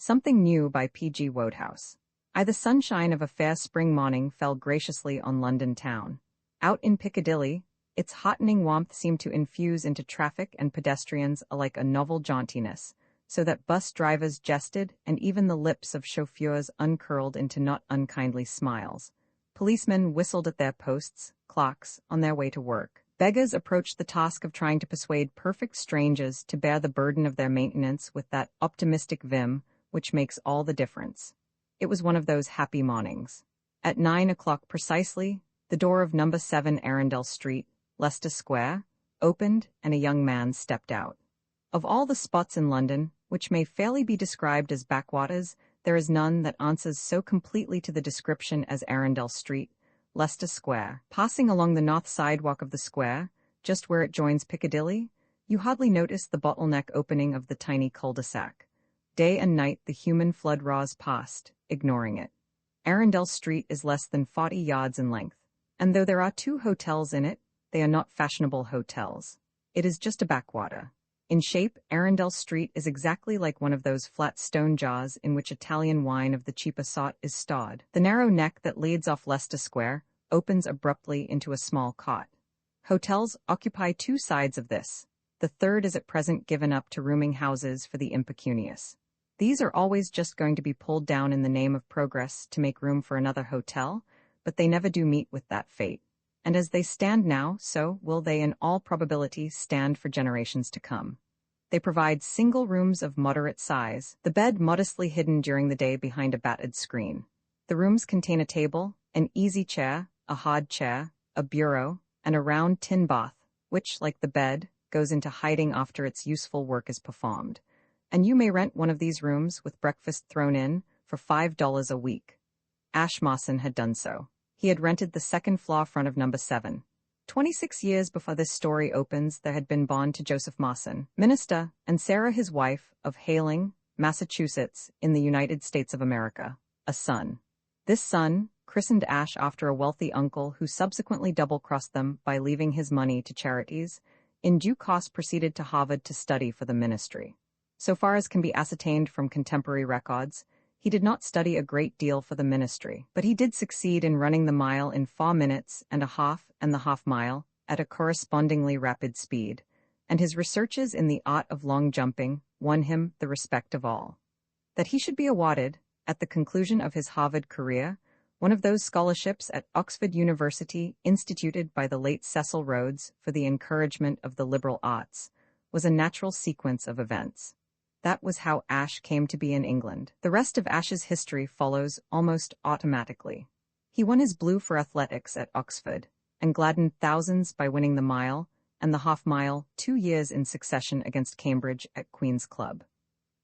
Something New by P.G. Wodehouse. The sunshine of a fair spring morning fell graciously on London town. Out in Piccadilly, its hottening warmth seemed to infuse into traffic and pedestrians alike a novel jauntiness, so that bus drivers jested and even the lips of chauffeurs uncurled into not unkindly smiles. Policemen whistled at their posts, clocks, on their way to work. Beggars approached the task of trying to persuade perfect strangers to bear the burden of their maintenance with that optimistic vim which makes all the difference. It was one of those happy mornings. At 9 o'clock precisely, the door of number 7 Arundel Street, Leicester Square, opened and a young man stepped out. Of all the spots in London, which may fairly be described as backwaters, there is none that answers so completely to the description as Arundel Street, Leicester Square. Passing along the north sidewalk of the square, just where it joins Piccadilly, you hardly notice the bottleneck opening of the tiny cul-de-sac. Day and night the human flood roars past, ignoring it. Arundel Street is less than 40 yards in length, and though there are 2 hotels in it, they are not fashionable hotels. It is just a backwater. In shape, Arundel Street is exactly like one of those flat stone jars in which Italian wine of the cheaper sort is stored. The narrow neck that leads off Leicester Square opens abruptly into a small cot. Hotels occupy 2 sides of this. The third is at present given up to rooming houses for the impecunious. These are always just going to be pulled down in the name of progress to make room for another hotel, but they never do meet with that fate. And as they stand now, so will they in all probability stand for generations to come. They provide single rooms of moderate size, the bed modestly hidden during the day behind a battered screen. The rooms contain a table, an easy chair, a hard chair, a bureau, and a round tin bath, which, like the bed, goes into hiding after its useful work is performed. And you may rent one of these rooms with breakfast thrown in for $5 a week. Ash Mawson had done so. He had rented the second floor front of number 7. 26 years before this story opens, there had been born to Joseph Mawson, minister, and Sarah his wife, of Hailing, Massachusetts, in the United States of America, a son. This son, christened Ash after a wealthy uncle who subsequently double-crossed them by leaving his money to charities, in due course proceeded to Harvard to study for the ministry. So far as can be ascertained from contemporary records, he did not study a great deal for the ministry, but he did succeed in running the mile in 4 minutes and a half and the half mile at a correspondingly rapid speed, and his researches in the art of long jumping won him the respect of all. That he should be awarded, at the conclusion of his Harvard career, one of those scholarships at Oxford University instituted by the late Cecil Rhodes for the encouragement of the liberal arts, was a natural sequence of events. That was how Ash came to be in England. The rest of Ash's history follows almost automatically. He won his blue for athletics at Oxford, and gladdened thousands by winning the mile and the half mile 2 years in succession against Cambridge at Queen's Club.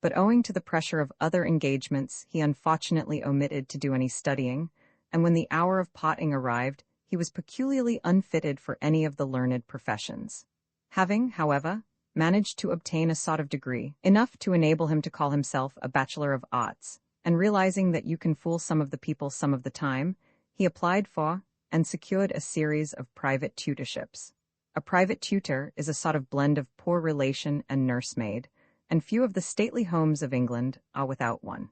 But owing to the pressure of other engagements, he unfortunately omitted to do any studying, and when the hour of parting arrived, he was peculiarly unfitted for any of the learned professions. Having, however, managed to obtain a sort of degree, enough to enable him to call himself a Bachelor of Arts, and realizing that you can fool some of the people some of the time, he applied for and secured a series of private tutorships. A private tutor is a sort of blend of poor relation and nursemaid, and few of the stately homes of England are without one.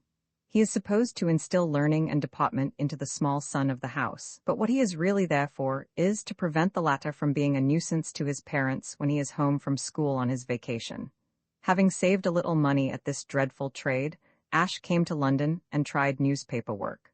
He is supposed to instill learning and deportment into the small son of the house, but what he is really there for is to prevent the latter from being a nuisance to his parents when he is home from school on his vacation. Having saved a little money at this dreadful trade, Ash came to London and tried newspaper work.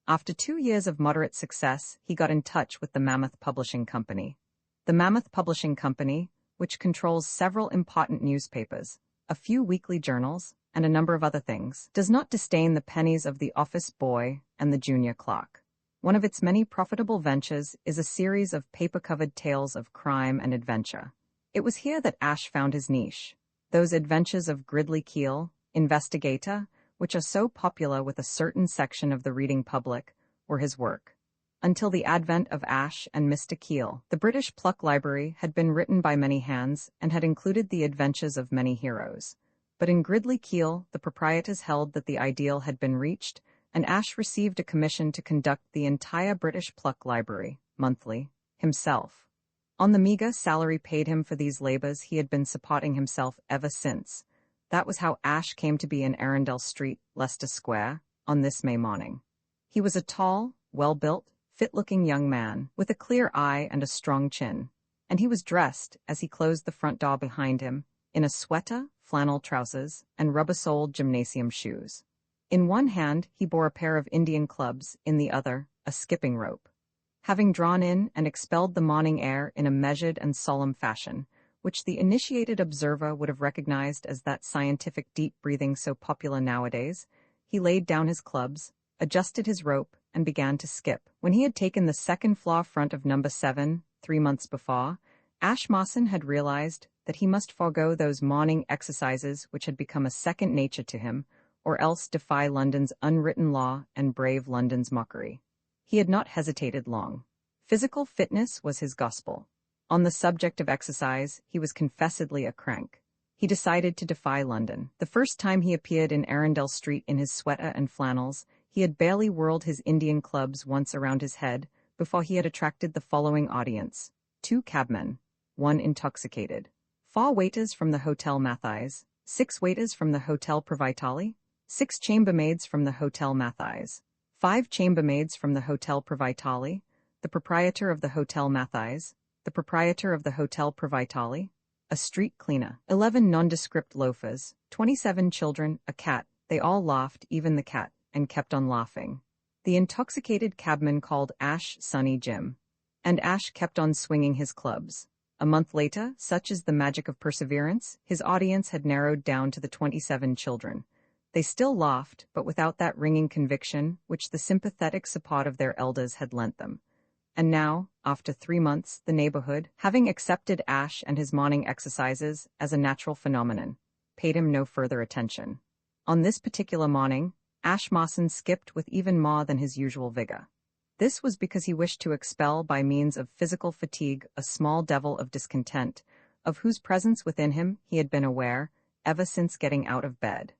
After 2 years of moderate success, he got in touch with the Mammoth Publishing Company. The Mammoth Publishing Company, which controls several important newspapers, a few weekly journals, and a number of other things, does not disdain the pennies of the office boy and the junior clerk. One of its many profitable ventures is a series of paper-covered tales of crime and adventure. It was here that Ash found his niche. Those adventures of Gridley Keel, Investigator, which are so popular with a certain section of the reading public, were his work. Until the advent of Ash and Mr. Keel, the British Pluck Library had been written by many hands and had included the adventures of many heroes. But in Gridley Keel, the proprietors held that the ideal had been reached, and Ash received a commission to conduct the entire British Pluck Library, monthly, himself. On the meager salary paid him for these labors, he had been supporting himself ever since, That was how Ash came to be in Arundel Street, Leicester Square, on this May morning. He was a tall, well-built, fit-looking young man, with a clear eye and a strong chin, and he was dressed, as he closed the front door behind him, in a sweater, flannel trousers, and rubber-soled gymnasium shoes. In one hand, he bore a pair of Indian clubs, in the other, a skipping rope. Having drawn in and expelled the morning air in a measured and solemn fashion, which the initiated observer would have recognized as that scientific deep breathing so popular nowadays, he laid down his clubs, adjusted his rope, and began to skip. When he had taken the second floor front of number 7, 3 months before, Ash Mawson had realized that he must forego those morning exercises which had become a second nature to him, or else defy London's unwritten law and brave London's mockery. He had not hesitated long. Physical fitness was his gospel. On the subject of exercise, he was confessedly a crank. He decided to defy London. The first time he appeared in Arundel Street in his sweater and flannels, he had barely whirled his Indian clubs once around his head before he had attracted the following audience: 2 cabmen, 1 intoxicated, 4 waiters from the Hotel Matthys, 6 waiters from the Hotel Provitali, 6 chambermaids from the Hotel Matthys, 5 chambermaids from the Hotel Provitali, the proprietor of the Hotel Matthys, the proprietor of the Hotel Provitali, a street cleaner, 11 nondescript loafers, 27 children, a cat. They all laughed, even the cat, and kept on laughing. The intoxicated cabman called Ash Sonny Jim, and Ash kept on swinging his clubs. A month later, such is the magic of perseverance, his audience had narrowed down to the 27 children. They still laughed, but without that ringing conviction which the sympathetic support of their elders had lent them. And now, after 3 months, the neighborhood, having accepted Ash and his morning exercises as a natural phenomenon, paid him no further attention. On this particular morning, Ash Mawson skipped with even more than his usual vigor. This was because he wished to expel by means of physical fatigue a small devil of discontent, of whose presence within him he had been aware ever since getting out of bed.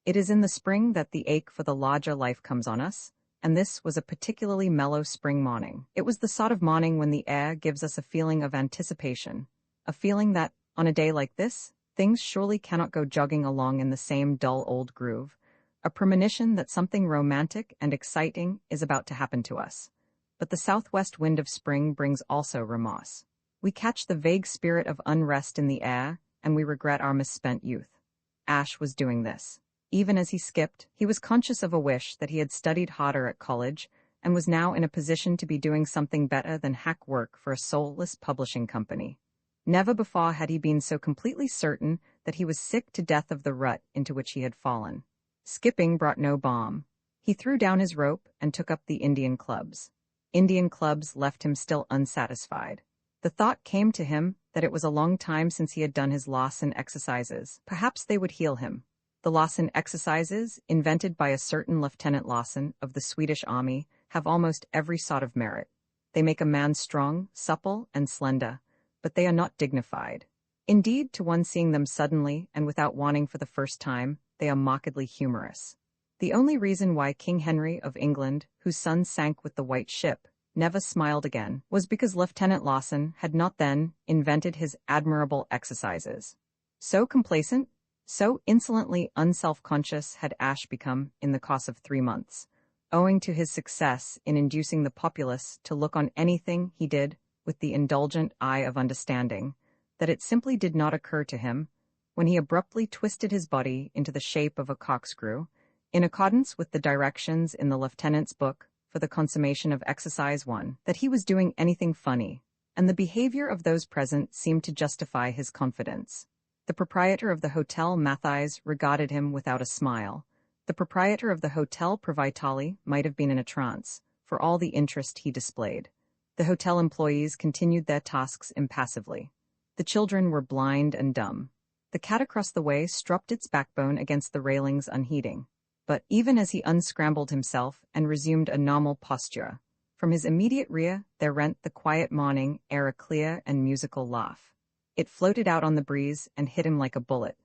It is in the spring that the ache for the larger life comes on us, and this was a particularly mellow spring morning. It was the sort of morning when the air gives us a feeling of anticipation, a feeling that, on a day like this, things surely cannot go jogging along in the same dull old groove, a premonition that something romantic and exciting is about to happen to us. But the southwest wind of spring brings also remorse. We catch the vague spirit of unrest in the air, and we regret our misspent youth. Ash was doing this. Even as he skipped, he was conscious of a wish that he had studied harder at college and was now in a position to be doing something better than hack work for a soulless publishing company. Never before had he been so completely certain that he was sick to death of the rut into which he had fallen. Skipping brought no balm. He threw down his rope and took up the Indian clubs. Indian clubs left him still unsatisfied. The thought came to him that it was a long time since he had done his Lawson exercises. Perhaps they would heal him. The Lawson exercises, invented by a certain Lieutenant Lawson of the Swedish Army, have almost every sort of merit. They make a man strong, supple, and slender, but they are not dignified. Indeed, to one seeing them suddenly and without warning for the first time, they are markedly humorous. The only reason why King Henry of England, whose son sank with the White Ship, never smiled again, was because Lieutenant Lawson had not then invented his admirable exercises. So complacent, so insolently unself-conscious had Ash become in the course of 3 months, owing to his success in inducing the populace to look on anything he did with the indulgent eye of understanding, that it simply did not occur to him, when he abruptly twisted his body into the shape of a corkscrew, in accordance with the directions in the lieutenant's book for the consummation of Exercise 1, that he was doing anything funny, and the behavior of those present seemed to justify his confidence. The proprietor of the Hotel Matthys regarded him without a smile. The proprietor of the Hotel Provitali might have been in a trance, for all the interest he displayed. The hotel employees continued their tasks impassively. The children were blind and dumb. The cat across the way stropped its backbone against the railings unheeding. But even as he unscrambled himself and resumed a normal posture, from his immediate rear there rent the quiet morning air a clear and musical laugh. It floated out on the breeze and hit him like a bullet.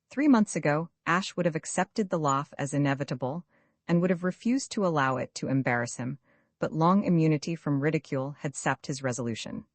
3 months ago, Ash would have accepted the laugh as inevitable and would have refused to allow it to embarrass him, but long immunity from ridicule had sapped his resolution.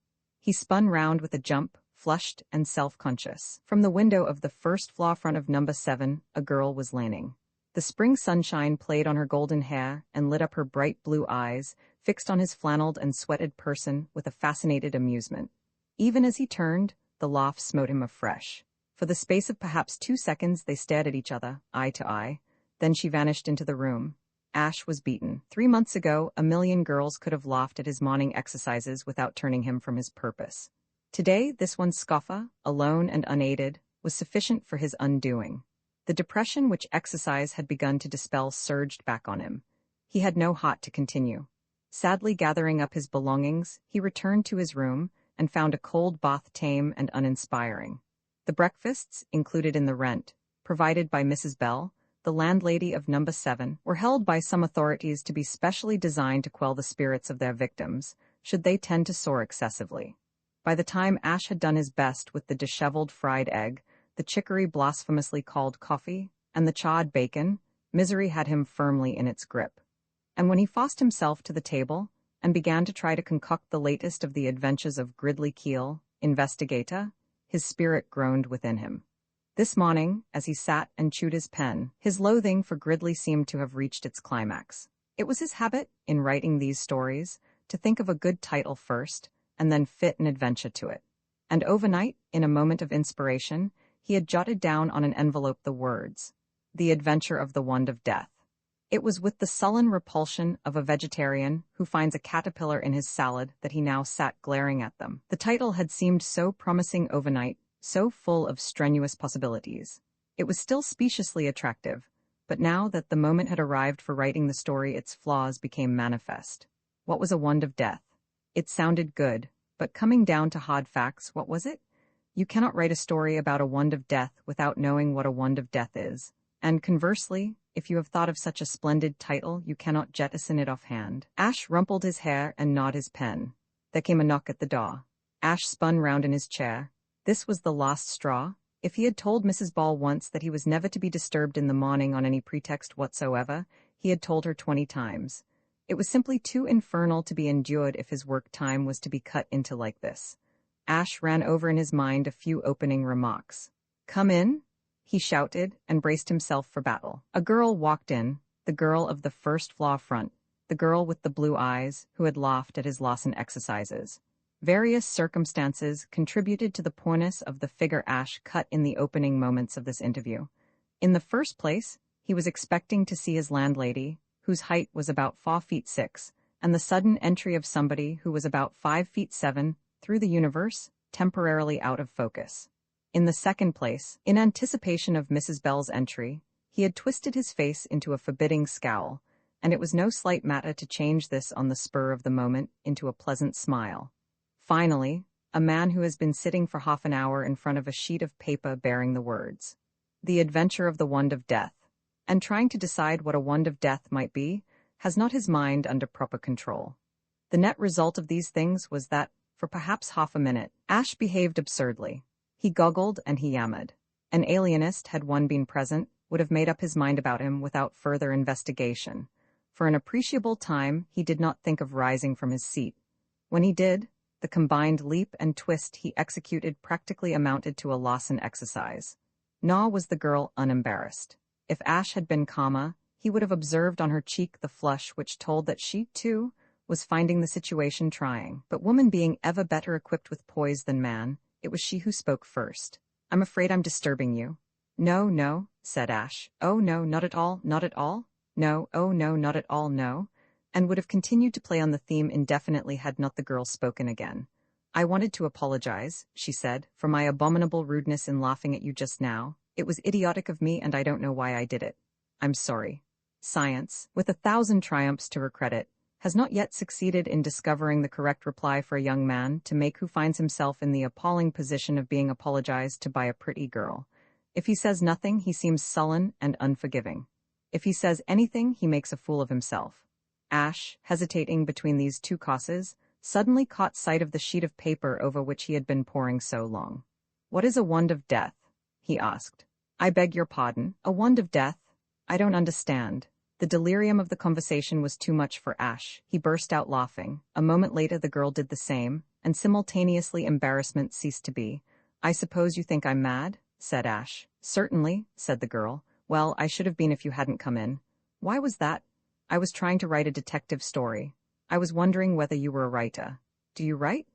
He spun round with a jump, flushed and self-conscious. From the window of the first floor front of number 7, a girl was leaning. The spring sunshine played on her golden hair and lit up her bright blue eyes, fixed on his flanneled and sweated person with a fascinated amusement. Even as he turned, the laugh smote him afresh. For the space of perhaps 2 seconds they stared at each other, eye to eye. Then she vanished into the room. Ash was beaten. 3 months ago, a million girls could have laughed at his morning exercises without turning him from his purpose. Today, this one scoffer, alone and unaided, was sufficient for his undoing. The depression which exercise had begun to dispel surged back on him. He had no heart to continue. Sadly gathering up his belongings, he returned to his room and found a cold bath tame and uninspiring. The breakfasts, included in the rent, provided by Mrs. Bell, the landlady of number 7, were held by some authorities to be specially designed to quell the spirits of their victims, should they tend to soar excessively. By the time Ash had done his best with the disheveled fried egg, the chicory blasphemously called coffee, and the charred bacon, misery had him firmly in its grip. And when he forced himself to the table and began to try to concoct the latest of the adventures of Gridley Keel, investigator, his spirit groaned within him. This morning, as he sat and chewed his pen, his loathing for Gridley seemed to have reached its climax. It was his habit, in writing these stories, to think of a good title first, and then fit an adventure to it. And overnight, in a moment of inspiration, he had jotted down on an envelope the words, "The Adventure of the Wand of Death." It was with the sullen repulsion of a vegetarian who finds a caterpillar in his salad that he now sat glaring at them. The title had seemed so promising overnight, so full of strenuous possibilities. It was still speciously attractive, but now that the moment had arrived for writing the story, its flaws became manifest. What was a wand of death? It sounded good, but coming down to hard facts, what was it? You cannot write a story about a wand of death without knowing what a wand of death is. And conversely, if you have thought of such a splendid title, you cannot jettison it offhand. Ash rumpled his hair and gnawed his pen. There came a knock at the door. Ash spun round in his chair. This was the last straw. If he had told Mrs. Ball once that he was never to be disturbed in the morning on any pretext whatsoever, he had told her 20 times. It was simply too infernal to be endured if his work time was to be cut into like this. Ash ran over in his mind a few opening remarks. "Come in," he shouted, and braced himself for battle. A girl walked in, the girl of the first floor front, the girl with the blue eyes, who had laughed at his Lawson exercises. Various circumstances contributed to the poorness of the figure Ash cut in the opening moments of this interview. In the first place, he was expecting to see his landlady, whose height was about 4 feet 6, and the sudden entry of somebody who was about 5 feet 7, threw the universe temporarily out of focus. In the second place, in anticipation of Mrs. Bell's entry, he had twisted his face into a forbidding scowl, and it was no slight matter to change this on the spur of the moment into a pleasant smile. Finally, a man who has been sitting for half an hour in front of a sheet of paper bearing the words, "The Adventure of the Wand of Death," and trying to decide what a wand of death might be, has not his mind under proper control. The net result of these things was that, for perhaps half a minute, Ash behaved absurdly. He goggled and he yammered. An alienist, had one been present, would have made up his mind about him without further investigation. For an appreciable time, he did not think of rising from his seat. When he did, the combined leap and twist he executed practically amounted to a Lawson exercise. Nor was the girl unembarrassed. If Ash had been calmer, he would have observed on her cheek the flush which told that she, too, was finding the situation trying. But woman being ever better equipped with poise than man, it was she who spoke first. "I'm afraid I'm disturbing you." "No, no," said Ash. "Oh, no, not at all, not at all. No, oh, no, not at all, no," and would have continued to play on the theme indefinitely had not the girl spoken again. "I wanted to apologize," she said, "for my abominable rudeness in laughing at you just now. It was idiotic of me and I don't know why I did it. I'm sorry." Science, with 1,000 triumphs to her credit, has not yet succeeded in discovering the correct reply for a young man to make who finds himself in the appalling position of being apologized to by a pretty girl. If he says nothing, he seems sullen and unforgiving. If he says anything, he makes a fool of himself. Ash, hesitating between these two courses, suddenly caught sight of the sheet of paper over which he had been poring so long. "What is a wand of death?" he asked. "I beg your pardon, a wand of death? I don't understand." The delirium of the conversation was too much for Ash. He burst out laughing. A moment later the girl did the same, and simultaneously embarrassment ceased to be. "I suppose you think I'm mad?" said Ash. "Certainly," said the girl. "Well, I should have been if you hadn't come in." "Why was that?" "I was trying to write a detective story. I was wondering whether you were a writer." "Do you write?"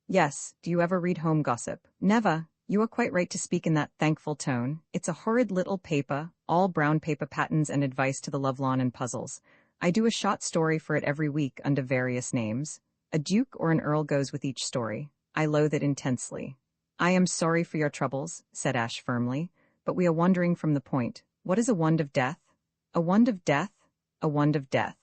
"Yes. Do you ever read home gossip?" "Never." "You are quite right to speak in that thankful tone. It's a horrid little paper, all brown paper patterns and advice to the lovelorn and puzzles. I do a short story for it every week under various names. A duke or an earl goes with each story. I loathe it intensely." "I am sorry for your troubles," said Ash firmly, "but we are wandering from the point. What is a wand of death?" "A wand of death? A wand of death."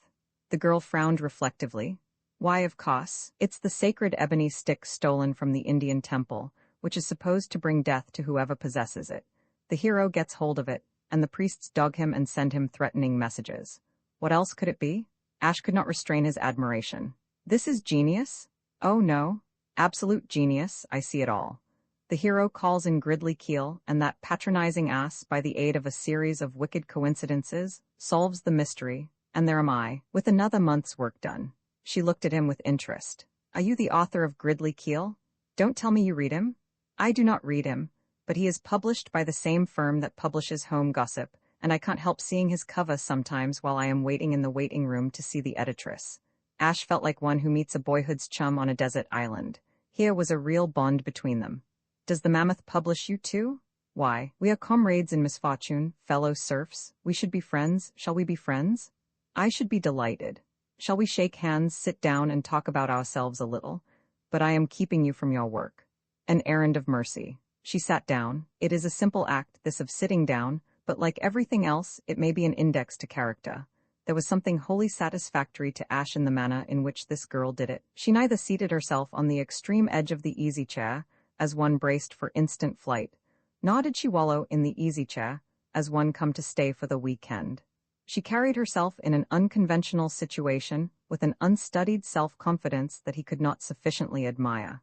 The girl frowned reflectively. "Why, of course, it's the sacred ebony stick stolen from the Indian temple, which is supposed to bring death to whoever possesses it. The hero gets hold of it, and the priests dog him and send him threatening messages. What else could it be?" Ash could not restrain his admiration. "This is genius?" "Oh no. Absolute genius, I see it all. The hero calls in Gridley Keel, and that patronizing ass, by the aid of a series of wicked coincidences, solves the mystery, and there am I, with another month's work done." She looked at him with interest. "Are you the author of Gridley Keel? Don't tell me you read him." "I do not read him, but he is published by the same firm that publishes Home Gossip, and I can't help seeing his cover sometimes while I am waiting in the waiting room to see the editress." Ash felt like one who meets a boyhood's chum on a desert island. Here was a real bond between them. "Does the Mammoth publish you too?" "Why, we are comrades in misfortune, fellow serfs. We should be friends. Shall we be friends?" "I should be delighted. Shall we shake hands, sit down, and talk about ourselves a little? But I am keeping you from your work." "An errand of mercy." She sat down. It is a simple act, this of sitting down, but like everything else, it may be an index to character. There was something wholly satisfactory to Ash in the manner in which this girl did it. She neither seated herself on the extreme edge of the easy-chair, as one braced for instant flight, nor did she wallow in the easy-chair, as one come to stay for the weekend. She carried herself in an unconventional situation, with an unstudied self-confidence that he could not sufficiently admire.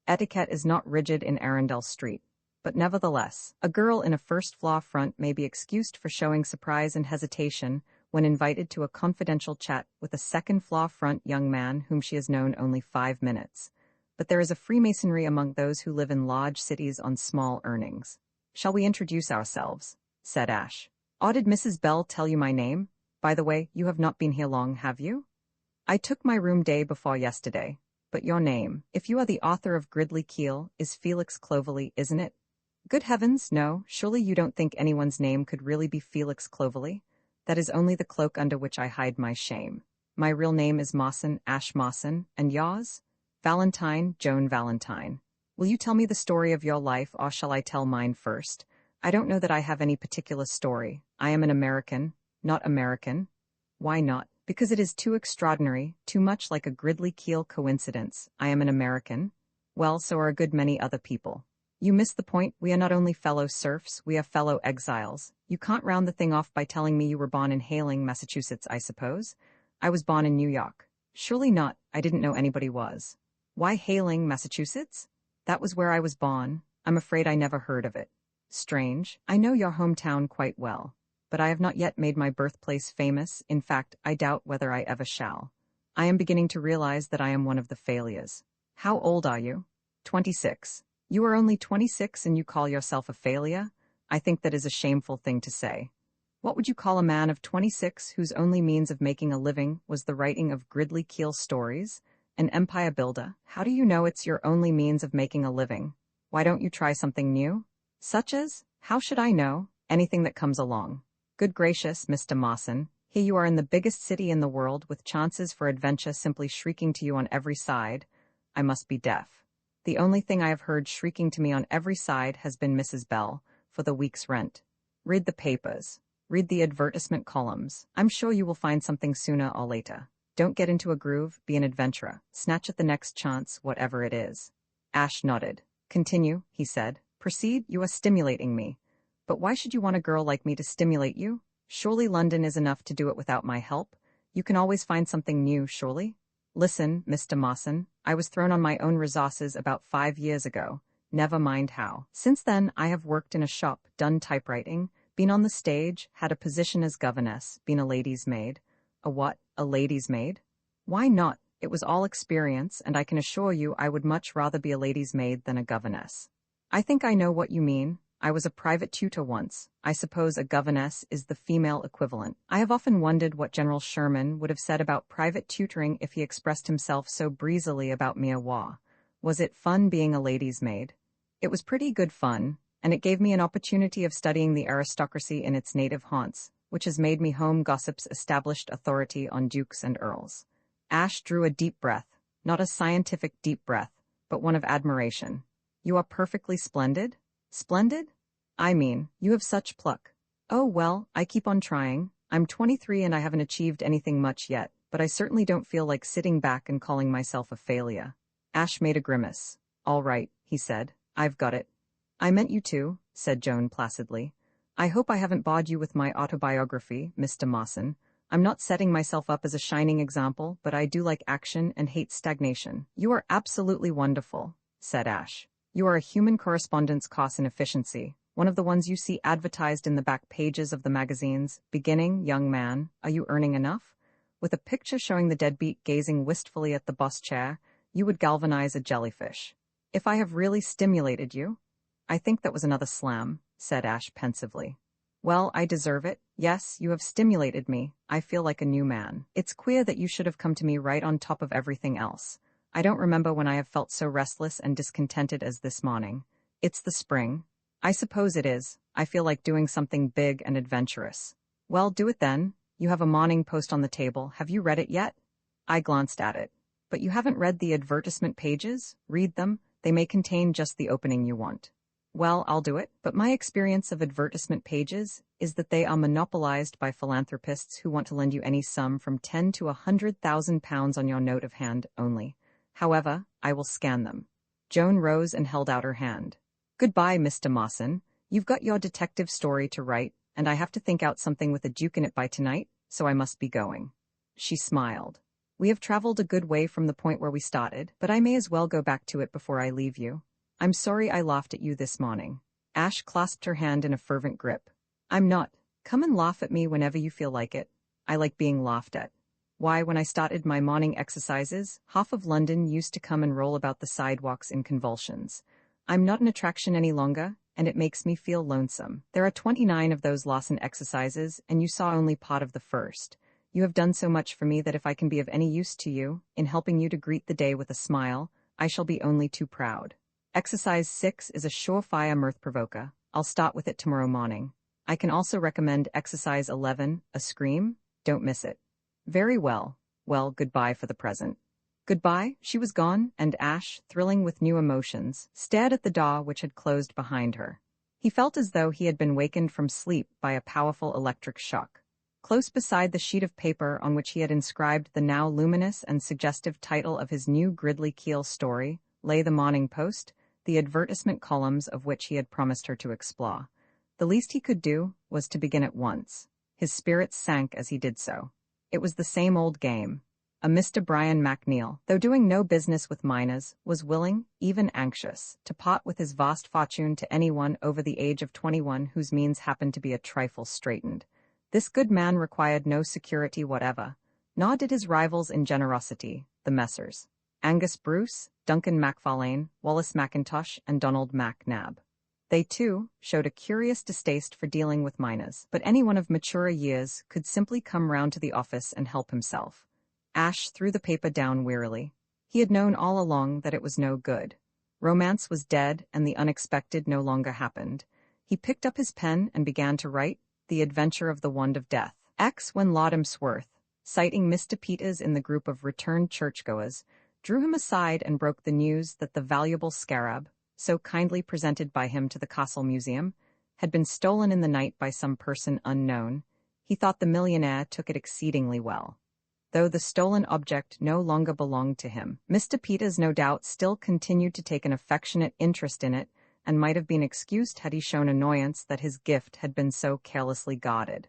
Etiquette is not rigid in Arundel Street, but nevertheless, a girl in a first-floor front may be excused for showing surprise and hesitation when invited to a confidential chat with a second-floor front young man whom she has known only 5 minutes. But there is a freemasonry among those who live in large cities on small earnings. "Shall we introduce ourselves?" said Ash. "Oh, did Mrs. Bell tell you my name? By the way, you have not been here long, have you?" "I took my room day before yesterday. But your name, if you are the author of Gridley Keel, is Felix Clovelly, isn't it?" "Good heavens, no. Surely you don't think anyone's name could really be Felix Clovelly? That is only the cloak under which I hide my shame. My real name is Mawson, Ash Mawson, and yours?" "Valentine, Joan Valentine." "Will you tell me the story of your life, or shall I tell mine first?" "I don't know that I have any particular story. I am an American, not American." "Why not?" "Because it is too extraordinary, too much like a Gridley Keel coincidence. I am an American. Well, so are a good many other people." "You miss the point. We are not only fellow serfs, we are fellow exiles. You can't round the thing off by telling me you were born in Hayling, Massachusetts, I suppose?" "I was born in New York." "Surely not. I didn't know anybody was." "Why Hayling, Massachusetts?" "That was where I was born. I'm afraid I never heard of it." "Strange. I know your hometown quite well. But I have not yet made my birthplace famous. In fact, I doubt whether I ever shall. I am beginning to realize that I am one of the failures." "How old are you?" 26. "You are only 26 and you call yourself a failure? I think that is a shameful thing to say. What would you call a man of 26 whose only means of making a living was the writing of Gridley Keel stories? An empire builder? How do you know it's your only means of making a living? Why don't you try something new?" "Such as? How should I know? Anything that comes along." "Good gracious, Mr. Mawson, here you are in the biggest city in the world with chances for adventure simply shrieking to you on every side." "I must be deaf. The only thing I have heard shrieking to me on every side has been Mrs. Bell, for the week's rent. Read the papers. Read the advertisement columns. I'm sure you will find something sooner or later. Don't get into a groove, be an adventurer. Snatch at the next chance, whatever it is." Ash nodded. "Continue," he said. "Proceed, you are stimulating me." "But why should you want a girl like me to stimulate you? Surely London is enough to do it without my help. You can always find something new, surely?" "Listen, Mr. Mawson, I was thrown on my own resources about 5 years ago. Never mind how. Since then, I have worked in a shop, done typewriting, been on the stage, had a position as governess, been a lady's maid." "A what? A lady's maid?" "Why not? It was all experience, and I can assure you I would much rather be a lady's maid than a governess. I think I know what you mean. I was a private tutor once. I suppose a governess is the female equivalent. I have often wondered what General Sherman would have said about private tutoring if he expressed himself so breezily about Mirewa. Was it fun being a lady's maid? It was pretty good fun, and it gave me an opportunity of studying the aristocracy in its native haunts, which has made me home gossip's established authority on dukes and earls. Ash drew a deep breath, not a scientific deep breath, but one of admiration. You are perfectly splendid? Splendid? I mean, you have such pluck. Oh well, I keep on trying. I'm 23 and I haven't achieved anything much yet, but I certainly don't feel like sitting back and calling myself a failure. Ash made a grimace. All right, he said. I've got it. I meant you too, said Joan placidly. I hope I haven't bored you with my autobiography, Mr. Mawson. I'm not setting myself up as a shining example, but I do like action and hate stagnation. You are absolutely wonderful, said Ash. You are a human correspondence cost and efficiency, one of the ones you see advertised in the back pages of the magazines. Beginning, young man, are you earning enough? With a picture showing the deadbeat gazing wistfully at the boss chair, you would galvanize a jellyfish. If I have really stimulated you? I think that was another slam, said Ash pensively. Well, I deserve it. Yes, you have stimulated me. I feel like a new man. It's queer that you should have come to me right on top of everything else. I don't remember when I have felt so restless and discontented as this morning. It's the spring. I suppose it is. I feel like doing something big and adventurous. Well, do it then. You have a morning post on the table. Have you read it yet? I glanced at it. But you haven't read the advertisement pages? Read them. They may contain just the opening you want. Well, I'll do it, but my experience of advertisement pages is that they are monopolized by philanthropists who want to lend you any sum from 10 to 100,000 pounds on your note of hand only. However, I will scan them. Joan rose and held out her hand. Goodbye, Mr. Mawson. You've got your detective story to write, and I have to think out something with a duke in it by tonight, so I must be going. She smiled. We have traveled a good way from the point where we started, but I may as well go back to it before I leave you. I'm sorry I laughed at you this morning. Ash clasped her hand in a fervent grip. I'm not. Come and laugh at me whenever you feel like it. I like being laughed at. Why, when I started my morning exercises, half of London used to come and roll about the sidewalks in convulsions. I'm not an attraction any longer, and it makes me feel lonesome. There are 29 of those Lawson exercises, and you saw only part of the first. You have done so much for me that if I can be of any use to you, in helping you to greet the day with a smile, I shall be only too proud. Exercise 6 is a surefire mirth-provoker. I'll start with it tomorrow morning. I can also recommend Exercise 11, a scream. Don't miss it. Very well. Well, goodbye for the present. Goodbye. She was gone, and Ash, thrilling with new emotions, stared at the door which had closed behind her. He felt as though he had been wakened from sleep by a powerful electric shock. Close beside the sheet of paper on which he had inscribed the now luminous and suggestive title of his new Gridley Keel story lay the Morning Post, the advertisement columns of which he had promised her to explore. The least he could do was to begin at once. His spirits sank as he did so. It was the same old game. A Mr. Brian McNeill, though doing no business with miners, was willing, even anxious, to part with his vast fortune to anyone over the age of 21 whose means happened to be a trifle straitened. This good man required no security whatever, nor did his rivals in generosity, the Messrs. Angus Bruce, Duncan MacFarlane, Wallace McIntosh, and Donald MacNab. They, too, showed a curious distaste for dealing with miners, but anyone of maturer years could simply come round to the office and help himself. Ash threw the paper down wearily. He had known all along that it was no good. Romance was dead, and the unexpected no longer happened. He picked up his pen and began to write The Adventure of the Wand of Death. When Laudham Sworth, citing Mr. Peters in the group of returned churchgoers, drew him aside and broke the news that the valuable scarab, so kindly presented by him to the Castle Museum, had been stolen in the night by some person unknown. He thought the millionaire took it exceedingly well. Though the stolen object no longer belonged to him, Mr. Peters no doubt still continued to take an affectionate interest in it, and might have been excused had he shown annoyance that his gift had been so carelessly guarded.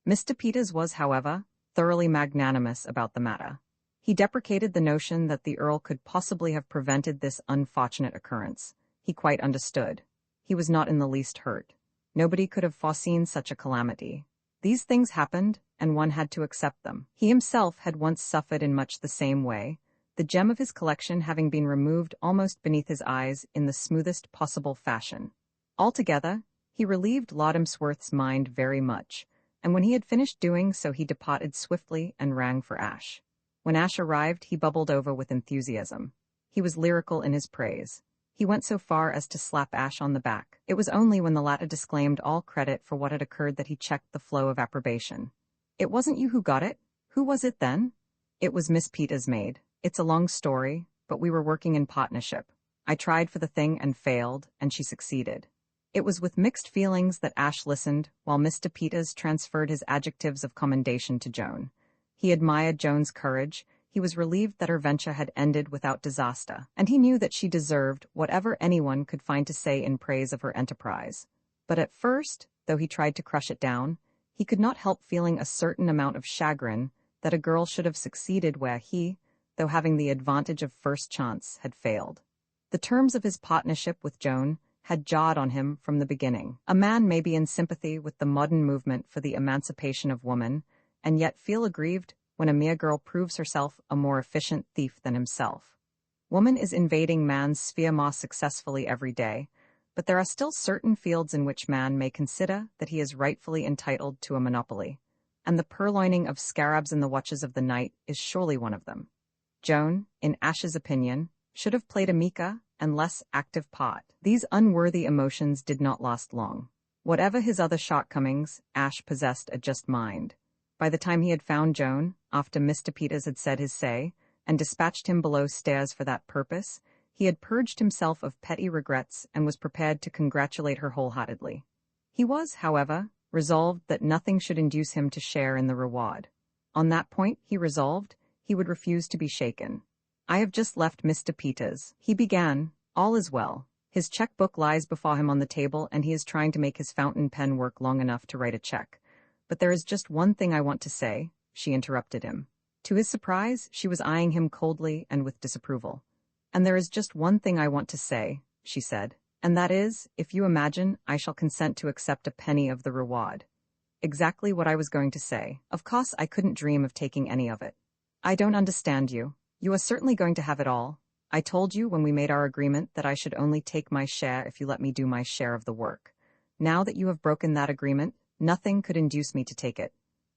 Mr. Peters was, however, thoroughly magnanimous about the matter. He deprecated the notion that the Earl could possibly have prevented this unfortunate occurrence. He quite understood. He was not in the least hurt. Nobody could have foreseen such a calamity. These things happened, and one had to accept them. He himself had once suffered in much the same way, the gem of his collection having been removed almost beneath his eyes in the smoothest possible fashion. Altogether, he relieved Loddamsworth's mind very much, and when he had finished doing so he departed swiftly and rang for Ash. When Ash arrived, he bubbled over with enthusiasm. He was lyrical in his praise. He went so far as to slap Ash on the back. It was only when the latter disclaimed all credit for what had occurred that he checked the flow of approbation. "It wasn't you who got it? Who was it then?" "It was Miss Peter's maid. It's a long story, but we were working in partnership. I tried for the thing and failed, and she succeeded." It was with mixed feelings that Ash listened, while Mr. Peters transferred his adjectives of commendation to Joan. He admired Joan's courage, he was relieved that her venture had ended without disaster, and he knew that she deserved whatever anyone could find to say in praise of her enterprise. But at first, though he tried to crush it down, he could not help feeling a certain amount of chagrin that a girl should have succeeded where he, though having the advantage of first chance, had failed. The terms of his partnership with Joan had jarred on him from the beginning. A man may be in sympathy with the modern movement for the emancipation of woman, and yet feel aggrieved when a mere girl proves herself a more efficient thief than himself. Woman is invading man's sphere more successfully every day, but there are still certain fields in which man may consider that he is rightfully entitled to a monopoly, and the purloining of scarabs in the watches of the night is surely one of them. Joan, in Ash's opinion, should have played a meeker and less active part. These unworthy emotions did not last long. Whatever his other shortcomings, Ash possessed a just mind. By the time he had found Joan, after Mr. Peters had said his say, and dispatched him below stairs for that purpose, he had purged himself of petty regrets and was prepared to congratulate her wholeheartedly. He was, however, resolved that nothing should induce him to share in the reward. On that point, he resolved, he would refuse to be shaken. "I have just left Mr. Peters," he began. "All is well. His checkbook lies before him on the table, and he is trying to make his fountain pen work long enough to write a check. But there is just one thing I want to say," she interrupted him. To his surprise, she was eyeing him coldly and with disapproval. "And there is just one thing I want to say," she said, "and that is, if you imagine I shall consent to accept a penny of the reward." "Exactly what I was going to say. Of course I couldn't dream of taking any of it." "I don't understand you. You are certainly going to have it all. I told you when we made our agreement that I should only take my share if you let me do my share of the work. Now that you have broken that agreement, nothing could induce me to take it.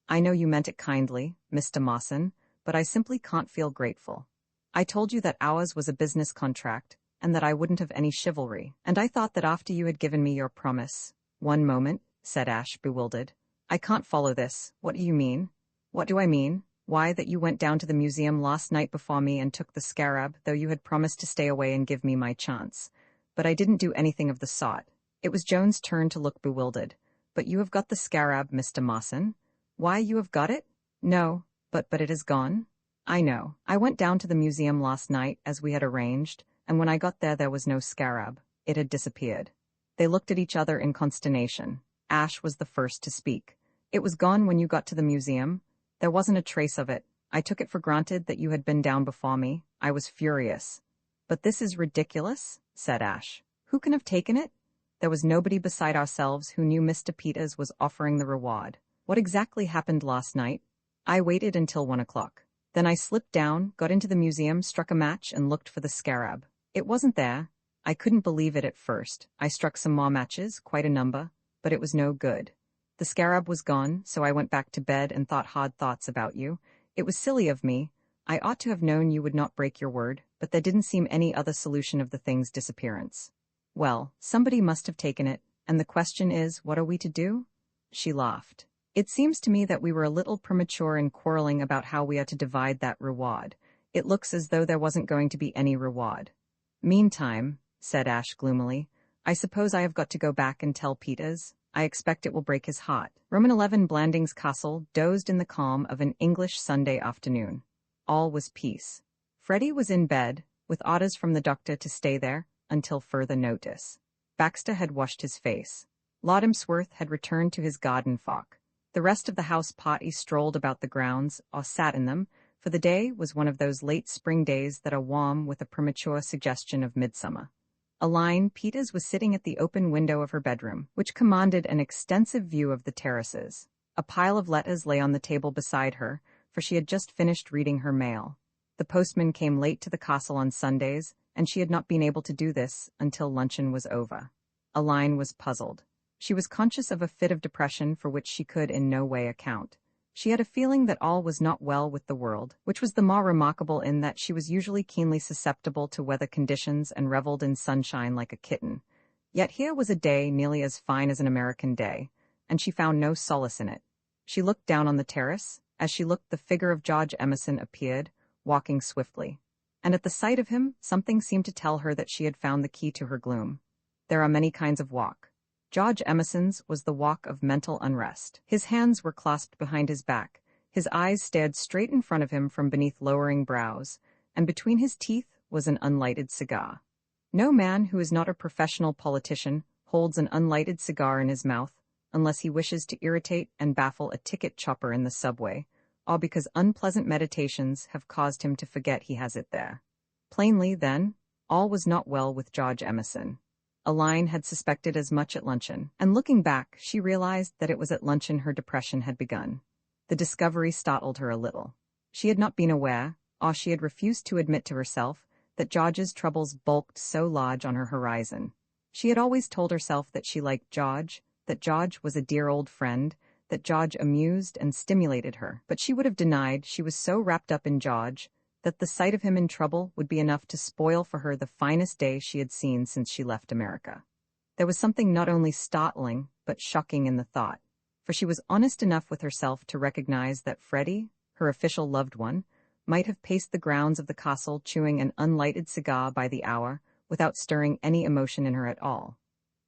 I know you meant it kindly, Mr. Mawson, but I simply can't feel grateful. I told you that ours was a business contract, and that I wouldn't have any chivalry, and I thought that after you had given me your promise—" "One moment," said Ash, bewildered. "I can't follow this. What do you mean?" "What do I mean? Why, that you went down to the museum last night before me and took the scarab, though you had promised to stay away and give me my chance. But I didn't do anything of the sort." It was Joan's turn to look bewildered. "But you have got the scarab, Mr. Mawson?" "Why, you have got it?" "No, but it is gone." "I know. I went down to the museum last night, as we had arranged, and when I got there was no scarab. It had disappeared." They looked at each other in consternation. Ash was the first to speak. "It was gone when you got to the museum? There wasn't a trace of it. I took it for granted that you had been down before me. I was furious." "But this is ridiculous," said Ash. "Who can have taken it?" "There was nobody beside ourselves who knew Mr. Peters was offering the reward." "What exactly happened last night?" "I waited until 1 o'clock. Then I slipped down, got into the museum, struck a match, and looked for the scarab. It wasn't there. I couldn't believe it at first. I struck some more matches, quite a number, but it was no good. The scarab was gone, so I went back to bed and thought hard thoughts about you. It was silly of me. I ought to have known you would not break your word, but there didn't seem any other solution of the thing's disappearance. Well, somebody must have taken it, and the question is, what are we to do?" She laughed. "It seems to me that we were a little premature in quarreling about how we are to divide that reward. It looks as though there wasn't going to be any reward." "Meantime," said Ash gloomily, "I suppose I have got to go back and tell Peters. I expect it will break his heart." Roman 11 Blandings Castle dozed in the calm of an English Sunday afternoon. All was peace. Freddie was in bed, with orders from the doctor to stay there until further notice. Baxter had washed his face. Loddamsworth had returned to his garden walk. The rest of the house party strolled about the grounds, or sat in them, for the day was one of those late spring days that are warm with a premature suggestion of midsummer. Aline Peters was sitting at the open window of her bedroom, which commanded an extensive view of the terraces. A pile of letters lay on the table beside her, for she had just finished reading her mail. The postman came late to the castle on Sundays, and she had not been able to do this until luncheon was over. Aline was puzzled. She was conscious of a fit of depression for which she could in no way account. She had a feeling that all was not well with the world, which was the more remarkable in that she was usually keenly susceptible to weather conditions and reveled in sunshine like a kitten. Yet here was a day nearly as fine as an American day, and she found no solace in it. She looked down on the terrace. As she looked, the figure of George Emerson appeared, walking swiftly. And at the sight of him, something seemed to tell her that she had found the key to her gloom. There are many kinds of walk. George Emerson's was the walk of mental unrest. His hands were clasped behind his back, his eyes stared straight in front of him from beneath lowering brows, and between his teeth was an unlighted cigar. No man who is not a professional politician holds an unlighted cigar in his mouth unless he wishes to irritate and baffle a ticket chopper in the subway, or because unpleasant meditations have caused him to forget he has it there. Plainly, then, all was not well with George Emerson. Aline had suspected as much at luncheon, and looking back, she realized that it was at luncheon her depression had begun. The discovery startled her a little. She had not been aware, or she had refused to admit to herself, that George's troubles bulked so large on her horizon. She had always told herself that she liked George, that George was a dear old friend, that George amused and stimulated her, but she would have denied she was so wrapped up in George that the sight of him in trouble would be enough to spoil for her the finest day she had seen since she left America. There was something not only startling, but shocking in the thought, for she was honest enough with herself to recognize that Freddie, her official loved one, might have paced the grounds of the castle chewing an unlighted cigar by the hour without stirring any emotion in her at all.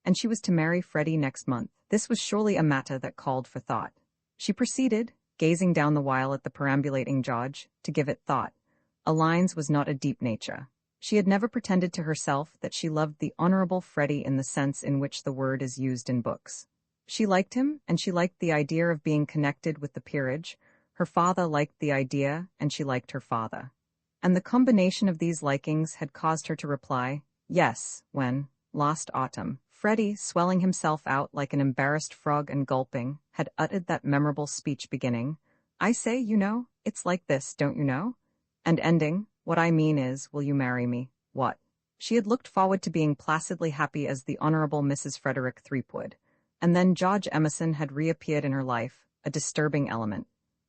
And she was to marry Freddie next month. This was surely a matter that called for thought. She proceeded, gazing down the while at the perambulating George, to give it thought. Aline's was not a deep nature. She had never pretended to herself that she loved the Honorable Freddie in the sense in which the word is used in books. She liked him, and she liked the idea of being connected with the peerage. Her father liked the idea, and she liked her father. And the combination of these likings had caused her to reply, yes, when, last autumn, Freddie, swelling himself out like an embarrassed frog and gulping, had uttered that memorable speech beginning, I say, you know, it's like this, don't you know? And ending, what I mean is, will you marry me? What? She had looked forward to being placidly happy as the Honorable Mrs. Frederick Threepwood. And then George Emerson had reappeared in her life, a disturbing element.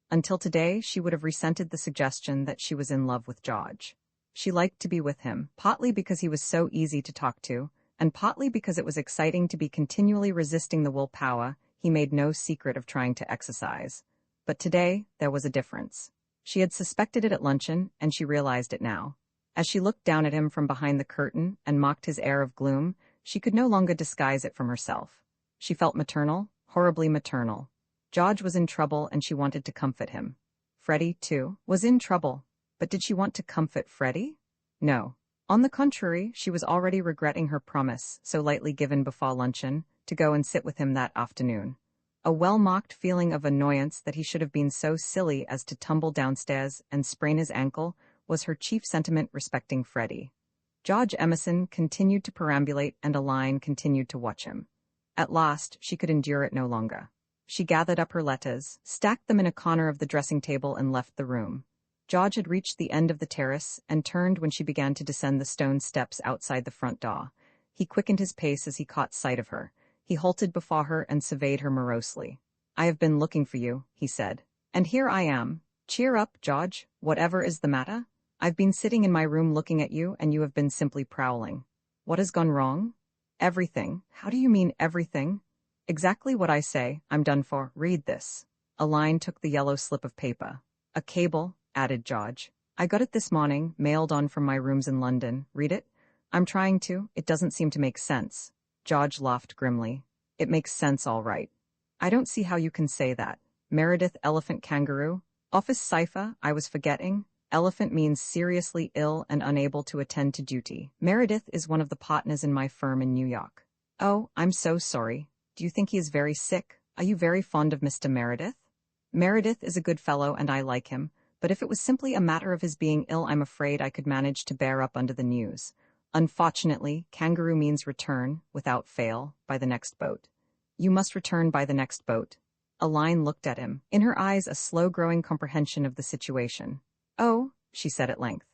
Until today, she would have resented the suggestion that she was in love with George. She liked to be with him, partly because he was so easy to talk to, and partly because it was exciting to be continually resisting the willpower he made no secret of trying to exercise. But today, there was a difference. She had suspected it at luncheon, and she realized it now. As she looked down at him from behind the curtain and mocked his air of gloom, she could no longer disguise it from herself. She felt maternal, horribly maternal. George was in trouble, and she wanted to comfort him. Freddie, too, was in trouble. But did she want to comfort Freddie? No. On the contrary, she was already regretting her promise, so lightly given before luncheon, to go and sit with him that afternoon. A well-mocked feeling of annoyance that he should have been so silly as to tumble downstairs and sprain his ankle was her chief sentiment respecting Freddie. George Emerson continued to perambulate, and Aline continued to watch him. At last, she could endure it no longer. She gathered up her letters, stacked them in a corner of the dressing table, and left the room. George had reached the end of the terrace and turned when she began to descend the stone steps outside the front door. He quickened his pace as he caught sight of her. He halted before her and surveyed her morosely. I have been looking for you, he said. And here I am. Cheer up, George. Whatever is the matter? I've been sitting in my room looking at you, and you have been simply prowling. What has gone wrong? Everything. How do you mean everything? Exactly what I say. I'm done for. Read this. Aline took the yellow slip of paper. A cable, added George. I got it this morning, mailed on from my rooms in London. Read it? I'm trying to. It doesn't seem to make sense. George laughed grimly. It makes sense all right. I don't see how you can say that. Meredith Elephant Kangaroo? Office cipher, I was forgetting. Elephant means seriously ill and unable to attend to duty. Meredith is one of the partners in my firm in New York. Oh, I'm so sorry. Do you think he is very sick? Are you very fond of Mr. Meredith? Meredith is a good fellow and I like him, but if it was simply a matter of his being ill, I'm afraid I could manage to bear up under the news. Unfortunately, kangaroo means return, without fail, by the next boat. You must return by the next boat. Aline looked at him, in her eyes a slow-growing comprehension of the situation. Oh, she said at length.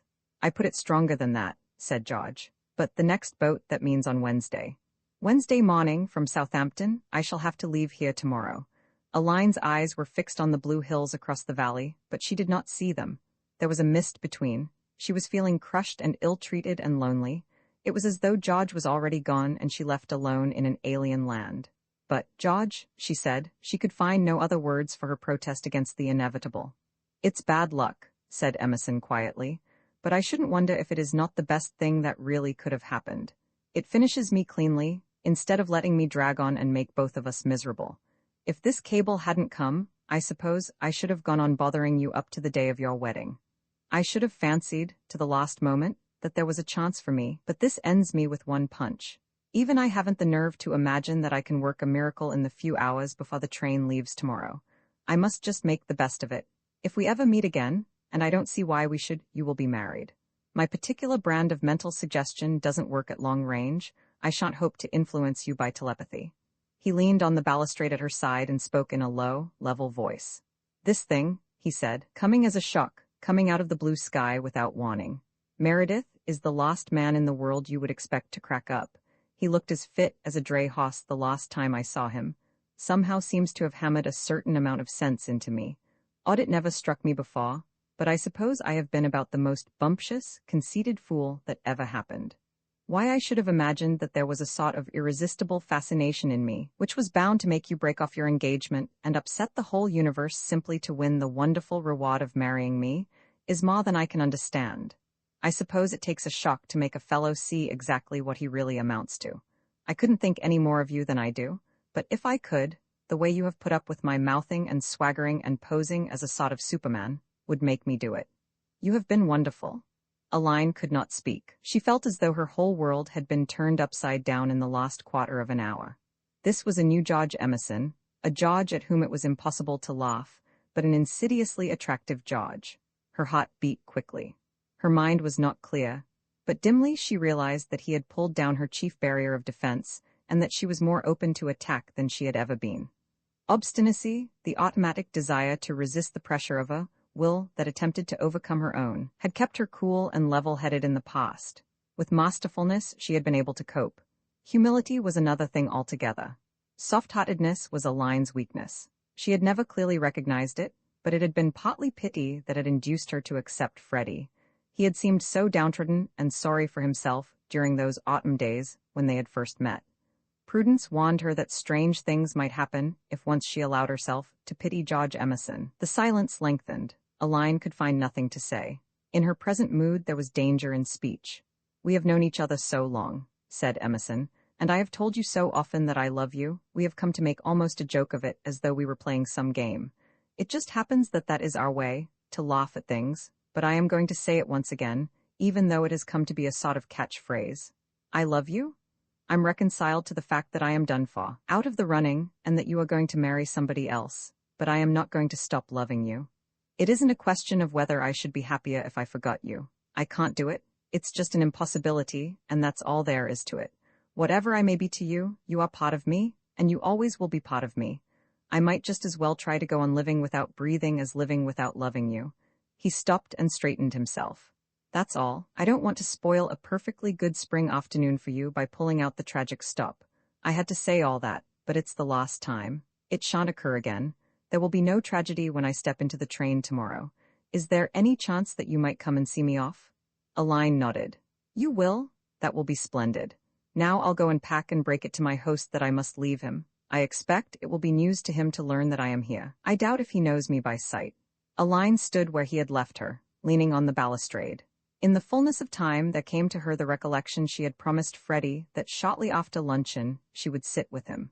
I put it stronger than that, said George. But the next boat, that means on Wednesday. Wednesday morning from Southampton, I shall have to leave here tomorrow. Aline's eyes were fixed on the blue hills across the valley, but she did not see them. There was a mist between. She was feeling crushed and ill-treated and lonely. It was as though George was already gone and she left alone in an alien land. But, George, she said, she could find no other words for her protest against the inevitable. It's bad luck, said Emerson quietly, but I shouldn't wonder if it is not the best thing that really could have happened. It finishes me cleanly, instead of letting me drag on and make both of us miserable. If this cable hadn't come, I suppose I should have gone on bothering you up to the day of your wedding. I should have fancied, to the last moment, that there was a chance for me, but this ends me with one punch. Even I haven't the nerve to imagine that I can work a miracle in the few hours before the train leaves tomorrow. I must just make the best of it. If we ever meet again, and I don't see why we should, you will be married. My particular brand of mental suggestion doesn't work at long range. I shan't hope to influence you by telepathy. He leaned on the balustrade at her side and spoke in a low, level voice. This thing, he said, coming as a shock, coming out of the blue sky without warning. Meredith is the last man in the world you would expect to crack up. He looked as fit as a dray horse the last time I saw him. Somehow seems to have hammered a certain amount of sense into me. Odd it never struck me before, but I suppose I have been about the most bumptious, conceited fool that ever happened. Why I should have imagined that there was a sort of irresistible fascination in me, which was bound to make you break off your engagement and upset the whole universe simply to win the wonderful reward of marrying me, is more than I can understand. I suppose it takes a shock to make a fellow see exactly what he really amounts to. I couldn't think any more of you than I do, but if I could, the way you have put up with my mouthing and swaggering and posing as a sort of Superman would make me do it. You have been wonderful. Aline could not speak. She felt as though her whole world had been turned upside down in the last quarter of an hour. This was a new George Emerson, a George at whom it was impossible to laugh, but an insidiously attractive George. Her heart beat quickly. Her mind was not clear, but dimly she realized that he had pulled down her chief barrier of defense and that she was more open to attack than she had ever been. Obstinacy, the automatic desire to resist the pressure of a will that attempted to overcome her own, had kept her cool and level-headed in the past. With masterfulness she had been able to cope. Humility was another thing altogether. Soft-heartedness was Aline's weakness. She had never clearly recognized it, but it had been partly pity that had induced her to accept Freddie. He had seemed so downtrodden and sorry for himself during those autumn days when they had first met. Prudence warned her that strange things might happen if once she allowed herself to pity George Emerson. The silence lengthened. Aline could find nothing to say. In her present mood there was danger in speech. We have known each other so long, said Emerson, and I have told you so often that I love you, we have come to make almost a joke of it as though we were playing some game. It just happens that that is our way, to laugh at things, but I am going to say it once again, even though it has come to be a sort of catchphrase. I love you? I'm reconciled to the fact that I am done for, out of the running, and that you are going to marry somebody else, but I am not going to stop loving you. It isn't a question of whether I should be happier if I forgot you. I can't do it. It's just an impossibility, and that's all there is to it. Whatever I may be to you, you are part of me, and you always will be part of me. I might just as well try to go on living without breathing as living without loving you. He stopped and straightened himself. That's all. I don't want to spoil a perfectly good spring afternoon for you by pulling out the tragic stop. I had to say all that, but it's the last time. It shan't occur again. There will be no tragedy when I step into the train tomorrow. Is there any chance that you might come and see me off? Aline nodded. You will? That will be splendid. Now I'll go and pack and break it to my host that I must leave him. I expect it will be news to him to learn that I am here. I doubt if he knows me by sight. Aline stood where he had left her, leaning on the balustrade. In the fullness of time there came to her the recollection she had promised Freddie that shortly after luncheon she would sit with him.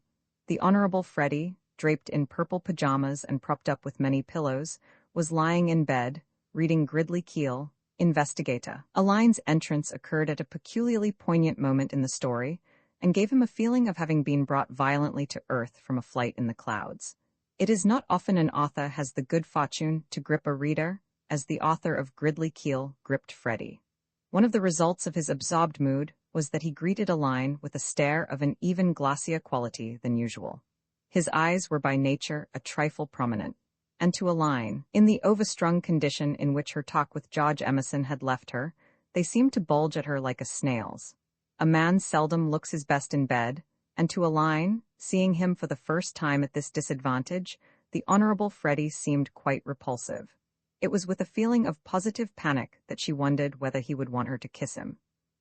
The Honorable Freddie, draped in purple pajamas and propped up with many pillows, was lying in bed, reading Gridley Keel, Investigator. Aline's entrance occurred at a peculiarly poignant moment in the story, and gave him a feeling of having been brought violently to earth from a flight in the clouds. It is not often an author has the good fortune to grip a reader, as the author of Gridley Keel gripped Freddie. One of the results of his absorbed mood was that he greeted Aline with a stare of an even glossier quality than usual. His eyes were by nature a trifle prominent. and to Aline. In the overstrung condition in which her talk with George Emerson had left her, they seemed to bulge at her like a snail's. A man seldom looks his best in bed, and to Aline, seeing him for the first time at this disadvantage, the Honorable Freddie seemed quite repulsive. It was with a feeling of positive panic that she wondered whether he would want her to kiss him.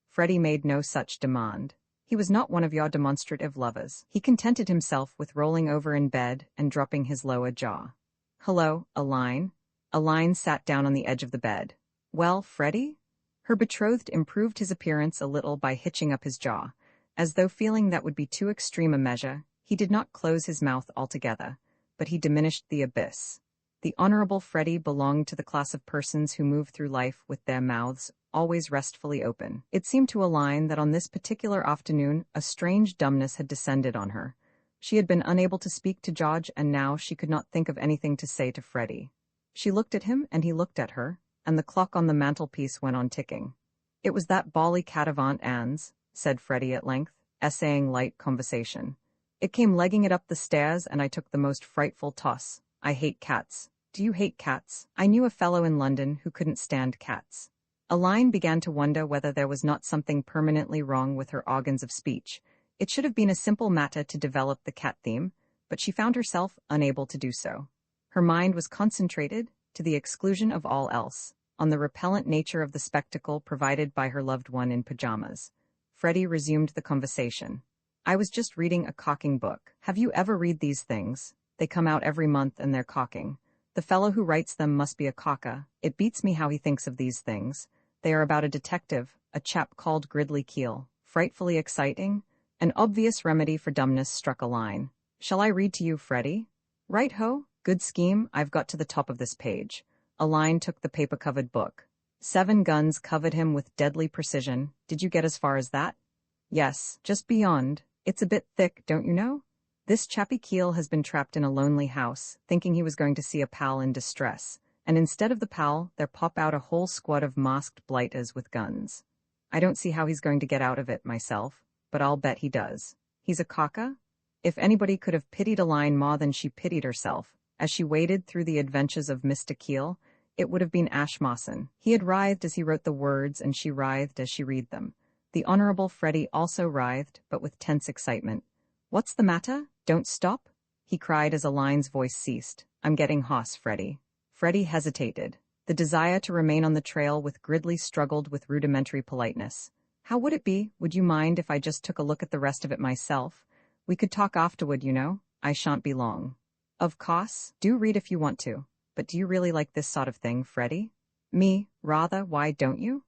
Freddie made no such demand. He was not one of your demonstrative lovers. He contented himself with rolling over in bed and dropping his lower jaw. "Hello, Aline." Aline sat down on the edge of the bed. "Well, Freddie?" Her betrothed improved his appearance a little by hitching up his jaw. As though feeling that would be too extreme a measure, he did not close his mouth altogether, but he diminished the abyss. The Honorable Freddie belonged to the class of persons who move through life with their mouths always restfully open. It seemed to Aline that on this particular afternoon a strange dumbness had descended on her. She had been unable to speak to George, and now she could not think of anything to say to Freddie. She looked at him, and he looked at her, and the clock on the mantelpiece went on ticking. "It was that bally cat of Aunt Anne's," said Freddie at length, essaying light conversation. "It came legging it up the stairs, and I took the most frightful toss. I hate cats." "Do you hate cats?" "I knew a fellow in London who couldn't stand cats." Aline began to wonder whether there was not something permanently wrong with her organs of speech. It should have been a simple matter to develop the cat theme, but she found herself unable to do so. Her mind was concentrated, to the exclusion of all else, on the repellent nature of the spectacle provided by her loved one in pajamas. Freddie resumed the conversation. "I was just reading a cocking book. Have you ever read these things? They come out every month and they're cocking. The fellow who writes them must be a cocker. It beats me how he thinks of these things. They are about a detective, a chap called Gridley Keel. Frightfully exciting. An obvious remedy for dumbness struck Aline. Shall I read to you, Freddie?" "Right-ho. Good scheme. I've got to the top of this page." Aline took the paper-covered book. 7 guns covered him with deadly precision. "Did you get as far as that?" "Yes, just beyond. It's a bit thick, don't you know? This chappie Keel has been trapped in a lonely house, thinking he was going to see a pal in distress, and instead of the pal, there pop out a whole squad of masked blighters with guns. I don't see how he's going to get out of it myself, but I'll bet he does. He's a cocker?" If anybody could have pitied Aline more than she pitied herself, as she waded through the adventures of Mr. Keel, it would have been Ashmawson. He had writhed as he wrote the words, and she writhed as she read them. The Honorable Freddie also writhed, but with tense excitement. "What's the matter? Don't stop?" he cried as Aline's voice ceased. "I'm getting hoarse, Freddie." Freddie hesitated. The desire to remain on the trail with Gridley struggled with rudimentary politeness. "How would it be? Would you mind if I just took a look at the rest of it myself? We could talk afterward, you know. I shan't be long." "Of course. Do read if you want to. But do you really like this sort of thing, Freddie?" "Me, rather. Why don't you?"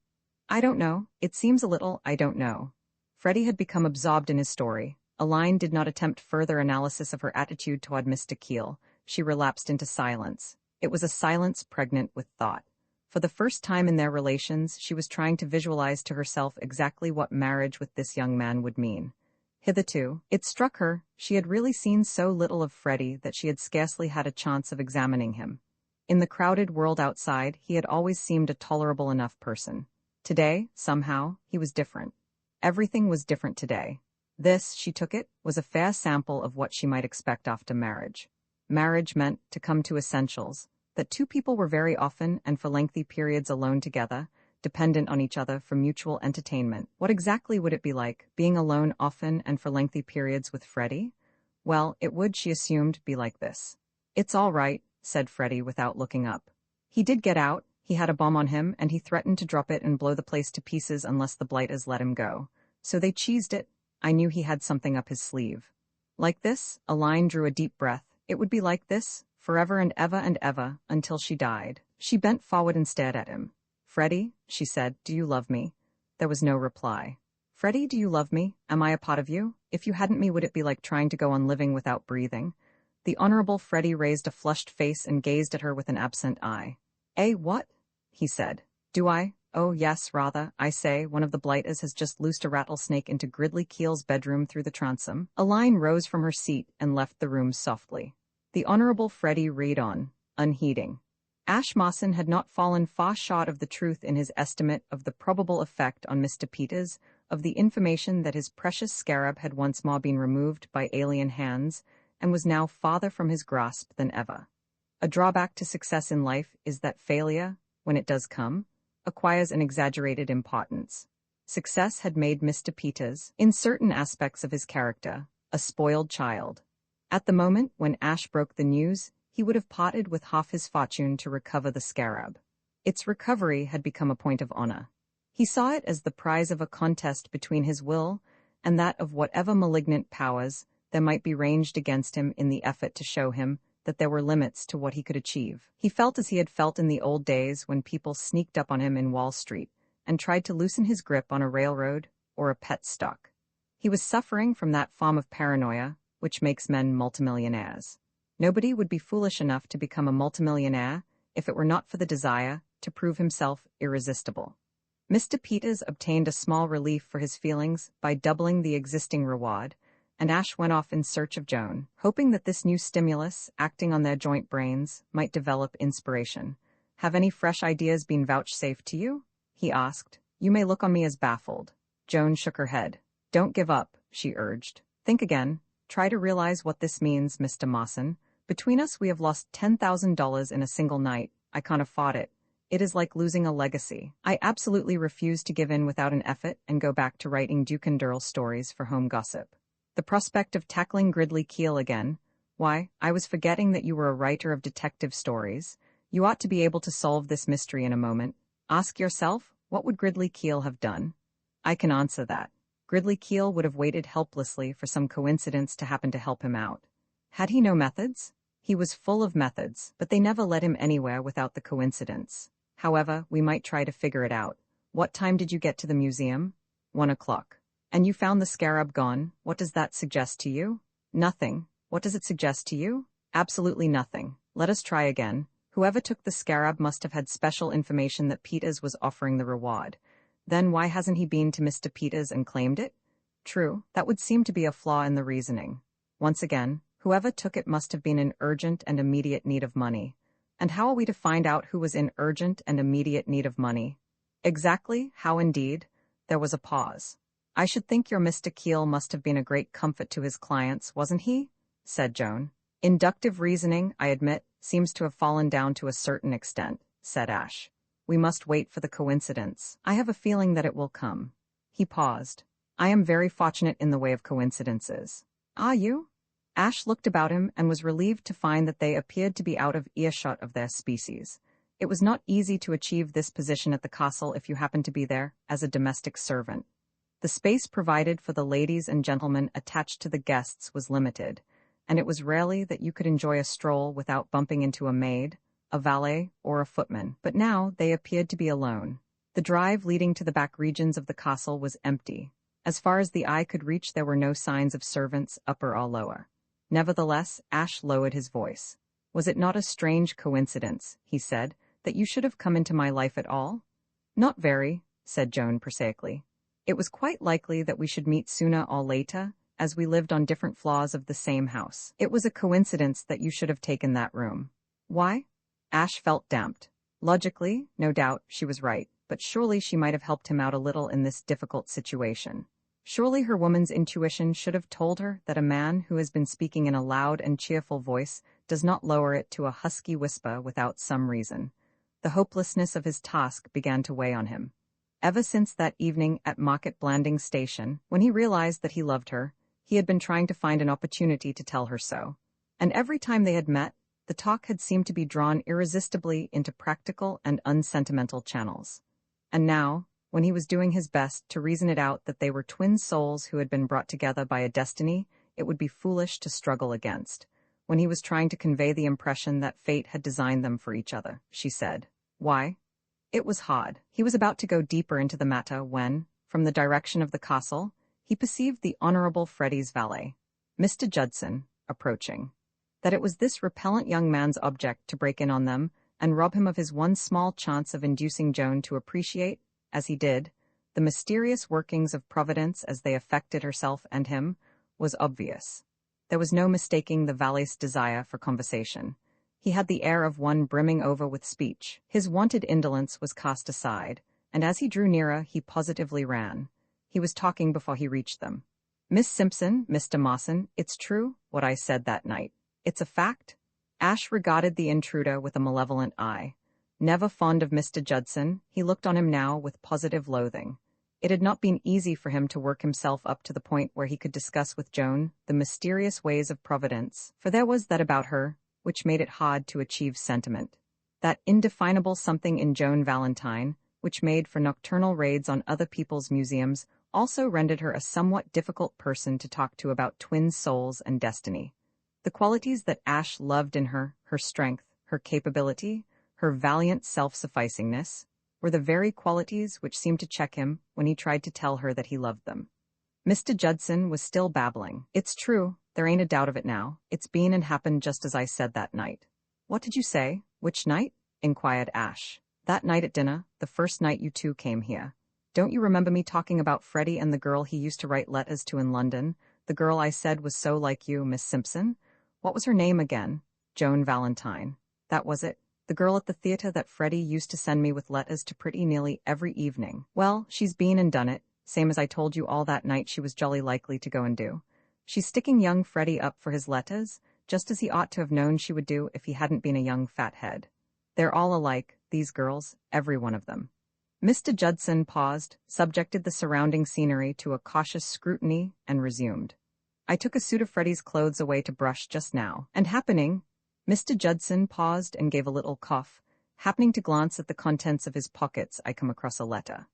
"I don't know. It seems a little, I don't know." Freddie had become absorbed in his story. Aline did not attempt further analysis of her attitude toward Mr. Keel. She relapsed into silence. It was a silence pregnant with thought. For the first time in their relations, she was trying to visualize to herself exactly what marriage with this young man would mean. Hitherto, it struck her, she had really seen so little of Freddie that she had scarcely had a chance of examining him. In the crowded world outside, he had always seemed a tolerable enough person. Today, somehow, he was different. Everything was different today. This, she took it, was a fair sample of what she might expect after marriage. Marriage meant, to come to essentials, that two people were very often and for lengthy periods alone together, dependent on each other for mutual entertainment. What exactly would it be like, being alone often and for lengthy periods with Freddie? Well, it would, she assumed, be like this. "It's all right," said Freddie without looking up. "He did get out, he had a bomb on him, and he threatened to drop it and blow the place to pieces unless the blighters let him go. So they cheesed it. I knew he had something up his sleeve." Like this, Aline drew a deep breath. It would be like this, forever and ever, until she died. She bent forward and stared at him. "Freddie," she said, "do you love me?" There was no reply. "Freddie, do you love me? Am I a part of you? If you hadn't me, would it be like trying to go on living without breathing?" The Honorable Freddie raised a flushed face and gazed at her with an absent eye. "Eh, what?" he said. "Do I? Oh, yes, rather. I say, one of the blighters has just loosed a rattlesnake into Gridley Keel's bedroom through the transom." Aline rose from her seat and left the room softly. The Honorable Freddie read on, unheeding. Ashmawson had not fallen far short of the truth in his estimate of the probable effect on Mr. Peters of the information that his precious scarab had once more been removed by alien hands and was now farther from his grasp than ever. A drawback to success in life is that failure, when it does come, acquires an exaggerated importance. Success had made Mr. Peters, in certain aspects of his character, a spoiled child. At the moment when Ash broke the news, he would have parted with half his fortune to recover the scarab. Its recovery had become a point of honor. He saw it as the prize of a contest between his will and that of whatever malignant powers there might be ranged against him in the effort to show him that there were limits to what he could achieve. He felt as he had felt in the old days when people sneaked up on him in Wall Street and tried to loosen his grip on a railroad or a pet stock. He was suffering from that form of paranoia which makes men multimillionaires. Nobody would be foolish enough to become a multimillionaire if it were not for the desire to prove himself irresistible. Mr. Peters obtained a small relief for his feelings by doubling the existing reward, and Ash went off in search of Joan, hoping that this new stimulus, acting on their joint brains, might develop inspiration. "Have any fresh ideas been vouchsafed to you?" he asked. "You may look on me as baffled." Joan shook her head. "Don't give up," she urged. "Think again. Try to realize what this means, Mr. Mawson. Between us we have lost $10,000 in a single night. I can't afford it. It is like losing a legacy. I absolutely refuse to give in without an effort and go back to writing Duke and Durrell stories for home gossip. The prospect of tackling Gridley Keel again, why, I was forgetting that you were a writer of detective stories. You ought to be able to solve this mystery in a moment. Ask yourself, what would Gridley Keel have done? I can answer that. Gridley Keel would have waited helplessly for some coincidence to happen to help him out. Had he no methods? He was full of methods, but they never led him anywhere without the coincidence. However, we might try to figure it out. What time did you get to the museum? 1 o'clock. And you found the scarab gone. What does that suggest to you? Nothing. What does it suggest to you? Absolutely nothing. Let us try again. Whoever took the scarab must have had special information that Peters was offering the reward. Then why hasn't he been to Mr. Peters and claimed it? True, that would seem to be a flaw in the reasoning. Once again, whoever took it must have been in urgent and immediate need of money. And how are we to find out who was in urgent and immediate need of money? Exactly, how indeed? There was a pause. I should think your Mr. Keel must have been a great comfort to his clients, wasn't he? Said Joan. Inductive reasoning, I admit, seems to have fallen down to a certain extent, said Ash. We must wait for the coincidence. I have a feeling that it will come. He paused. I am very fortunate in the way of coincidences. Are you? Ash looked about him and was relieved to find that they appeared to be out of earshot of their species. It was not easy to achieve this position at the castle if you happened to be there as a domestic servant. The space provided for the ladies and gentlemen attached to the guests was limited, and it was rarely that you could enjoy a stroll without bumping into a maid, a valet, or a footman. But now they appeared to be alone. The drive leading to the back regions of the castle was empty. As far as the eye could reach, there were no signs of servants, upper or lower. Nevertheless, Ash lowered his voice. Was it not a strange coincidence, he said, that you should have come into my life at all? Not very, said Joan prosaically. It was quite likely that we should meet sooner or later, as we lived on different floors of the same house. It was a coincidence that you should have taken that room. Why? Ash felt damped. Logically, no doubt, she was right, but surely she might have helped him out a little in this difficult situation. Surely her woman's intuition should have told her that a man who has been speaking in a loud and cheerful voice does not lower it to a husky whisper without some reason. The hopelessness of his task began to weigh on him. Ever since that evening at Market Blandings Station, when he realized that he loved her, he had been trying to find an opportunity to tell her so. And every time they had met, the talk had seemed to be drawn irresistibly into practical and unsentimental channels. And now, when he was doing his best to reason it out that they were twin souls who had been brought together by a destiny it would be foolish to struggle against, when he was trying to convey the impression that fate had designed them for each other, she said, why? It was hard. He was about to go deeper into the matter when, from the direction of the castle, he perceived the Honorable Freddie's valet, Mr. Judson, approaching. That it was this repellent young man's object to break in on them and rob him of his one small chance of inducing Joan to appreciate, as he did, the mysterious workings of Providence as they affected herself and him, was obvious. There was no mistaking the valet's desire for conversation. He had the air of one brimming over with speech. His wonted indolence was cast aside, and as he drew nearer he positively ran. He was talking before he reached them. Miss Simpson, Mr. Mawson, it's true, what I said that night. It's a fact. Ash regarded the intruder with a malevolent eye. Never fond of Mr. Judson, he looked on him now with positive loathing. It had not been easy for him to work himself up to the point where he could discuss with Joan the mysterious ways of Providence, for there was that about her which made it hard to achieve sentiment. That indefinable something in Joan Valentine, which made for nocturnal raids on other people's museums, also rendered her a somewhat difficult person to talk to about twin souls and destiny. The qualities that Ash loved in her, her strength, her capability, her valiant self-sufficingness, were the very qualities which seemed to check him when he tried to tell her that he loved them. Mr. Judson was still babbling. "It's true, there ain't a doubt of it now. It's been and happened just as I said that night." "What did you say? Which night?" inquired Ash. "That night at dinner, the first night you two came here. Don't you remember me talking about Freddie and the girl he used to write letters to in London? The girl I said was so like you, Miss Simpson? What was her name again?" "Joan Valentine." "That was it. The girl at the theater that Freddie used to send me with letters to pretty nearly every evening. Well, she's been and done it, same as I told you all that night she was jolly likely to go and do. She's sticking young Freddie up for his letters, just as he ought to have known she would do if he hadn't been a young fat head. They're all alike, these girls, every one of them." Mr. Judson paused, subjected the surrounding scenery to a cautious scrutiny, and resumed. "I took a suit of Freddie's clothes away to brush just now, and happening—" Mr. Judson paused and gave a little cough. "Happening to glance at the contents of his pockets, I come across a letter.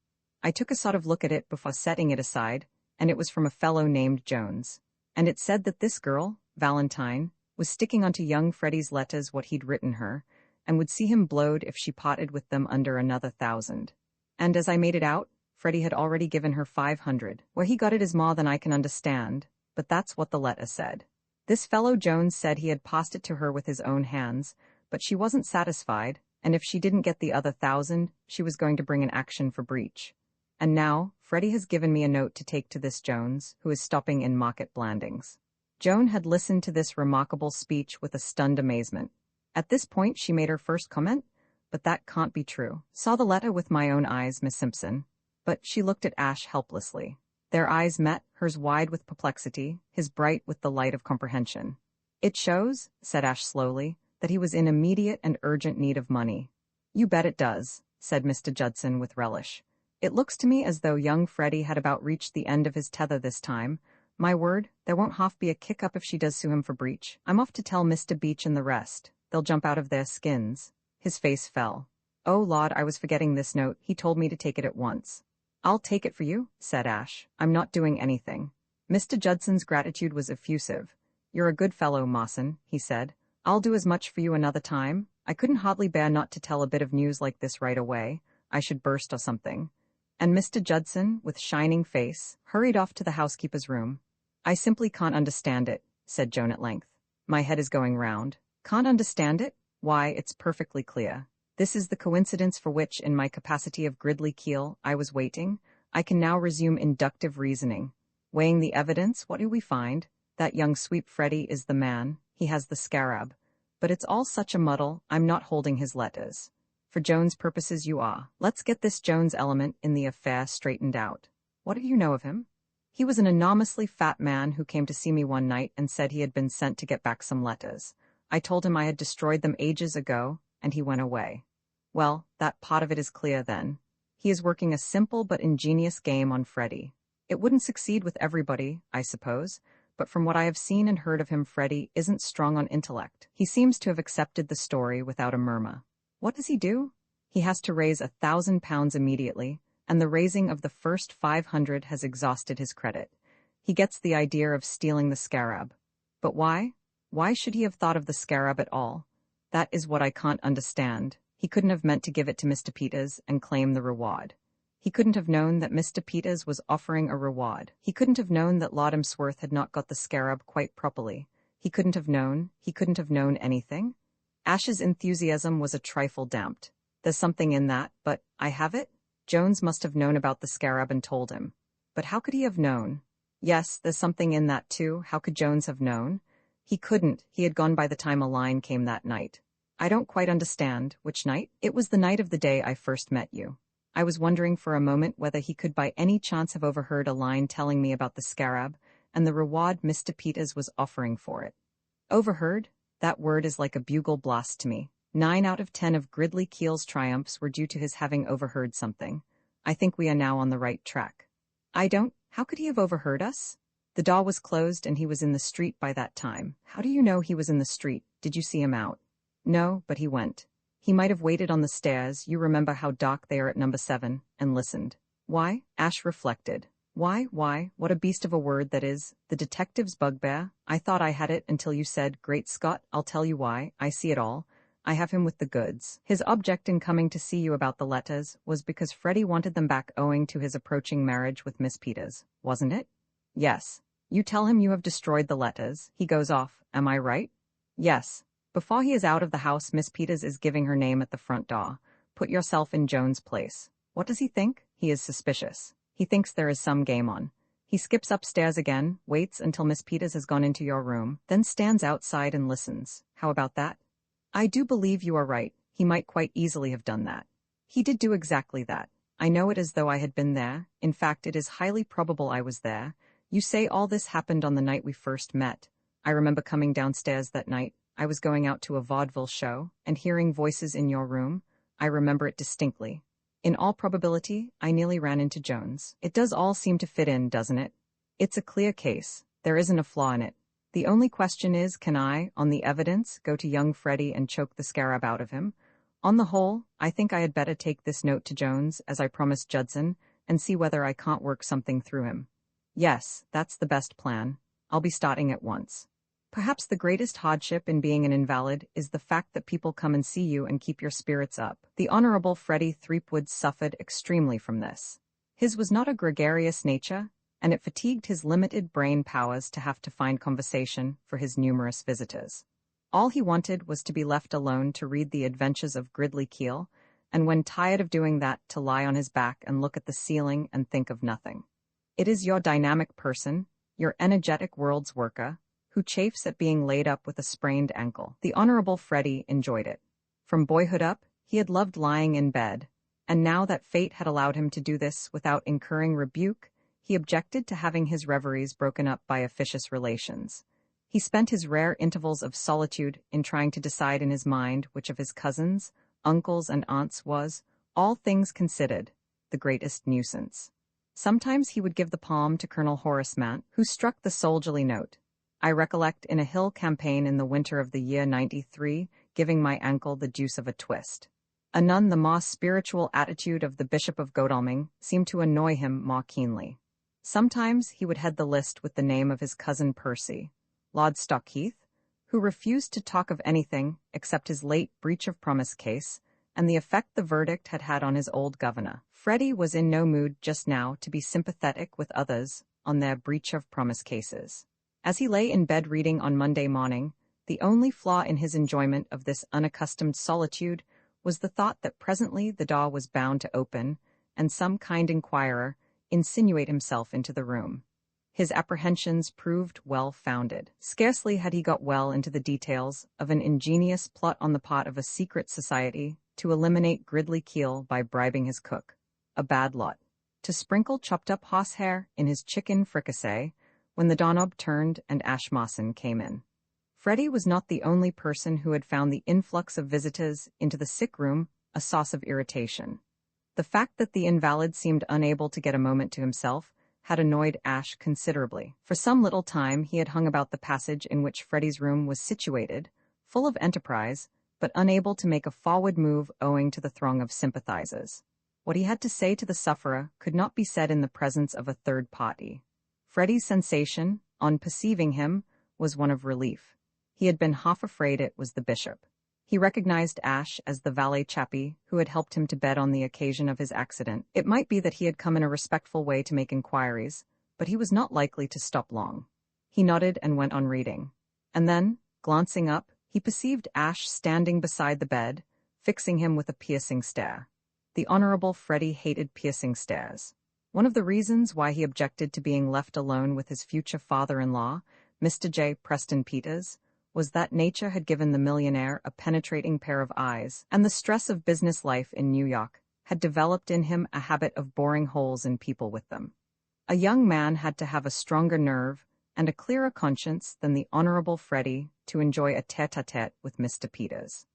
I took a sort of look at it before setting it aside, and it was from a fellow named Jones. And it said that this girl, Valentine, was sticking onto young Freddie's letters what he'd written her, and would see him blowed if she parted with them under another 1,000. And as I made it out, Freddie had already given her 500. Where he got it is more than I can understand, but that's what the letter said. This fellow Jones said he had passed it to her with his own hands, but she wasn't satisfied, and if she didn't get the other 1,000, she was going to bring an action for breach. And now, Freddie has given me a note to take to this Jones, who is stopping in Market Blandings." Joan had listened to this remarkable speech with a stunned amazement. At this point she made her first comment. "But that can't be true. Saw the letter with my own eyes, Miss Simpson." But she looked at Ash helplessly. Their eyes met, hers wide with perplexity, his bright with the light of comprehension. "It shows," said Ash slowly, "that he was in immediate and urgent need of money." "You bet it does," said Mr. Judson with relish. "It looks to me as though young Freddie had about reached the end of his tether this time. My word, there won't half be a kick-up if she does sue him for breach. I'm off to tell Mr. Beach and the rest. They'll jump out of their skins." His face fell. "Oh Lord, I was forgetting this note. He told me to take it at once." "I'll take it for you," said Ash. "I'm not doing anything." Mr. Judson's gratitude was effusive. "You're a good fellow, Mawson," he said. "I'll do as much for you another time. I couldn't hardly bear not to tell a bit of news like this right away. I should burst or something." And Mr. Judson, with shining face, hurried off to the housekeeper's room. "I simply can't understand it," said Joan at length. "My head is going round." "Can't understand it? Why, it's perfectly clear. This is the coincidence for which, in my capacity of Gridley Keel, I was waiting. I can now resume inductive reasoning. Weighing the evidence, what do we find? That young sweep Freddie is the man. He has the scarab. But it's all such a muddle, I'm not holding his letters. For Jones' purposes you are. Let's get this Jones element in the affair straightened out. What do you know of him?" "He was an enormously fat man who came to see me one night and said he had been sent to get back some letters. I told him I had destroyed them ages ago, and he went away." "Well, that part of it is clear then. He is working a simple but ingenious game on Freddie. It wouldn't succeed with everybody, I suppose, but from what I have seen and heard of him, Freddie isn't strong on intellect. He seems to have accepted the story without a murmur. What does he do? He has to raise £1,000 immediately, and the raising of the first 500 has exhausted his credit. He gets the idea of stealing the scarab. But why? Why should he have thought of the scarab at all? That is what I can't understand. He couldn't have meant to give it to Mr. Peters and claim the reward. He couldn't have known that Mr. Peters was offering a reward. He couldn't have known that Lord Emsworth had not got the scarab quite properly. He couldn't have known anything. Ash's enthusiasm was a trifle damped. There's something in that, but I have it? Jones must have known about the scarab and told him. But how could he have known? Yes, there's something in that too. How could Jones have known? He couldn't. He had gone by the time a line came that night. I don't quite understand. Which night? It was the night of the day I first met you. I was wondering for a moment whether he could by any chance have overheard a line telling me about the scarab and the reward Mr. Peters was offering for it. Overheard? That word is like a bugle blast to me. 9 out of 10 of Gridley Keel's triumphs were due to his having overheard something. I think we are now on the right track. How could he have overheard us? The door was closed and he was in the street by that time. How do you know he was in the street? Did you see him out? No, but he went. He might have waited on the stairs, you remember how dark they are at number 7, and listened. Why? Ash reflected. Why, what a beast of a word that is. The detective's bugbear. I thought I had it until you said, Great Scott, I'll tell you why, I see it all. I have him with the goods. His object in coming to see you about the letters was because Freddie wanted them back owing to his approaching marriage with Miss Peters, wasn't it? Yes. You tell him you have destroyed the letters. He goes off, am I right? Yes. Before he is out of the house, Miss Peters is giving her name at the front door. Put yourself in Joan's place. What does he think? He is suspicious. He thinks there is some game on. He skips upstairs again, waits until Miss Peters has gone into your room, then stands outside and listens. How about that? I do believe you are right. He might quite easily have done that. He did do exactly that. I know it as though I had been there. In fact, it is highly probable I was there. You say all this happened on the night we first met. I remember coming downstairs that night. I was going out to a vaudeville show and hearing voices in your room. I remember it distinctly. In all probability, I nearly ran into Jones. It does all seem to fit in, doesn't it? It's a clear case. There isn't a flaw in it. The only question is, can I, on the evidence, go to young Freddie and choke the scarab out of him? On the whole, I think I had better take this note to Jones, as I promised Judson, and see whether I can't work something through him. Yes, that's the best plan. I'll be starting at once. Perhaps the greatest hardship in being an invalid is the fact that people come and see you and keep your spirits up. The Honorable Freddie Threepwood suffered extremely from this. His was not a gregarious nature, and it fatigued his limited brain powers to have to find conversation for his numerous visitors. All he wanted was to be left alone to read the adventures of Gridley Keel, and when tired of doing that, to lie on his back and look at the ceiling and think of nothing. It is your dynamic person, your energetic world's worker, who chafes at being laid up with a sprained ankle. The Honorable Freddie enjoyed it. From boyhood up, he had loved lying in bed, and now that fate had allowed him to do this without incurring rebuke, he objected to having his reveries broken up by officious relations. He spent his rare intervals of solitude in trying to decide in his mind which of his cousins, uncles, and aunts was, all things considered, the greatest nuisance. Sometimes he would give the palm to Colonel Horace Mant, who struck the soldierly note. I recollect in a hill campaign in the winter of the year '93, giving my ankle the juice of a twist. Anon the more spiritual attitude of the Bishop of Godalming seemed to annoy him more keenly. Sometimes he would head the list with the name of his cousin Percy, Lord Stockheath, who refused to talk of anything except his late breach of promise case and the effect the verdict had had on his old governor. Freddie was in no mood just now to be sympathetic with others on their breach of promise cases. As he lay in bed reading on Monday morning, the only flaw in his enjoyment of this unaccustomed solitude was the thought that presently the door was bound to open, and some kind inquirer insinuate himself into the room. His apprehensions proved well-founded. Scarcely had he got well into the details of an ingenious plot on the part of a secret society to eliminate Gridley Keel by bribing his cook, a bad lot, to sprinkle chopped-up horsehair in his chicken fricassee, when the doorknob turned and Ash Mawson came in. Freddie was not the only person who had found the influx of visitors into the sick room a source of irritation. The fact that the invalid seemed unable to get a moment to himself had annoyed Ash considerably. For some little time he had hung about the passage in which Freddie's room was situated, full of enterprise, but unable to make a forward move owing to the throng of sympathizers. What he had to say to the sufferer could not be said in the presence of a third party. Freddie's sensation, on perceiving him, was one of relief. He had been half afraid it was the bishop. He recognized Ash as the valet chappie who had helped him to bed on the occasion of his accident. It might be that he had come in a respectful way to make inquiries, but he was not likely to stop long. He nodded and went on reading. And then, glancing up, he perceived Ash standing beside the bed, fixing him with a piercing stare. The Honorable Freddie hated piercing stares. One of the reasons why he objected to being left alone with his future father-in-law, Mr. J. Preston Peters, was that nature had given the millionaire a penetrating pair of eyes, and the stress of business life in New York had developed in him a habit of boring holes in people with them. A young man had to have a stronger nerve and a clearer conscience than the Honorable Freddie to enjoy a tete-a-tete with Mr. Peters.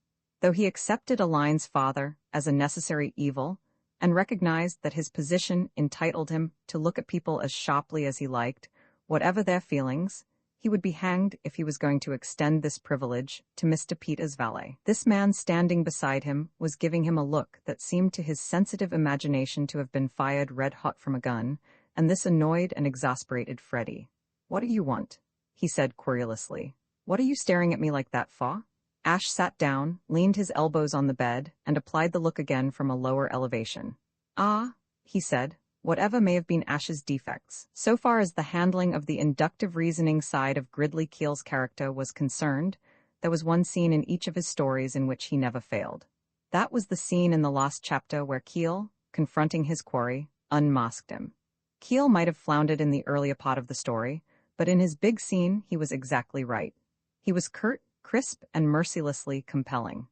Though he accepted Aline's father as a necessary evil and recognized that his position entitled him to look at people as sharply as he liked, whatever their feelings, he would be hanged if he was going to extend this privilege to Mr. Peters' valet. This man standing beside him was giving him a look that seemed to his sensitive imagination to have been fired red-hot from a gun, and this annoyed and exasperated Freddie. "What do you want?" he said querulously. "What are you staring at me like that for?" Ash sat down, leaned his elbows on the bed, and applied the look again from a lower elevation. "Ah," he said, whatever may have been Ash's defects, so far as the handling of the inductive reasoning side of Gridley Keel's character was concerned, there was one scene in each of his stories in which he never failed. That was the scene in the last chapter where Keel, confronting his quarry, unmasked him. Keel might have floundered in the earlier part of the story, but in his big scene he was exactly right. He was curt, crisp, and mercilessly compelling.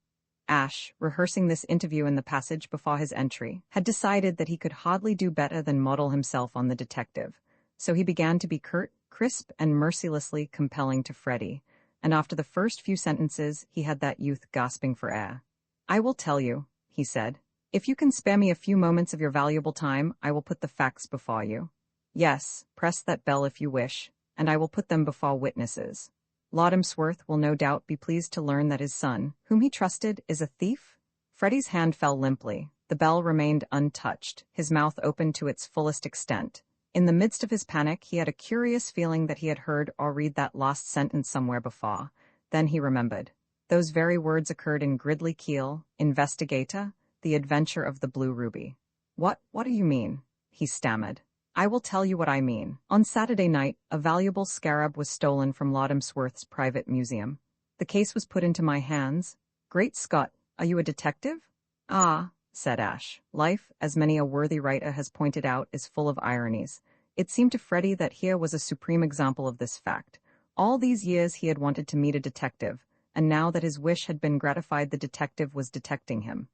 Ash, rehearsing this interview in the passage before his entry, had decided that he could hardly do better than model himself on the detective, so he began to be curt, crisp, and mercilessly compelling to Freddie, and after the first few sentences he had that youth gasping for air. "I will tell you," he said. "If you can spare me a few moments of your valuable time, I will put the facts before you. Yes, press that bell if you wish, and I will put them before witnesses. Loddamsworth will no doubt be pleased to learn that his son, whom he trusted, is a thief." Freddie's hand fell limply. The bell remained untouched, his mouth open to its fullest extent. In the midst of his panic, he had a curious feeling that he had heard or read that last sentence somewhere before. Then he remembered. Those very words occurred in Gridley Keel, Investigator, The Adventure of the Blue Ruby. What do you mean?" he stammered. "I will tell you what I mean. On Saturday night, a valuable scarab was stolen from Loddamsworth's private museum. The case was put into my hands. Great Scott, are you a detective?" "Ah," said Ash. Life, as many a worthy writer has pointed out, is full of ironies. It seemed to Freddie that here was a supreme example of this fact. All these years he had wanted to meet a detective, and now that his wish had been gratified, the detective was detecting him.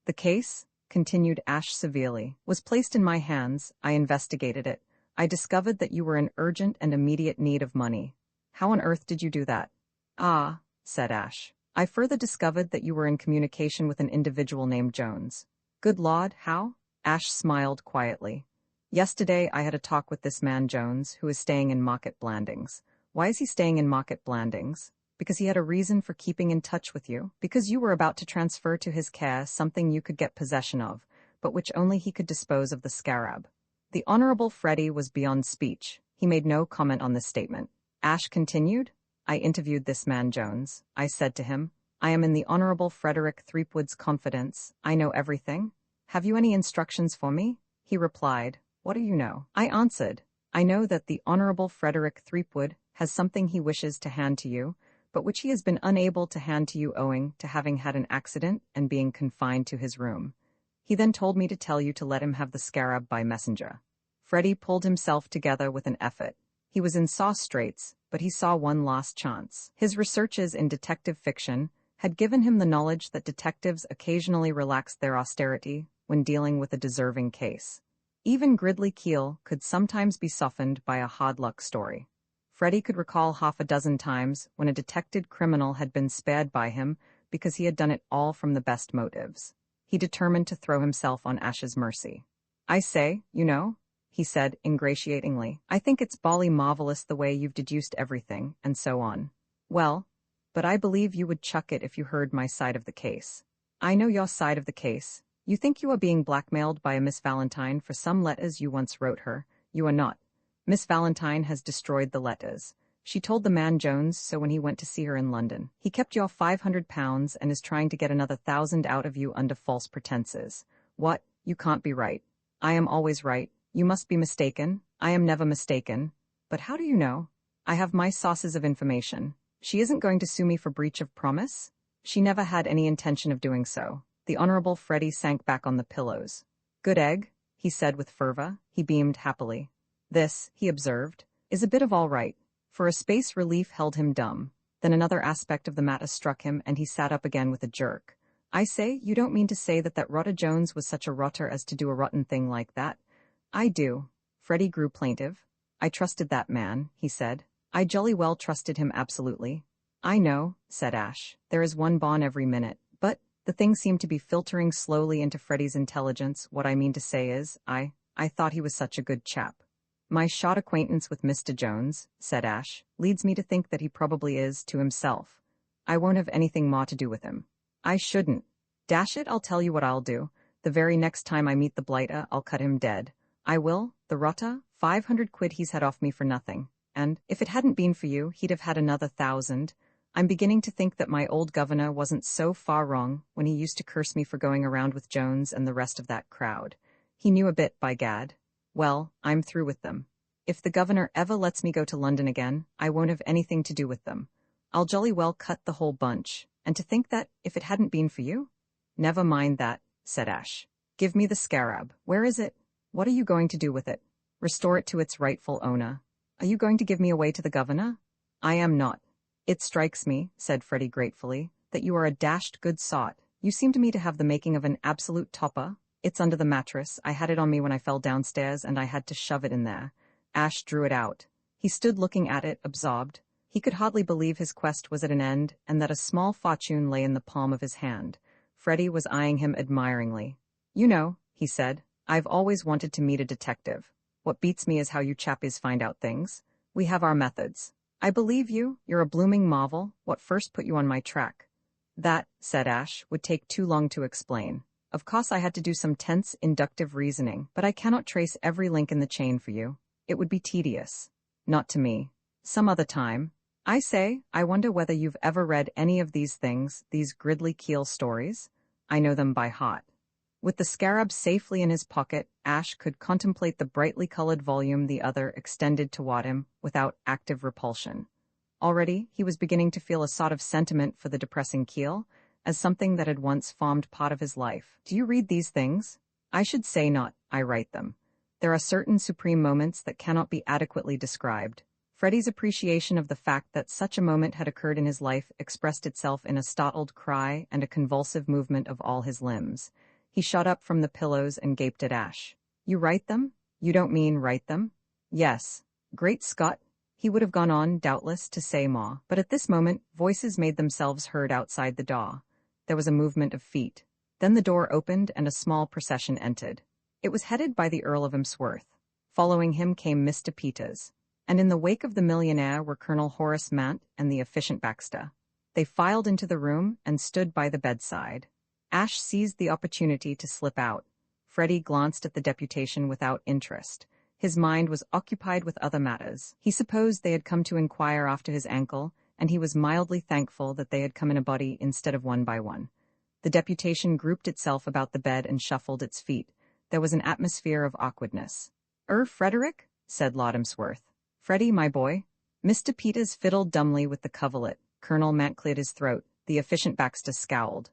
"The case," continued Ash severely, "was placed in my hands. I investigated it. I discovered that you were in urgent and immediate need of money. How on earth did you do that?" "Ah," said Ash. "I further discovered that you were in communication with an individual named Jones." "Good Lord, how?" Ash smiled quietly. "Yesterday I had a talk with this man Jones, who is staying in Market Blandings." "Why is he staying in Market Blandings?" "Because he had a reason for keeping in touch with you. Because you were about to transfer to his care something you could get possession of, but which only he could dispose of, the scarab." The Honorable Freddie was beyond speech. He made no comment on this statement. Ash continued, "I interviewed this man Jones. I said to him, 'I am in the Honorable Frederick Threepwood's confidence. I know everything. Have you any instructions for me?' He replied, 'What do you know?' I answered, 'I know that the Honorable Frederick Threepwood has something he wishes to hand to you, but which he has been unable to hand to you owing to having had an accident and being confined to his room. He then told me to tell you to let him have the scarab by messenger." Freddie pulled himself together with an effort. He was in sore straits, but he saw one last chance. His researches in detective fiction had given him the knowledge that detectives occasionally relax their austerity when dealing with a deserving case. Even Gridley Keel could sometimes be softened by a hard-luck story. Freddie could recall half a dozen times when a detected criminal had been spared by him because he had done it all from the best motives. He determined to throw himself on Ash's mercy. "I say, you know," he said ingratiatingly, "I think it's bally marvelous the way you've deduced everything, and so on. Well, but I believe you would chuck it if you heard my side of the case." "I know your side of the case. You think you are being blackmailed by a Miss Valentine for some letters you once wrote her. You are not. Miss Valentine has destroyed the letters. She told the man Jones so when he went to see her in London. He kept your £500 and is trying to get another 1,000 out of you under false pretenses. What? You can't be right. I am always right. You must be mistaken. I am never mistaken. But how do you know? I have my sources of information. She isn't going to sue me for breach of promise? She never had any intention of doing so." The Honorable Freddie sank back on the pillows. "Good egg," he said with fervor. He beamed happily. "This," he observed, "is a bit of all right." For a space relief held him dumb. Then another aspect of the matter struck him, and he sat up again with a jerk. "I say, you don't mean to say that Rotter Jones was such a rotter as to do a rotten thing like that?" "I do." Freddie grew plaintive. "I trusted that man," he said. "I jolly well trusted him absolutely. I know, said Ash. There is one bon every minute, but the thing seemed to be filtering slowly into Freddy's intelligence. What I mean to say is, I thought he was such a good chap. My short acquaintance with Mr. Jones, said Ash, leads me to think that he probably is, to himself. I won't have anything more to do with him. I shouldn't. Dash it, I'll tell you what I'll do. The very next time I meet the blighter, I'll cut him dead. I will, the rotter, 500 quid he's had off me for nothing. And, if it hadn't been for you, he'd have had another 1,000. I'm beginning to think that my old governor wasn't so far wrong when he used to curse me for going around with Jones and the rest of that crowd. He knew a bit, by gad. Well, I'm through with them. If the governor ever lets me go to London again, I won't have anything to do with them. I'll jolly well cut the whole bunch. And to think that, if it hadn't been for you? Never mind that, said Ash. Give me the scarab. Where is it? What are you going to do with it? Restore it to its rightful owner. Are you going to give me away to the governor? I am not. It strikes me, said Freddy gratefully, that you are a dashed good sort. You seem to me to have the making of an absolute topper. It's under the mattress. I had it on me when I fell downstairs, and I had to shove it in there. Ash drew it out. He stood looking at it, absorbed. He could hardly believe his quest was at an end, and that a small fortune lay in the palm of his hand. Freddy was eyeing him admiringly. You know, he said, I've always wanted to meet a detective. What beats me is how you chappies find out things. We have our methods. I believe you. You're a blooming marvel. What first put you on my track? That, said Ash, would take too long to explain. Of course I had to do some tense, inductive reasoning, but I cannot trace every link in the chain for you. It would be tedious. Not to me. Some other time. I say, I wonder whether you've ever read any of these things, these Gridley Keel stories? I know them by heart. With the scarab safely in his pocket, Ash could contemplate the brightly colored volume the other extended toward him without active repulsion. Already, he was beginning to feel a sort of sentiment for the depressing Keel, as something that had once formed part of his life. Do you read these things? I should say not, I write them. There are certain supreme moments that cannot be adequately described. Freddy's appreciation of the fact that such a moment had occurred in his life expressed itself in a startled cry and a convulsive movement of all his limbs. He shot up from the pillows and gaped at Ash. You write them? You don't mean write them? Yes. Great Scott! He would have gone on, doubtless, to say more, but at this moment, voices made themselves heard outside the door. There was a movement of feet. Then the door opened and a small procession entered. It was headed by the Earl of Emsworth. Following him came Mr. Peters. And in the wake of the millionaire were Colonel Horace Mant and the efficient Baxter. They filed into the room and stood by the bedside. Ash seized the opportunity to slip out. Freddy glanced at the deputation without interest. His mind was occupied with other matters. He supposed they had come to inquire after his ankle, and he was mildly thankful that they had come in a body instead of one by one. The deputation grouped itself about the bed and shuffled its feet. There was an atmosphere of awkwardness. Frederick?" said Lord Emsworth. "Freddy, my boy." Mr. Peters fiddled dumbly with the coverlet. Colonel Mant cleared his throat. The efficient Baxter scowled.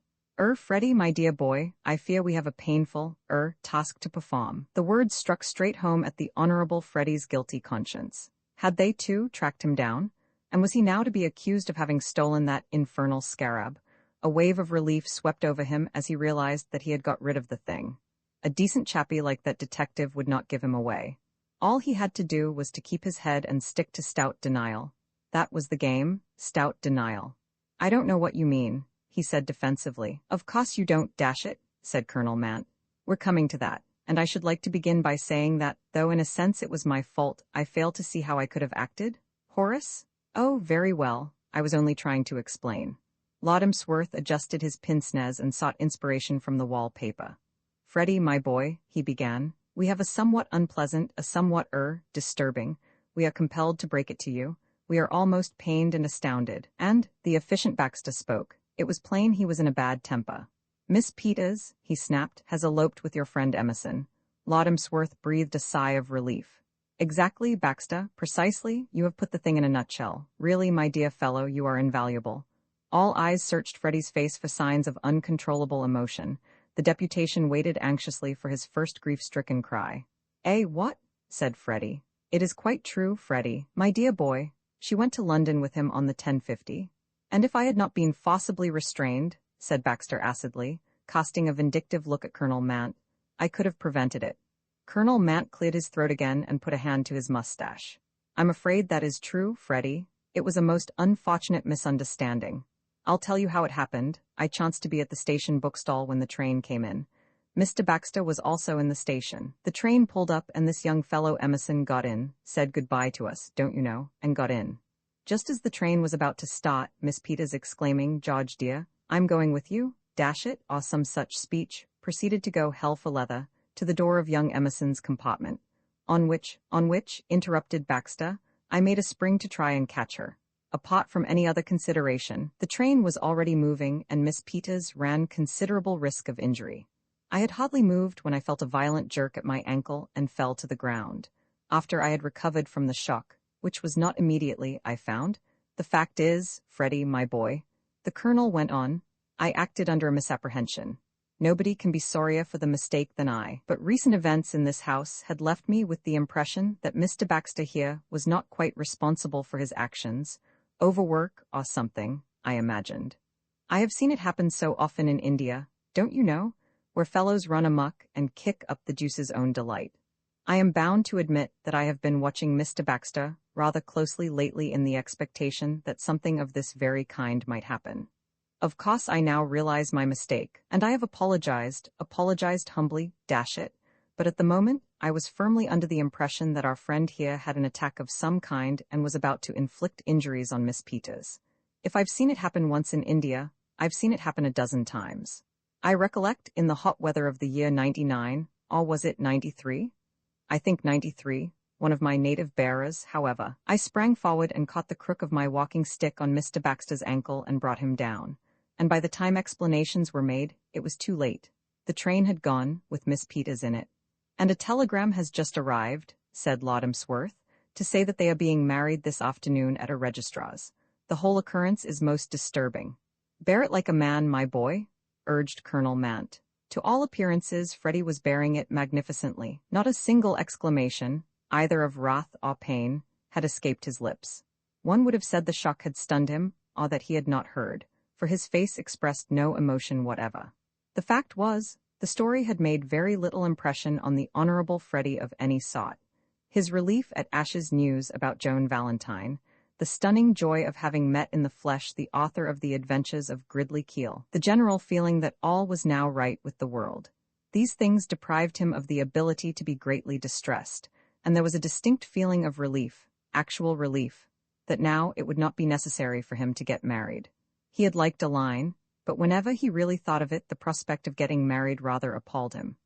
Freddy, my dear boy, I fear we have a painful, task to perform." The words struck straight home at the Honorable Freddy's guilty conscience. Had they, too, tracked him down? And was he now to be accused of having stolen that infernal scarab? A wave of relief swept over him as he realized that he had got rid of the thing. A decent chappie like that detective would not give him away. All he had to do was to keep his head and stick to stout denial. That was the game, stout denial. "I don't know what you mean," he said defensively. "Of course you don't, dash it," said Colonel Mant. "We're coming to that, and I should like to begin by saying that, though in a sense it was my fault, I fail to see how I could have acted." "Horace? Oh, very well, I was only trying to explain." Lord Emsworth adjusted his pince-nez and sought inspiration from the wallpaper. "Freddy, my boy," he began, "we have a somewhat unpleasant, a somewhat, disturbing. We are compelled to break it to you. We are almost pained and astounded." And, the efficient Baxter spoke. It was plain he was in a bad temper. "Miss Peters," he snapped, "has eloped with your friend Emerson." Lord Emsworth breathed a sigh of relief. "Exactly, Baxter, precisely, you have put the thing in a nutshell. Really, my dear fellow, you are invaluable." All eyes searched Freddy's face for signs of uncontrollable emotion. The deputation waited anxiously for his first grief-stricken cry. What?" said Freddy. "It is quite true, Freddy, my dear boy. She went to London with him on the 10:50. And if I had not been forcibly restrained," said Baxter acidly, casting a vindictive look at Colonel Mant, "I could have prevented it." Colonel Mant cleared his throat again and put a hand to his mustache. "I'm afraid that is true, Freddy. It was a most unfortunate misunderstanding. I'll tell you how it happened. I chanced to be at the station bookstall when the train came in. Mr. Baxter was also in the station. The train pulled up and this young fellow Emerson got in, said goodbye to us, don't you know, and got in. Just as the train was about to start, Miss Peters exclaiming, "George dear, I'm going with you, dash it," or some such speech, proceeded to go hell for leather, to the door of young Emerson's compartment. On which, interrupted Baxter, I made a spring to try and catch her. Apart from any other consideration, the train was already moving and Miss Peters ran considerable risk of injury. I had hardly moved when I felt a violent jerk at my ankle and fell to the ground. After I had recovered from the shock, which was not immediately, I found. The fact is, Freddie, my boy, the colonel went on, I acted under a misapprehension. Nobody can be sorrier for the mistake than I, but recent events in this house had left me with the impression that Mr. Baxter here was not quite responsible for his actions, overwork or something, I imagined. I have seen it happen so often in India, don't you know, where fellows run amok and kick up the deuce's own delight. I am bound to admit that I have been watching Mr. Baxter rather closely lately in the expectation that something of this very kind might happen. Of course I now realize my mistake, and I have apologized humbly, dash it, but at the moment I was firmly under the impression that our friend here had an attack of some kind and was about to inflict injuries on Miss Peters. If I've seen it happen once in India, I've seen it happen a dozen times. I recollect in the hot weather of the year 99, or was it 93? I think 93, one of my native bearers, however. I sprang forward and caught the crook of my walking stick on Mr. Baxter's ankle and brought him down. And by the time explanations were made, it was too late. The train had gone, with Miss Peters in it. "And a telegram has just arrived," said Lord Emsworth, "to say that they are being married this afternoon at a registrar's. The whole occurrence is most disturbing." "Bear it like a man, my boy," urged Colonel Mant. To all appearances, Freddie was bearing it magnificently. Not a single exclamation, either of wrath or pain, had escaped his lips. One would have said the shock had stunned him, or that he had not heard, for his face expressed no emotion whatever. The fact was, the story had made very little impression on the Honorable Freddie of any sort. His relief at Ash's news about Joan Valentine, the stunning joy of having met in the flesh the author of the adventures of Gridley Keel, the general feeling that all was now right with the world. These things deprived him of the ability to be greatly distressed, and there was a distinct feeling of relief, actual relief, that now it would not be necessary for him to get married. He had liked a line, but whenever he really thought of it, the prospect of getting married rather appalled him.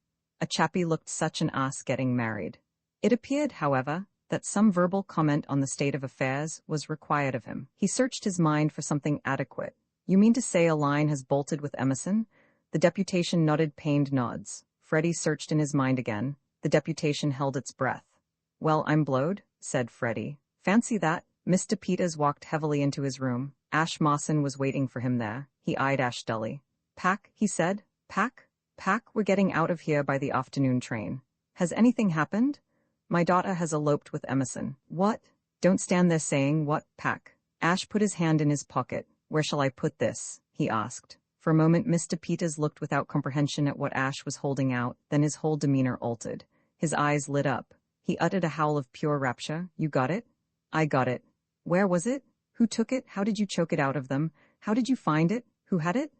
A chappie looked such an ass getting married. It appeared, however, that some verbal comment on the state of affairs was required of him. He searched his mind for something adequate. "You mean to say a line has bolted with Emerson?" The deputation nodded pained nods. Freddie searched in his mind again. The deputation held its breath. "Well, I'm blowed," said Freddie. "Fancy that." Mr. Peters walked heavily into his room. Ash Mawson was waiting for him there. He eyed Ash dully. "Pack," he said. "Pack? Pack, we're getting out of here by the afternoon train. Has anything happened? My daughter has eloped with Emerson." "What? Don't stand there saying what, Pack." Ash put his hand in his pocket. "Where shall I put this?" he asked. For a moment Mr. Peters looked without comprehension at what Ash was holding out, then his whole demeanor altered. His eyes lit up. He uttered a howl of pure rapture. "You got it?" "I got it." "Where was it? Who took it? How did you choke it out of them? How did you find it? Who had it?"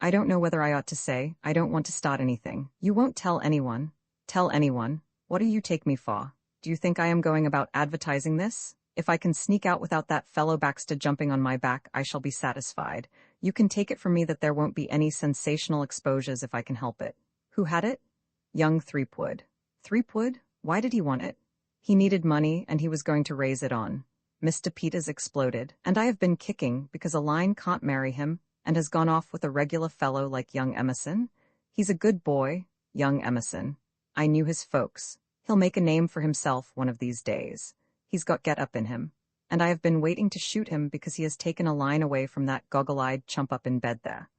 "I don't know whether I ought to say. I don't want to start anything." "You won't tell anyone?" "Tell anyone? What do you take me for? Do you think I am going about advertising this? If I can sneak out without that fellow Baxter jumping on my back, I shall be satisfied. You can take it from me that there won't be any sensational exposures if I can help it." "Who had it?" "Young Threepwood." "Threepwood? Why did he want it?" "He needed money, and he was going to raise it on." Mr. Peters exploded. "And I have been kicking because a line can't marry him, and has gone off with a regular fellow like young Emerson? He's a good boy, young Emerson. I knew his folks. He'll make a name for himself one of these days. He's got get-up in him. And I have been waiting to shoot him because he has taken a line away from that goggle-eyed chump up in bed there.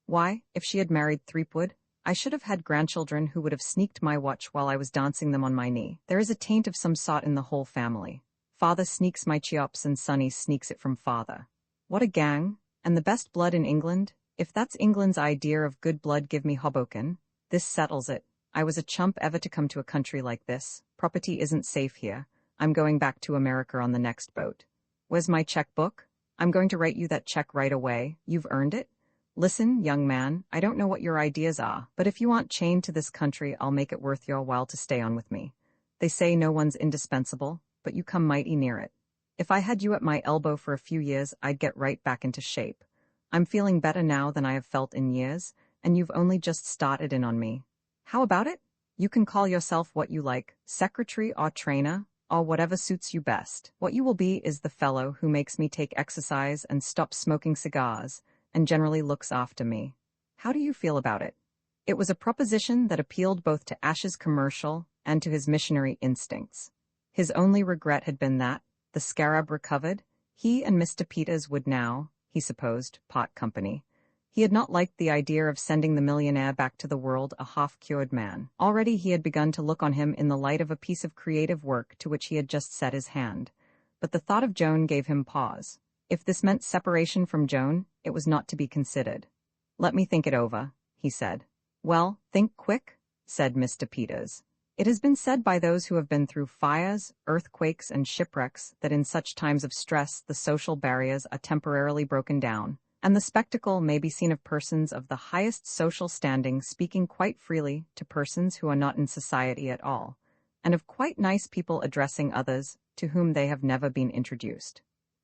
Why, if she had married Threepwood, I should have had grandchildren who would have sneaked my watch while I was dancing them on my knee. There is a taint of some sort in the whole family. Father sneaks my cheops and Sonny sneaks it from father. What a gang, and the best blood in England. If that's England's idea of good blood, give me Hoboken. This settles it. I was a chump ever to come to a country like this. Property isn't safe here. I'm going back to America on the next boat." Where's my checkbook? I'm going to write you that check right away. You've earned it. Listen, young man, I don't know what your ideas are, but if you aren't chained to this country, I'll make it worth your while to stay on with me. They say no one's indispensable, but you come mighty near it. If I had you at my elbow for a few years, I'd get right back into shape. I'm feeling better now than I have felt in years, and you've only just started in on me. How about it? You can call yourself what you like, secretary or trainer, or whatever suits you best. What you will be is the fellow who makes me take exercise and stop smoking cigars, and generally looks after me. How do you feel about it? It was a proposition that appealed both to Ash's commercial and to his missionary instincts. His only regret had been that, the scarab recovered, he and Mr. Peters would now, he supposed, part company. He had not liked the idea of sending the millionaire back to the world a half-cured man. Already he had begun to look on him in the light of a piece of creative work to which he had just set his hand. But the thought of Joan gave him pause. If this meant separation from Joan, it was not to be considered. Let me think it over, he said. Well, think quick, said Mr. Peters. It has been said by those who have been through fires, earthquakes, and shipwrecks that in such times of stress the social barriers are temporarily broken down, and the spectacle may be seen of persons of the highest social standing speaking quite freely to persons who are not in society at all, and of quite nice people addressing others to whom they have never been introduced.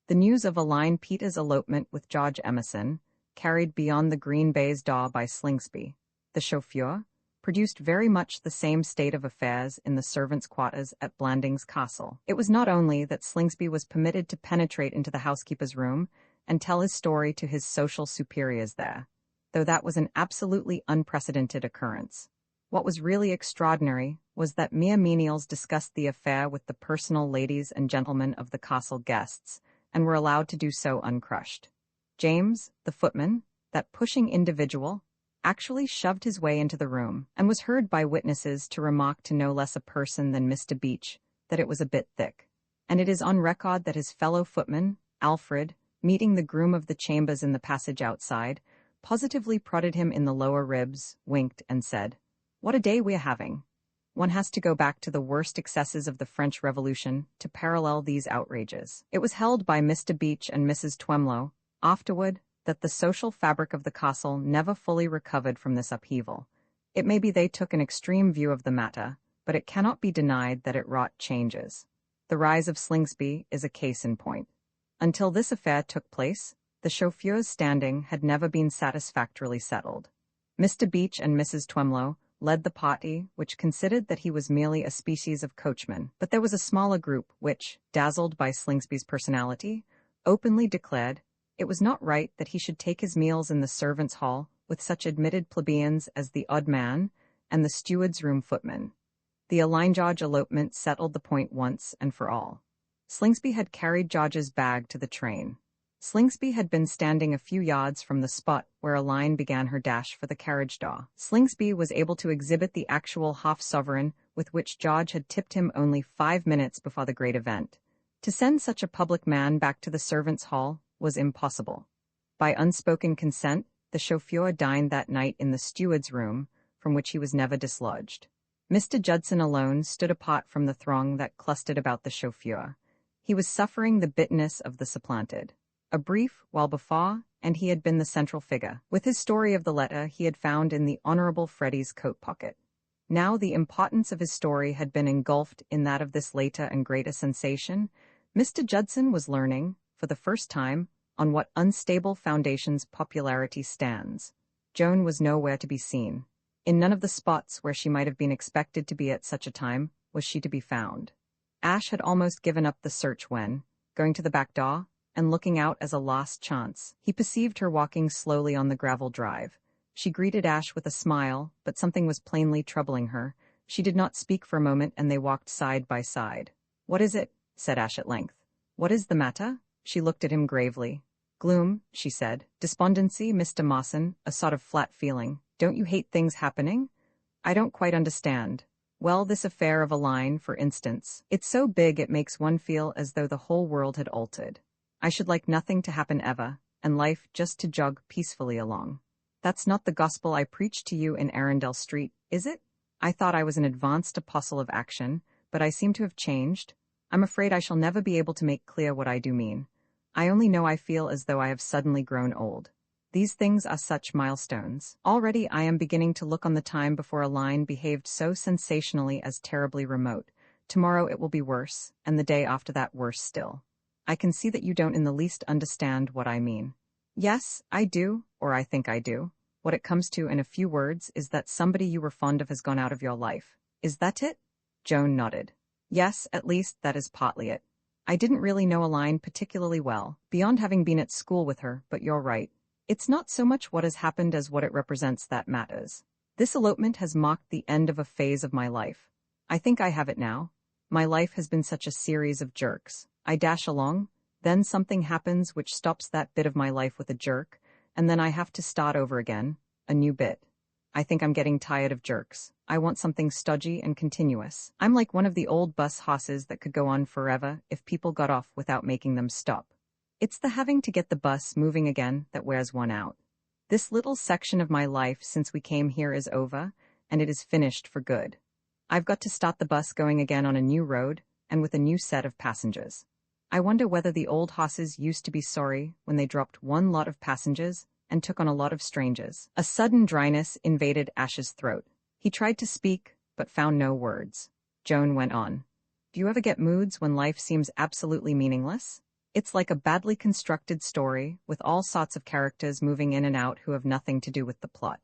The news of Aline Peters' elopement with George Emerson, carried beyond the green baize door by Slingsby, the chauffeur, produced very much the same state of affairs in the servants' quarters at Blandings Castle. It was not only that Slingsby was permitted to penetrate into the housekeeper's room and tell his story to his social superiors there, though that was an absolutely unprecedented occurrence. What was really extraordinary was that mere menials discussed the affair with the personal ladies and gentlemen of the castle guests, and were allowed to do so uncrushed. James, the footman, that pushing individual, actually shoved his way into the room, and was heard by witnesses to remark to no less a person than Mr. Beach that it was a bit thick. And it is on record that his fellow footman, Alfred, meeting the groom of the chambers in the passage outside, positively prodded him in the lower ribs, winked, and said, "What a day we are having." One has to go back to the worst excesses of the French Revolution to parallel these outrages. It was held by Mr. Beach and Mrs. Twemlow, afterward, that the social fabric of the castle never fully recovered from this upheaval. It may be they took an extreme view of the matter, but it cannot be denied that it wrought changes. The rise of Slingsby is a case in point. Until this affair took place, the chauffeur's standing had never been satisfactorily settled. Mr. Beach and Mrs. Twemlow led the party which considered that he was merely a species of coachman, but there was a smaller group which, dazzled by Slingsby's personality, openly declared it was not right that he should take his meals in the servants' hall with such admitted plebeians as the odd man and the steward's room footman. The Aline George elopement settled the point once and for all. Slingsby had carried George's bag to the train. Slingsby had been standing a few yards from the spot where Aline began her dash for the carriage door. Slingsby was able to exhibit the actual half-sovereign with which George had tipped him only 5 minutes before the great event. To send such a public man back to the servants' hall was impossible. By unspoken consent, the chauffeur dined that night in the steward's room, from which he was never dislodged. Mr. Judson alone stood apart from the throng that clustered about the chauffeur. He was suffering the bitterness of the supplanted. A brief while before, and he had been the central figure, with his story of the letter he had found in the Honorable Freddie's coat pocket. Now the importance of his story had been engulfed in that of this later and greater sensation. Mr. Judson was learning, for the first time, on what unstable foundations popularity stands. Joan was nowhere to be seen. In none of the spots where she might have been expected to be at such a time was she to be found. Ash had almost given up the search when, going to the back door, and looking out as a last chance, he perceived her walking slowly on the gravel drive. She greeted Ash with a smile, but something was plainly troubling her. She did not speak for a moment, and they walked side by side. "What is it?" said Ash at length. "What is the matter?" She looked at him gravely. "Gloom," she said. "Despondency, Mr. Mawson, a sort of flat feeling. Don't you hate things happening?" "I don't quite understand." "Well, this affair of Aline, for instance. It's so big it makes one feel as though the whole world had altered. I should like nothing to happen ever, and life just to jog peacefully along. That's not the gospel I preached to you in Arundel Street, is it? I thought I was an advanced apostle of action, but I seem to have changed. I'm afraid I shall never be able to make clear what I do mean. I only know I feel as though I have suddenly grown old. These things are such milestones. Already I am beginning to look on the time before a line behaved so sensationally as terribly remote. Tomorrow it will be worse, and the day after that worse still. I can see that you don't in the least understand what I mean. Yes, I do, or I think I do. What it comes to in a few words is that somebody you were fond of has gone out of your life. Is that it? Joan nodded. Yes, at least that is partly it. I didn't really know Aline particularly well, beyond having been at school with her, but you're right. It's not so much what has happened as what it represents that matters. This elopement has marked the end of a phase of my life. I think I have it now. My life has been such a series of jerks. I dash along, then something happens which stops that bit of my life with a jerk, and then I have to start over again, a new bit. I think I'm getting tired of jerks. I want something stodgy and continuous. I'm like one of the old bus hosses that could go on forever if people got off without making them stop. It's the having to get the bus moving again that wears one out. This little section of my life since we came here is over, and it is finished for good. I've got to start the bus going again on a new road, and with a new set of passengers. I wonder whether the old hosses used to be sorry when they dropped one lot of passengers and took on a lot of strangers. A sudden dryness invaded Ash's throat. He tried to speak, but found no words. Joan went on. Do you ever get moods when life seems absolutely meaningless? It's like a badly constructed story, with all sorts of characters moving in and out who have nothing to do with the plot.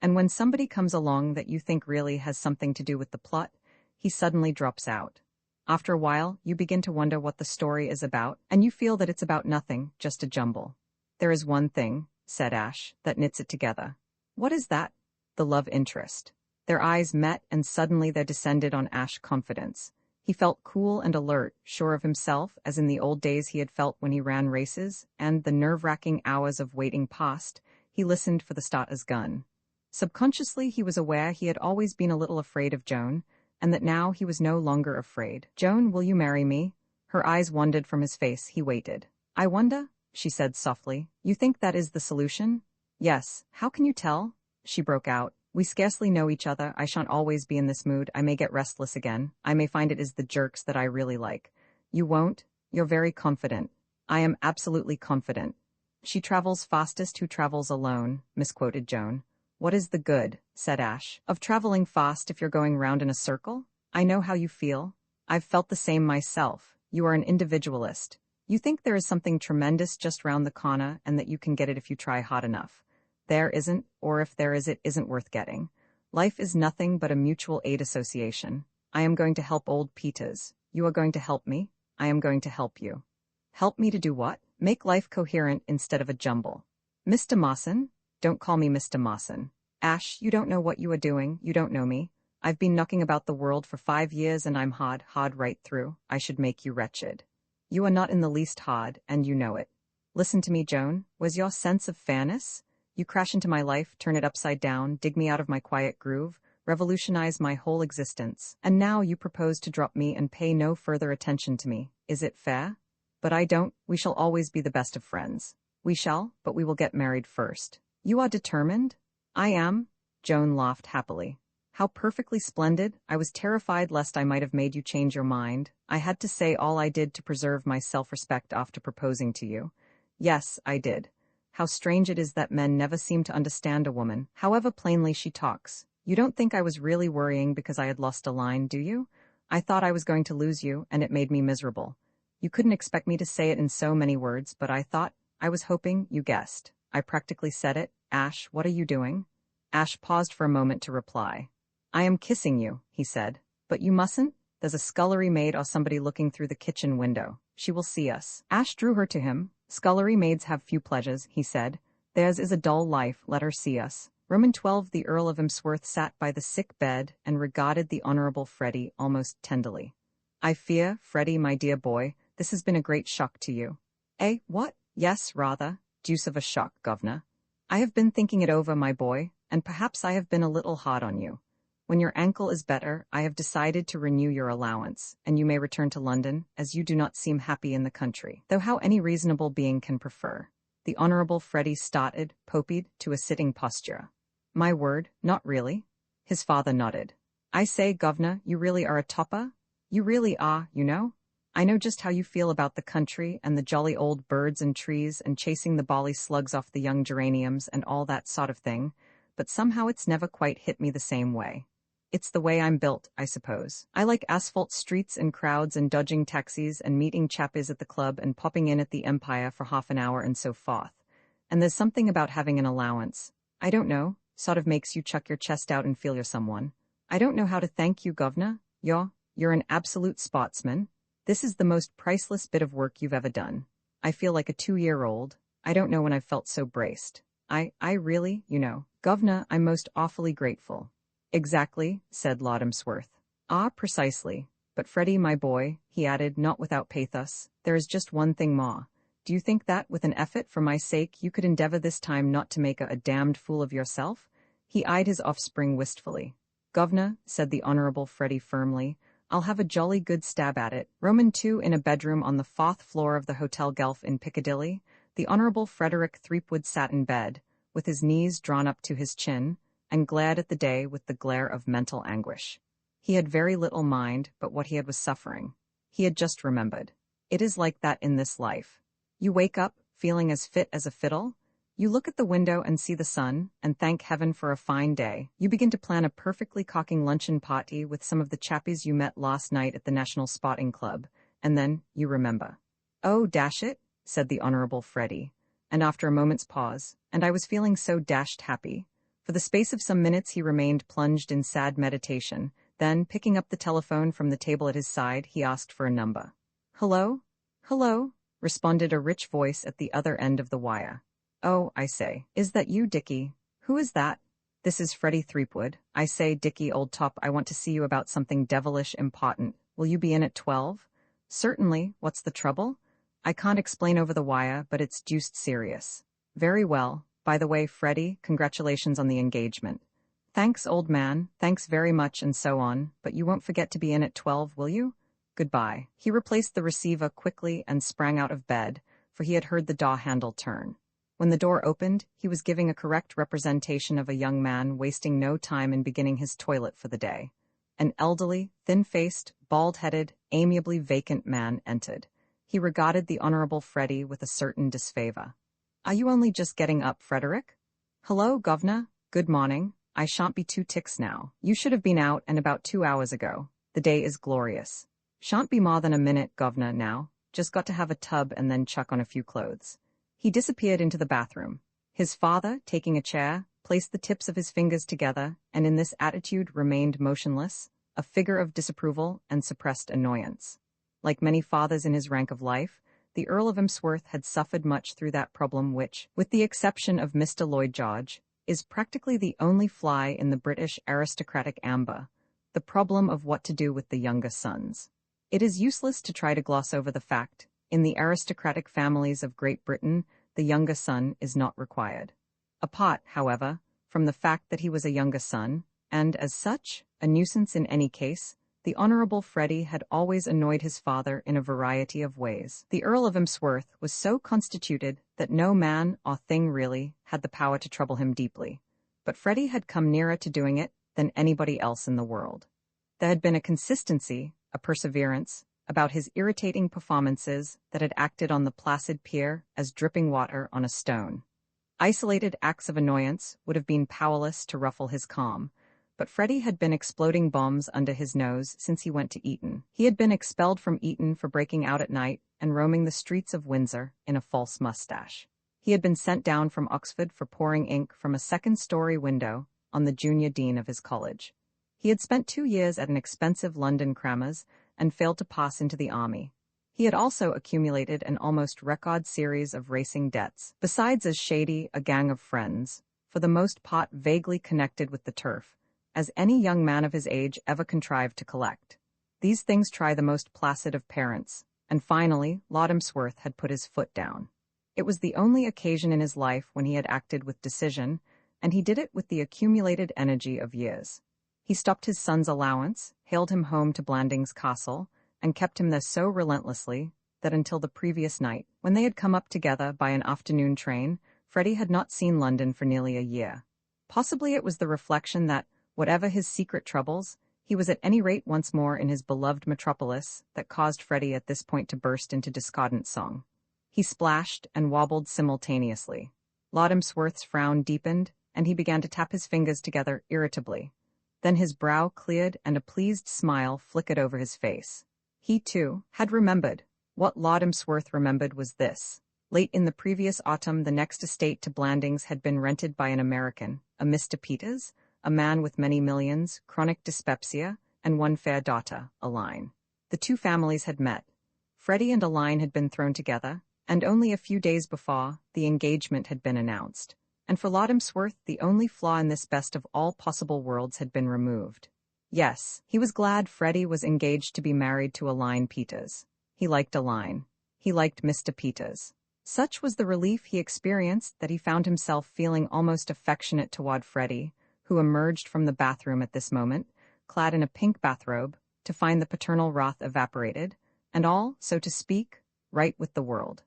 And when somebody comes along that you think really has something to do with the plot, he suddenly drops out. After a while, you begin to wonder what the story is about, and you feel that it's about nothing, just a jumble. There is one thing, said Ash, that knits it together. What is that? The love interest. Their eyes met, and suddenly there descended on Ash confidence. He felt cool and alert, sure of himself, as in the old days he had felt when he ran races, and, the nerve-wracking hours of waiting past, he listened for the starter's gun. Subconsciously he was aware he had always been a little afraid of Joan, and that now he was no longer afraid. Joan, will you marry me? Her eyes wandered from his face. He waited. I wonder, she said softly. You think that is the solution? Yes. How can you tell? She broke out. We scarcely know each other. I shan't always be in this mood. I may get restless again. I may find it is the jerks that I really like. You won't? You're very confident. I am absolutely confident. She travels fastest who travels alone, misquoted Joan. What is the good, said Ash, of traveling fast if you're going round in a circle? I know how you feel. I've felt the same myself. You are an individualist. You think there is something tremendous just round the corner and that you can get it if you try hard enough. There isn't, or if there is, it isn't worth getting. Life is nothing but a mutual aid association. I am going to help old Peters. You are going to help me. I am going to help you. Help me to do what? Make life coherent instead of a jumble. Mr. Mawson? Don't call me Mr. Mawson. Ash, you don't know what you are doing. You don't know me. I've been knocking about the world for 5 years and I'm hard right through. I should make you wretched. You are not in the least hard, and you know it. Listen to me, Joan. Was your sense of fairness? You crash into my life, turn it upside down, dig me out of my quiet groove, revolutionize my whole existence, and now you propose to drop me and pay no further attention to me. Is it fair? But I don't. We shall always be the best of friends. We shall, but we will get married first. You are determined? I am. Joan laughed happily. How perfectly splendid. I was terrified lest I might have made you change your mind. I had to say all I did to preserve my self-respect after proposing to you. Yes, I did. How strange it is that men never seem to understand a woman, however plainly she talks. You don't think I was really worrying because I had lost a line, do you? I thought I was going to lose you, and it made me miserable. You couldn't expect me to say it in so many words, but I was hoping you guessed. I practically said it. Ash, what are you doing? Ash paused for a moment to reply. I am kissing you, he said. But you mustn't. There's a scullery maid or somebody looking through the kitchen window. She will see us. Ash drew her to him. Scullery maids have few pleasures, he said. Theirs is a dull life, let her see us. Roman 12. The Earl of Emsworth sat by the sick bed and regarded the Honorable Freddie almost tenderly. I fear, Freddie, my dear boy, this has been a great shock to you. Eh, what? Yes, rather. Deuce of a shock, governor. I have been thinking it over, my boy, and perhaps I have been a little hard on you. When your ankle is better, I have decided to renew your allowance, and you may return to London, as you do not seem happy in the country, though how any reasonable being can prefer. The Honourable Freddie started, popied, to a sitting posture. My word, not really? His father nodded. I say, governor, you really are a topper? You really are, you know? I know just how you feel about the country and the jolly old birds and trees and chasing the bally slugs off the young geraniums and all that sort of thing, but somehow it's never quite hit me the same way. It's the way I'm built, I suppose. I like asphalt streets and crowds and dodging taxis and meeting chappies at the club and popping in at the Empire for half an hour and so forth. And there's something about having an allowance. I don't know, sort of makes you chuck your chest out and feel you're someone. I don't know how to thank you, governor. You're an absolute sportsman. This is the most priceless bit of work you've ever done. I feel like a 2-year-old. I don't know when I've felt so braced. I really, governor, I'm most awfully grateful. Exactly, said Lord Emsworth. Ah, precisely. But Freddie, my boy, he added, not without pathos, there is just one thing more. Do you think that, with an effort for my sake, you could endeavor this time not to make a damned fool of yourself? He eyed his offspring wistfully. Governor, said the Honorable Freddie firmly, I'll have a jolly good stab at it. Roman 2 in a bedroom on the 4th floor of the Hotel Guelph in Piccadilly, the Honorable Frederick Threepwood sat in bed, with his knees drawn up to his chin, and glared at the day with the glare of mental anguish. He had very little mind but what he was suffering. He had just remembered. It is like that in this life. You wake up, feeling as fit as a fiddle. You look at the window and see the sun, and thank heaven for a fine day. You begin to plan a perfectly cocking luncheon party with some of the chappies you met last night at the National Spotting Club, and then you remember. Oh, dash it, said the Honorable Freddie, and after a moment's pause, and I was feeling so dashed happy. For the space of some minutes he remained plunged in sad meditation, then, picking up the telephone from the table at his side, he asked for a number. Hello? Hello? Responded a rich voice at the other end of the wire. Oh, I say, is that you, Dickie? Who is that? This is Freddie Threepwood. I say, Dickie, old top, I want to see you about something devilish important. Will you be in at 12? Certainly. What's the trouble? I can't explain over the wire, but it's deuced serious. Very well. By the way, Freddie, congratulations on the engagement. Thanks, old man, thanks very much and so on, but you won't forget to be in at 12, will you? Goodbye. He replaced the receiver quickly and sprang out of bed, for he had heard the door handle turn. When the door opened, he was giving a correct representation of a young man wasting no time in beginning his toilet for the day. An elderly, thin-faced, bald-headed, amiably vacant man entered. He regarded the Honorable Freddie with a certain disfavor. Are you only just getting up, Frederick? Hello, governor. Good morning. I shan't be 2 ticks now. You should have been out and about 2 hours ago. The day is glorious. Shan't be more than a minute, governor, now. Just got to have a tub and then chuck on a few clothes. He disappeared into the bathroom. His father, taking a chair, placed the tips of his fingers together and in this attitude remained motionless, a figure of disapproval and suppressed annoyance. Like many fathers in his rank of life, the Earl of Emsworth had suffered much through that problem which, with the exception of Mr. Lloyd George, is practically the only fly in the British aristocratic amber, the problem of what to do with the younger sons. It is useless to try to gloss over the fact, in the aristocratic families of Great Britain, the younger son is not required. Apart, however, from the fact that he was a younger son, and, as such, a nuisance in any case, the Honorable Freddie had always annoyed his father in a variety of ways. The Earl of Emsworth was so constituted that no man or thing really had the power to trouble him deeply, but Freddie had come nearer to doing it than anybody else in the world. There had been a consistency, a perseverance, about his irritating performances that had acted on the placid pier as dripping water on a stone. Isolated acts of annoyance would have been powerless to ruffle his calm, but Freddie had been exploding bombs under his nose since he went to Eton. He had been expelled from Eton for breaking out at night and roaming the streets of Windsor in a false mustache. He had been sent down from Oxford for pouring ink from a second-story window on the junior dean of his college. He had spent 2 years at an expensive London crammer's and failed to pass into the army. He had also accumulated an almost record series of racing debts, besides as shady a gang of friends, for the most part vaguely connected with the turf, as any young man of his age ever contrived to collect. These things try the most placid of parents, and finally Lord Emsworth had put his foot down. It was the only occasion in his life when he had acted with decision, and he did it with the accumulated energy of years. He stopped his son's allowance, haled him home to Blandings Castle, and kept him there so relentlessly that until the previous night, when they had come up together by an afternoon train, Freddie had not seen London for nearly a year. Possibly it was the reflection that, whatever his secret troubles, He was at any rate once more in his beloved metropolis that caused Freddie at this point to burst into discordant song. He splashed and wobbled simultaneously. Loddamsworth's frown deepened, and he began to tap his fingers together irritably. Then his brow cleared and a pleased smile flickered over his face. He, too, had remembered. What Loddamsworth remembered was this. Late in the previous autumn, the next estate to Blandings had been rented by an American, a Mr. Peters, a man with many millions, chronic dyspepsia, and one fair daughter, Aline. The two families had met. Freddie and Aline had been thrown together, and only a few days before, the engagement had been announced. And for Loddamsworth, the only flaw in this best of all possible worlds had been removed. Yes, he was glad Freddie was engaged to be married to Aline Peters. He liked Aline. He liked Mr. Peters. Such was the relief he experienced that he found himself feeling almost affectionate toward Freddie, who emerged from the bathroom at this moment, clad in a pink bathrobe, to find the paternal wrath evaporated, and all, so to speak, right with the world.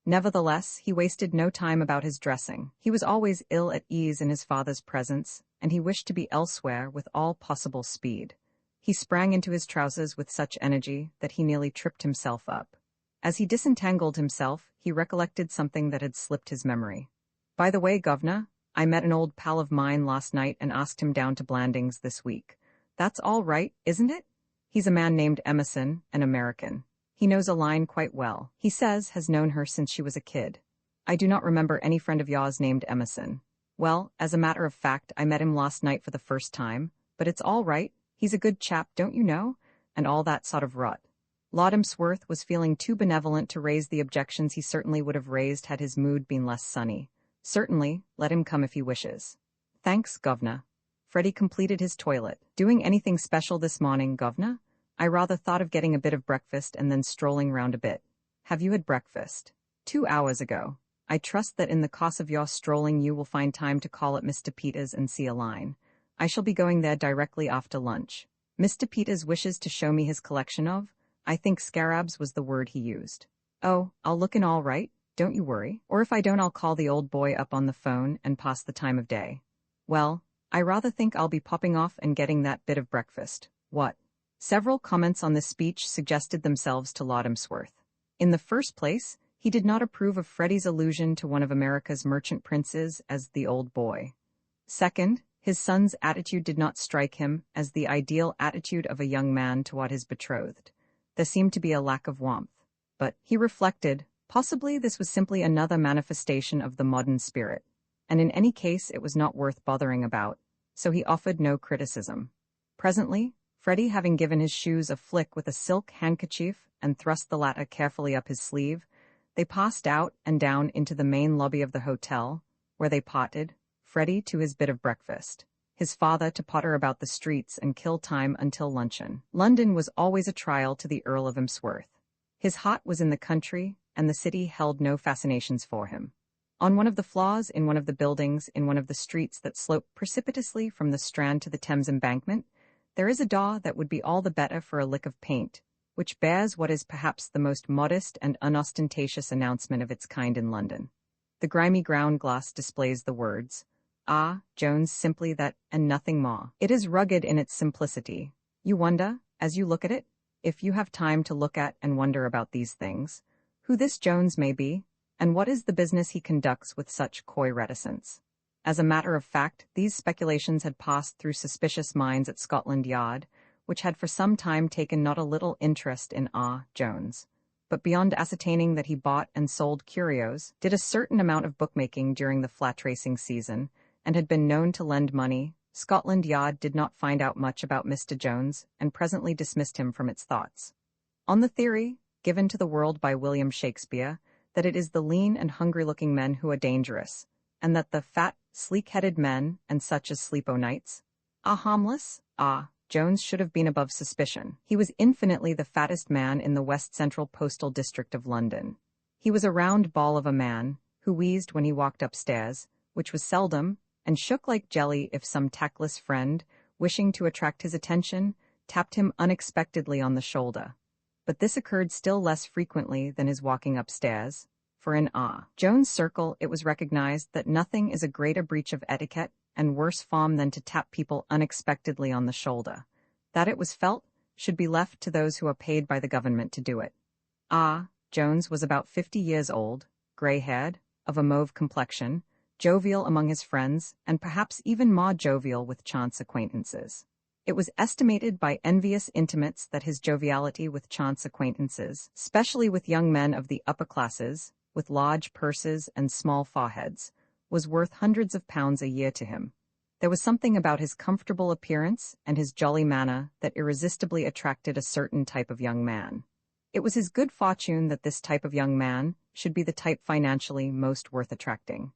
Nevertheless, he wasted no time about his dressing. He was always ill at ease in his father's presence, and he wished to be elsewhere with all possible speed. He sprang into his trousers with such energy that he nearly tripped himself up. As he disentangled himself, he recollected something that had slipped his memory. "By the way, Governor, I met an old pal of mine last night and asked him down to Blandings this week. That's all right, isn't it? He's a man named Emerson, an American. He knows Aline quite well. He says has known her since she was a kid. I do not remember any friend of yours named Emerson. Well, as a matter of fact, I met him last night for the first time, but it's all right. He's a good chap, don't you know? And all that sort of rot." Loddamsworth was feeling too benevolent to raise the objections he certainly would have raised had his mood been less sunny. "Certainly, let him come if he wishes." "Thanks, Governor." Freddie completed his toilet. "Doing anything special this morning, Governor? I rather thought of getting a bit of breakfast and then strolling round a bit." "Have you had breakfast?" 2 hours ago. I trust that in the course of your strolling you will find time to call at Mr. Peters and see Aline. I shall be going there directly after lunch. Mr. Peters wishes to show me his collection of, I think scarabs was the word he used. Oh, I'll look in all right, don't you worry. Or if I don't, I'll call the old boy up on the phone and pass the time of day. Well, I rather think I'll be popping off and getting that bit of breakfast. What? Several comments on this speech suggested themselves to Loddamsworth. In the first place, he did not approve of Freddie's allusion to one of America's merchant princes as the old boy. Second, his son's attitude did not strike him as the ideal attitude of a young man toward his betrothed. There seemed to be a lack of warmth. But, he reflected, possibly this was simply another manifestation of the modern spirit, and in any case it was not worth bothering about, so he offered no criticism. Presently, Freddie, having given his shoes a flick with a silk handkerchief and thrust the latter carefully up his sleeve, they passed out and down into the main lobby of the hotel, where they parted, Freddie to his bit of breakfast, his father to potter about the streets and kill time until luncheon. London was always a trial to the Earl of Emsworth. His heart was in the country, and the city held no fascinations for him. On one of the floors in one of the buildings in one of the streets that slope precipitously from the Strand to the Thames Embankment, there is a door that would be all the better for a lick of paint, which bears what is perhaps the most modest and unostentatious announcement of its kind in London. The grimy ground glass displays the words, "Ah, Jones, simply that, and nothing more." It is rugged in its simplicity. You wonder, as you look at it, if you have time to look at and wonder about these things, who this Jones may be, and what is the business he conducts with such coy reticence. As a matter of fact, these speculations had passed through suspicious minds at Scotland Yard, which had for some time taken not a little interest in Jones. But beyond ascertaining that he bought and sold curios, did a certain amount of bookmaking during the flat racing season, and had been known to lend money, Scotland Yard did not find out much about Mr. Jones, and presently dismissed him from its thoughts. On the theory, given to the world by William Shakespeare, that it is the lean and hungry-looking men who are dangerous, and that the fat, sleek-headed men, and such as sleep o' nights, are harmless, Jones should have been above suspicion. He was infinitely the fattest man in the West Central Postal District of London. He was a round ball of a man, who wheezed when he walked upstairs, which was seldom, and shook like jelly if some tactless friend, wishing to attract his attention, tapped him unexpectedly on the shoulder. But this occurred still less frequently than his walking upstairs, for in Jones' circle it was recognized that nothing is a greater breach of etiquette and worse form than to tap people unexpectedly on the shoulder. That it was felt should be left to those who are paid by the government to do it. Jones was about 50 years old, gray-haired, of a mauve complexion, jovial among his friends, and perhaps even more jovial with chance acquaintances. It was estimated by envious intimates that his joviality with chance acquaintances, especially with young men of the upper classes, with large purses and small foreheads, was worth hundreds of pounds a year to him. There was something about his comfortable appearance and his jolly manner that irresistibly attracted a certain type of young man. It was his good fortune that this type of young man should be the type financially most worth attracting.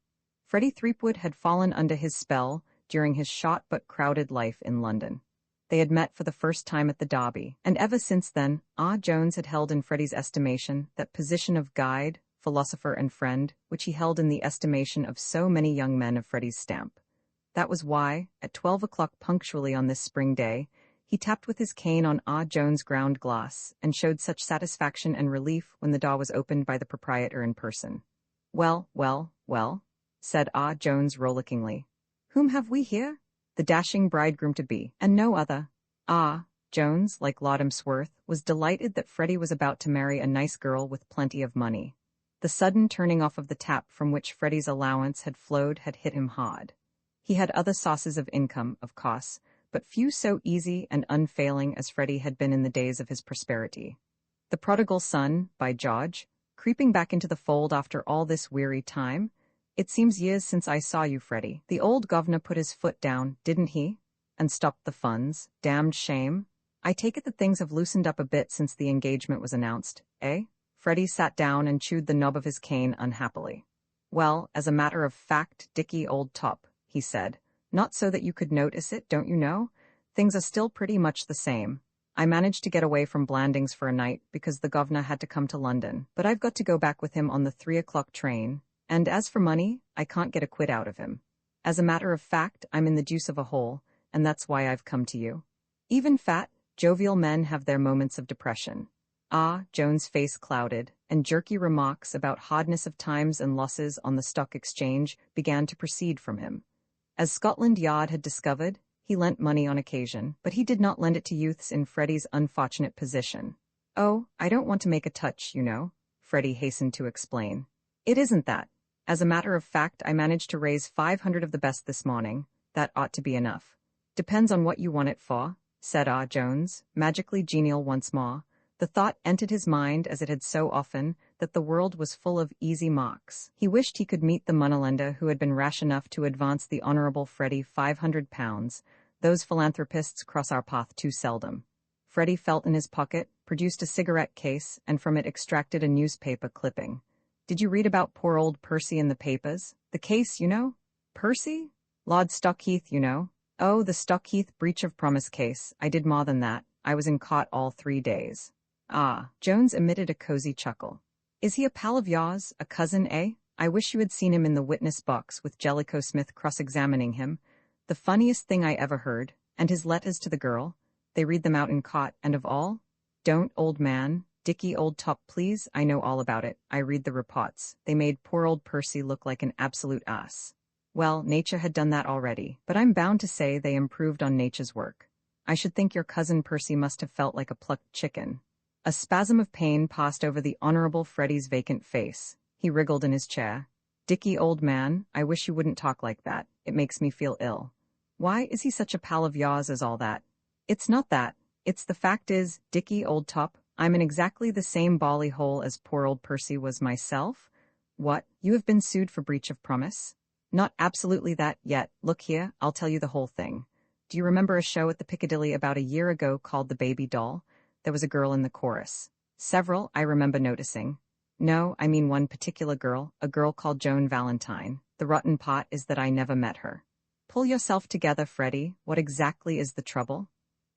Freddie Threepwood had fallen under his spell during his short but crowded life in London. They had met for the first time at the Derby, and ever since then, Jones had held in Freddie's estimation that position of guide, philosopher and friend which he held in the estimation of so many young men of Freddie's stamp. That was why, at 12 o'clock punctually on this spring day, he tapped with his cane on Jones' ground glass and showed such satisfaction and relief when the door was opened by the proprietor in person. "Well, well, well," said Jones rollickingly. "Whom have we here?" "The dashing bridegroom-to-be, and no other." Jones, like Lord Emsworth, was delighted that Freddie was about to marry a nice girl with plenty of money. The sudden turning off of the tap from which Freddie's allowance had flowed had hit him hard. He had other sources of income, of course, but few so easy and unfailing as Freddie had been in the days of his prosperity. The prodigal son, by George, creeping back into the fold after all this weary time. "It seems years since I saw you, Freddie." The old governor put his foot down, didn't he? And stopped the funds. "Damned shame. I take it that things have loosened up a bit since the engagement was announced, eh?" Freddie sat down and chewed the knob of his cane unhappily. "Well, as a matter of fact, Dickie, old top," he said, "not so that you could notice it, don't you know? Things are still pretty much the same. I managed to get away from Blandings for a night because the governor had to come to London, but I've got to go back with him on the 3 o'clock train, and as for money, I can't get a quid out of him. As a matter of fact, I'm in the deuce of a hole, and that's why I've come to you." Even fat, jovial men have their moments of depression. Jones' face clouded, and jerky remarks about hardness of times and losses on the stock exchange began to proceed from him. As Scotland Yard had discovered, he lent money on occasion, but he did not lend it to youths in Freddie's unfortunate position. "Oh, I don't want to make a touch, you know," Freddie hastened to explain. "It isn't that. As a matter of fact, I managed to raise 500 of the best this morning. That ought to be enough." "Depends on what you want it for," said Jones, magically genial once more. The thought entered his mind, as it had so often, that the world was full of easy marks. He wished he could meet the moneylender who had been rash enough to advance the Honourable Freddie 500 pounds. Those philanthropists cross our path too seldom. Freddie felt in his pocket, produced a cigarette case, and from it extracted a newspaper clipping. "Did you read about poor old Percy in the papers? The case, you know?" "Percy? Lord Stockheath, you know." "Oh, the Stockheath breach of promise case. I did more than that. I was in court all 3 days." Jones emitted a cozy chuckle. "Is he a pal of yours, a cousin, eh? I wish you had seen him in the witness box with Jellicoe Smith cross-examining him. The funniest thing I ever heard. And his letters to the girl. They read them out in court, and of all? Don't, old man. Dickie, old top, please. I know all about it. I read the reports. They made poor old Percy look like an absolute ass. Well, nature had done that already, but I'm bound to say they improved on nature's work. I should think your cousin Percy must have felt like a plucked chicken." A spasm of pain passed over the Honourable Freddie's vacant face. He wriggled in his chair. "Dickie, old man, I wish you wouldn't talk like that. It makes me feel ill." "Why is he such a pal of yours as all that?" "It's not that. It's the fact is, Dickie, old top, I'm in exactly the same bally hole as poor old Percy was myself." "What? You have been sued for breach of promise?" "Not absolutely that yet. Look here, I'll tell you the whole thing. Do you remember a show at the Piccadilly about a year ago called The Baby Doll? There was a girl in the chorus. Several, I remember noticing. No, I mean one particular girl, a girl called Joan Valentine. The rotten pot is that I never met her." "Pull yourself together, Freddie. What exactly is the trouble?"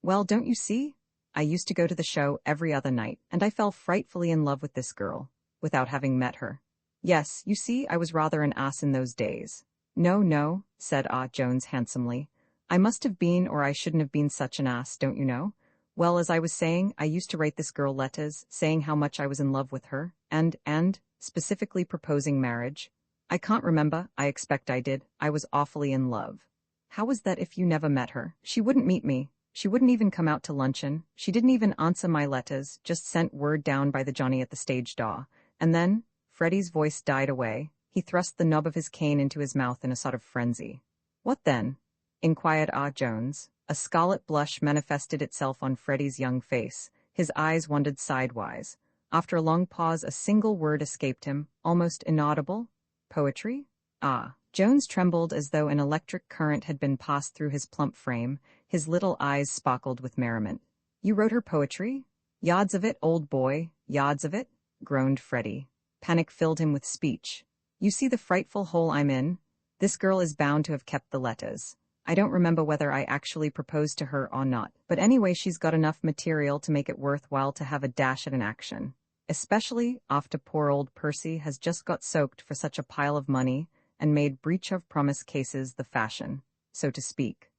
"Well, don't you see? I used to go to the show every other night, and I fell frightfully in love with this girl, without having met her. Yes, you see, I was rather an ass in those days." No, said Jones handsomely. "I must have been, or I shouldn't have been such an ass, don't you know? Well, as I was saying, I used to write this girl letters, saying how much I was in love with her, and specifically proposing marriage. I can't remember, I expect I did. I was awfully in love." "How was that if you never met her?" "She wouldn't meet me. She wouldn't even come out to luncheon, she didn't even answer my letters, just sent word down by the Johnny at the stage door. And then, Freddie's voice died away. He thrust the knob of his cane into his mouth in a sort of frenzy. What then? Inquired R. Jones. A scarlet blush manifested itself on Freddie's young face. His eyes wandered sidewise. After a long pause, a single word escaped him, almost inaudible. Poetry? Ah. Jones trembled as though an electric current had been passed through his plump frame. His little eyes sparkled with merriment. You wrote her poetry? Yards of it, old boy, yards of it, groaned Freddie. Panic filled him with speech. You see the frightful hole I'm in? This girl is bound to have kept the letters. I don't remember whether I actually proposed to her or not, but anyway she's got enough material to make it worthwhile to have a dash at an action. Especially after poor old Percy has just got soaked for such a pile of money and made breach of promise cases the fashion, so to speak.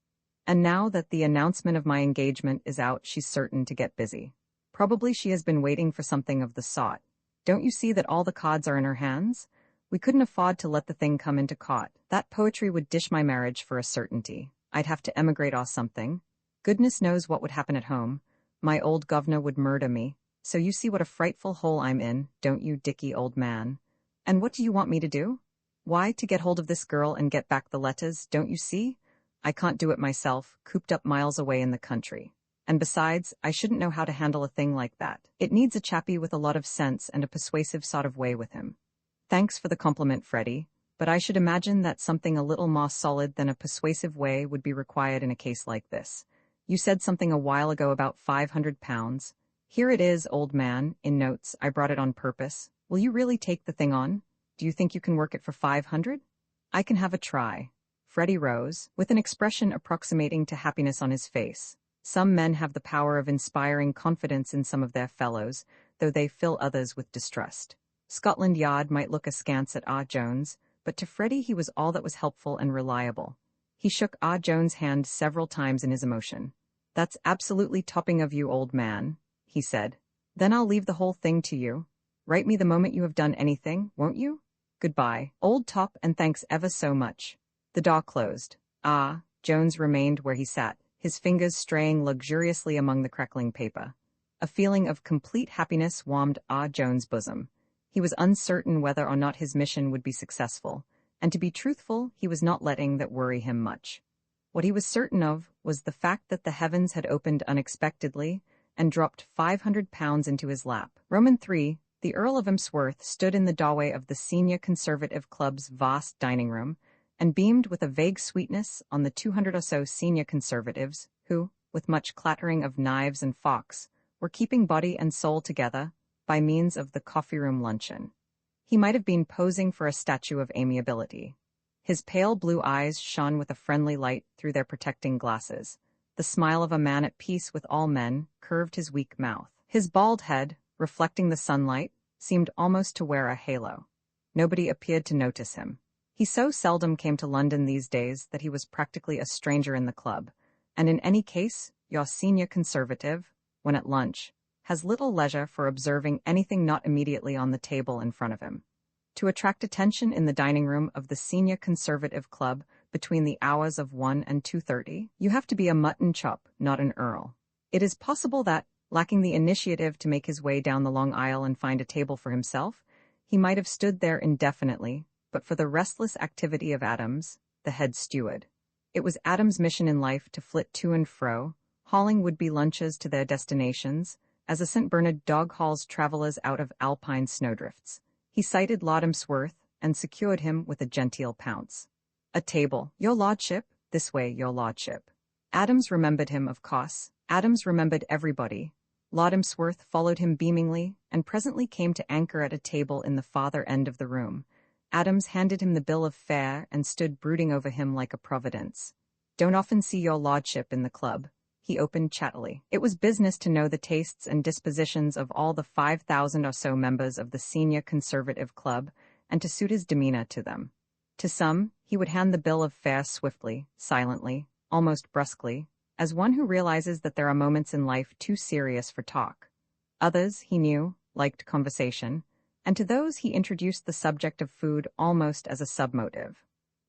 And now that the announcement of my engagement is out, she's certain to get busy. Probably she has been waiting for something of the sort. Don't you see that all the cards are in her hands? We couldn't afford to let the thing come into court. That poetry would dish my marriage for a certainty. I'd have to emigrate or something. Goodness knows what would happen at home. My old governor would murder me. So you see what a frightful hole I'm in, don't you, Dicky, old man? And what do you want me to do? Why, to get hold of this girl and get back the letters, don't you see? I can't do it myself, cooped up miles away in the country. And besides, I shouldn't know how to handle a thing like that. It needs a chappie with a lot of sense and a persuasive sort of way with him. Thanks for the compliment, Freddie, but I should imagine that something a little more solid than a persuasive way would be required in a case like this. You said something a while ago about £500. Here it is, old man, in notes. I brought it on purpose. Will you really take the thing on? Do you think you can work it for 500? I can have a try. Freddie rose, with an expression approximating to happiness on his face. Some men have the power of inspiring confidence in some of their fellows, though they fill others with distrust. Scotland Yard might look askance at R. Jones, but to Freddie he was all that was helpful and reliable. He shook R. Jones' hand several times in his emotion. That's absolutely topping of you, old man, he said. Then I'll leave the whole thing to you. Write me the moment you have done anything, won't you? Goodbye, old top, and thanks ever so much. The door closed. Jones remained where he sat, his fingers straying luxuriously among the crackling paper. A feeling of complete happiness warmed R. Jones' bosom. He was uncertain whether or not his mission would be successful, and to be truthful, he was not letting that worry him much. What he was certain of was the fact that the heavens had opened unexpectedly and dropped £500 into his lap. Roman 3, the Earl of Emsworth stood in the doorway of the Senior Conservative Club's vast dining room and beamed with a vague sweetness on the 200 or so senior conservatives who, with much clattering of knives and forks, were keeping body and soul together by means of the coffee-room luncheon. He might have been posing for a statue of amiability. His pale blue eyes shone with a friendly light through their protecting glasses. The smile of a man at peace with all men curved his weak mouth. His bald head, reflecting the sunlight, seemed almost to wear a halo. Nobody appeared to notice him. He so seldom came to London these days that he was practically a stranger in the club, and in any case, your senior conservative, when at lunch, has little leisure for observing anything not immediately on the table in front of him. To attract attention in the dining room of the Senior Conservative Club between the hours of 1 and 2:30, you have to be a mutton chop, not an earl. It is possible that, lacking the initiative to make his way down the long aisle and find a table for himself, he might have stood there indefinitely, but for the restless activity of Adams, the head steward. It was Adams' mission in life to flit to and fro, hauling would-be lunches to their destinations, as a St. Bernard dog hauls travelers out of alpine snowdrifts. He sighted Lord Emsworth and secured him with a genteel pounce. A table, your lordship, this way, your lordship. Adams remembered him, of course. Adams remembered everybody. Lord Emsworth followed him beamingly, and presently came to anchor at a table in the farther end of the room. Adams handed him the bill of fare and stood brooding over him like a providence. Don't often see your lordship in the club, he opened chattily. It was business to know the tastes and dispositions of all the 5,000 or so members of the Senior Conservative Club, and to suit his demeanor to them. To some, he would hand the bill of fare swiftly, silently, almost brusquely, as one who realizes that there are moments in life too serious for talk. Others, he knew, liked conversation, and to those he introduced the subject of food almost as a submotive.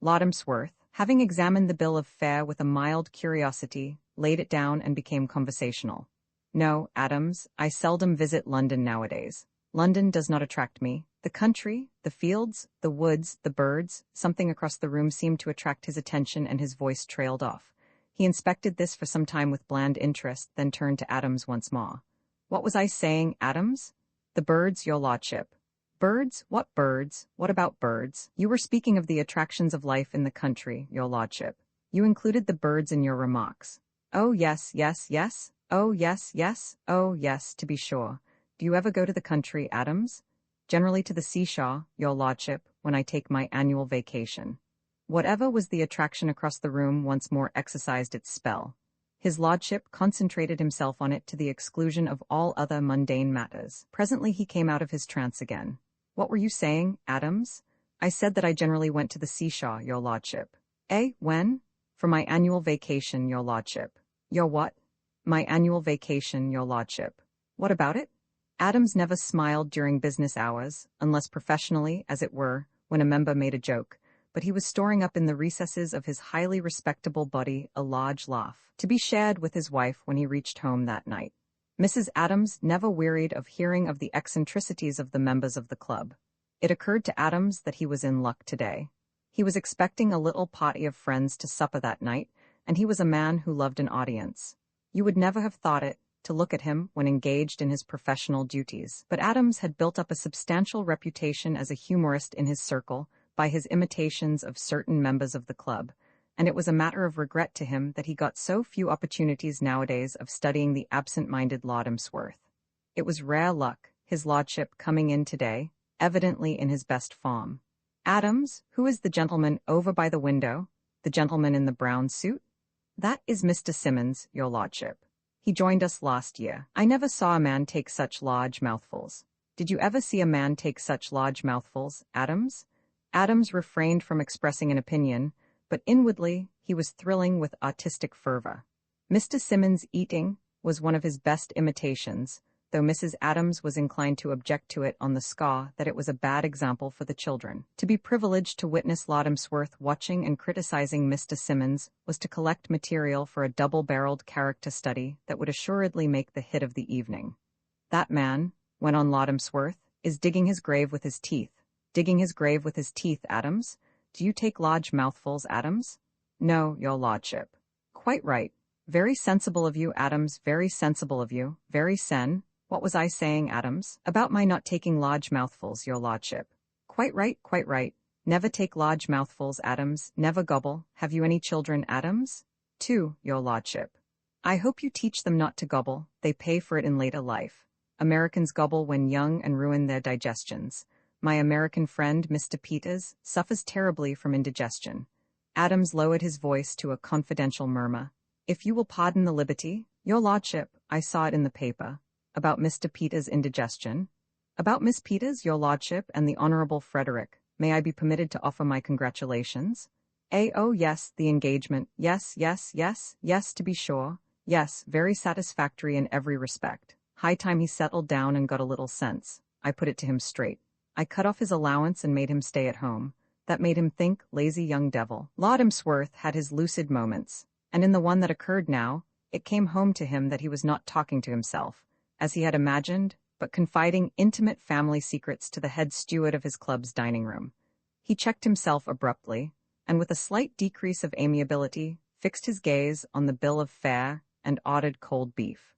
Lord Emsworth, having examined the bill of fare with a mild curiosity, laid it down and became conversational. No, Adams, I seldom visit London nowadays. London does not attract me. The country, the fields, the woods, the birds, something across the room seemed to attract his attention and his voice trailed off. He inspected this for some time with bland interest, then turned to Adams once more. What was I saying, Adams? The birds, your lordship. Birds? What birds? What about birds? You were speaking of the attractions of life in the country, your lordship. You included the birds in your remarks. Oh yes, yes, yes. Oh yes, yes. Oh yes, to be sure. Do you ever go to the country, Adams? Generally to the seashore, your lordship, when I take my annual vacation. Whatever was the attraction across the room once more exercised its spell. His lordship concentrated himself on it to the exclusion of all other mundane matters. Presently he came out of his trance again. What were you saying, Adams? I said that I generally went to the seashore, your lordship. Eh, when? For my annual vacation, your lordship. Your what? My annual vacation, your lordship. What about it? Adams never smiled during business hours, unless professionally, as it were, when a member made a joke, but he was storing up in the recesses of his highly respectable body a large laugh, to be shared with his wife when he reached home that night. Mrs. Adams never wearied of hearing of the eccentricities of the members of the club. It occurred to Adams that he was in luck today. He was expecting a little party of friends to supper that night, and he was a man who loved an audience. You would never have thought it, to look at him when engaged in his professional duties, but Adams had built up a substantial reputation as a humorist in his circle by his imitations of certain members of the club, and it was a matter of regret to him that he got so few opportunities nowadays of studying the absent-minded Lord Emsworth. It was rare luck, his lordship coming in today, evidently in his best form. Adams, who is the gentleman over by the window, the gentleman in the brown suit? That is Mr. Simmons, your lordship. He joined us last year. I never saw a man take such large mouthfuls. Did you ever see a man take such large mouthfuls, Adams? Adams refrained from expressing an opinion, but inwardly he was thrilling with artistic fervor. Mr. Simmons' eating was one of his best imitations, though Mrs. Adams was inclined to object to it on the score that it was a bad example for the children. To be privileged to witness Lord Emsworth watching and criticizing Mr. Simmons was to collect material for a double-barreled character study that would assuredly make the hit of the evening. That man, went on Lord Emsworth, is digging his grave with his teeth. Digging his grave with his teeth, Adams? Do you take large mouthfuls, Adams? No, your lordship. Quite right. Very sensible of you, Adams, very sensible of you, very sen. What was I saying, Adams? About my not taking large mouthfuls, your lordship. Quite right, quite right. Never take large mouthfuls, Adams, never gobble. Have you any children, Adams? 2, your lordship. I hope you teach them not to gobble, they pay for it in later life. Americans gobble when young and ruin their digestions. My American friend, Mr. Peters, suffers terribly from indigestion. Adams lowered his voice to a confidential murmur. If you will pardon the liberty, your lordship, I saw it in the paper. About Mr. Peters' indigestion? About Miss Peters, your lordship, and the Honorable Frederick, may I be permitted to offer my congratulations? Oh yes, the engagement, yes, yes, yes, yes, to be sure, yes, very satisfactory in every respect. High time he settled down and got a little sense. I put it to him straight. I cut off his allowance and made him stay at home. That made him think, lazy young devil. Lord Emsworth had his lucid moments, and in the one that occurred now, it came home to him that he was not talking to himself, as he had imagined, but confiding intimate family secrets to the head steward of his club's dining room. He checked himself abruptly, and with a slight decrease of amiability, fixed his gaze on the bill of fare and ordered cold beef.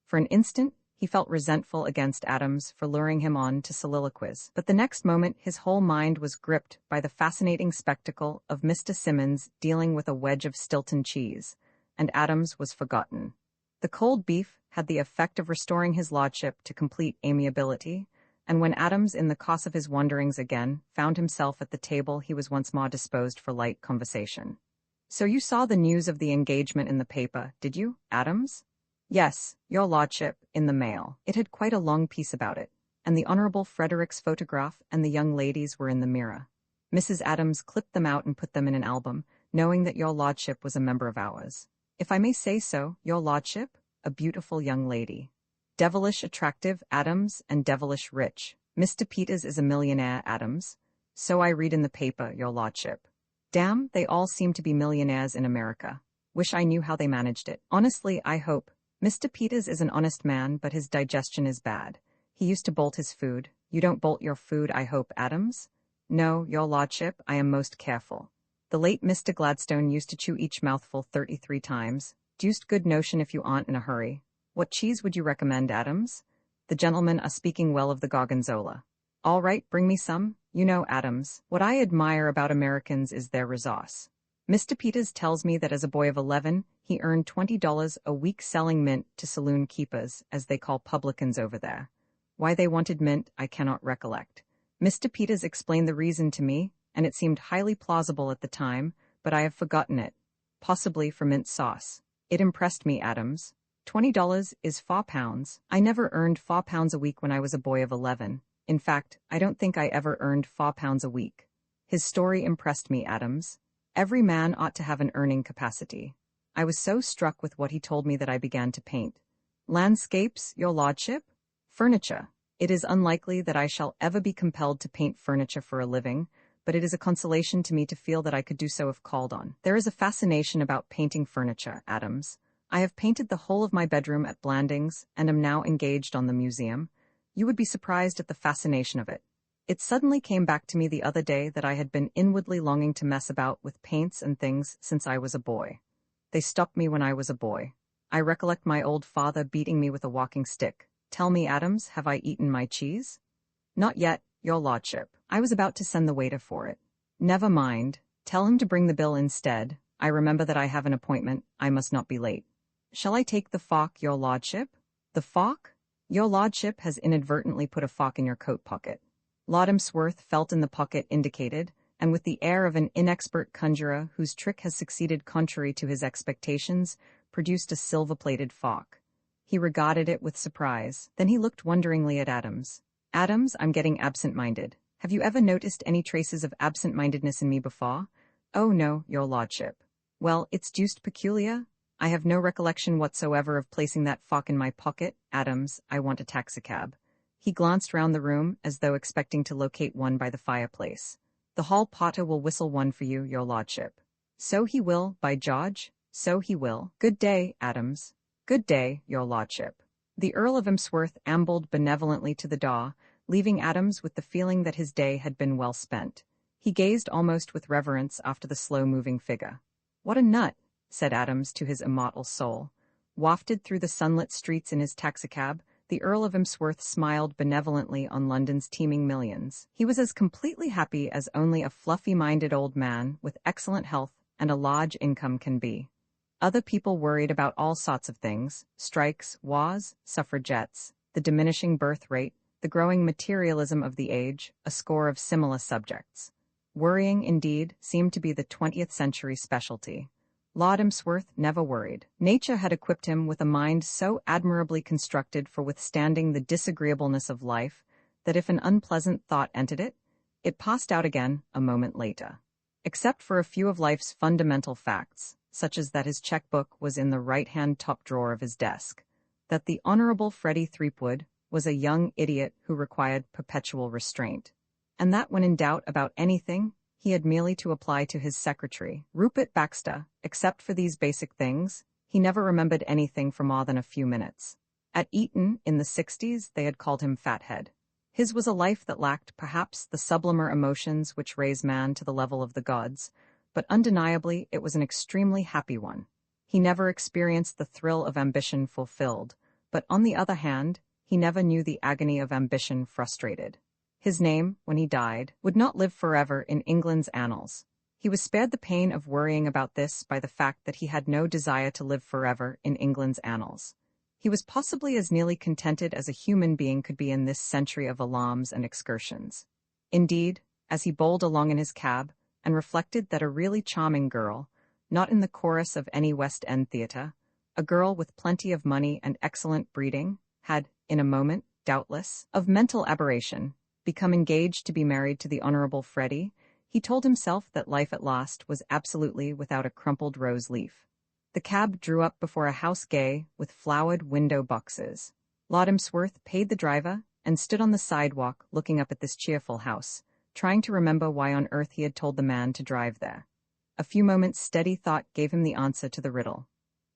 For an instant, he felt resentful against Adams for luring him on to soliloquies, but the next moment his whole mind was gripped by the fascinating spectacle of Mr. Simmons dealing with a wedge of Stilton cheese, and Adams was forgotten. The cold beef had the effect of restoring his lordship to complete amiability, and when Adams, in the course of his wanderings again, found himself at the table, he was once more disposed for light conversation. So you saw the news of the engagement in the paper, did you, Adams? Yes, your lordship, in the mail. It had quite a long piece about it, and the Honorable Frederick's photograph and the young ladies were in the mirror. Mrs. Adams clipped them out and put them in an album, knowing that your lordship was a member of ours. If I may say so, your lordship, a beautiful young lady. Devilish attractive, Adams, and devilish rich. Mr. Peters is a millionaire, Adams. So I read in the paper, your lordship. Damn, they all seem to be millionaires in America. Wish I knew how they managed it. Honestly, I hope. Mr. Peters is an honest man, but his digestion is bad. He used to bolt his food. You don't bolt your food, I hope, Adams? No, your lordship, I am most careful. The late Mr. Gladstone used to chew each mouthful 33 times. Deuced good notion if you aren't in a hurry. What cheese would you recommend, Adams? The gentlemen are speaking well of the Gorgonzola. All right, bring me some. You know, Adams, what I admire about Americans is their resource. Mr. Peters tells me that as a boy of 11, he earned $20 a week selling mint to saloon keepers, as they call publicans over there. Why they wanted mint, I cannot recollect. Mr. Peters explained the reason to me, and it seemed highly plausible at the time, but I have forgotten it. Possibly for mint sauce. It impressed me, Adams. $20 is £4. I never earned £4 a week when I was a boy of 11. In fact, I don't think I ever earned £4 a week. His story impressed me, Adams. Every man ought to have an earning capacity. I was so struck with what he told me that I began to paint. Landscapes, your lordship? Furniture. It is unlikely that I shall ever be compelled to paint furniture for a living, but it is a consolation to me to feel that I could do so if called on. There is a fascination about painting furniture, Adams. I have painted the whole of my bedroom at Blandings, and am now engaged on the museum. You would be surprised at the fascination of it. It suddenly came back to me the other day that I had been inwardly longing to mess about with paints and things since I was a boy. They stopped me when I was a boy. I recollect my old father beating me with a walking stick. Tell me, Adams, have I eaten my cheese? Not yet, your lordship. I was about to send the waiter for it. Never mind. Tell him to bring the bill instead. I remember that I have an appointment. I must not be late. Shall I take the fork, your lordship? The fork? Your lordship has inadvertently put a fork in your coat pocket. Lord Emsworth felt in the pocket indicated, and with the air of an inexpert conjurer whose trick has succeeded contrary to his expectations, produced a silver-plated fork. He regarded it with surprise. Then he looked wonderingly at Adams. Adams, I'm getting absent-minded. Have you ever noticed any traces of absent-mindedness in me before? Oh no, your lordship. Well, it's deuced peculiar. I have no recollection whatsoever of placing that fork in my pocket. Adams, I want a taxicab. He glanced round the room, as though expecting to locate one by the fireplace. The hall porter will whistle one for you, your lordship. So he will, by George. So he will. Good day, Adams. Good day, your lordship. The Earl of Emsworth ambled benevolently to the door, leaving Adams with the feeling that his day had been well spent. He gazed almost with reverence after the slow-moving figure. What a nut, said Adams to his immortal soul. Wafted through the sunlit streets in his taxicab, the Earl of Emsworth smiled benevolently on London's teeming millions. He was as completely happy as only a fluffy-minded old man with excellent health and a large income can be. Other people worried about all sorts of things: strikes, wars, suffragettes, the diminishing birth rate, the growing materialism of the age, a score of similar subjects. Worrying, indeed, seemed to be the 20th century specialty. Lord Emsworth never worried. Nature had equipped him with a mind so admirably constructed for withstanding the disagreeableness of life that if an unpleasant thought entered it, it passed out again a moment later. Except for a few of life's fundamental facts, such as that his checkbook was in the right-hand top drawer of his desk, that the Honorable Freddie Threepwood was a young idiot who required perpetual restraint, and that when in doubt about anything, he had merely to apply to his secretary, Rupert Baxter. Except for these basic things, he never remembered anything for more than a few minutes. At Eton, in the 60s, they had called him Fathead. His was a life that lacked, perhaps, the sublimer emotions which raise man to the level of the gods, but undeniably it was an extremely happy one. He never experienced the thrill of ambition fulfilled, but on the other hand, he never knew the agony of ambition frustrated. His name, when he died, would not live forever in England's annals. He was spared the pain of worrying about this by the fact that he had no desire to live forever in England's annals. He was possibly as nearly contented as a human being could be in this century of alarms and excursions. Indeed, as he bowled along in his cab, and reflected that a really charming girl, not in the chorus of any West End theatre, a girl with plenty of money and excellent breeding, had, in a moment, doubtless, of mental aberration, become engaged to be married to the Honorable Freddie, he told himself that life at last was absolutely without a crumpled rose leaf. The cab drew up before a house gay with flowered window boxes. Lord Emsworth paid the driver and stood on the sidewalk looking up at this cheerful house, trying to remember why on earth he had told the man to drive there. A few moments' steady thought gave him the answer to the riddle.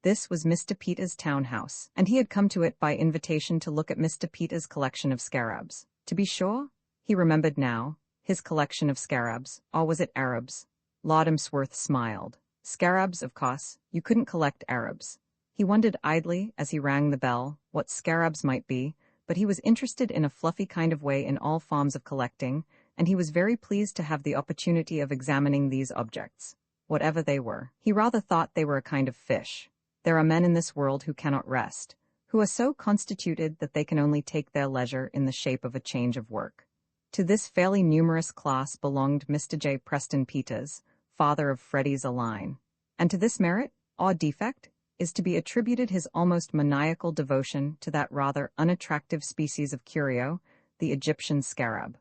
This was Mr. Peter's townhouse, and he had come to it by invitation to look at Mr. Peter's collection of scarabs. To be sure, he remembered now, his collection of scarabs, or was it Arabs? Lord Emsworth smiled. Scarabs, of course, you couldn't collect Arabs. He wondered idly, as he rang the bell, what scarabs might be, but he was interested in a fluffy kind of way in all forms of collecting, and he was very pleased to have the opportunity of examining these objects. Whatever they were, he rather thought they were a kind of fish. There are men in this world who cannot rest, who are so constituted that they can only take their leisure in the shape of a change of work. To this fairly numerous class belonged Mr. J. Preston Peters, father of Freddie's Aline. And to this merit, or defect, is to be attributed his almost maniacal devotion to that rather unattractive species of curio, the Egyptian scarab.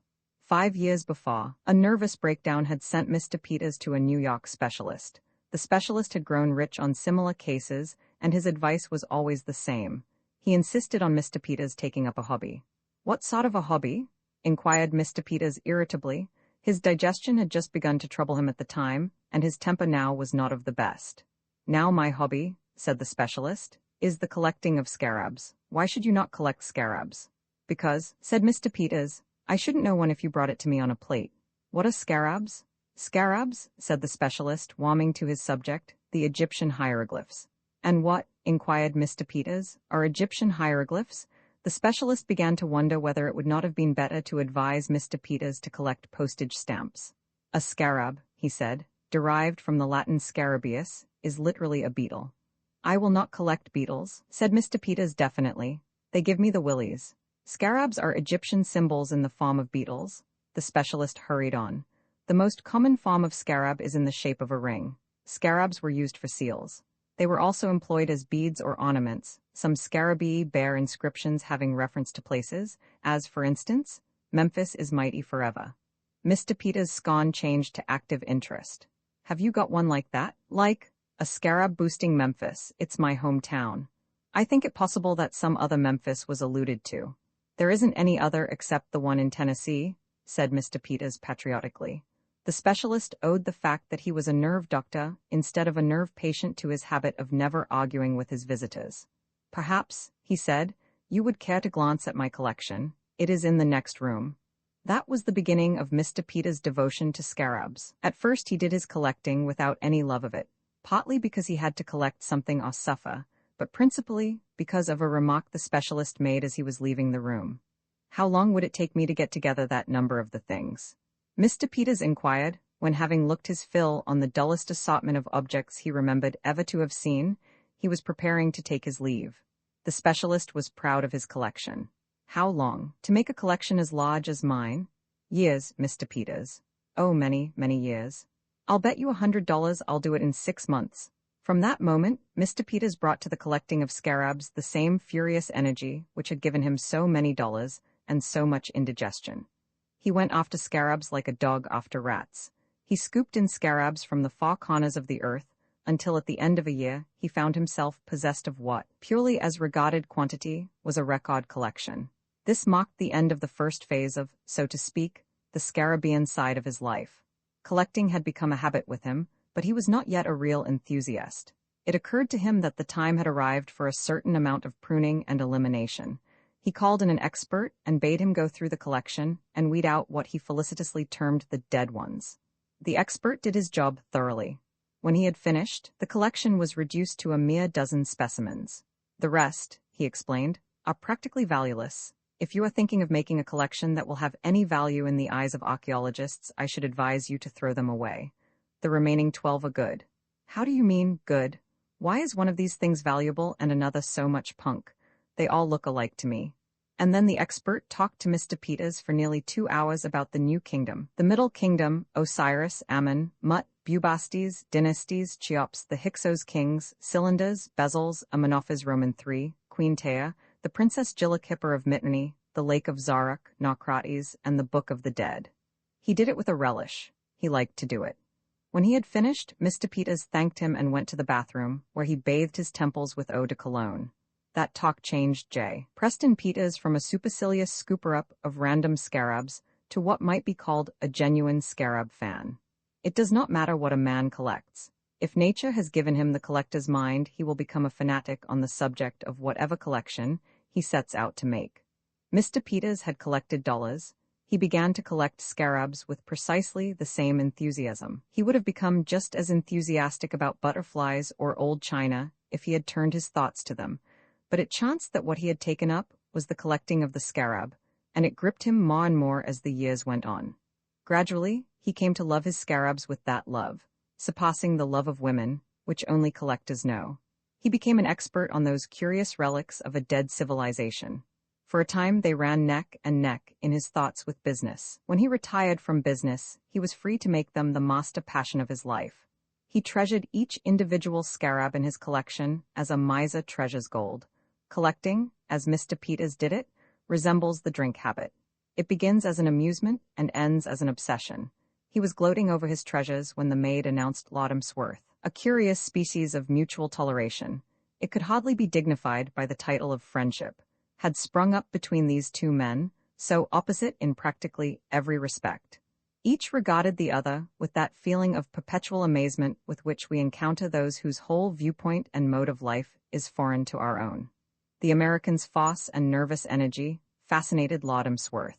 5 years before, a nervous breakdown had sent Mr. Peters to a New York specialist. The specialist had grown rich on similar cases, and his advice was always the same. He insisted on Mr. Peters taking up a hobby. "What sort of a hobby?" inquired Mr. Peters irritably. His digestion had just begun to trouble him at the time, and his temper now was not of the best. "Now my hobby," said the specialist, "is the collecting of scarabs." "Why should you not collect scarabs?" "Because," said Mr. Peters, "I shouldn't know one if you brought it to me on a plate." "What are scarabs?" "Scarabs," said the specialist, warming to his subject, "the Egyptian hieroglyphs." "And what," inquired Mr. Peters, "are Egyptian hieroglyphs?" The specialist began to wonder whether it would not have been better to advise Mr. Peters to collect postage stamps. "A scarab," he said, "derived from the Latin scarabaeus, is literally a beetle." "I will not collect beetles," said Mr. Peters definitely. "They give me the willies." "Scarabs are Egyptian symbols in the form of beetles," the specialist hurried on. "The most common form of scarab is in the shape of a ring. Scarabs were used for seals. They were also employed as beads or ornaments. Some scarabaei bear inscriptions having reference to places, as, for instance, Memphis is mighty forever. Mr. Peters' scorn changed to active interest. "Have you got one like that?" "Like a scarab boosting Memphis, it's my hometown. I think it possible that some other Memphis was alluded to." "There isn't any other except the one in Tennessee," said Mr. Peters patriotically. The specialist owed the fact that he was a nerve doctor instead of a nerve patient to his habit of never arguing with his visitors. "Perhaps," he said, "you would care to glance at my collection. It is in the next room." That was the beginning of Mr. Peters' devotion to scarabs. At first he did his collecting without any love of it, partly because he had to collect something or suffer, but principally because of a remark the specialist made as he was leaving the room. "How long would it take me to get together that number of the things?" Mr. Peters inquired, when having looked his fill on the dullest assortment of objects he remembered ever to have seen, he was preparing to take his leave. The specialist was proud of his collection. "How long? To make a collection as large as mine?" "Years, Mr. Peters." "Oh, many, many years." "I'll bet you $100 I'll do it in 6 months." From that moment, Mr. Peters brought to the collecting of scarabs the same furious energy which had given him so many dollars and so much indigestion. He went after scarabs like a dog after rats. He scooped in scarabs from the far corners of the earth, until at the end of a year he found himself possessed of what, purely as regarded quantity, was a record collection. This marked the end of the first phase of, so to speak, the scarabaean side of his life. Collecting had become a habit with him, but he was not yet a real enthusiast. It occurred to him that the time had arrived for a certain amount of pruning and elimination. He called in an expert and bade him go through the collection and weed out what he felicitously termed the dead ones. The expert did his job thoroughly. When he had finished, the collection was reduced to a mere dozen specimens. "The rest," he explained, "are practically valueless. If you are thinking of making a collection that will have any value in the eyes of archaeologists, I should advise you to throw them away. The remaining 12 are good." "How do you mean, good? Why is one of these things valuable and another so much punk? They all look alike to me." And then the expert talked to Mr. Peters for nearly 2 hours about the New Kingdom, the Middle Kingdom, Osiris, Ammon, Mut, Bubastes, dynasties, Cheops, the Hyksos kings, cylinders, bezels, Amenophis Roman III, Queen Tea, the Princess Gillakipper of Mitanni, the Lake of Zarok, Naucrates, and the Book of the Dead. He did it with a relish. He liked to do it. When he had finished, Mr. Peters thanked him and went to the bathroom, where he bathed his temples with eau de cologne. That talk changed J. Preston Peters from a supercilious scooper-up of random scarabs to what might be called a genuine scarab fan. It does not matter what a man collects. If nature has given him the collector's mind, he will become a fanatic on the subject of whatever collection he sets out to make. Mr. Peters had collected dollars. He began to collect scarabs with precisely the same enthusiasm. He would have become just as enthusiastic about butterflies or old china if he had turned his thoughts to them, but it chanced that what he had taken up was the collecting of the scarab, and it gripped him more and more as the years went on. Gradually, he came to love his scarabs with that love, surpassing the love of women, which only collectors know. He became an expert on those curious relics of a dead civilization. For a time they ran neck and neck in his thoughts with business. When he retired from business, he was free to make them the master passion of his life. He treasured each individual scarab in his collection as a miser treasures gold. Collecting, as Mr. Peters did it, resembles the drink habit. It begins as an amusement and ends as an obsession. He was gloating over his treasures when the maid announced Wodehouse, a curious species of mutual toleration. It could hardly be dignified by the title of friendship. Had sprung up between these two men, so opposite in practically every respect. Each regarded the other with that feeling of perpetual amazement with which we encounter those whose whole viewpoint and mode of life is foreign to our own. The American's farce and nervous energy fascinated Wodehouse.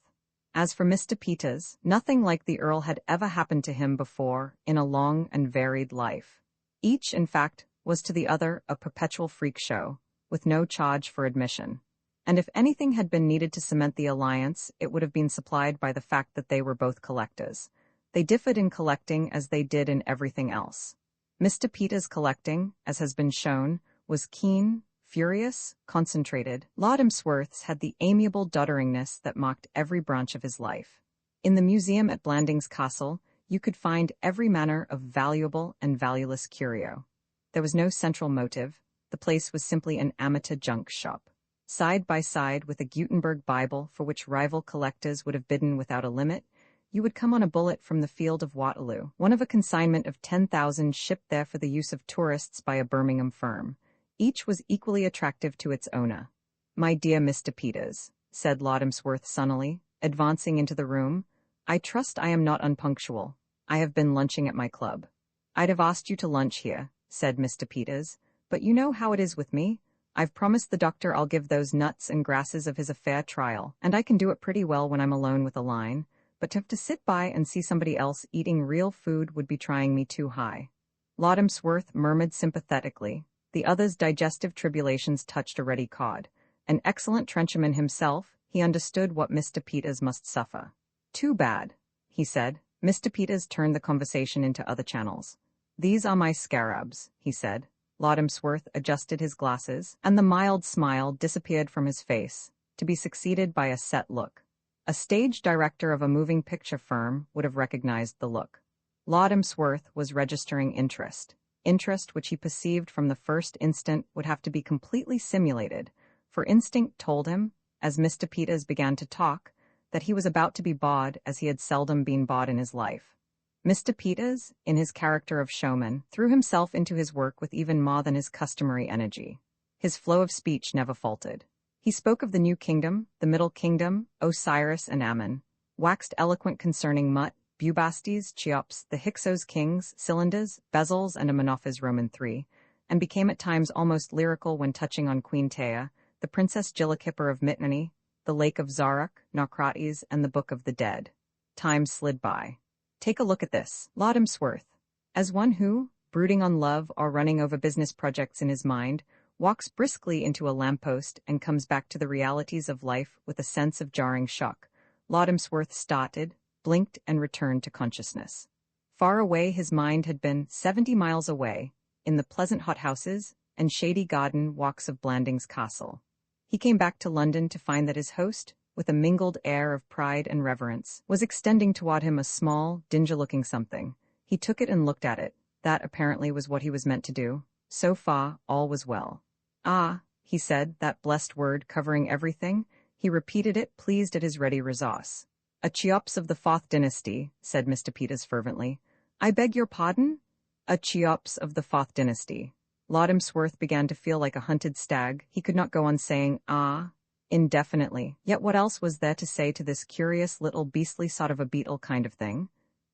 As for Mr. Peters, nothing like the Earl had ever happened to him before in a long and varied life. Each, in fact, was to the other a perpetual freak show, with no charge for admission. And if anything had been needed to cement the alliance, it would have been supplied by the fact that they were both collectors. They differed in collecting as they did in everything else. Mr. Peters' collecting, as has been shown, was keen, furious, concentrated. Wodehouse had the amiable dodderingness that marked every branch of his life. In the museum at Blandings Castle, you could find every manner of valuable and valueless curio. There was no central motive. The place was simply an amateur junk shop. Side by side with a Gutenberg Bible for which rival collectors would have bidden without a limit, you would come on a bullet from the field of Waterloo, one of a consignment of 10,000 shipped there for the use of tourists by a Birmingham firm. Each was equally attractive to its owner. "My dear Mr. Peters," said Wodehouse sunnily, advancing into the room, "I trust I am not unpunctual. I have been lunching at my club." "I'd have asked you to lunch here," said Mr. Peters, "but you know how it is with me. I've promised the doctor I'll give those nuts and grasses of his a fair trial, and I can do it pretty well when I'm alone with a line, but to have to sit by and see somebody else eating real food would be trying me too high." Wodehouse murmured sympathetically. The other's digestive tribulations touched a ready cod. An excellent trencherman himself, he understood what Mr. Peters must suffer. "Too bad," he said. Mr. Peters turned the conversation into other channels. "These are my scarabs," he said. Wodehouse adjusted his glasses, and the mild smile disappeared from his face, to be succeeded by a set look. A stage director of a moving picture firm would have recognized the look. Wodehouse was registering interest which he perceived from the first instant would have to be completely simulated, for instinct told him, as Mr. Peters began to talk, that he was about to be bawed as he had seldom been bawed in his life. Mr. Peters, in his character of showman, threw himself into his work with even more than his customary energy. His flow of speech never faltered. He spoke of the New Kingdom, the Middle Kingdom, Osiris and Ammon, waxed eloquent concerning Mut, Bubastes, Cheops, the Hyksos kings, cylinders, bezels, and Amenophis Roman III, and became at times almost lyrical when touching on Queen Taea, the Princess Gillakipper of Mitnani, the Lake of Zarok, Naucrates, and the Book of the Dead. Time slid by. "Take a look at this," Wodehouse, as one who, brooding on love or running over business projects in his mind, walks briskly into a lamppost and comes back to the realities of life with a sense of jarring shock. Wodehouse started, blinked, and returned to consciousness. Far away his mind had been 70 miles away, in the pleasant hothouses and shady garden walks of Blandings Castle. He came back to London to find that his host, with a mingled air of pride and reverence, was extending toward him a small, dingy-looking something. He took it and looked at it. That apparently was what he was meant to do. So far, all was well. "Ah," he said, that blessed word covering everything. He repeated it, pleased at his ready resource. "A Cheops of the 4th dynasty," said Mr. Peters fervently. "I beg your pardon?" "A Cheops of the 4th dynasty." Wodehouse began to feel like a hunted stag. He could not go on saying, "Ah," indefinitely. Yet what else was there to say to this curious little beastly sort of a beetle kind of thing?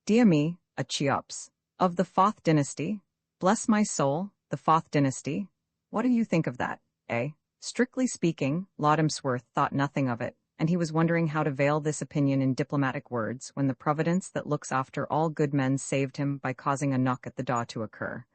"Dear me," a Cheops. Of the Fourth Dynasty? Bless my soul, the Fourth Dynasty? What do you think of that, eh? Strictly speaking, Lord Emsworth thought nothing of it, and he was wondering how to veil this opinion in diplomatic words when the providence that looks after all good men saved him by causing a knock at the door to occur.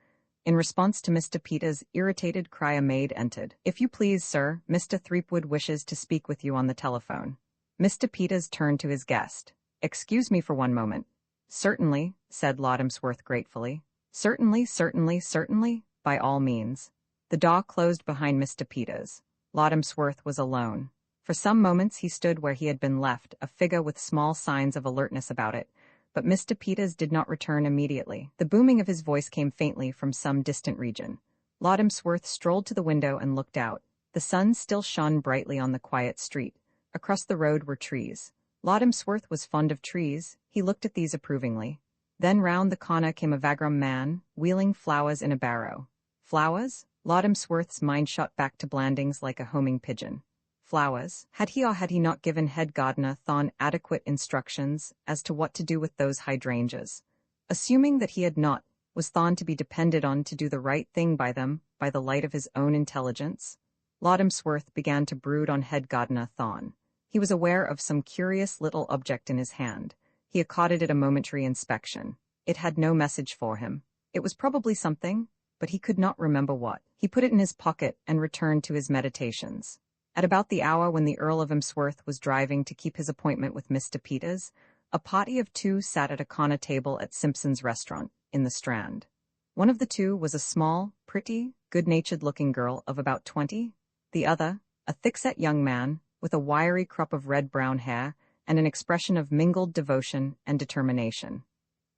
In response to Mr. Peters' irritated cry, a maid entered. "If you please, sir, Mr. Threepwood wishes to speak with you on the telephone." Mr. Peters turned to his guest. "Excuse me for one moment." "Certainly," said Lord Emsworth gratefully. "Certainly, certainly, certainly, by all means." The door closed behind Mr. Peters. Lord Emsworth was alone. For some moments he stood where he had been left, a figure with small signs of alertness about it, but Mr. Peters did not return immediately. The booming of his voice came faintly from some distant region. Lord Emsworth strolled to the window and looked out. The sun still shone brightly on the quiet street. Across the road were trees. Lord Emsworth was fond of trees. He looked at these approvingly. Then round the corner came a vagrom man, wheeling flowers in a barrow. Flowers? Lord Emsworth's mind shot back to Blandings like a homing pigeon. Flowers? Had he or had he not given head gardener Thorn adequate instructions as to what to do with those hydrangeas? Assuming that he had not, was Thorn to be depended on to do the right thing by them by the light of his own intelligence? Lord Emsworth began to brood on head gardener Thorn. He was aware of some curious little object in his hand. He accorded it a momentary inspection. It had no message for him. It was probably something, but he could not remember what. He put it in his pocket and returned to his meditations. At about the hour when the Earl of Emsworth was driving to keep his appointment with Mr. Peters, a party of two sat at a corner table at Simpson's restaurant, in the Strand. One of the two was a small, pretty, good-natured-looking girl of about 20. The other, a thick-set young man, with a wiry crop of red-brown hair and an expression of mingled devotion and determination.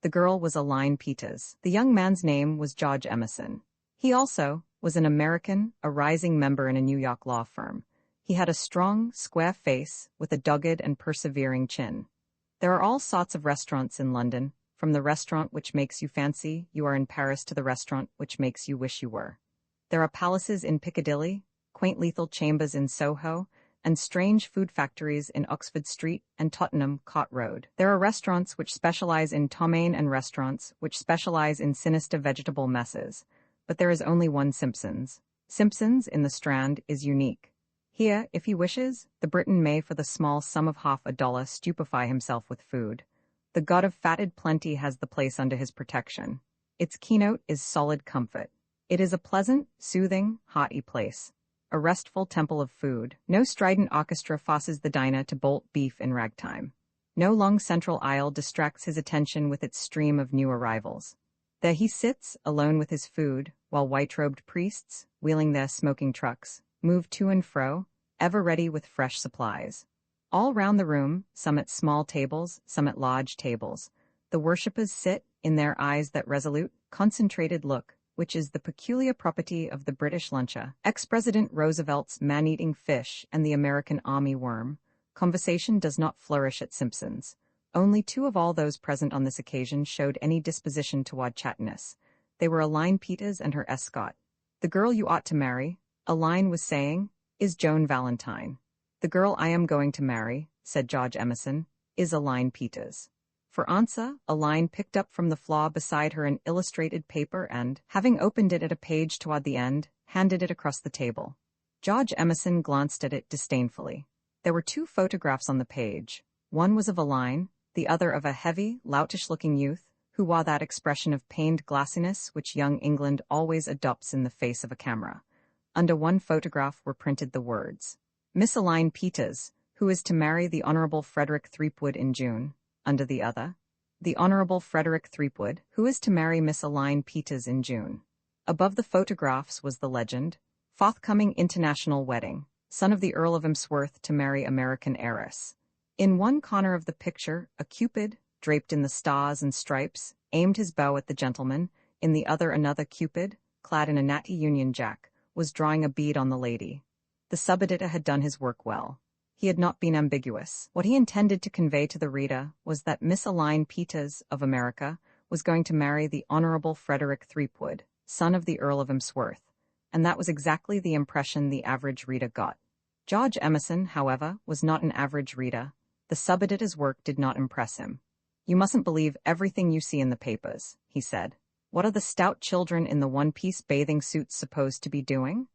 The girl was Aline Peters. The young man's name was George Emerson. He also was an American, a rising member in a New York law firm. He had a strong, square face with a dogged and persevering chin. There are all sorts of restaurants in London, from the restaurant which makes you fancy you are in Paris to the restaurant which makes you wish you were. There are palaces in Piccadilly, quaint lethal chambers in Soho, and strange food factories in Oxford Street and Tottenham Court Road. There are restaurants which specialize in ptomaine and restaurants which specialize in sinister vegetable messes. But there is only one Simpson's. Simpson's in the Strand is unique. Here, if he wishes, the Briton may for the small sum of $50 stupefy himself with food. The god of fatted plenty has the place under his protection. Its keynote is solid comfort. It is a pleasant, soothing, hearty place. A restful temple of food. No strident orchestra forces the diner to bolt beef in ragtime. No long central aisle distracts his attention with its stream of new arrivals. There he sits, alone with his food, while white-robed priests, wheeling their smoking trucks, move to and fro, ever ready with fresh supplies. All round the room, some at small tables, some at large tables, the worshippers sit, in their eyes that resolute, concentrated look, which is the peculiar property of the British luncher, ex-President Roosevelt's man-eating fish and the American army worm. Conversation does not flourish at Simpson's. Only two of all those present on this occasion showed any disposition toward chattiness. They were Aline Peters and her escort. "The girl you ought to marry," Aline was saying, "is Joan Valentine." "The girl I am going to marry," said George Emerson, "is Aline Peters." For answer, Aline picked up from the floor beside her an illustrated paper and, having opened it at a page toward the end, handed it across the table. George Emerson glanced at it disdainfully. There were two photographs on the page. One was of Aline, the other of a heavy, loutish-looking youth, who wore that expression of pained glassiness which young England always adopts in the face of a camera. Under one photograph were printed the words, "Miss Aline Peters, who is to marry the Honourable Frederick Threepwood in June." Under the other, "The Honourable Frederick Threepwood, who is to marry Miss Aline Peters in June." Above the photographs was the legend, "Forthcoming international wedding, son of the Earl of Emsworth to marry American heiress." In one corner of the picture, a Cupid, draped in the stars and stripes, aimed his bow at the gentleman. In the other another Cupid, clad in a natty Union Jack, was drawing a bead on the lady. The sub-editor had done his work well. He had not been ambiguous. What he intended to convey to the reader was that Miss Aline Peters, of America, was going to marry the Honourable Frederick Threepwood, son of the Earl of Emsworth, and that was exactly the impression the average reader got. George Emerson, however, was not an average reader. The sub-editor's work did not impress him. You mustn't believe everything you see in the papers, he said. What are the stout children in the one-piece bathing suits supposed to be doing?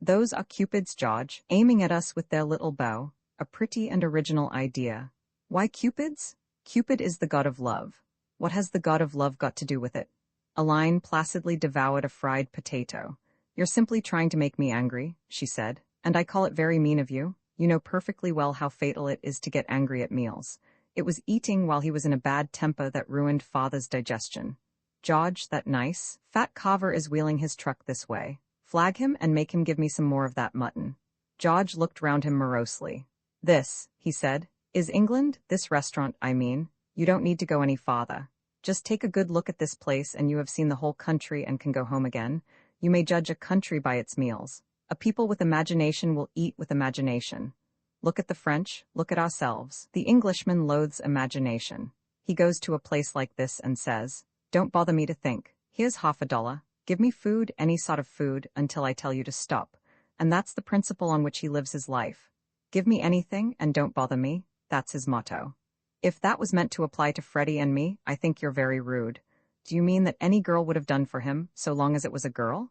Those are cupids, George, aiming at us with their little bow. A pretty and original idea. Why cupids? Cupid is the god of love. What has the god of love got to do with it? Aline placidly devoured a fried potato. You're simply trying to make me angry, she said, and I call it very mean of you. You know perfectly well how fatal it is to get angry at meals. It was eating while he was in a bad temper that ruined Father's digestion. George, that nice, fat Carver is wheeling his truck this way. Flag him and make him give me some more of that mutton. George looked round him morosely. This, he said, is England, this restaurant, I mean. You don't need to go any farther. Just take a good look at this place and you have seen the whole country and can go home again. You may judge a country by its meals. A people with imagination will eat with imagination. Look at the French, look at ourselves. The Englishman loathes imagination. He goes to a place like this and says, "Don't bother me to think. Here's $50. Give me food, any sort of food, until I tell you to stop." And that's the principle on which he lives his life. Give me anything and don't bother me. That's his motto. If that was meant to apply to Freddie and me, I think you're very rude. Do you mean that any girl would have done for him, so long as it was a girl?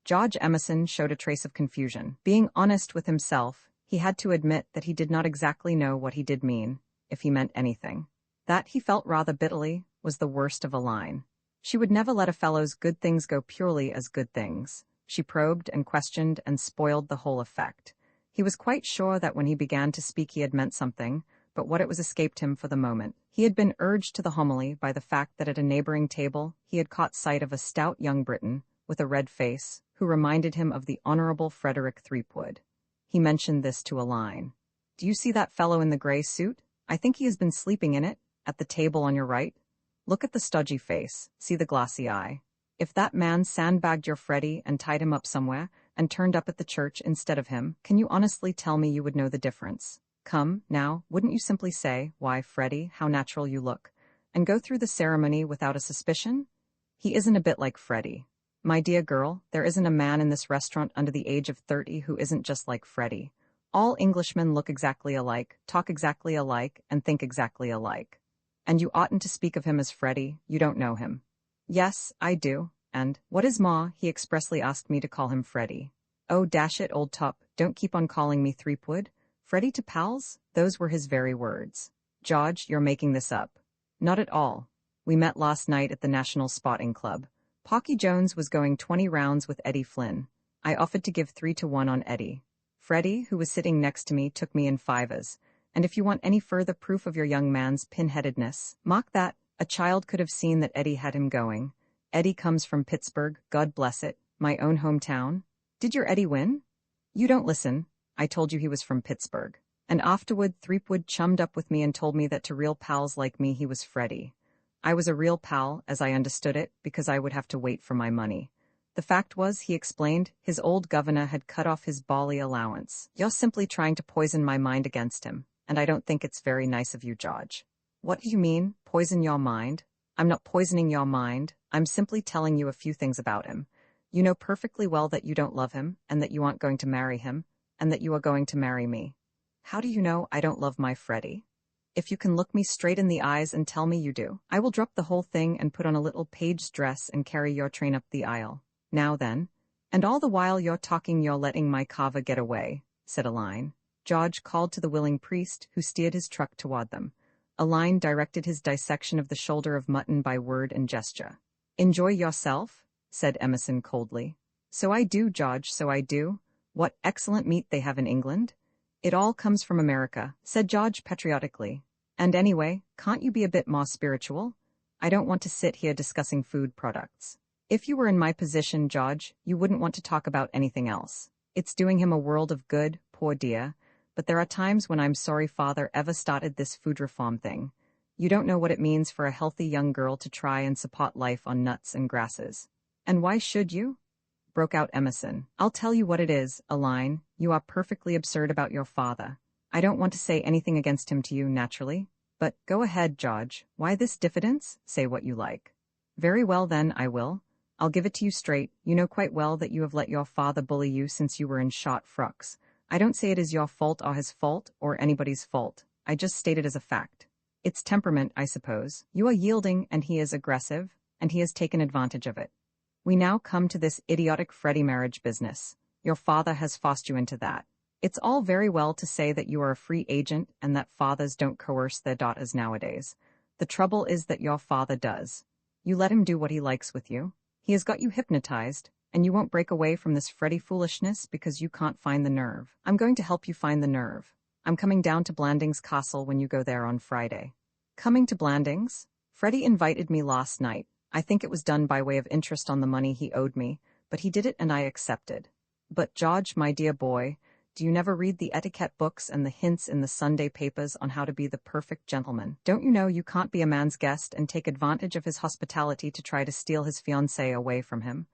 George Emerson showed a trace of confusion. Being honest with himself, he had to admit that he did not exactly know what he did mean, if he meant anything. That, he felt rather bitterly, was the worst of Aline. She would never let a fellow's good things go purely as good things. She probed and questioned and spoiled the whole effect. He was quite sure that when he began to speak he had meant something, but what it was escaped him for the moment. He had been urged to the homily by the fact that at a neighboring table he had caught sight of a stout young Briton, with a red face, who reminded him of the Honorable Frederick Threepwood. He mentioned this to Aline. "Do you see that fellow in the grey suit? I think he has been sleeping in it, at the table on your right. Look at the stodgy face, see the glassy eye. If that man sandbagged your Freddie and tied him up somewhere, and turned up at the church instead of him, can you honestly tell me you would know the difference? Come, now, wouldn't you simply say, 'Why, Freddie, how natural you look,' and go through the ceremony without a suspicion? He isn't a bit like Freddie. My dear girl, there isn't a man in this restaurant under the age of 30 who isn't just like Freddie. All Englishmen look exactly alike, talk exactly alike, and think exactly alike. And you oughtn't to speak of him as Freddie, you don't know him." "Yes, I do, and, what is ma, he expressly asked me to call him Freddie." "Oh, dash it, old top, don't keep on calling me Threepwood. Freddie to pals?" Those were his very words. "George, you're making this up." "Not at all. We met last night at the National Spotting Club. Pocky Jones was going 20 rounds with Eddie Flynn. I offered to give 3-1 on Eddie. Freddie, who was sitting next to me, took me in fivers. And if you want any further proof of your young man's pin-headedness, mark that. A child could have seen that Eddie had him going. Eddie comes from Pittsburgh, God bless it, my own hometown. Did your Eddie win? You don't listen. I told you he was from Pittsburgh. And afterward Threepwood chummed up with me and told me that to real pals like me he was Freddie. I was a real pal, as I understood it, because I would have to wait for my money. The fact was, he explained, his old governor had cut off his bally allowance. You're simply trying to poison my mind against him, and I don't think it's very nice of you, George. What do you mean, poison your mind? I'm not poisoning your mind, I'm simply telling you a few things about him. You know perfectly well that you don't love him, and that you aren't going to marry him, and that you are going to marry me. How do you know I don't love my Freddie? If you can look me straight in the eyes and tell me you do, I will drop the whole thing and put on a little page's dress and carry your train up the aisle. Now then. And all the while you're talking you're letting my Carver get away, said Aline. George called to the willing priest, who steered his truck toward them. Aline directed his dissection of the shoulder of mutton by word and gesture. "Enjoy yourself?" said Emerson coldly. "So I do, George, so I do. What excellent meat they have in England." "It all comes from America," said George patriotically. "And anyway, can't you be a bit more spiritual? I don't want to sit here discussing food products. If you were in my position, George, you wouldn't want to talk about anything else. It's doing him a world of good, poor dear, but there are times when I'm sorry father ever started this food reform thing. You don't know what it means for a healthy young girl to try and support life on nuts and grasses." "And why should you?" broke out Emerson. "I'll tell you what it is, Aline, you are perfectly absurd about your father. I don't want to say anything against him to you, naturally. But go ahead, George. Why this diffidence? Say what you like." "Very well then, I will. I'll give it to you straight. You know quite well that you have let your father bully you since you were in short frocks. I don't say it is your fault or his fault or anybody's fault. I just state it as a fact. It's temperament, I suppose. You are yielding and he is aggressive, and he has taken advantage of it. We now come to this idiotic Freddie marriage business. Your father has forced you into that. It's all very well to say that you are a free agent and that fathers don't coerce their daughters nowadays. The trouble is that your father does. You let him do what he likes with you. He has got you hypnotized, and you won't break away from this Freddie foolishness because you can't find the nerve. I'm going to help you find the nerve. I'm coming down to Blandings Castle when you go there on Friday. Coming to Blandings? Freddie invited me last night. I think it was done by way of interest on the money he owed me, but he did it and I accepted. But George, my dear boy, do you never read the etiquette books and the hints in the Sunday papers on how to be the perfect gentleman? Don't you know you can't be a man's guest and take advantage of his hospitality to try to steal his fiancée away from him?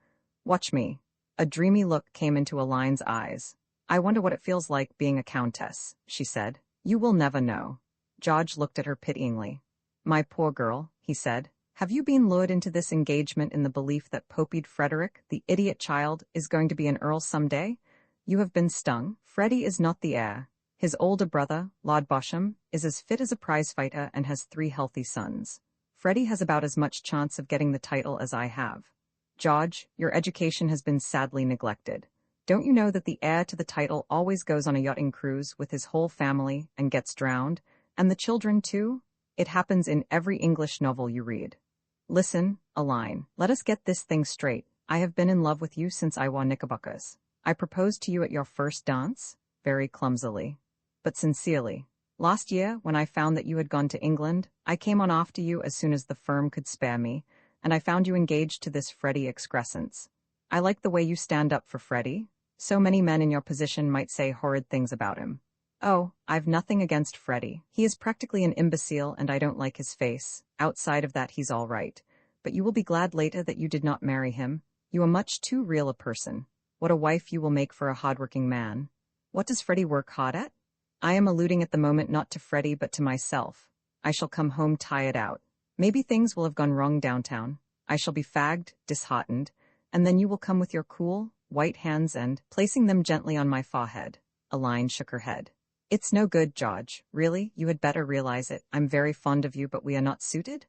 Watch me. A dreamy look came into Aline's eyes. I wonder what it feels like being a countess, she said. You will never know. George looked at her pityingly. My poor girl, he said. Have you been lured into this engagement in the belief that Popied Frederick, the idiot child, is going to be an earl someday? You have been stung. Freddie is not the heir. His older brother, Lord Bosham, is as fit as a prizefighter and has 3 healthy sons. Freddie has about as much chance of getting the title as I have. George, your education has been sadly neglected. Don't you know that the heir to the title always goes on a yachting cruise with his whole family and gets drowned? And the children, too? It happens in every English novel you read. Listen, Aline, let us get this thing straight. I have been in love with you since I wore knickerbockers. I proposed to you at your first dance, very clumsily, but sincerely. Last year, when I found that you had gone to England, I came on after you as soon as the firm could spare me, and I found you engaged to this Freddie excrescence. I like the way you stand up for Freddie. So many men in your position might say horrid things about him. Oh, I've nothing against Freddie. He is practically an imbecile and I don't like his face. Outside of that he's all right. But you will be glad later that you did not marry him. You are much too real a person. What a wife you will make for a hard-working man. What does Freddie work hard at? I am alluding at the moment not to Freddie but to myself. I shall come home tired out. Maybe things will have gone wrong downtown. I shall be fagged, disheartened, and then you will come with your cool, white hands and, placing them gently on my forehead. Aline shook her head. It's no good, George. Really, you had better realize it. I'm very fond of you, but we are not suited?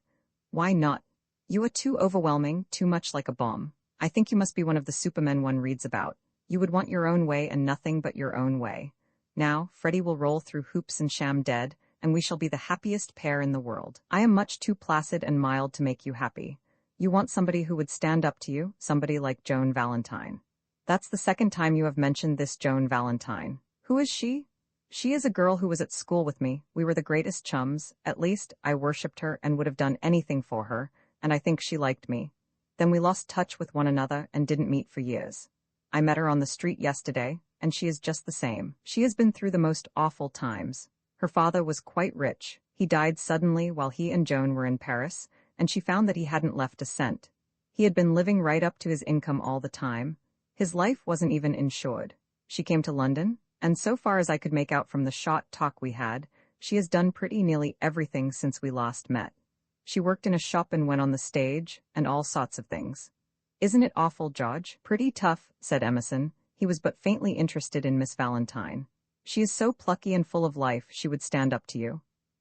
Why not? You are too overwhelming, too much like a bomb. I think you must be one of the supermen one reads about. You would want your own way and nothing but your own way. Now, Freddie will roll through hoops and sham dead, and we shall be the happiest pair in the world. I am much too placid and mild to make you happy. You want somebody who would stand up to you, somebody like Joan Valentine. That's the second time you have mentioned this Joan Valentine. Who is she? She is a girl who was at school with me. We were the greatest chums. At least, I worshipped her and would have done anything for her, and I think she liked me. Then we lost touch with one another and didn't meet for years. I met her on the street yesterday, and she is just the same. She has been through the most awful times. Her father was quite rich. He died suddenly while he and Joan were in Paris, and she found that he hadn't left a cent. He had been living right up to his income all the time. His life wasn't even insured. She came to London, and so far as I could make out from the short talk we had, she has done pretty nearly everything since we last met. She worked in a shop and went on the stage, and all sorts of things. Isn't it awful, George? Pretty tough, said Emerson. He was but faintly interested in Miss Valentine. She is so plucky and full of life, she would stand up to you.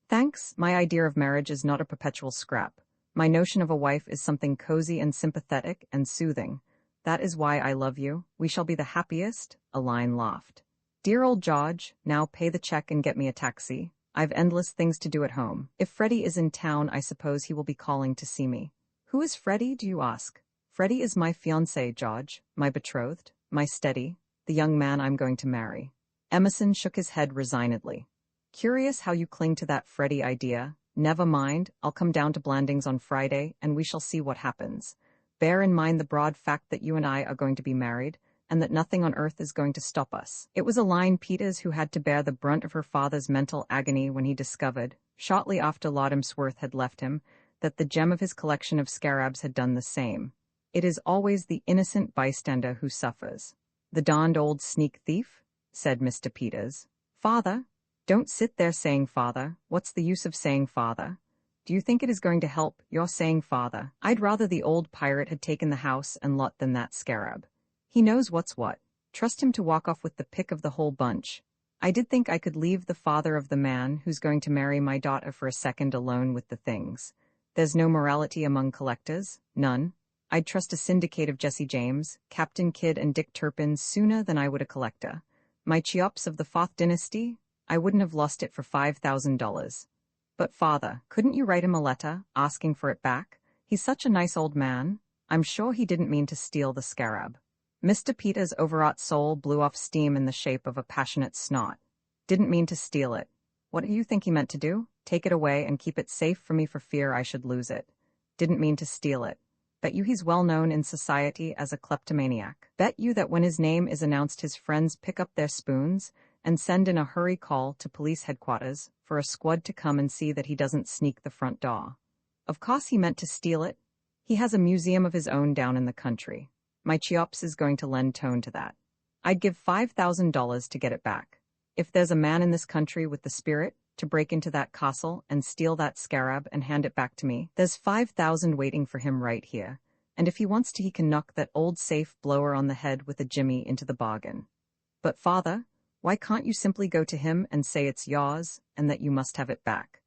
Thanks, my idea of marriage is not a perpetual scrap. My notion of a wife is something cozy and sympathetic and soothing. That is why I love you. We shall be the happiest. Aline laughed. Dear old George, now pay the check and get me a taxi. I've endless things to do at home. If Freddie is in town, I suppose he will be calling to see me. Who is Freddie, do you ask? Freddie is my fiancé, George, my betrothed, my steady, the young man I'm going to marry. Emerson shook his head resignedly. Curious how you cling to that Freddie idea. Never mind, I'll come down to Blandings on Friday, and we shall see what happens. Bear in mind the broad fact that you and I are going to be married, and that nothing on earth is going to stop us. It was Aline Peters who had to bear the brunt of her father's mental agony when he discovered, shortly after Lord Emsworth had left him, that the gem of his collection of scarabs had done the same. It is always the innocent bystander who suffers. The darned old sneak thief, said Mr. Peters. Father? Don't sit there saying father. What's the use of saying father? Do you think it is going to help, your saying father? I'd rather the old pirate had taken the house and lot than that scarab. He knows what's what. Trust him to walk off with the pick of the whole bunch. I did think I could leave the father of the man who's going to marry my daughter for a second alone with the things. There's no morality among collectors, none. I'd trust a syndicate of Jesse James, Captain Kidd and Dick Turpin sooner than I would a collector. My Cheops of the Fourth Dynasty? I wouldn't have lost it for $5,000. But father, couldn't you write him a letter, asking for it back? He's such a nice old man. I'm sure he didn't mean to steal the scarab. Mr. Peter's overwrought soul blew off steam in the shape of a passionate snot. Didn't mean to steal it. What do you think he meant to do? Take it away and keep it safe for me for fear I should lose it. Didn't mean to steal it. Bet you he's well known in society as a kleptomaniac. Bet you that when his name is announced his friends pick up their spoons and send in a hurry call to police headquarters for a squad to come and see that he doesn't sneak the front door. Of course he meant to steal it. He has a museum of his own down in the country. My Cheops is going to lend tone to that. I'd give $5,000 to get it back. If there's a man in this country with the spirit to break into that castle and steal that scarab and hand it back to me, there's 5,000 waiting for him right here. And if he wants to, he can knock that old safe blower on the head with a jimmy into the bargain. But father, why can't you simply go to him and say it's yours and that you must have it back?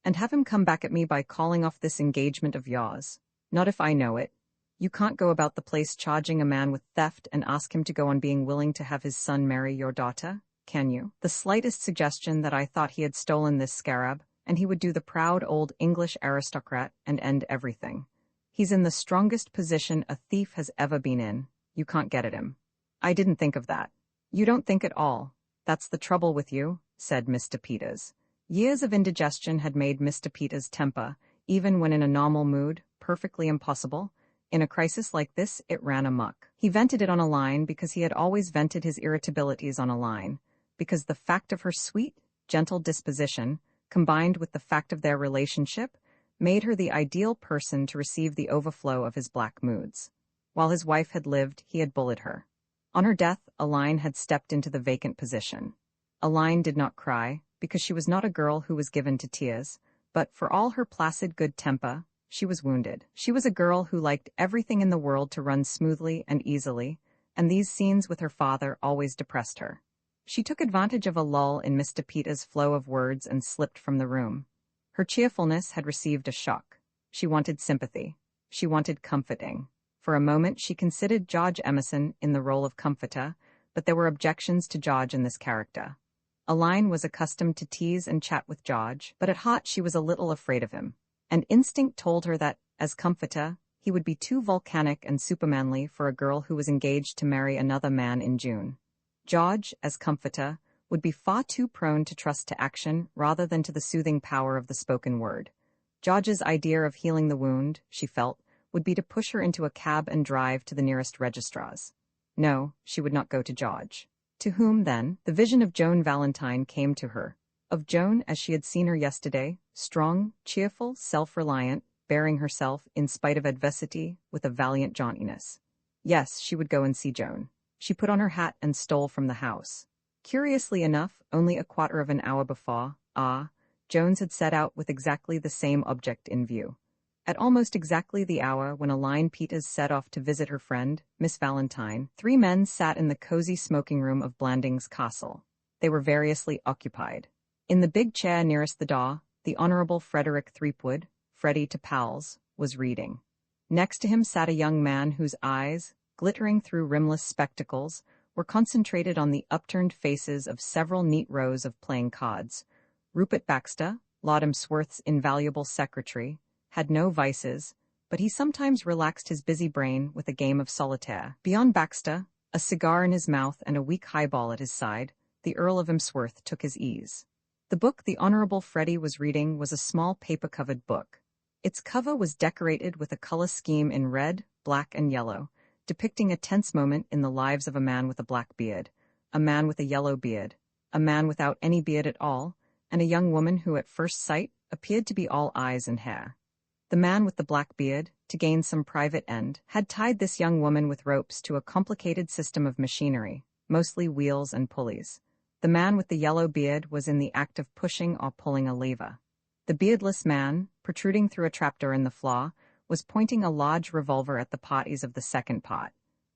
And have him come back at me by calling off this engagement of yours. Not if I know it. You can't go about the place charging a man with theft and ask him to go on being willing to have his son marry your daughter, can you? The slightest suggestion that I thought he had stolen this scarab, and he would do the proud old English aristocrat and end everything. He's in the strongest position a thief has ever been in. You can't get at him. I didn't think of that. You don't think at all. That's the trouble with you, said Mr. Peters. Years of indigestion had made Mr. Peters' temper, even when in a normal mood, perfectly impossible. In a crisis like this, it ran amok. He vented it on a line because he had always vented his irritabilities on a line, because the fact of her sweet, gentle disposition, combined with the fact of their relationship, made her the ideal person to receive the overflow of his black moods. While his wife had lived, he had bullied her. On her death, Aline had stepped into the vacant position. Aline did not cry, because she was not a girl who was given to tears, but for all her placid good temper, she was wounded. She was a girl who liked everything in the world to run smoothly and easily, and these scenes with her father always depressed her. She took advantage of a lull in Mr. Peters' flow of words and slipped from the room. Her cheerfulness had received a shock. She wanted sympathy. She wanted comforting. For a moment she considered George Emerson in the role of comforter, but there were objections to George in this character. Aline was accustomed to tease and chat with George, but at heart she was a little afraid of him. And instinct told her that, as comforter, he would be too volcanic and supermanly for a girl who was engaged to marry another man in June. George, as comforter, would be far too prone to trust to action rather than to the soothing power of the spoken word. George's idea of healing the wound, she felt, would be to push her into a cab and drive to the nearest registrar's. No, she would not go to George. To whom, then, the vision of Joan Valentine came to her. Of Joan as she had seen her yesterday, strong, cheerful, self-reliant, bearing herself, in spite of adversity, with a valiant jauntiness. Yes, she would go and see Joan. She put on her hat and stole from the house. Curiously enough, only a quarter of an hour before, Jones had set out with exactly the same object in view. At almost exactly the hour when Aline Peters set off to visit her friend, Miss Valentine, 3 men sat in the cozy smoking room of Blandings Castle. They were variously occupied. In the big chair nearest the door, the Honorable Frederick Threepwood, Freddie to pals, was reading. Next to him sat a young man whose eyes, glittering through rimless spectacles, were concentrated on the upturned faces of several neat rows of playing cards. Rupert Baxter, Lord Emsworth's invaluable secretary, had no vices, but he sometimes relaxed his busy brain with a game of solitaire. Beyond Baxter, a cigar in his mouth and a weak highball at his side, the Earl of Emsworth took his ease. The book the Honorable Freddie was reading was a small paper-covered book. Its cover was decorated with a color scheme in red, black, and yellow, depicting a tense moment in the lives of a man with a black beard, a man with a yellow beard, a man without any beard at all, and a young woman who at first sight appeared to be all eyes and hair. The man with the black beard, to gain some private end, had tied this young woman with ropes to a complicated system of machinery, mostly wheels and pulleys. The man with the yellow beard was in the act of pushing or pulling a lever. The beardless man, protruding through a trapdoor in the floor, was pointing a large revolver at the parties of the second pot.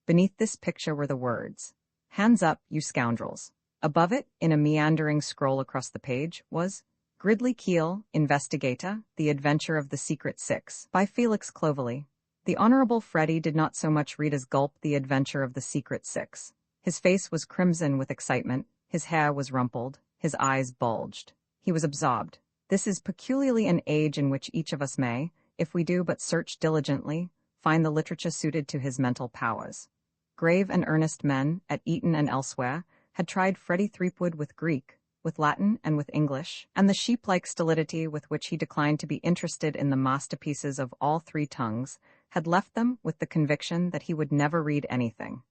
Beneath this picture were the words, "Hands up, you scoundrels." Above it, in a meandering scroll across the page, was Gridley Keel, Investigator, The Adventure of the Secret Six, by Felix Clovelly. The Honorable Freddy did not so much read as gulp The Adventure of the Secret Six. His face was crimson with excitement, his hair was rumpled, his eyes bulged. He was absorbed. This is peculiarly an age in which each of us may, if we do but search diligently, find the literature suited to his mental powers. Grave and earnest men, at Eton and elsewhere, had tried Freddie Threepwood with Greek, with Latin and with English, and the sheep-like stolidity with which he declined to be interested in the masterpieces of all three tongues had left them with the conviction that he would never read anything.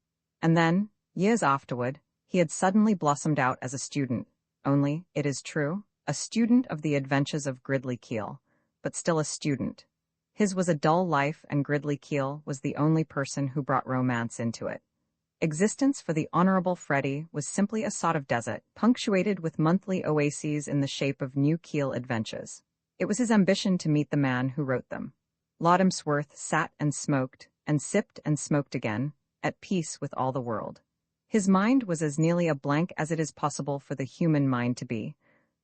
And then, years afterward, he had suddenly blossomed out as a student, only, it is true, a student of the adventures of Gridley Keel, but still a student. His was a dull life, and Gridley Keel was the only person who brought romance into it. Existence for the Honorable Freddy was simply a sort of desert, punctuated with monthly oases in the shape of new Keel adventures. It was his ambition to meet the man who wrote them. Loddamsworth sat and sipped and smoked again, at peace with all the world. His mind was as nearly a blank as it is possible for the human mind to be.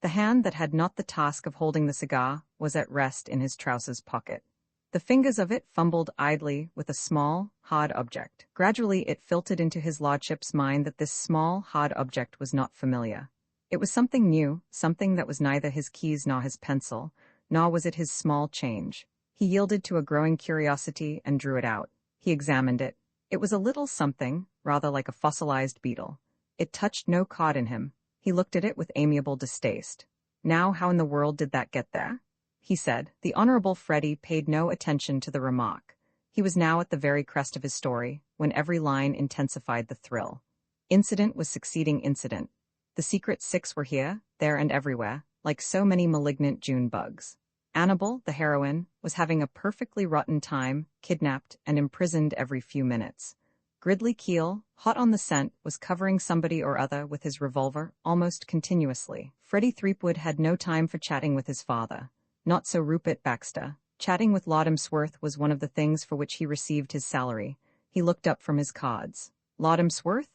The hand that had not the task of holding the cigar was at rest in his trousers pocket. The fingers of it fumbled idly with a small, hard object. Gradually it filtered into his lordship's mind that this small, hard object was not familiar. It was something new, something that was neither his keys nor his pencil, nor was it his small change. He yielded to a growing curiosity and drew it out. He examined it. It was a little something, rather like a fossilized beetle. It touched no chord in him. He looked at it with amiable distaste. Now how in the world did that get there? He said. The Honorable Freddy paid no attention to the remark. He was now at the very crest of his story, when every line intensified the thrill. Incident was succeeding incident. The Secret Six were here, there and everywhere, like so many malignant June bugs. Annabel, the heroine, was having a perfectly rotten time, kidnapped and imprisoned every few minutes. Gridley Keel, hot on the scent, was covering somebody or other with his revolver almost continuously. Freddie Threepwood had no time for chatting with his father. Not so Rupert Baxter. Chatting with Loddamsworth was one of the things for which he received his salary. He looked up from his cards. Loddamsworth?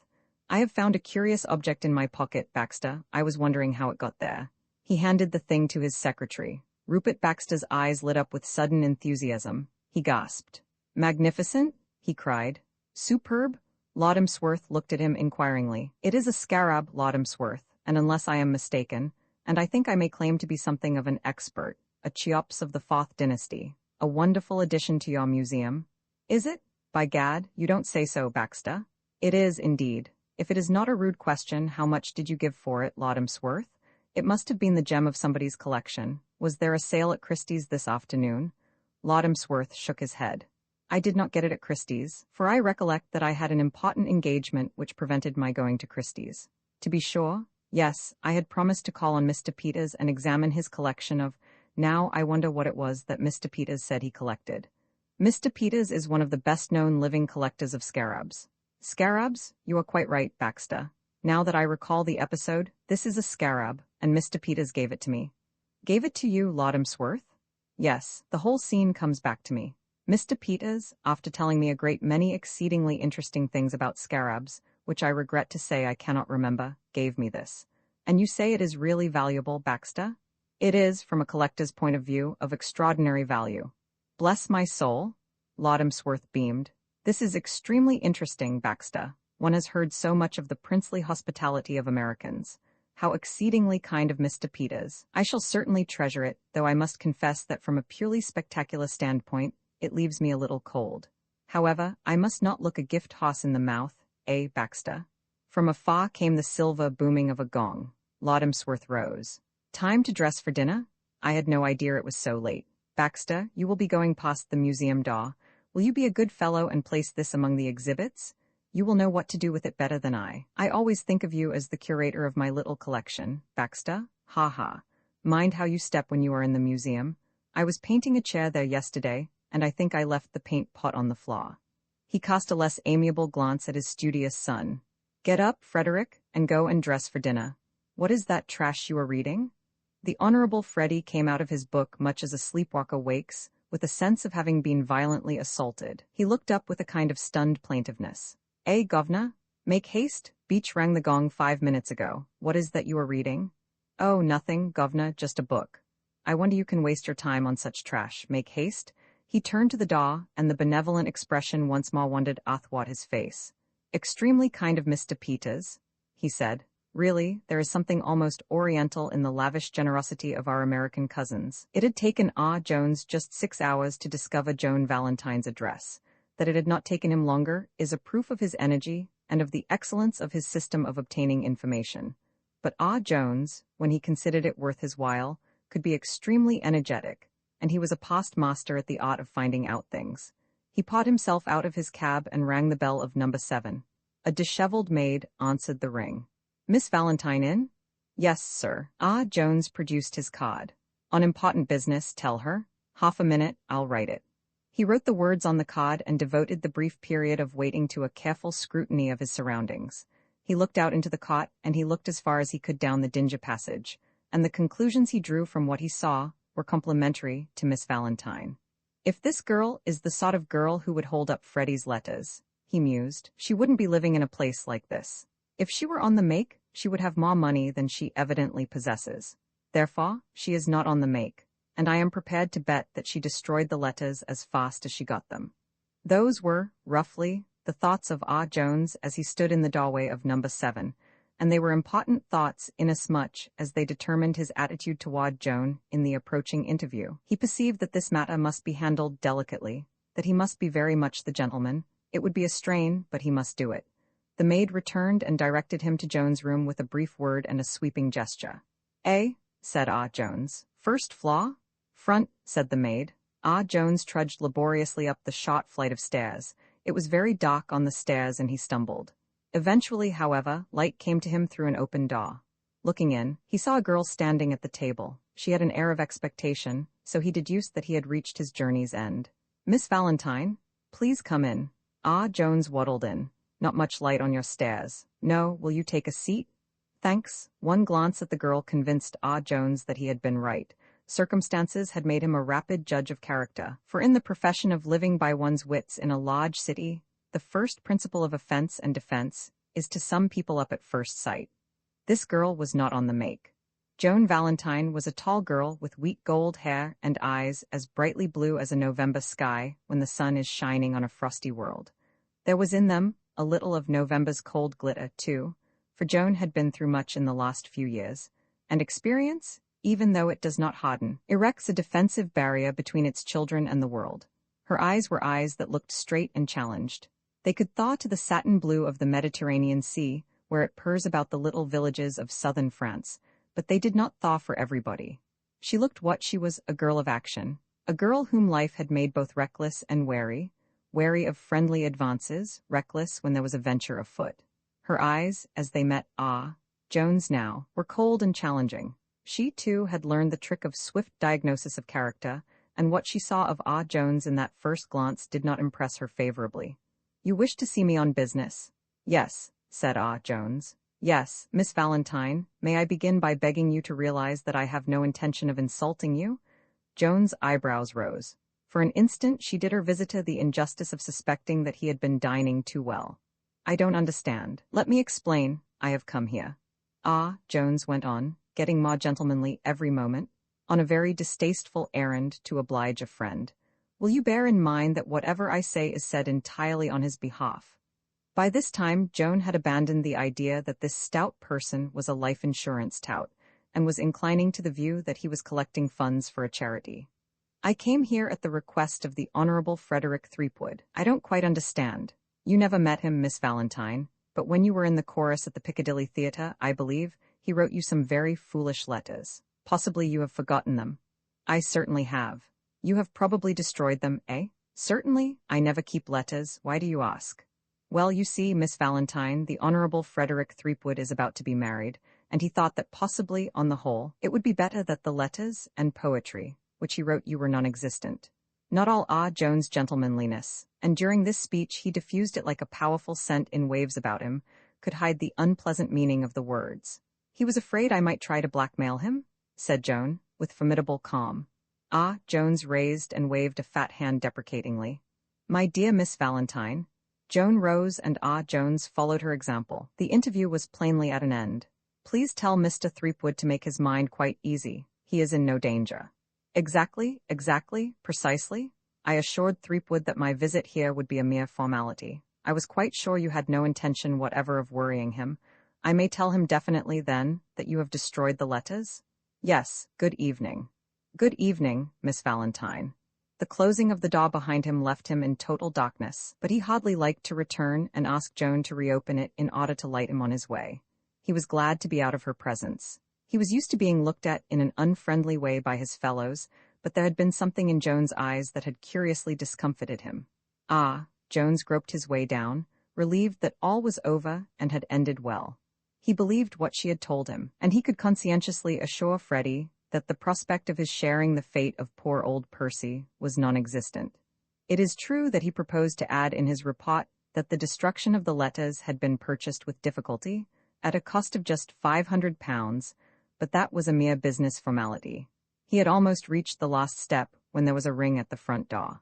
I have found a curious object in my pocket, Baxter. I was wondering how it got there. He handed the thing to his secretary. Rupert Baxter's eyes lit up with sudden enthusiasm. He gasped. Magnificent? He cried. Superb? Loddamsworth looked at him inquiringly. It is a scarab, Loddamsworth, and unless I am mistaken, and I think I may claim to be something of an expert, a Cheops of the Fourth Dynasty. A wonderful addition to your museum. Is it? By gad, you don't say so, Baxter. It is, indeed. If it is not a rude question, how much did you give for it, Loddamsworth? It must have been the gem of somebody's collection. Was there a sale at Christie's this afternoon? Loddamsworth shook his head. I did not get it at Christie's, for I recollect that I had an important engagement which prevented my going to Christie's. To be sure, yes, I had promised to call on Mr. Peters and examine his collection of. Now I wonder what it was that Mr. Peters said he collected. Mr. Peters is one of the best-known living collectors of scarabs. Scarabs? You are quite right, Baxter. Now that I recall the episode, this is a scarab, and Mr. Peters gave it to me. Gave it to you, Loddamsworth? Yes, the whole scene comes back to me. Mr. Peters, after telling me a great many exceedingly interesting things about scarabs, which I regret to say I cannot remember, gave me this. And you say it is really valuable, Baxter? It is, from a collector's point of view, of extraordinary value. Bless my soul? Loddamsworth beamed. This is extremely interesting, Baxter. One has heard so much of the princely hospitality of Americans. How exceedingly kind of Mr. Peters. I shall certainly treasure it, though I must confess that from a purely spectacular standpoint, it leaves me a little cold. However, I must not look a gift horse in the mouth, eh, Baxter? From afar came the silver booming of a gong. Loddamsworth rose. Time to dress for dinner? I had no idea it was so late. Baxter, you will be going past the museum door. Will you be a good fellow and place this among the exhibits? You will know what to do with it better than I. I always think of you as the curator of my little collection, Baxter. Ha ha. Mind how you step when you are in the museum. I was painting a chair there yesterday, and I think I left the paint pot on the floor. He cast a less amiable glance at his studious son. Get up, Frederick, and go and dress for dinner. What is that trash you are reading? The Honorable Freddy came out of his book much as a sleepwalker wakes, with a sense of having been violently assaulted. He looked up with a kind of stunned plaintiveness. Eh, governor? Make haste, Beach rang the gong 5 minutes ago. What is that you are reading? Oh, nothing, governor, just a book. I wonder you can waste your time on such trash. Make haste. He turned to the door, and the benevolent expression once more wandered athwart his face. Extremely kind of Mr. Peters, he said. Really, there is something almost oriental in the lavish generosity of our American cousins. It had taken R. Jones just 6 hours to discover Joan Valentine's address. That it had not taken him longer is a proof of his energy and of the excellence of his system of obtaining information. But R. Jones, when he considered it worth his while, could be extremely energetic, and he was a past master at the art of finding out things. He pawed himself out of his cab and rang the bell of number 7. A disheveled maid answered the ring. Miss Valentine in? Yes, sir. R. Jones produced his card. On important business, tell her. Half a minute, I'll write it. He wrote the words on the card and devoted the brief period of waiting to a careful scrutiny of his surroundings. He looked out into the cot, and he looked as far as he could down the dingy passage, and the conclusions he drew from what he saw were complimentary to Miss Valentine. If this girl is the sort of girl who would hold up Freddie's letters, he mused, she wouldn't be living in a place like this. If she were on the make, she would have more money than she evidently possesses. Therefore, she is not on the make, and I am prepared to bet that she destroyed the letters as fast as she got them. Those were, roughly, the thoughts of R. Jones as he stood in the doorway of number 7, and they were important thoughts inasmuch as they determined his attitude toward Joan in the approaching interview. He perceived that this matter must be handled delicately, that he must be very much the gentleman. It would be a strain, but he must do it. The maid returned and directed him to Joan's room with a brief word and a sweeping gesture. Said R. Jones. First floor? Front, said the maid. R. Jones trudged laboriously up the short flight of stairs. It was very dark on the stairs and he stumbled. Eventually, however, light came to him through an open door. Looking in, he saw a girl standing at the table. She had an air of expectation, so he deduced that he had reached his journey's end. Miss Valentine, please come in. R. Jones waddled in. Not much light on your stairs. No, will you take a seat? Thanks. One glance at the girl convinced R. Jones that he had been right. Circumstances had made him a rapid judge of character, for in the profession of living by one's wits in a large city, the first principle of offense and defense is to sum people up at first sight. This girl was not on the make. Joan Valentine was a tall girl with wheat gold hair and eyes as brightly blue as a November sky when the sun is shining on a frosty world. There was in them a little of November's cold glitter, too, for Joan had been through much in the last few years, and experience, even though it does not harden, erects a defensive barrier between its children and the world. Her eyes were eyes that looked straight and challenged. They could thaw to the satin blue of the Mediterranean Sea, where it purrs about the little villages of southern France, but they did not thaw for everybody. She looked what she was, a girl of action, a girl whom life had made both reckless and wary of friendly advances, reckless when there was a venture afoot. Her eyes, as they met Joan's now, were cold and challenging. She, too, had learned the trick of swift diagnosis of character, and what she saw of Jones in that first glance did not impress her favorably. You wish to see me on business? Yes, said Jones. Yes, Miss Valentine, may I begin by begging you to realize that I have no intention of insulting you? Joan's eyebrows rose. For an instant she did her visitor the injustice of suspecting that he had been dining too well. I don't understand. Let me explain. I have come here. Jones went on, getting more gentlemanly every moment, on a very distasteful errand to oblige a friend. Will you bear in mind that whatever I say is said entirely on his behalf? By this time, Joan had abandoned the idea that this stout person was a life insurance tout, and was inclining to the view that he was collecting funds for a charity. I came here at the request of the Honorable Frederick Threepwood. I don't quite understand. You never met him, Miss Valentine, but when you were in the chorus at the Piccadilly Theatre, I believe, he wrote you some very foolish letters. Possibly you have forgotten them. I certainly have. You have probably destroyed them, eh? Certainly, I never keep letters. Why do you ask? Well, you see, Miss Valentine, the Honorable Frederick Threepwood is about to be married, and he thought that possibly, on the whole, it would be better that the letters and poetry, which he wrote you were non-existent. Not all Jones' gentlemanliness, and during this speech he diffused it like a powerful scent in waves about him, could hide the unpleasant meaning of the words. He was afraid I might try to blackmail him, said Joan, with formidable calm. Jones raised and waved a fat hand deprecatingly. My dear Miss Valentine, Joan rose and Jones followed her example. The interview was plainly at an end. Please tell Mr. Threepwood to make his mind quite easy. He is in no danger. Exactly, precisely. I assured Threepwood that my visit here would be a mere formality. I was quite sure you had no intention whatever of worrying him. I may tell him definitely, then, that you have destroyed the letters? Yes, good evening. Good evening, Miss Valentine. The closing of the door behind him left him in total darkness, but he hardly liked to return and ask Joan to reopen it in order to light him on his way. He was glad to be out of her presence. He was used to being looked at in an unfriendly way by his fellows, but there had been something in Joan's eyes that had curiously discomfited him. Jones groped his way down, relieved that all was over and had ended well. He believed what she had told him, and he could conscientiously assure Freddie that the prospect of his sharing the fate of poor old Percy was non-existent. It is true that he proposed to add in his report that the destruction of the letters had been purchased with difficulty, at a cost of just £500, but that was a mere business formality. He had almost reached the last step when there was a ring at the front door.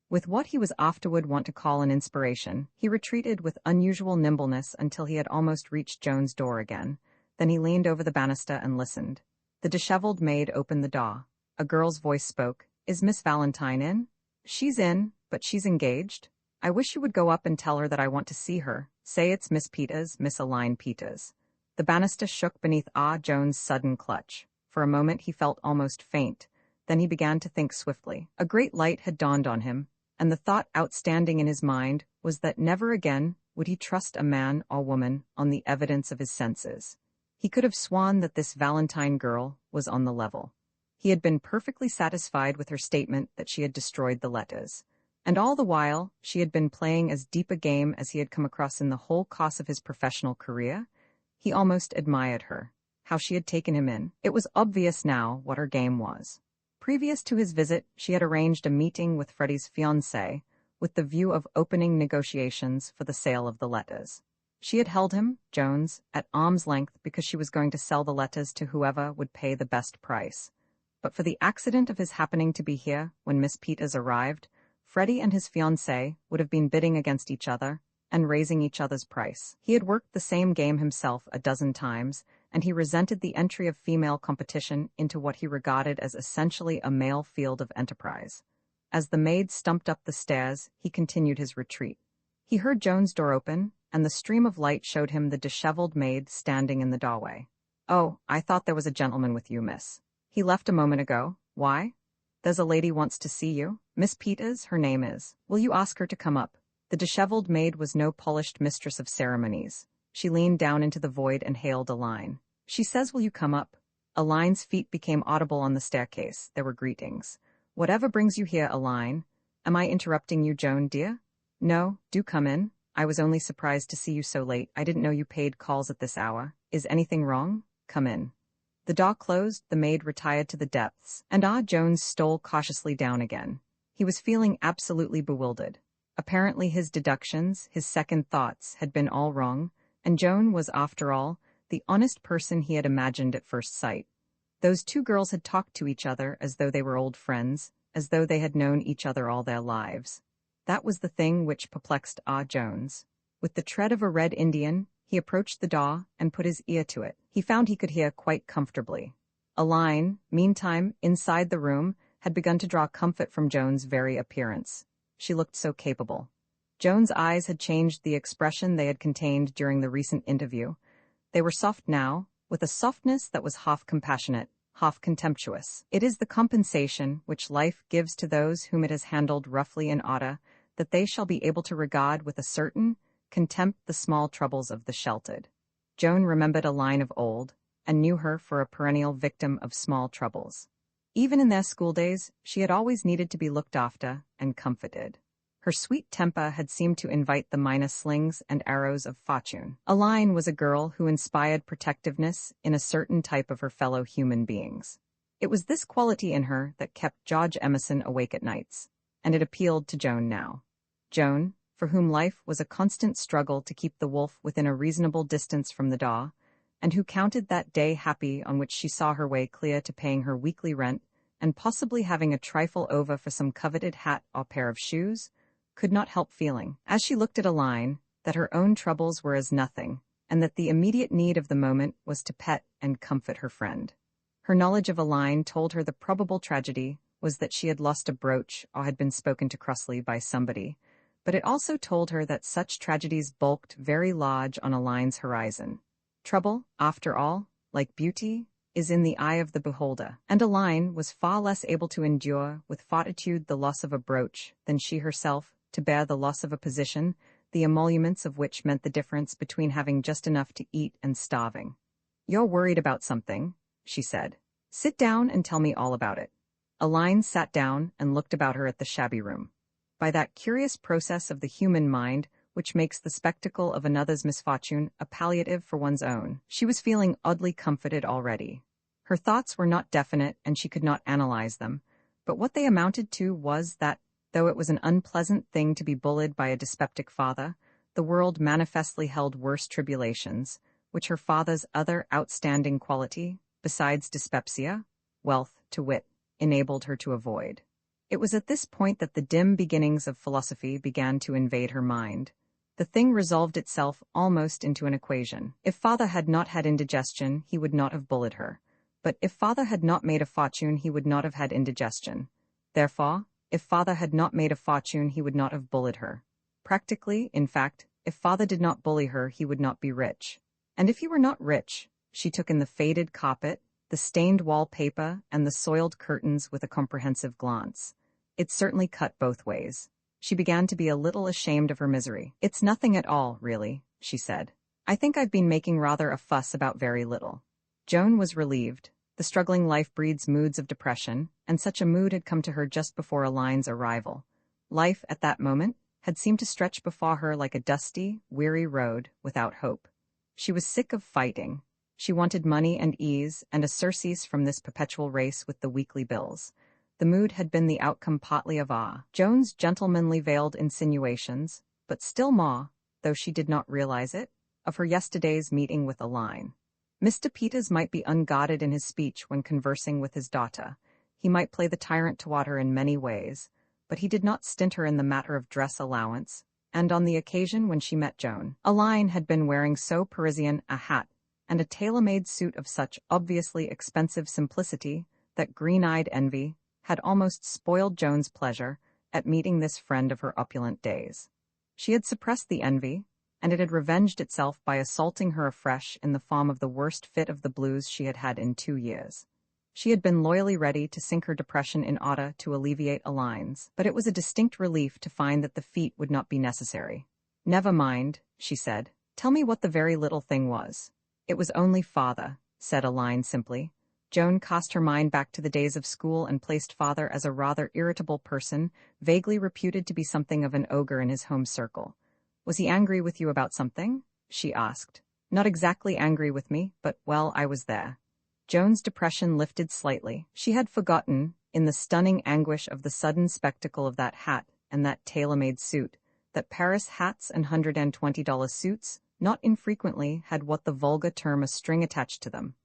With what he was afterward wont to call an inspiration, he retreated with unusual nimbleness until he had almost reached Joan's door again. Then he leaned over the banister and listened. The disheveled maid opened the door. A girl's voice spoke. Is Miss Valentine in? She's in, but she's engaged. I wish you would go up and tell her that I want to see her. Say it's Miss Peters, Miss Aline Peters. The banister shook beneath Jones' sudden clutch. For a moment he felt almost faint. Then he began to think swiftly. A great light had dawned on him, and the thought outstanding in his mind was that never again would he trust a man or woman on the evidence of his senses. He could have sworn that this Valentine girl was on the level. He had been perfectly satisfied with her statement that she had destroyed the letters. And all the while, she had been playing as deep a game as he had come across in the whole course of his professional career. He almost admired her. How she had taken him in. It was obvious now what her game was. Previous to his visit, she had arranged a meeting with Freddie's fiancé, with the view of opening negotiations for the sale of the letters. She had held him, Jones, at arm's length because she was going to sell the letters to whoever would pay the best price. But for the accident of his happening to be here when Miss Peters arrived, Freddie and his fiancée would have been bidding against each other and raising each other's price. He had worked the same game himself a dozen times, and he resented the entry of female competition into what he regarded as essentially a male field of enterprise. As the maid stumped up the stairs, he continued his retreat. He heard Joan's door open, and the stream of light showed him the disheveled maid standing in the doorway. Oh, I thought there was a gentleman with you, miss. He left a moment ago. Why? There's a lady wants to see you. Miss Peters, her name is. Will you ask her to come up? The disheveled maid was no polished mistress of ceremonies. She leaned down into the void and hailed Aline. She says, will you come up? Aline's feet became audible on the staircase. There were greetings. Whatever brings you here, Aline? Am I interrupting you, Joan, dear? No, do come in. I was only surprised to see you so late. I didn't know you paid calls at this hour. Is anything wrong? Come in. The door closed, the maid retired to the depths, and Jones stole cautiously down again. He was feeling absolutely bewildered. Apparently his deductions, his second thoughts, had been all wrong, and Joan was, after all, the honest person he had imagined at first sight. Those two girls had talked to each other as though they were old friends, as though they had known each other all their lives. That was the thing which perplexed Jones. With the tread of a red Indian, he approached the door and put his ear to it. He found he could hear quite comfortably. Aline, meantime, inside the room, had begun to draw comfort from Joan's very appearance. She looked so capable. Joan's eyes had changed the expression they had contained during the recent interview. They were soft now, with a softness that was half compassionate, half contemptuous. It is the compensation which life gives to those whom it has handled roughly in order, that they shall be able to regard with a certain contempt the small troubles of the sheltered. Joan remembered Aline of old, and knew her for a perennial victim of small troubles. Even in their schooldays, she had always needed to be looked after and comforted. Her sweet temper had seemed to invite the minor slings and arrows of fortune. Aline was a girl who inspired protectiveness in a certain type of her fellow human beings. It was this quality in her that kept George Emerson awake at nights, and it appealed to Joan now. Joan, for whom life was a constant struggle to keep the wolf within a reasonable distance from the door, and who counted that day happy on which she saw her way clear to paying her weekly rent and possibly having a trifle over for some coveted hat or pair of shoes, could not help feeling, as she looked at Aline, that her own troubles were as nothing, and that the immediate need of the moment was to pet and comfort her friend. Her knowledge of Aline told her the probable tragedy was that she had lost a brooch or had been spoken to crossly by somebody, but it also told her that such tragedies bulked very large on Aline's horizon. Trouble, after all, like beauty, is in the eye of the beholder, and Aline was far less able to endure with fortitude the loss of a brooch than she herself to bear the loss of a position, the emoluments of which meant the difference between having just enough to eat and starving. "You're worried about something," she said. "Sit down and tell me all about it." Aline sat down and looked about her at the shabby room. By that curious process of the human mind which makes the spectacle of another's misfortune a palliative for one's own, she was feeling oddly comforted already. Her thoughts were not definite and she could not analyze them, but what they amounted to was that, though it was an unpleasant thing to be bullied by a dyspeptic father, the world manifestly held worse tribulations, which her father's other outstanding quality, besides dyspepsia, wealth, to wit, enabled her to avoid. It was at this point that the dim beginnings of philosophy began to invade her mind. The thing resolved itself almost into an equation. If father had not had indigestion, he would not have bullied her. But if father had not made a fortune, he would not have had indigestion. Therefore, if father had not made a fortune, he would not have bullied her. Practically, in fact, if father did not bully her, he would not be rich. And if he were not rich, she took in the faded carpet, the stained wallpaper, and the soiled curtains with a comprehensive glance. It certainly cut both ways. She began to be a little ashamed of her misery. "It's nothing at all, really," she said. "I think I've been making rather a fuss about very little." Joan was relieved. The struggling life breeds moods of depression, and such a mood had come to her just before Aline's arrival. Life, at that moment, had seemed to stretch before her like a dusty, weary road without hope. She was sick of fighting. She wanted money and ease, and a surcease from this perpetual race with the weekly bills. The mood had been the outcome partly of Joan's gentlemanly veiled insinuations, but still more, though she did not realize it, of her yesterday's meeting with Aline. Mr. Peters might be unguarded in his speech when conversing with his daughter. He might play the tyrant toward her in many ways, but he did not stint her in the matter of dress allowance, and on the occasion when she met Joan, Aline had been wearing so Parisian a hat and a tailor-made suit of such obviously expensive simplicity that green-eyed envy had almost spoiled Joan's pleasure at meeting this friend of her opulent days. She had suppressed the envy, and it had revenged itself by assaulting her afresh in the form of the worst fit of the blues she had had in 2 years. She had been loyally ready to sink her depression in order to alleviate Aline's, but it was a distinct relief to find that the feat would not be necessary. "Never mind," she said. "Tell me what the very little thing was." "It was only father," said Aline simply. Joan cast her mind back to the days of school and placed father as a rather irritable person, vaguely reputed to be something of an ogre in his home circle. "Was he angry with you about something?" she asked. "Not exactly angry with me, but, well, I was there." Joan's depression lifted slightly. She had forgotten, in the stunning anguish of the sudden spectacle of that hat and that tailor-made suit, that Paris hats and $120 suits, not infrequently, had what the vulgar term a string attached to them.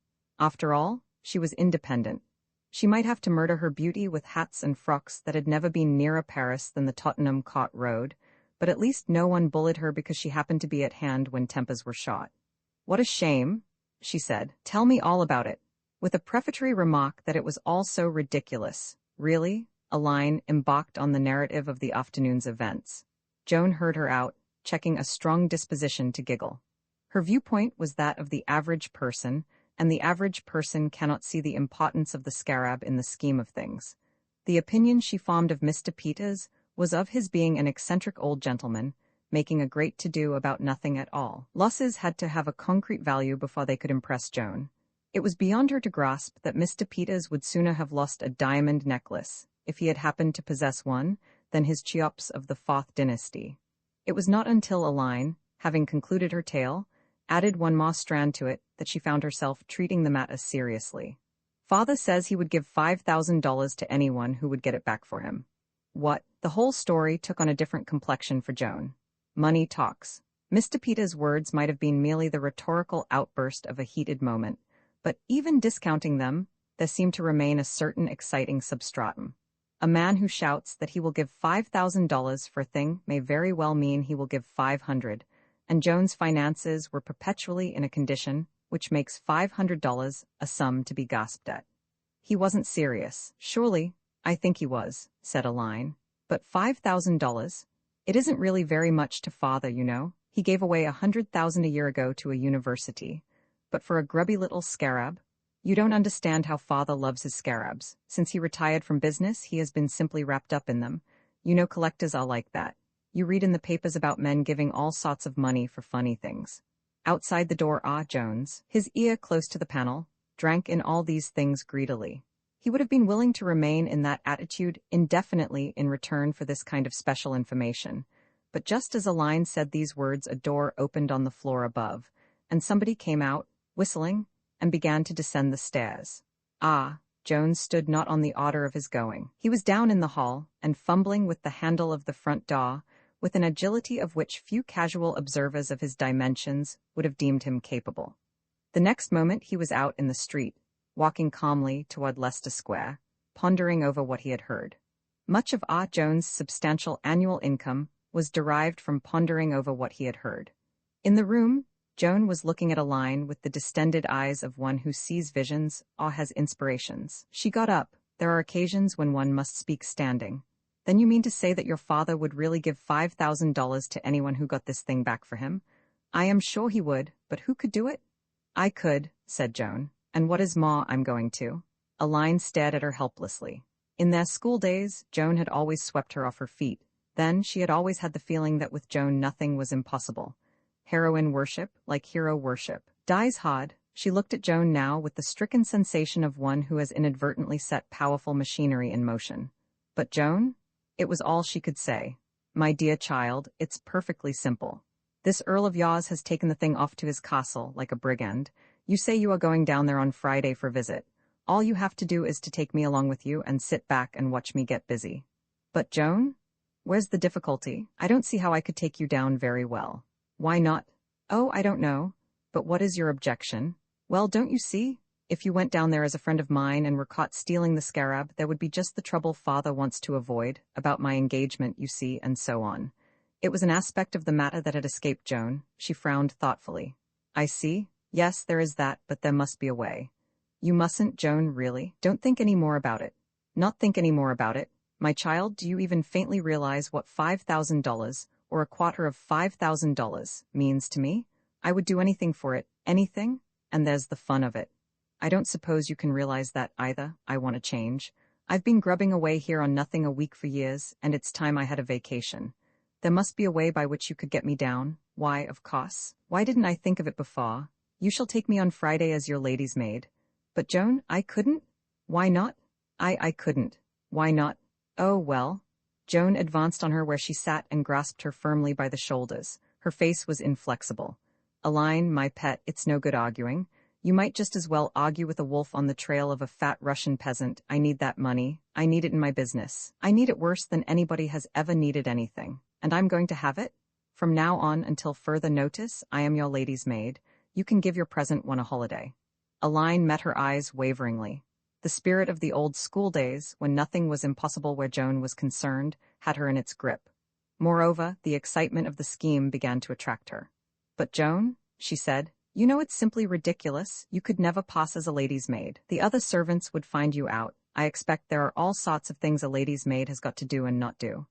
After all, she was independent. She might have to murder her beauty with hats and frocks that had never been nearer Paris than the Tottenham Court Road, but at least no one bullied her because she happened to be at hand when tempers were shot. "What a shame," she said. "Tell me all about it," with a prefatory remark that it was all so ridiculous. Really, Aline embarked on the narrative of the afternoon's events. Joan heard her out, checking a strong disposition to giggle. Her viewpoint was that of the average person, and the average person cannot see the importance of the scarab in the scheme of things. The opinion she formed of Mr. Peters was of his being an eccentric old gentleman, making a great to-do about nothing at all. Losses had to have a concrete value before they could impress Joan. It was beyond her to grasp that Mr. Peters would sooner have lost a diamond necklace, if he had happened to possess one, than his Cheops of the Fourth Dynasty. It was not until Aline, having concluded her tale, added one more strand to it that she found herself treating the matter seriously. "Father says he would give $5,000 to anyone who would get it back for him." What? The whole story took on a different complexion for Joan. Money talks. Mr. Peters' words might have been merely the rhetorical outburst of a heated moment, but even discounting them, there seemed to remain a certain exciting substratum. A man who shouts that he will give $5,000 for a thing may very well mean he will give 500, and Joan's finances were perpetually in a condition which makes $500 a sum to be gasped at. He wasn't serious. Surely, I think he was, said Aline. But $5,000? It isn't really very much to father, you know. He gave away $100,000 a year ago to a university. But for a grubby little scarab? You don't understand how father loves his scarabs. Since he retired from business, he has been simply wrapped up in them. You know collectors are like that. You read in the papers about men giving all sorts of money for funny things. Outside the door, Jones, his ear close to the panel, drank in all these things greedily. He would have been willing to remain in that attitude indefinitely in return for this kind of special information. But just as Aline said these words, a door opened on the floor above, and somebody came out, whistling, and began to descend the stairs. Jones stood not on the order of his going. He was down in the hall, and fumbling with the handle of the front door, with an agility of which few casual observers of his dimensions would have deemed him capable. The next moment he was out in the street, walking calmly toward Leicester Square, pondering over what he had heard. Much of Jones' substantial annual income was derived from pondering over what he had heard. In the room, Joan was looking at Aline with the distended eyes of one who sees visions or has inspirations. She got up. There are occasions when one must speak standing. Then you mean to say that your father would really give $5,000 to anyone who got this thing back for him? I am sure he would, but who could do it? I could, said Joan. And what is more, I'm going to. Aline stared at her helplessly. In their school days, Joan had always swept her off her feet. Then she had always had the feeling that with Joan nothing was impossible. Heroine worship, like hero worship, dies hard. She looked at Joan now with the stricken sensation of one who has inadvertently set powerful machinery in motion. But Joan? It was all she could say. My dear child, it's perfectly simple. This Earl of yours has taken the thing off to his castle like a brigand. You say you are going down there on Friday for a visit. All you have to do is to take me along with you and sit back and watch me get busy. But Joan? Where's the difficulty? I don't see how I could take you down very well. Why not? Oh, I don't know. But what is your objection? Well, don't you see? If you went down there as a friend of mine and were caught stealing the scarab, there would be just the trouble father wants to avoid, about my engagement, you see, and so on. It was an aspect of the matter that had escaped Joan. She frowned thoughtfully. I see. Yes, there is that, but there must be a way. You mustn't, Joan, really. Don't think any more about it. Not think any more about it. My child, do you even faintly realize what $5,000, or a quarter of $5,000, means to me? I would do anything for it, anything, and there's the fun of it. I don't suppose you can realize that either. I want to change. I've been grubbing away here on nothing a week for years, and it's time I had a vacation. There must be a way by which you could get me down. Why, of course. Why didn't I think of it before? You shall take me on Friday as your lady's maid. But Joan, I couldn't? Why not? I couldn't. Why not? Oh, well. Joan advanced on her where she sat and grasped her firmly by the shoulders. Her face was inflexible. Aline, my pet, it's no good arguing. You might just as well argue with a wolf on the trail of a fat Russian peasant. I need that money. I need it in my business. I need it worse than anybody has ever needed anything. And I'm going to have it? From now on until further notice, I am your lady's maid. You can give your present one a holiday. Aline met her eyes waveringly. The spirit of the old school days, when nothing was impossible where Joan was concerned, had her in its grip. Moreover, the excitement of the scheme began to attract her. But Joan, she said, you know it's simply ridiculous. You could never pass as a lady's maid. The other servants would find you out. I expect there are all sorts of things a lady's maid has got to do and not do.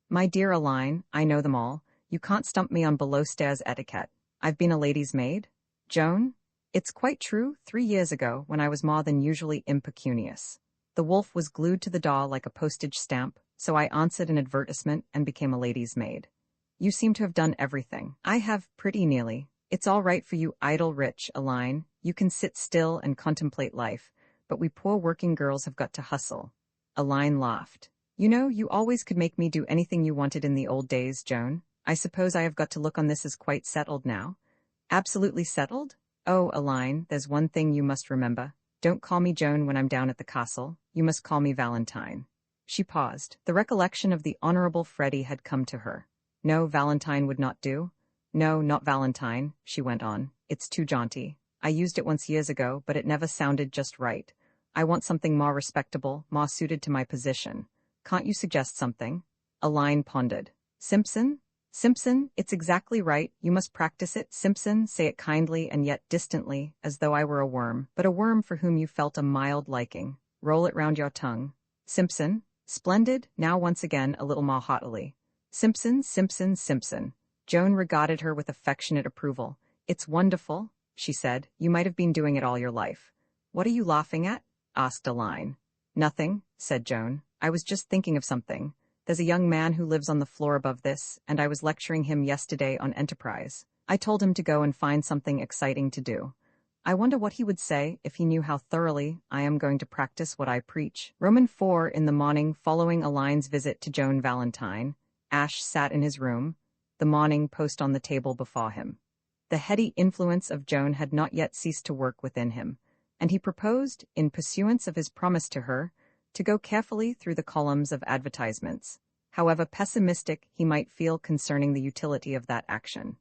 My dear Aline, I know them all. You can't stump me on below-stairs etiquette. I've been a lady's maid. Joan? It's quite true, 3 years ago, when I was more than usually impecunious. The wolf was glued to the door like a postage stamp, so I answered an advertisement and became a lady's maid. You seem to have done everything. I have, pretty nearly. It's all right for you idle rich, Aline. You can sit still and contemplate life, but we poor working girls have got to hustle. Aline laughed. You know, you always could make me do anything you wanted in the old days, Joan. I suppose I have got to look on this as quite settled now. Absolutely settled? Oh, Aline, there's one thing you must remember. Don't call me Joan when I'm down at the castle. You must call me Valentine. She paused. The recollection of the Honorable Freddie had come to her. No, Valentine would not do. No, not Valentine, she went on. It's too jaunty. I used it once years ago, but it never sounded just right. I want something more respectable, more suited to my position. Can't you suggest something? Aline pondered. Simpson? Simpson, it's exactly right, you must practice it. Simpson, say it kindly and yet distantly, as though I were a worm, but a worm for whom you felt a mild liking. Roll it round your tongue. Simpson? Splendid, now once again a little more haughtily. Simpson, Simpson, Simpson. Joan regarded her with affectionate approval. It's wonderful, she said. You might have been doing it all your life. What are you laughing at? Asked Aline. Nothing, said Joan. I was just thinking of something. There's a young man who lives on the floor above this, and I was lecturing him yesterday on enterprise. I told him to go and find something exciting to do. I wonder what he would say if he knew how thoroughly I am going to practice what I preach. Roman 4 in the morning following Aline's visit to Joan Valentine, Ash sat in his room, the Morning Post on the table before him. The heady influence of Joan had not yet ceased to work within him, and he proposed, in pursuance of his promise to her, to go carefully through the columns of advertisements, however pessimistic he might feel concerning the utility of that action.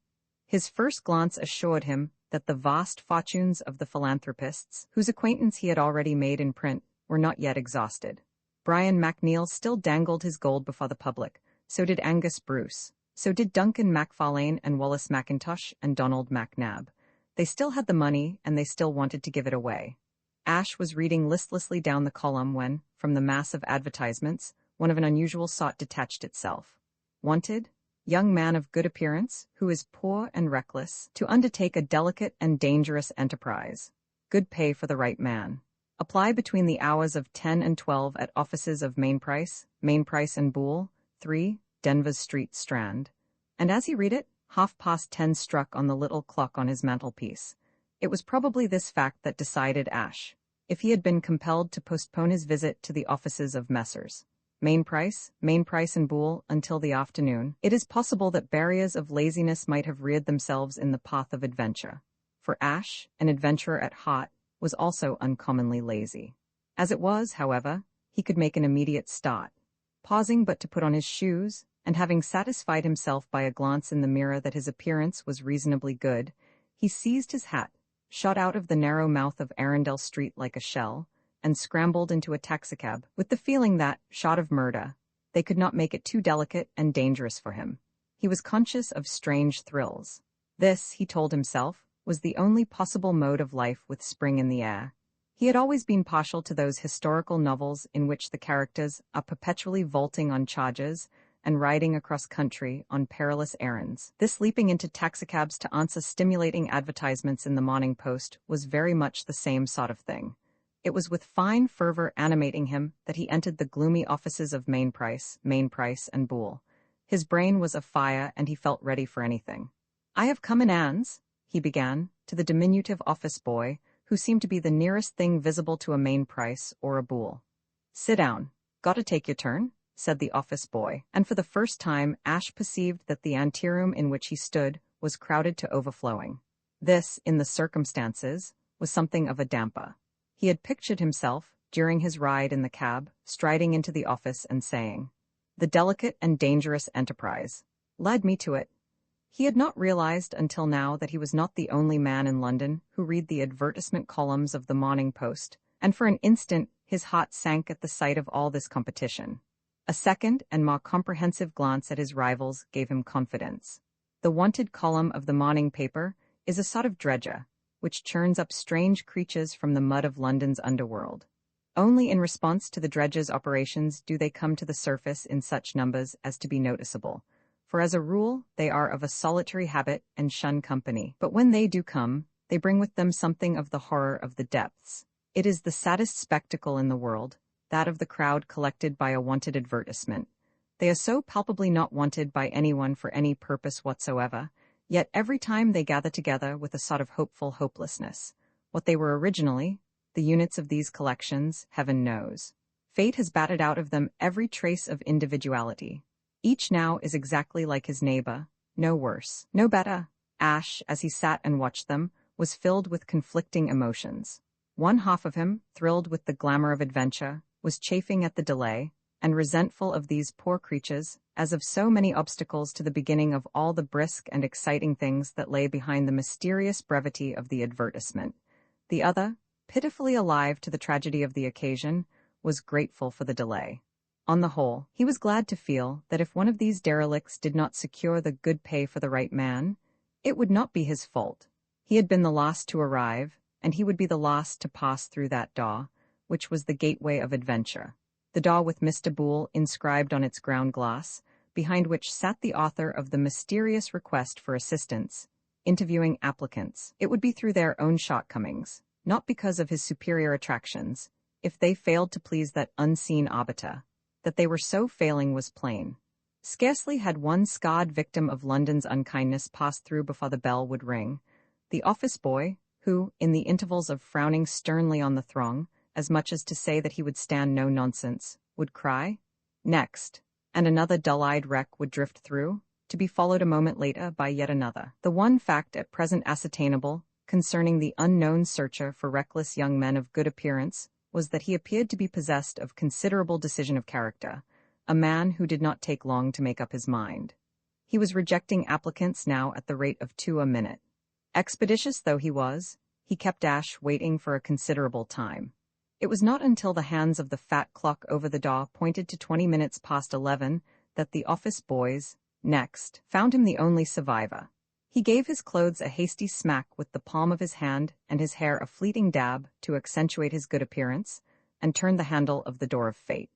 His first glance assured him that the vast fortunes of the philanthropists, whose acquaintance he had already made in print, were not yet exhausted. Brian McNeill still dangled his gold before the public, so did Angus Bruce, so did Duncan MacFarlane and Wallace McIntosh and Donald McNabb. They still had the money, and they still wanted to give it away. Ash was reading listlessly down the column when, from the mass of advertisements, one of an unusual sort detached itself. Wanted, young man of good appearance, who is poor and reckless, to undertake a delicate and dangerous enterprise. Good pay for the right man. Apply between the hours of 10 and 12 at offices of Mainprice and Boole, 3, Denvers Street, Strand. And as he read it, 10:30 struck on the little clock on his mantelpiece. It was probably this fact that decided Ash. If he had been compelled to postpone his visit to the offices of Messrs. Mainprice and Boole until the afternoon, it is possible that barriers of laziness might have reared themselves in the path of adventure. For Ash, an adventurer at heart, was also uncommonly lazy. As it was, however, he could make an immediate start. Pausing but to put on his shoes, and having satisfied himself by a glance in the mirror that his appearance was reasonably good, he seized his hat, shot out of the narrow mouth of Arundel Street like a shell, and scrambled into a taxicab, with the feeling that, short of murder, they could not make it too delicate and dangerous for him. He was conscious of strange thrills. This, he told himself, was the only possible mode of life with spring in the air. He had always been partial to those historical novels in which the characters are perpetually vaulting on chargers and riding across country on perilous errands. This leaping into taxicabs to answer stimulating advertisements in the Morning Post was very much the same sort of thing. It was with fine fervor animating him that he entered the gloomy offices of Mainprice and Boole. His brain was afire and he felt ready for anything. I have come in Anne's, he began, to the diminutive office boy, who seemed to be the nearest thing visible to a Mainprice or a Boole. Sit down. Gotta take your turn, said the office boy, and for the first time Ash perceived that the anteroom in which he stood was crowded to overflowing. This, in the circumstances, was something of a damper. He had pictured himself, during his ride in the cab, striding into the office and saying, "The delicate and dangerous enterprise. Led me to it." He had not realized until now that he was not the only man in London who read the advertisement columns of the Morning Post, and for an instant his heart sank at the sight of all this competition. A second and more comprehensive glance at his rivals gave him confidence. The wanted column of the morning paper is a sort of dredger, which churns up strange creatures from the mud of London's underworld. Only in response to the dredger's operations do they come to the surface in such numbers as to be noticeable, for as a rule they are of a solitary habit and shun company. But when they do come, they bring with them something of the horror of the depths. It is the saddest spectacle in the world, that of the crowd collected by a wanted advertisement. They are so palpably not wanted by anyone for any purpose whatsoever, yet every time they gather together with a sort of hopeful hopelessness. What they were originally, the units of these collections, heaven knows. Fate has battered out of them every trace of individuality. Each now is exactly like his neighbor, no worse, no better. Ash, as he sat and watched them, was filled with conflicting emotions. One half of him, thrilled with the glamour of adventure, was chafing at the delay, and resentful of these poor creatures, as of so many obstacles to the beginning of all the brisk and exciting things that lay behind the mysterious brevity of the advertisement. The other, pitifully alive to the tragedy of the occasion, was grateful for the delay. On the whole, he was glad to feel that if one of these derelicts did not secure the good pay for the right man, it would not be his fault. He had been the last to arrive, and he would be the last to pass through that door, which was the gateway of adventure. The door with Mr. Boole inscribed on its ground glass, behind which sat the author of the mysterious request for assistance, interviewing applicants. It would be through their own shortcomings, not because of his superior attractions, if they failed to please that unseen arbiter. That they were so failing was plain. Scarcely had one scarred victim of London's unkindness passed through before the bell would ring. The office boy, who, in the intervals of frowning sternly on the throng, as much as to say that he would stand no nonsense, would cry, "Next," and another dull-eyed wreck would drift through, to be followed a moment later by yet another. The one fact at present ascertainable concerning the unknown searcher for reckless young men of good appearance was that he appeared to be possessed of considerable decision of character, a man who did not take long to make up his mind. He was rejecting applicants now at the rate of 2 a minute. Expeditious though he was, he kept Ash waiting for a considerable time. It was not until the hands of the fat clock over the door pointed to 20 minutes past 11 that the office boys, next, found him the only survivor. He gave his clothes a hasty smack with the palm of his hand and his hair a fleeting dab to accentuate his good appearance, and turned the handle of the door of fate.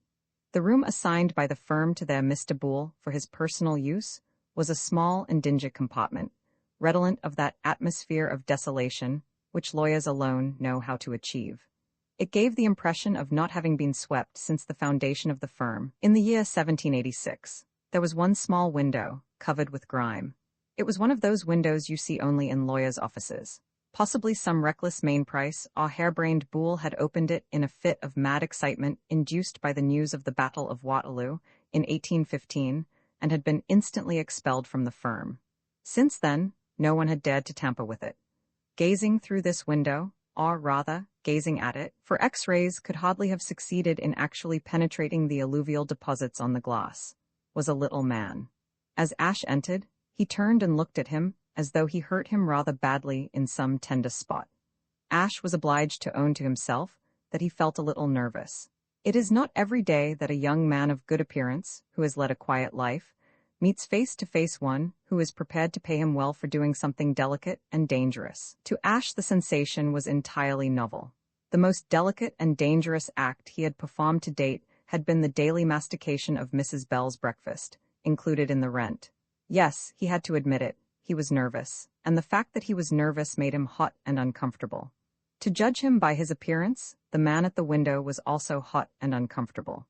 The room assigned by the firm to their Mr. Boole for his personal use was a small and dingy compartment, redolent of that atmosphere of desolation which lawyers alone know how to achieve. It gave the impression of not having been swept since the foundation of the firm, in the year 1786. There was one small window, covered with grime. It was one of those windows you see only in lawyers' offices. Possibly some reckless mainprice or harebrained Boole had opened it in a fit of mad excitement induced by the news of the Battle of Waterloo in 1815, and had been instantly expelled from the firm. Since then, no one had dared to tamper with it. Gazing through this window, or rather, gazing at it, for X-rays could hardly have succeeded in actually penetrating the alluvial deposits on the glass, was a little man. As Ash entered, he turned and looked at him, as though he hurt him rather badly in some tender spot. Ash was obliged to own to himself that he felt a little nervous. It is not every day that a young man of good appearance, who has led a quiet life, meets face to face one who is prepared to pay him well for doing something delicate and dangerous. To Ash the sensation was entirely novel. The most delicate and dangerous act he had performed to date had been the daily mastication of Mrs. Bell's breakfast, included in the rent. Yes, he had to admit it, he was nervous, and the fact that he was nervous made him hot and uncomfortable. To judge him by his appearance, the man at the window was also hot and uncomfortable.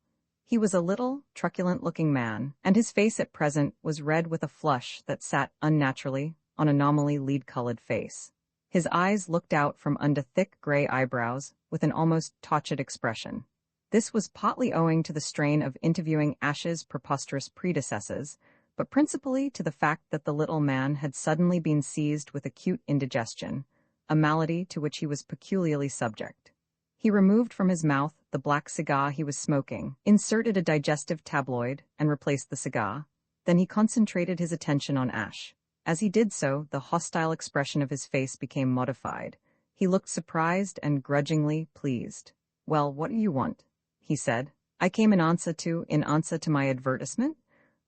He was a little, truculent-looking man, and his face at present was red with a flush that sat unnaturally on a nominally lead-colored face. His eyes looked out from under thick gray eyebrows with an almost tortured expression. This was partly owing to the strain of interviewing Ash's preposterous predecessors, but principally to the fact that the little man had suddenly been seized with acute indigestion, a malady to which he was peculiarly subject. He removed from his mouth the black cigar he was smoking, inserted a digestive tabloid, and replaced the cigar. Then he concentrated his attention on Ash. As he did so, the hostile expression of his face became modified. He looked surprised and grudgingly pleased. "Well, what do you want?" he said. "I came in answer to my advertisement.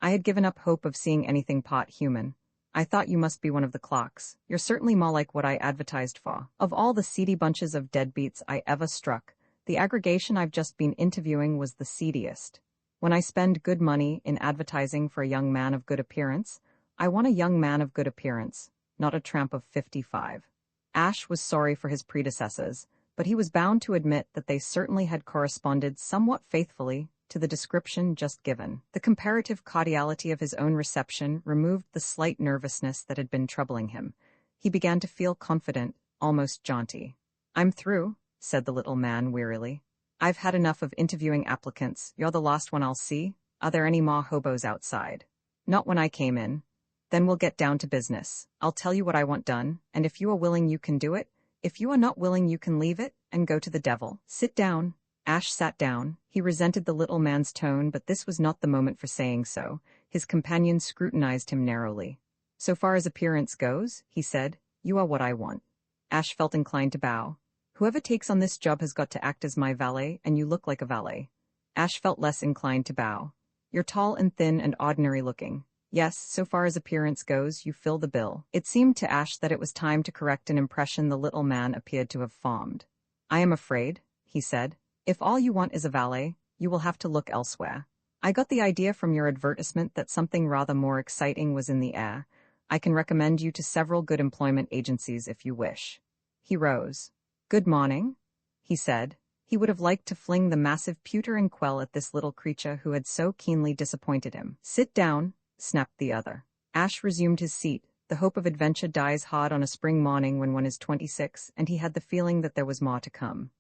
I had given up hope of seeing anything pot human. I thought you must be one of the clocks. You're certainly more like what I advertised for. Of all the seedy bunches of deadbeats I ever struck, the aggregation I've just been interviewing was the seediest. When I spend good money in advertising for a young man of good appearance, I want a young man of good appearance, not a tramp of 55. Ash was sorry for his predecessors, but he was bound to admit that they certainly had corresponded somewhat faithfully to the description just given. The comparative cordiality of his own reception removed the slight nervousness that had been troubling him. He began to feel confident, almost jaunty. "I'm through," said the little man wearily. "I've had enough of interviewing applicants. You're the last one I'll see. Are there any more hobos outside?" "Not when I came in." "Then we'll get down to business. I'll tell you what I want done, and if you are willing you can do it. If you are not willing you can leave it and go to the devil. Sit down." Ash sat down. He resented the little man's tone, but this was not the moment for saying so. His companion scrutinized him narrowly. "So far as appearance goes," he said, "you are what I want." Ash felt inclined to bow. "Whoever takes on this job has got to act as my valet, and you look like a valet." Ash felt less inclined to bow. You're tall and thin and ordinary looking. Yes, so far as appearance goes, you fill the bill. It seemed to Ash that it was time to correct an impression the little man appeared to have formed. I am afraid, he said. If all you want is a valet, you will have to look elsewhere. I got the idea from your advertisement that something rather more exciting was in the air. I can recommend you to several good employment agencies if you wish. He rose. Good morning, he said. He would have liked to fling the massive pewter and quell at this little creature who had so keenly disappointed him. Sit down, snapped the other. Ash resumed his seat. The hope of adventure dies hard on a spring morning when one is 26, and he had the feeling that there was more to come.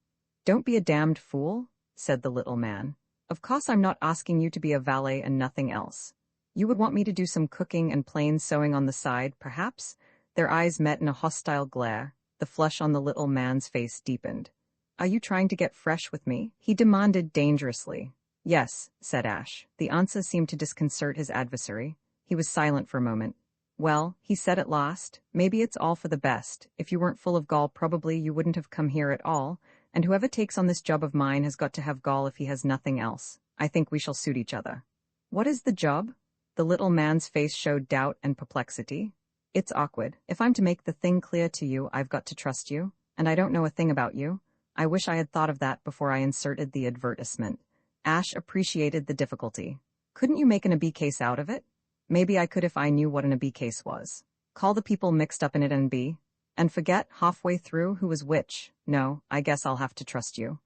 Don't be a damned fool, said the little man. Of course I'm not asking you to be a valet and nothing else. You would want me to do some cooking and plain sewing on the side, perhaps? Their eyes met in a hostile glare. The flush on the little man's face deepened. Are you trying to get fresh with me? He demanded dangerously. Yes, said Ash. The answer seemed to disconcert his adversary. He was silent for a moment. Well, he said at last, maybe it's all for the best. If you weren't full of gall, probably you wouldn't have come here at all, and whoever takes on this job of mine has got to have gall if he has nothing else. I think we shall suit each other. What is the job? The little man's face showed doubt and perplexity. It's awkward. If I'm to make the thing clear to you, I've got to trust you, and I don't know a thing about you. I wish I had thought of that before I inserted the advertisement. Ash appreciated the difficulty. Couldn't you make an AB case out of it? Maybe I could if I knew what an AB case was. Call the people mixed up in it and forget halfway through who was which. No, I guess I'll have to trust you.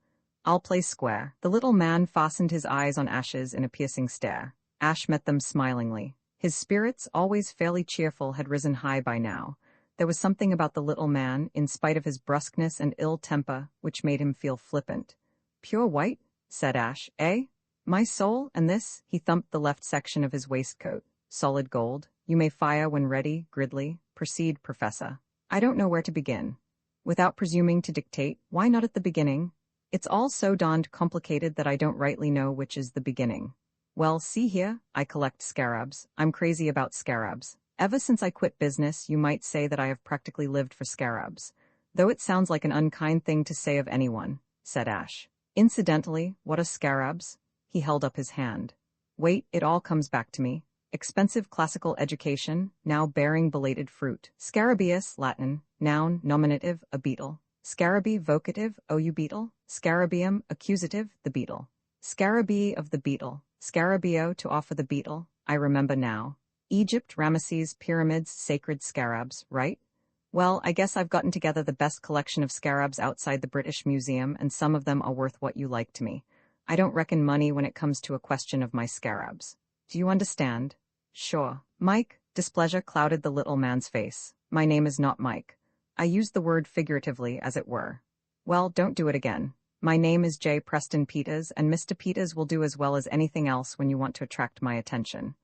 I'll play square. The little man fastened his eyes on Ash's in a piercing stare. Ash met them smilingly. His spirits, always fairly cheerful, had risen high by now. There was something about the little man, in spite of his brusqueness and ill temper, which made him feel flippant. Pure white? Said Ash. Eh? My soul, and this? He thumped the left section of his waistcoat. Solid gold. You may fire when ready, Gridley. Proceed, Professor. I don't know where to begin. Without presuming to dictate, why not at the beginning? It's all so darned complicated that I don't rightly know which is the beginning. Well, see here, I collect scarabs. I'm crazy about scarabs. Ever since I quit business, you might say that I have practically lived for scarabs. Though it sounds like an unkind thing to say of anyone, said Ash. Incidentally, what are scarabs? He held up his hand. Wait, it all comes back to me. Expensive classical education, now bearing belated fruit. Scarabaeus, Latin, noun, nominative, a beetle. Scarabae, vocative, ou beetle. Scarabaeum, accusative, the beetle. Scarabaei of the beetle. Scarabeo, to offer the beetle. I remember now. Egypt, Ramesses, pyramids, sacred scarabs, right? Well, I guess I've gotten together the best collection of scarabs outside the British Museum, and some of them are worth what you like to me. I don't reckon money when it comes to a question of my scarabs. Do you understand? Sure. Mike, displeasure clouded the little man's face. My name is not Mike. I used the word figuratively, as it were. Well, don't do it again. My name is J. Preston Peters, and Mr. Peters will do as well as anything else when you want to attract my attention.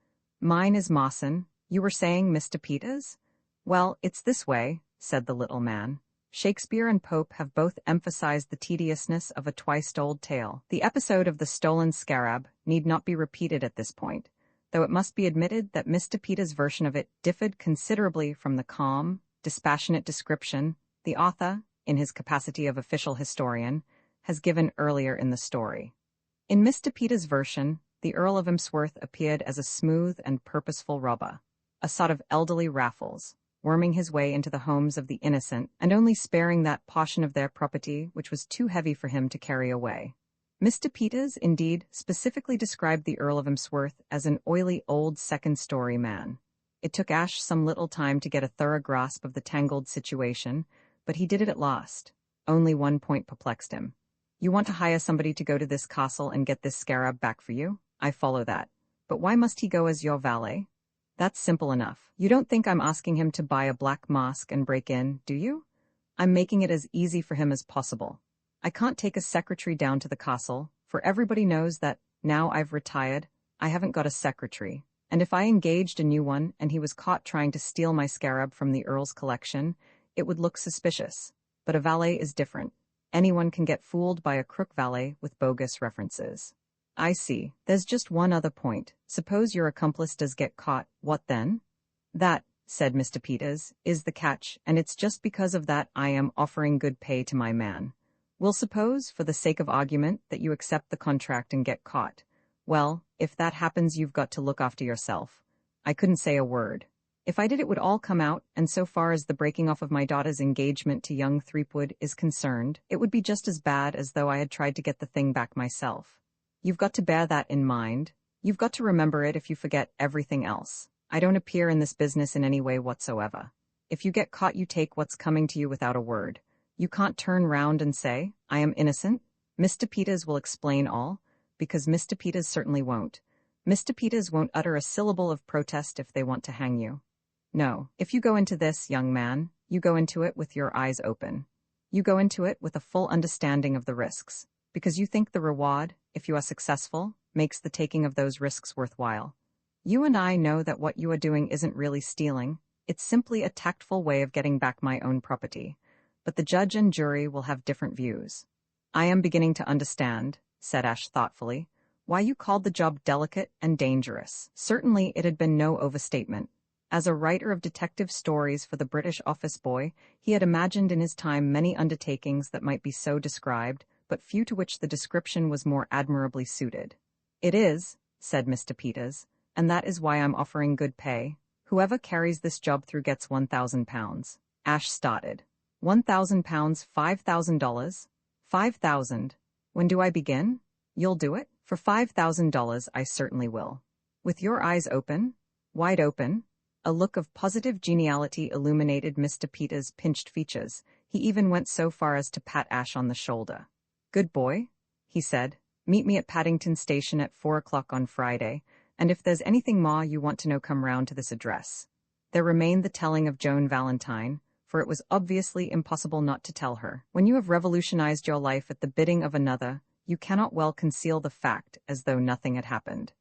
Mine is Mawson. You were saying Mr. Peters? Well, it's this way, said the little man. Shakespeare and Pope have both emphasized the tediousness of a twice-told tale. The episode of the stolen scarab need not be repeated at this point, though it must be admitted that Mr. Peters' version of it differed considerably from the calm, dispassionate description the author, in his capacity of official historian, has given earlier in the story. In Mr. Peters' version, the Earl of Emsworth appeared as a smooth and purposeful robber, a sort of elderly Raffles, worming his way into the homes of the innocent and only sparing that portion of their property which was too heavy for him to carry away. Mr. Peters, indeed, specifically described the Earl of Emsworth as an oily old second-story man. It took Ash some little time to get a thorough grasp of the tangled situation, but he did it at last. Only one point perplexed him. You want to hire somebody to go to this castle and get this scarab back for you? I follow that. But why must he go as your valet? That's simple enough. You don't think I'm asking him to buy a black mask and break in, do you? I'm making it as easy for him as possible. I can't take a secretary down to the castle, for everybody knows that, now I've retired, I haven't got a secretary. And if I engaged a new one and he was caught trying to steal my scarab from the Earl's collection, it would look suspicious. But a valet is different. Anyone can get fooled by a crook valet with bogus references. I see. There's just one other point. Suppose your accomplice does get caught, what then? That, said Mr. Peters, is the catch, and it's just because of that I am offering good pay to my man. We'll suppose, for the sake of argument, that you accept the contract and get caught. Well, if that happens, you've got to look after yourself. I couldn't say a word. If I did, it would all come out, and so far as the breaking off of my daughter's engagement to young Threepwood is concerned, it would be just as bad as though I had tried to get the thing back myself. You've got to bear that in mind. You've got to remember it if you forget everything else. I don't appear in this business in any way whatsoever. If you get caught, you take what's coming to you without a word. You can't turn round and say, I am innocent. Mr. Peters will explain all, because Mr. Peters certainly won't. Mr. Peters won't utter a syllable of protest if they want to hang you. No, if you go into this, young man, you go into it with your eyes open. You go into it with a full understanding of the risks, because you think the reward, if you are successful, makes the taking of those risks worthwhile. You and I know that what you are doing isn't really stealing, it's simply a tactful way of getting back my own property. But the judge and jury will have different views. I am beginning to understand, said Ash thoughtfully, why you called the job delicate and dangerous. Certainly it had been no overstatement. As a writer of detective stories for the British office boy, he had imagined in his time many undertakings that might be so described, but few to which the description was more admirably suited. It is, said Mr. Peters, and that is why I'm offering good pay. Whoever carries this job through gets £1,000. Ash started. £1,000, $5,000? 5,000. When do I begin? You'll do it? For $5,000 I certainly will. With your eyes open? Wide open? A look of positive geniality illuminated Mr. Peters' pinched features. He even went so far as to pat Ash on the shoulder. Good boy, he said. Meet me at Paddington Station at 4 o'clock on Friday, and if there's anything more you want to know, come round to this address. There remained the telling of Joan Valentine, for it was obviously impossible not to tell her. When you have revolutionized your life at the bidding of another, you cannot well conceal the fact as though nothing had happened.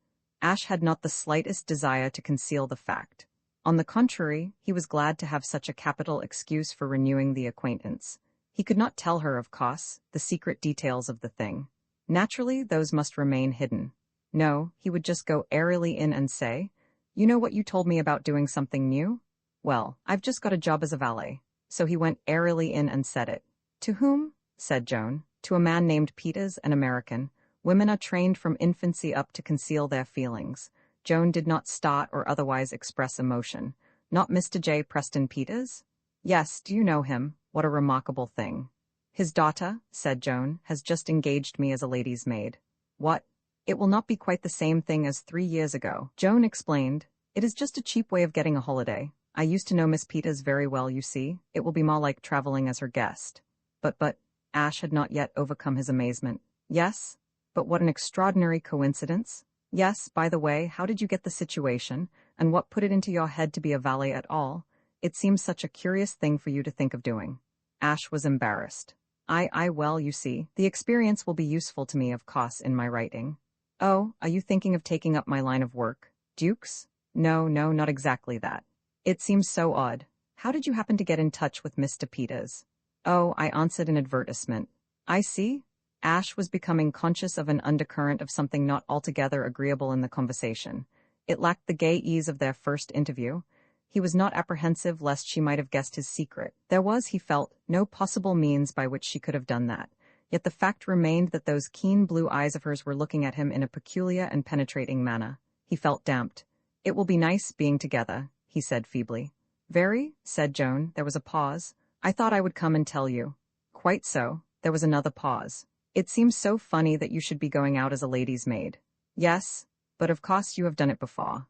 Ash had not the slightest desire to conceal the fact. On the contrary, he was glad to have such a capital excuse for renewing the acquaintance. He could not tell her, of course, the secret details of the thing. Naturally, those must remain hidden. No, he would just go airily in and say, You know what you told me about doing something new? Well, I've just got a job as a valet. So he went airily in and said it. To whom? Said Joan. To a man named Peters, an American. Women are trained from infancy up to conceal their feelings. Joan did not start or otherwise express emotion. Not Mr. J. Preston Peters? Yes, do you know him? What a remarkable thing. His daughter, said Joan, has just engaged me as a lady's maid. What? It will not be quite the same thing as 3 years ago. Joan explained. It is just a cheap way of getting a holiday. I used to know Miss Peters very well, you see. It will be more like traveling as her guest. But, Ash had not yet overcome his amazement. Yes? But what an extraordinary coincidence. Yes, by the way, how did you get the situation, and what put it into your head to be a valet at all? It seems such a curious thing for you to think of doing. Ash was embarrassed. Well, you see, the experience will be useful to me, of course, in my writing. Oh, are you thinking of taking up my line of work? Dukes? No, not exactly that. It seems so odd. How did you happen to get in touch with Mr. Peters? Oh, I answered an advertisement. I see. Ash was becoming conscious of an undercurrent of something not altogether agreeable in the conversation. It lacked the gay ease of their first interview. He was not apprehensive lest she might have guessed his secret. There was, he felt, no possible means by which she could have done that. Yet the fact remained that those keen blue eyes of hers were looking at him in a peculiar and penetrating manner. He felt damped. It will be nice being together, he said feebly. Very, said Joan. There was a pause. I thought I would come and tell you. Quite so. There was another pause. It seems so funny that you should be going out as a lady's maid. Yes, but of course you have done it before.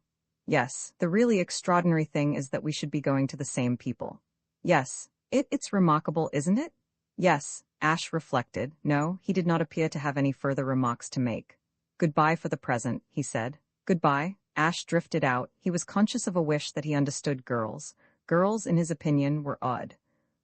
Yes, the really extraordinary thing is that we should be going to the same people. Yes, it's remarkable, isn't it? Yes, Ash reflected. No, he did not appear to have any further remarks to make. Goodbye for the present, he said. Goodbye. Ash drifted out. He was conscious of a wish that he understood girls. Girls, in his opinion, were odd.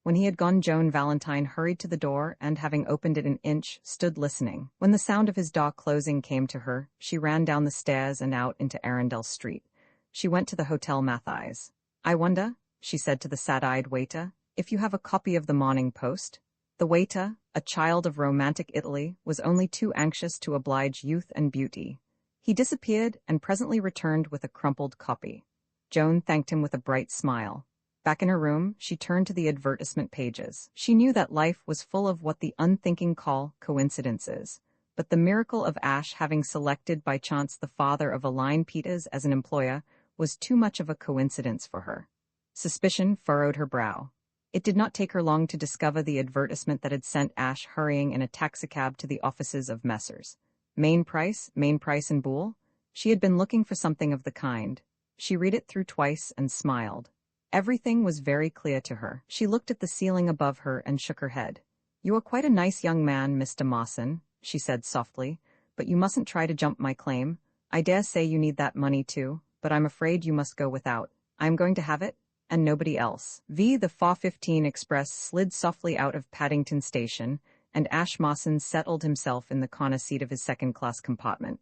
When he had gone, Joan Valentine hurried to the door and, having opened it an inch, stood listening. When the sound of his door closing came to her, she ran down the stairs and out into Arundel Street. She went to the Hotel Mathis. I wonder, she said to the sad-eyed waiter, if you have a copy of the Morning Post. The waiter, a child of romantic Italy, was only too anxious to oblige youth and beauty. He disappeared and presently returned with a crumpled copy. Joan thanked him with a bright smile. Back in her room, she turned to the advertisement pages. She knew that life was full of what the unthinking call coincidences, but the miracle of Ash having selected by chance the father of Aline Peters as an employer was too much of a coincidence for her. Suspicion furrowed her brow. It did not take her long to discover the advertisement that had sent Ash hurrying in a taxicab to the offices of Messrs. Main Price and Boole? She had been looking for something of the kind. She read it through twice and smiled. Everything was very clear to her. She looked at the ceiling above her and shook her head. "You are quite a nice young man, Mr. Mawson," she said softly, "but you mustn't try to jump my claim. I dare say you need that money too, but I'm afraid you must go without. I'm going to have it, and nobody else." The 4:15 express slid softly out of Paddington Station, and Ash Mawson settled himself in the corner seat of his second-class compartment.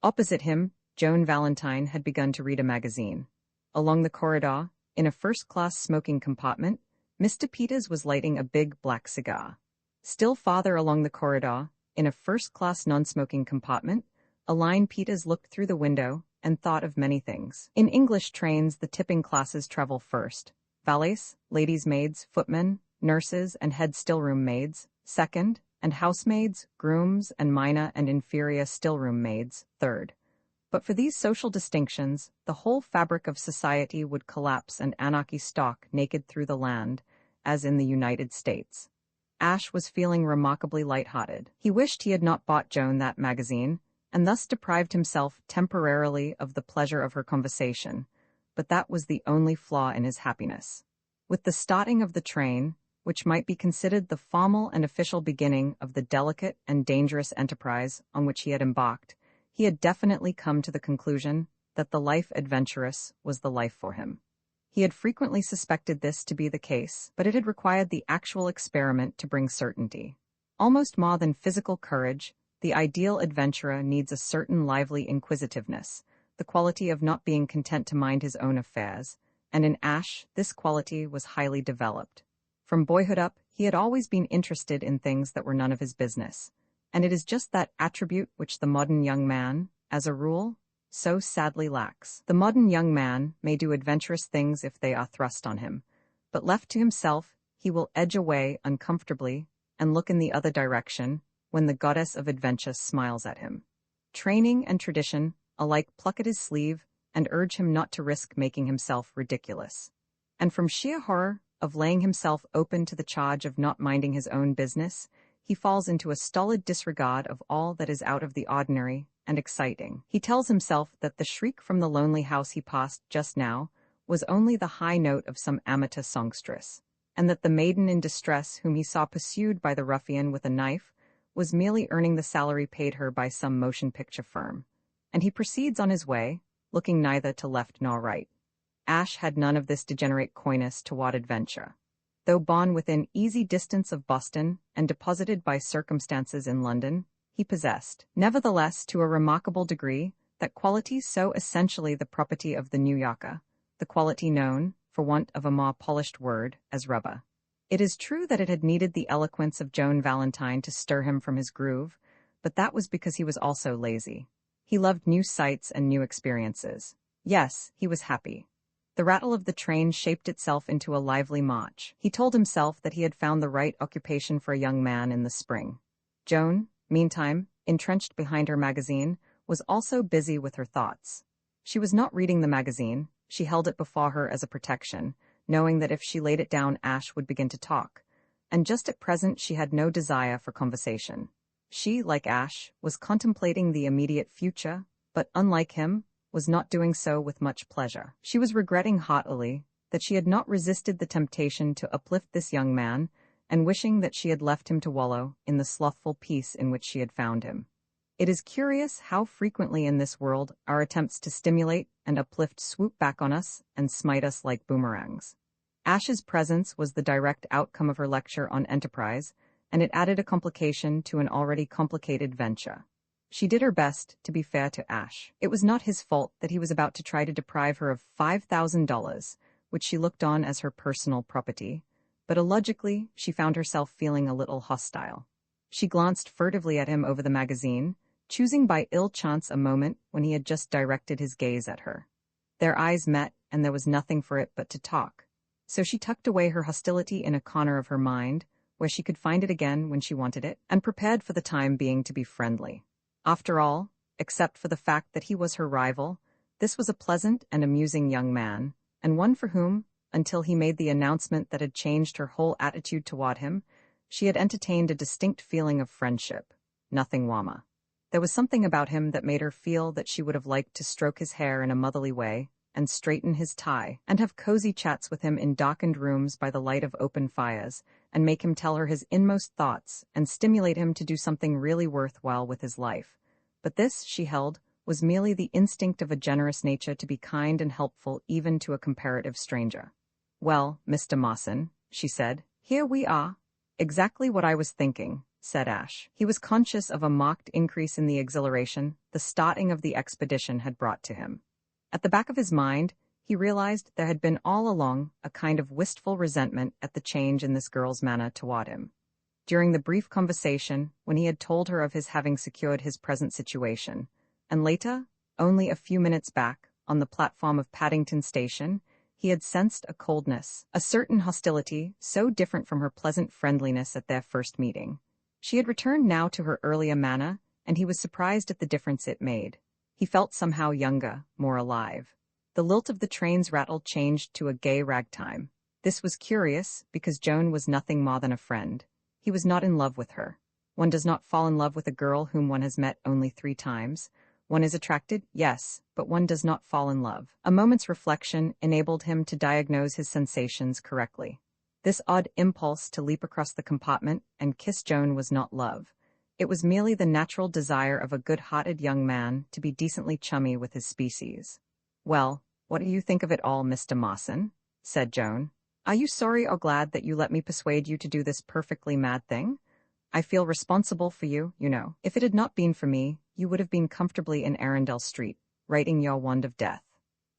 Opposite him, Joan Valentine had begun to read a magazine. Along the corridor, in a first-class smoking compartment, Mr. Peters was lighting a big black cigar. Still farther along the corridor, in a first-class non-smoking compartment, Aline Peters looked through the window and thought of many things. In English trains, the tipping classes travel first. Valets, ladies' maids, footmen, nurses, and head stillroom maids, second, and housemaids, grooms, and minor and inferior stillroom maids, third. But for these social distinctions, the whole fabric of society would collapse and anarchy stalk naked through the land, as in the United States. Ash was feeling remarkably light-hearted. He wished he had not bought Joan that magazine, and thus deprived himself temporarily of the pleasure of her conversation, but that was the only flaw in his happiness. With the starting of the train, which might be considered the formal and official beginning of the delicate and dangerous enterprise on which he had embarked, he had definitely come to the conclusion that the life adventurous was the life for him. He had frequently suspected this to be the case, but it had required the actual experiment to bring certainty. Almost more than physical courage, the ideal adventurer needs a certain lively inquisitiveness, the quality of not being content to mind his own affairs, and in Ash, this quality was highly developed. From boyhood up, he had always been interested in things that were none of his business, and it is just that attribute which the modern young man, as a rule, so sadly lacks. The modern young man may do adventurous things if they are thrust on him, but left to himself, he will edge away uncomfortably and look in the other direction when the goddess of adventure smiles at him. Training and tradition alike pluck at his sleeve and urge him not to risk making himself ridiculous. And from sheer horror of laying himself open to the charge of not minding his own business, he falls into a stolid disregard of all that is out of the ordinary and exciting. He tells himself that the shriek from the lonely house he passed just now was only the high note of some amateur songstress, and that the maiden in distress whom he saw pursued by the ruffian with a knife was merely earning the salary paid her by some motion picture firm. And he proceeds on his way, looking neither to left nor right. Ash had none of this degenerate coyness toward adventure. Though born within easy distance of Boston and deposited by circumstances in London, he possessed, nevertheless, to a remarkable degree, that quality so essentially the property of the New Yorker, the quality known, for want of a more polished word, as rubber. It is true that it had needed the eloquence of Joan Valentine to stir him from his groove, but that was because he was also lazy. He loved new sights and new experiences. Yes, he was happy. The rattle of the train shaped itself into a lively march. He told himself that he had found the right occupation for a young man in the spring. Joan, meantime, entrenched behind her magazine, was also busy with her thoughts. She was not reading the magazine. She held it before her as a protection, knowing that if she laid it down, Ash would begin to talk. And just at present she had no desire for conversation. She, like Ash, was contemplating the immediate future, but unlike him, was not doing so with much pleasure. She was regretting heartily that she had not resisted the temptation to uplift this young man, and wishing that she had left him to wallow in the slothful peace in which she had found him. It is curious how frequently in this world our attempts to stimulate and uplift swoop back on us and smite us like boomerangs. Ash's presence was the direct outcome of her lecture on enterprise, and it added a complication to an already complicated venture. She did her best to be fair to Ash. It was not his fault that he was about to try to deprive her of $5,000, which she looked on as her personal property, but illogically she found herself feeling a little hostile. She glanced furtively at him over the magazine, choosing by ill chance a moment when he had just directed his gaze at her. Their eyes met, and there was nothing for it but to talk. So she tucked away her hostility in a corner of her mind, where she could find it again when she wanted it, and prepared for the time being to be friendly. After all, except for the fact that he was her rival, this was a pleasant and amusing young man, and one for whom, until he made the announcement that had changed her whole attitude toward him, she had entertained a distinct feeling of friendship. Nothing warmer. There was something about him that made her feel that she would have liked to stroke his hair in a motherly way, and straighten his tie, and have cozy chats with him in darkened rooms by the light of open fires, and make him tell her his inmost thoughts, and stimulate him to do something really worthwhile with his life. But this, she held, was merely the instinct of a generous nature to be kind and helpful even to a comparative stranger. "Well, Mr. Mawson," she said, "here we are." "Exactly what I was thinking," said Ash. He was conscious of a marked increase in the exhilaration the starting of the expedition had brought to him. At the back of his mind, he realized there had been all along a kind of wistful resentment at the change in this girl's manner toward him. During the brief conversation, when he had told her of his having secured his present situation, and later, only a few minutes back, on the platform of Paddington Station, he had sensed a coldness, a certain hostility, so different from her pleasant friendliness at their first meeting. She had returned now to her earlier manner, and he was surprised at the difference it made. He felt somehow younger, more alive. The lilt of the train's rattle changed to a gay ragtime. This was curious, because Joan was nothing more than a friend. He was not in love with her. One does not fall in love with a girl whom one has met only 3 times. One is attracted, yes, but one does not fall in love. A moment's reflection enabled him to diagnose his sensations correctly. This odd impulse to leap across the compartment and kiss Joan was not love. It was merely the natural desire of a good-hearted young man to be decently chummy with his species. "Well, what do you think of it all, Mr. Mawson?" said Joan. "Are you sorry or glad that you let me persuade you to do this perfectly mad thing? I feel responsible for you, you know. If it had not been for me, you would have been comfortably in Arundel Street, writing your wand of death.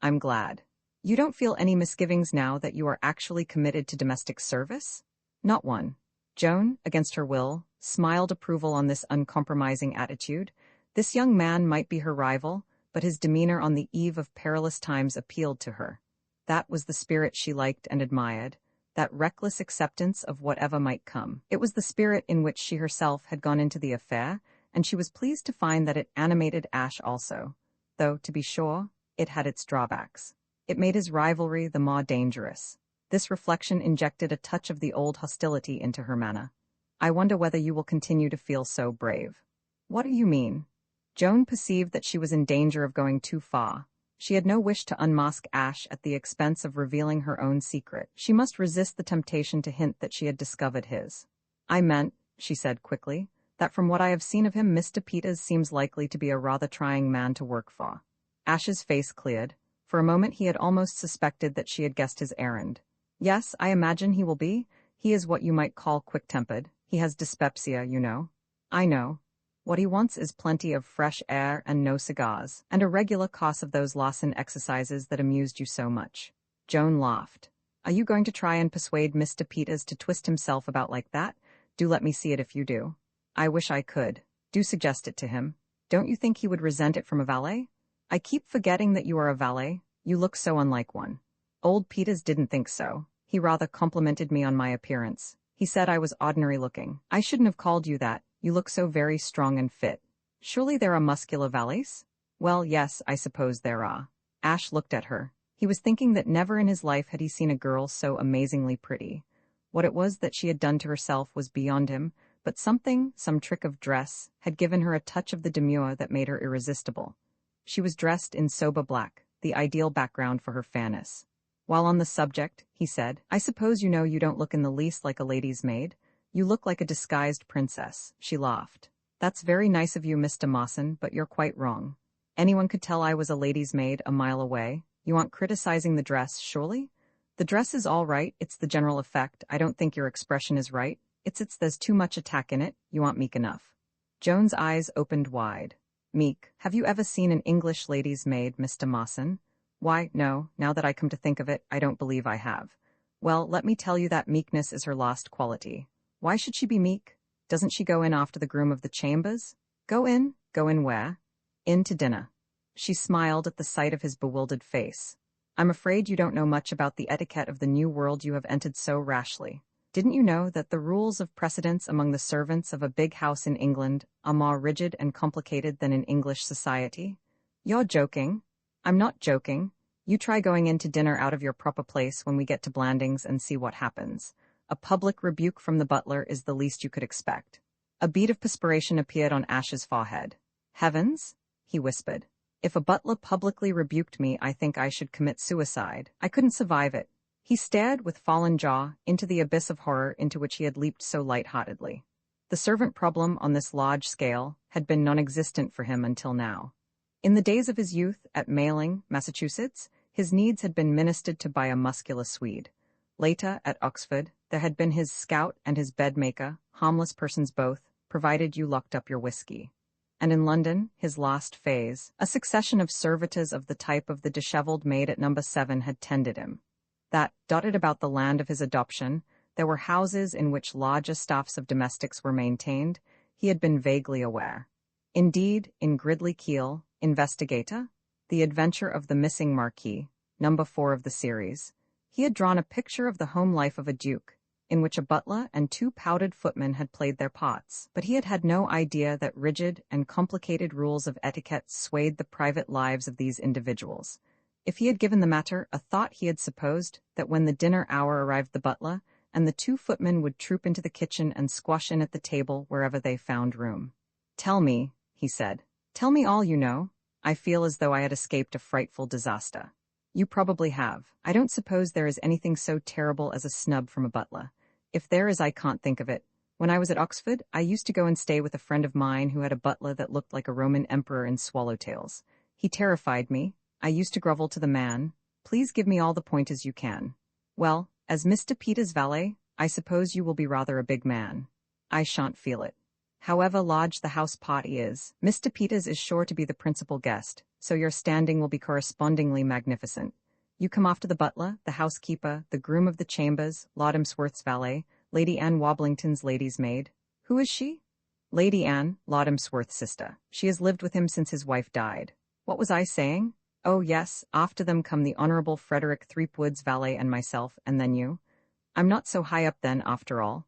I'm glad. You don't feel any misgivings now that you are actually committed to domestic service?" "Not one." Joan, against her will, smiled approval on this uncompromising attitude. This young man might be her rival, but his demeanor on the eve of perilous times appealed to her. That was the spirit she liked and admired, that reckless acceptance of whatever might come. It was the spirit in which she herself had gone into the affair, and she was pleased to find that it animated Ash also, though, to be sure, it had its drawbacks. It made his rivalry the more dangerous. This reflection injected a touch of the old hostility into her manner. "I wonder whether you will continue to feel so brave." "What do you mean?" Joan perceived that she was in danger of going too far. She had no wish to unmask Ash at the expense of revealing her own secret. She must resist the temptation to hint that she had discovered his. "I meant," she said quickly, "that from what I have seen of him, Mr. Peters seems likely to be a rather trying man to work for." Ash's face cleared. For a moment he had almost suspected that she had guessed his errand. "Yes, I imagine he will be. He is what you might call quick-tempered. He has dyspepsia, you know." "I know. What he wants is plenty of fresh air and no cigars, and a regular course of those Lawson exercises that amused you so much." Joan laughed. "Are you going to try and persuade Mr. Peters to twist himself about like that? Do let me see it if you do." "I wish I could. Do suggest it to him. Don't you think he would resent it from a valet?" "I keep forgetting that you are a valet. You look so unlike one." "Old Peters didn't think so. He rather complimented me on my appearance. He said I was ordinary looking. I shouldn't have called you that. You look so very strong and fit." "Surely there are muscular valets?" "Well, yes, I suppose there are." Ash looked at her. He was thinking that never in his life had he seen a girl so amazingly pretty. What it was that she had done to herself was beyond him, but something, some trick of dress, had given her a touch of the demure that made her irresistible. She was dressed in sober black, the ideal background for her fairness. While on the subject, he said, "I suppose you know you don't look in the least like a lady's maid. You look like a disguised princess." She laughed. "That's very nice of you, Mr. Mawson, but you're quite wrong. Anyone could tell I was a lady's maid a mile away. You aren't criticizing the dress, surely?" "The dress is all right, it's the general effect. I don't think your expression is right. It's there's too much attack in it. You aren't meek enough." Joan's eyes opened wide. "Meek? Have you ever seen an English lady's maid, Mr. Mawson?" "Why, no, now that I come to think of it, I don't believe I have." "Well, let me tell you that meekness is her lost quality." "Why should she be meek? Doesn't she go in after the groom of the chambers?" Go in where?" "In to dinner." She smiled at the sight of his bewildered face. I'm afraid you don't know much about the etiquette of the new world you have entered so rashly. Didn't you know that the rules of precedence among the servants of a big house in England are more rigid and complicated than in English society? You're joking. I'm not joking. You try going in to dinner out of your proper place when we get to Blandings and see what happens. A public rebuke from the butler is the least you could expect. A bead of perspiration appeared on Ash's forehead. Heavens? He whispered. If a butler publicly rebuked me, I think I should commit suicide. I couldn't survive it. He stared with fallen jaw into the abyss of horror into which he had leaped so light-heartedly. The servant problem on this large scale had been non-existent for him until now. In the days of his youth at Mailing, Massachusetts, his needs had been ministered to by a muscular Swede. Later, at Oxford, there had been his scout and his bedmaker, harmless persons both, provided you locked up your whiskey. And in London, his last phase, a succession of servitors of the type of the dishevelled maid at number 7 had tended him. That, dotted about the land of his adoption, there were houses in which larger staffs of domestics were maintained, he had been vaguely aware. Indeed, in Gridley Keel, Investigator, The Adventure of the Missing Marquis, number 4 of the series, he had drawn a picture of the home life of a duke, in which a butler and 2 powdered footmen had played their parts, but he had had no idea that rigid and complicated rules of etiquette swayed the private lives of these individuals. If he had given the matter a thought, he had supposed that when the dinner hour arrived the butler and the 2 footmen would troop into the kitchen and squash in at the table wherever they found room. "Tell me," he said. "Tell me all you know. I feel as though I had escaped a frightful disaster." "You probably have. I don't suppose there is anything so terrible as a snub from a butler. If there is, I can't think of it. When I was at Oxford, I used to go and stay with a friend of mine who had a butler that looked like a Roman emperor in swallowtails. He terrified me. I used to grovel to the man. Please give me all the pointers you can. Well, as Mr. Peter's valet, I suppose you will be rather a big man. I shan't feel it. However large the house party is, Mr. Peters is sure to be the principal guest, so your standing will be correspondingly magnificent. You come after the butler, the housekeeper, the groom of the chambers, Lord Emsworth's valet, Lady Anne Woblington's lady's maid. Who is she? Lady Anne, Lord Emsworth's sister. She has lived with him since his wife died. What was I saying? Oh yes, after them come the Honourable Frederick Threepwood's valet and myself, and then you. I'm not so high up then, after all.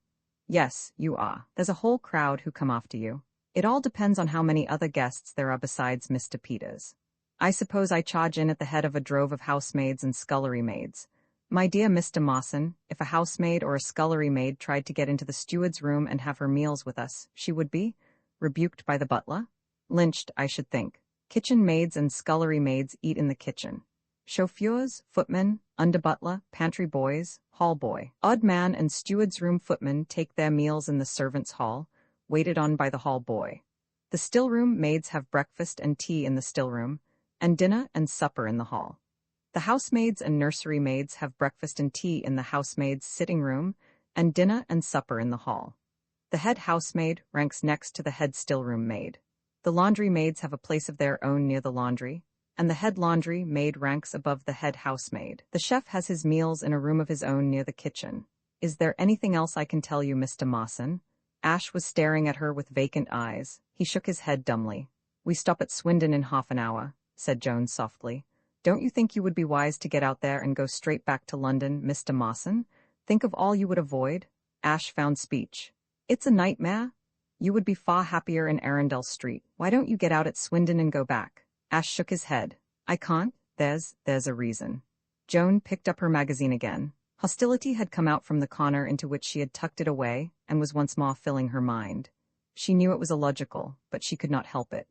Yes, you are. There's a whole crowd who come after you. It all depends on how many other guests there are besides Mr. Peters. I suppose I charge in at the head of a drove of housemaids and scullery maids. My dear Mr. Mawson, if a housemaid or a scullery maid tried to get into the steward's room and have her meals with us, she would be rebuked by the butler? Lynched, I should think. Kitchen maids and scullery maids eat in the kitchen. Chauffeurs, footmen, under-butler, pantry boys, hall boy, odd man and steward's room footmen take their meals in the servants' hall, waited on by the hall boy. The still-room maids have breakfast and tea in the still-room, and dinner and supper in the hall. The housemaids and nursery maids have breakfast and tea in the housemaid's sitting-room, and dinner and supper in the hall. The head housemaid ranks next to the head still-room maid. The laundry maids have a place of their own near the laundry, and the head laundry maid ranks above the head housemaid. The chef has his meals in a room of his own near the kitchen. Is there anything else I can tell you, Mr. Mawson? Ash was staring at her with vacant eyes. He shook his head dumbly. We stop at Swindon in half an hour, said Jones softly. Don't you think you would be wise to get out there and go straight back to London, Mr. Mawson? Think of all you would avoid. Ash found speech. It's a nightmare. You would be far happier in Arundel Street. Why don't you get out at Swindon and go back? Ash shook his head. I can't. There's a reason. Joan picked up her magazine again. Hostility had come out from the corner into which she had tucked it away and was once more filling her mind. She knew it was illogical, but she could not help it.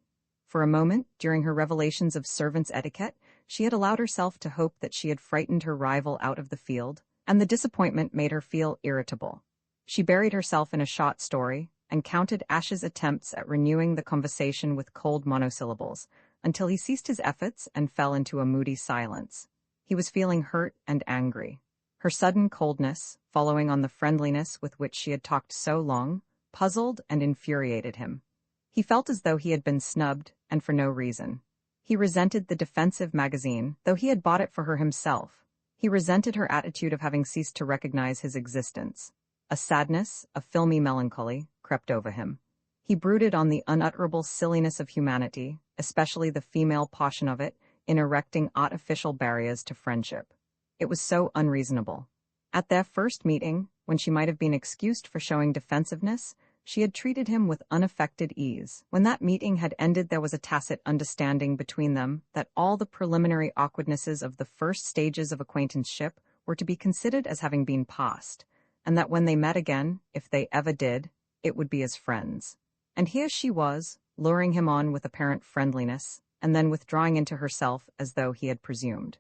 For a moment, during her revelations of servants' etiquette, she had allowed herself to hope that she had frightened her rival out of the field, and the disappointment made her feel irritable. She buried herself in a short story and counted Ash's attempts at renewing the conversation with cold monosyllables, until he ceased his efforts and fell into a moody silence. He was feeling hurt and angry. Her sudden coldness, following on the friendliness with which she had talked so long, puzzled and infuriated him. He felt as though he had been snubbed, and for no reason. He resented the defensive magazine, though he had bought it for her himself. He resented her attitude of having ceased to recognize his existence. A sadness, a filmy melancholy, crept over him. He brooded on the unutterable silliness of humanity, especially the female portion of it, in erecting artificial barriers to friendship. It was so unreasonable. At their first meeting, when she might have been excused for showing defensiveness, she had treated him with unaffected ease. When that meeting had ended, there was a tacit understanding between them that all the preliminary awkwardnesses of the first stages of acquaintanceship were to be considered as having been past, and that when they met again, if they ever did, it would be as friends. And here she was, luring him on with apparent friendliness, and then withdrawing into herself as though he had presumed.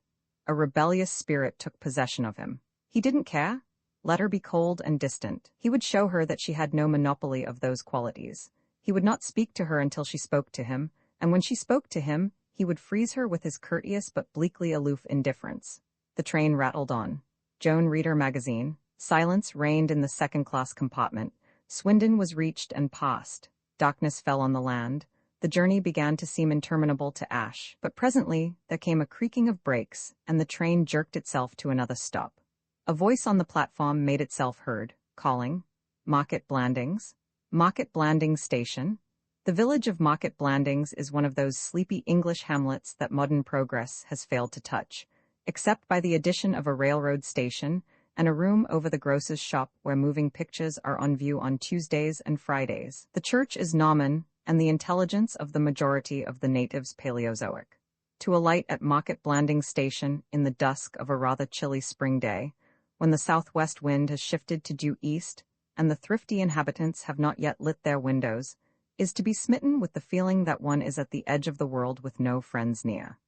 A rebellious spirit took possession of him. He didn't care. Let her be cold and distant. He would show her that she had no monopoly of those qualities. He would not speak to her until she spoke to him, and when she spoke to him, he would freeze her with his courteous but bleakly aloof indifference. The train rattled on. Joan read her magazine. Silence reigned in the second-class compartment. Swindon was reached and passed. Darkness fell on the land. The journey began to seem interminable to Ash, but presently there came a creaking of brakes, and the train jerked itself to another stop. A voice on the platform made itself heard, calling, "Market Blandings? Market Blandings Station?" The village of Market Blandings is one of those sleepy English hamlets that modern progress has failed to touch, except by the addition of a railroad station and a room over the grocer's shop where moving pictures are on view on Tuesdays and Fridays. The church is Norman, and the intelligence of the majority of the natives Paleozoic. To alight at Market Blandings Station in the dusk of a rather chilly spring day, when the southwest wind has shifted to due east and the thrifty inhabitants have not yet lit their windows, is to be smitten with the feeling that one is at the edge of the world with no friends near.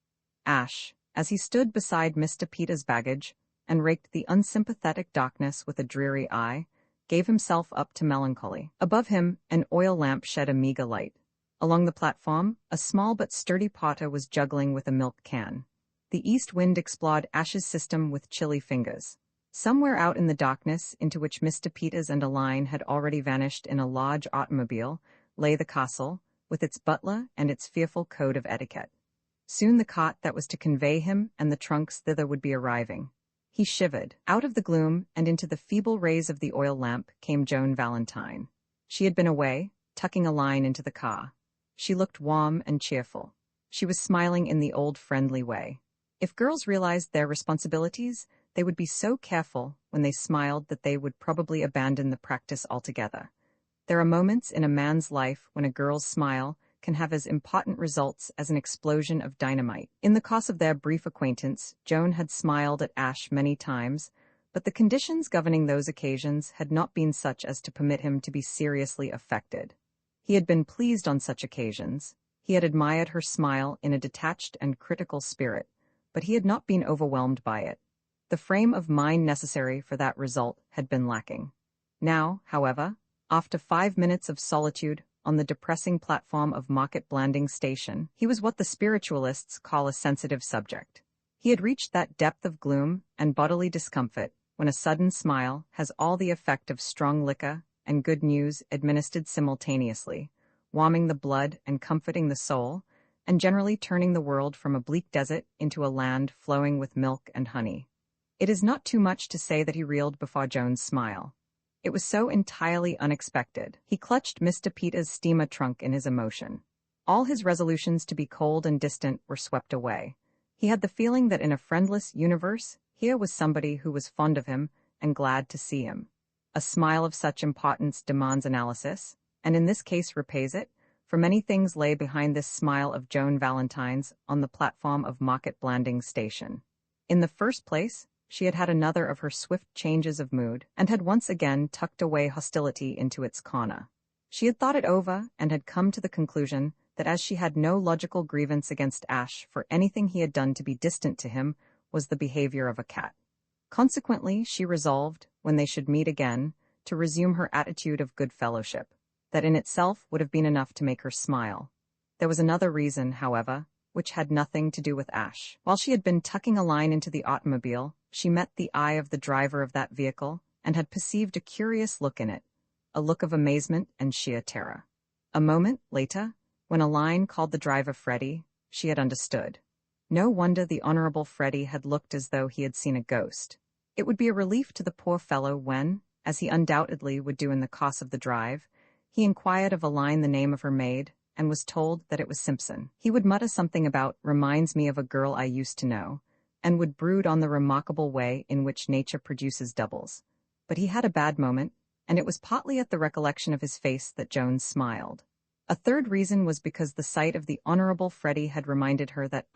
Ash, as he stood beside Mr. Peter's baggage and raked the unsympathetic darkness with a dreary eye, gave himself up to melancholy. Above him, an oil lamp shed a meager light. Along the platform, a small but sturdy potter was juggling with a milk can. The east wind explored Ash's system with chilly fingers. Somewhere out in the darkness, into which Mr. Peters and Aline had already vanished in a large automobile, lay the castle, with its butler and its fearful code of etiquette. Soon the cart that was to convey him and the trunks thither would be arriving. He shivered. Out of the gloom and into the feeble rays of the oil lamp came Joan Valentine. She had been away, tucking Aline into the car. She looked warm and cheerful. She was smiling in the old friendly way. If girls realized their responsibilities, they would be so careful when they smiled that they would probably abandon the practice altogether. There are moments in a man's life when a girl's smile can have as important results as an explosion of dynamite. In the course of their brief acquaintance, Joan had smiled at Ash many times, but the conditions governing those occasions had not been such as to permit him to be seriously affected. He had been pleased on such occasions. He had admired her smile in a detached and critical spirit, but he had not been overwhelmed by it. The frame of mind necessary for that result had been lacking. Now, however, after 5 minutes of solitude on the depressing platform of Market Blandings Station, he was what the spiritualists call a sensitive subject. He had reached that depth of gloom and bodily discomfort when a sudden smile has all the effect of strong liquor and good news administered simultaneously, warming the blood and comforting the soul, and generally turning the world from a bleak desert into a land flowing with milk and honey. It is not too much to say that he reeled before Joan's smile. It was so entirely unexpected. He clutched Mr. Peter's steamer trunk in his emotion. All his resolutions to be cold and distant were swept away. He had the feeling that in a friendless universe, here was somebody who was fond of him and glad to see him. A smile of such importance demands analysis, and in this case repays it, for many things lay behind this smile of Joan Valentine's on the platform of Market Blandings Station. In the first place, she had had another of her swift changes of mood, and had once again tucked away hostility into its corner. She had thought it over, and had come to the conclusion that as she had no logical grievance against Ash for anything he had done to be distant to him, was the behavior of a cat. Consequently, she resolved, when they should meet again, to resume her attitude of good fellowship. That in itself would have been enough to make her smile. There was another reason, however, which had nothing to do with Ash. While she had been tucking Aline into the automobile, she met the eye of the driver of that vehicle and had perceived a curious look in it, a look of amazement and sheer terror. A moment later, when Aline called the driver Freddie, she had understood. No wonder the Honorable Freddie had looked as though he had seen a ghost. It would be a relief to the poor fellow when, as he undoubtedly would do in the course of the drive, he inquired of Aline the name of her maid and was told that it was Simpson. He would mutter something about "reminds me of a girl I used to know," and would brood on the remarkable way in which nature produces doubles. But he had a bad moment, and it was partly at the recollection of his face that Jones smiled. A third reason was because the sight of the Honorable Freddie had reminded her that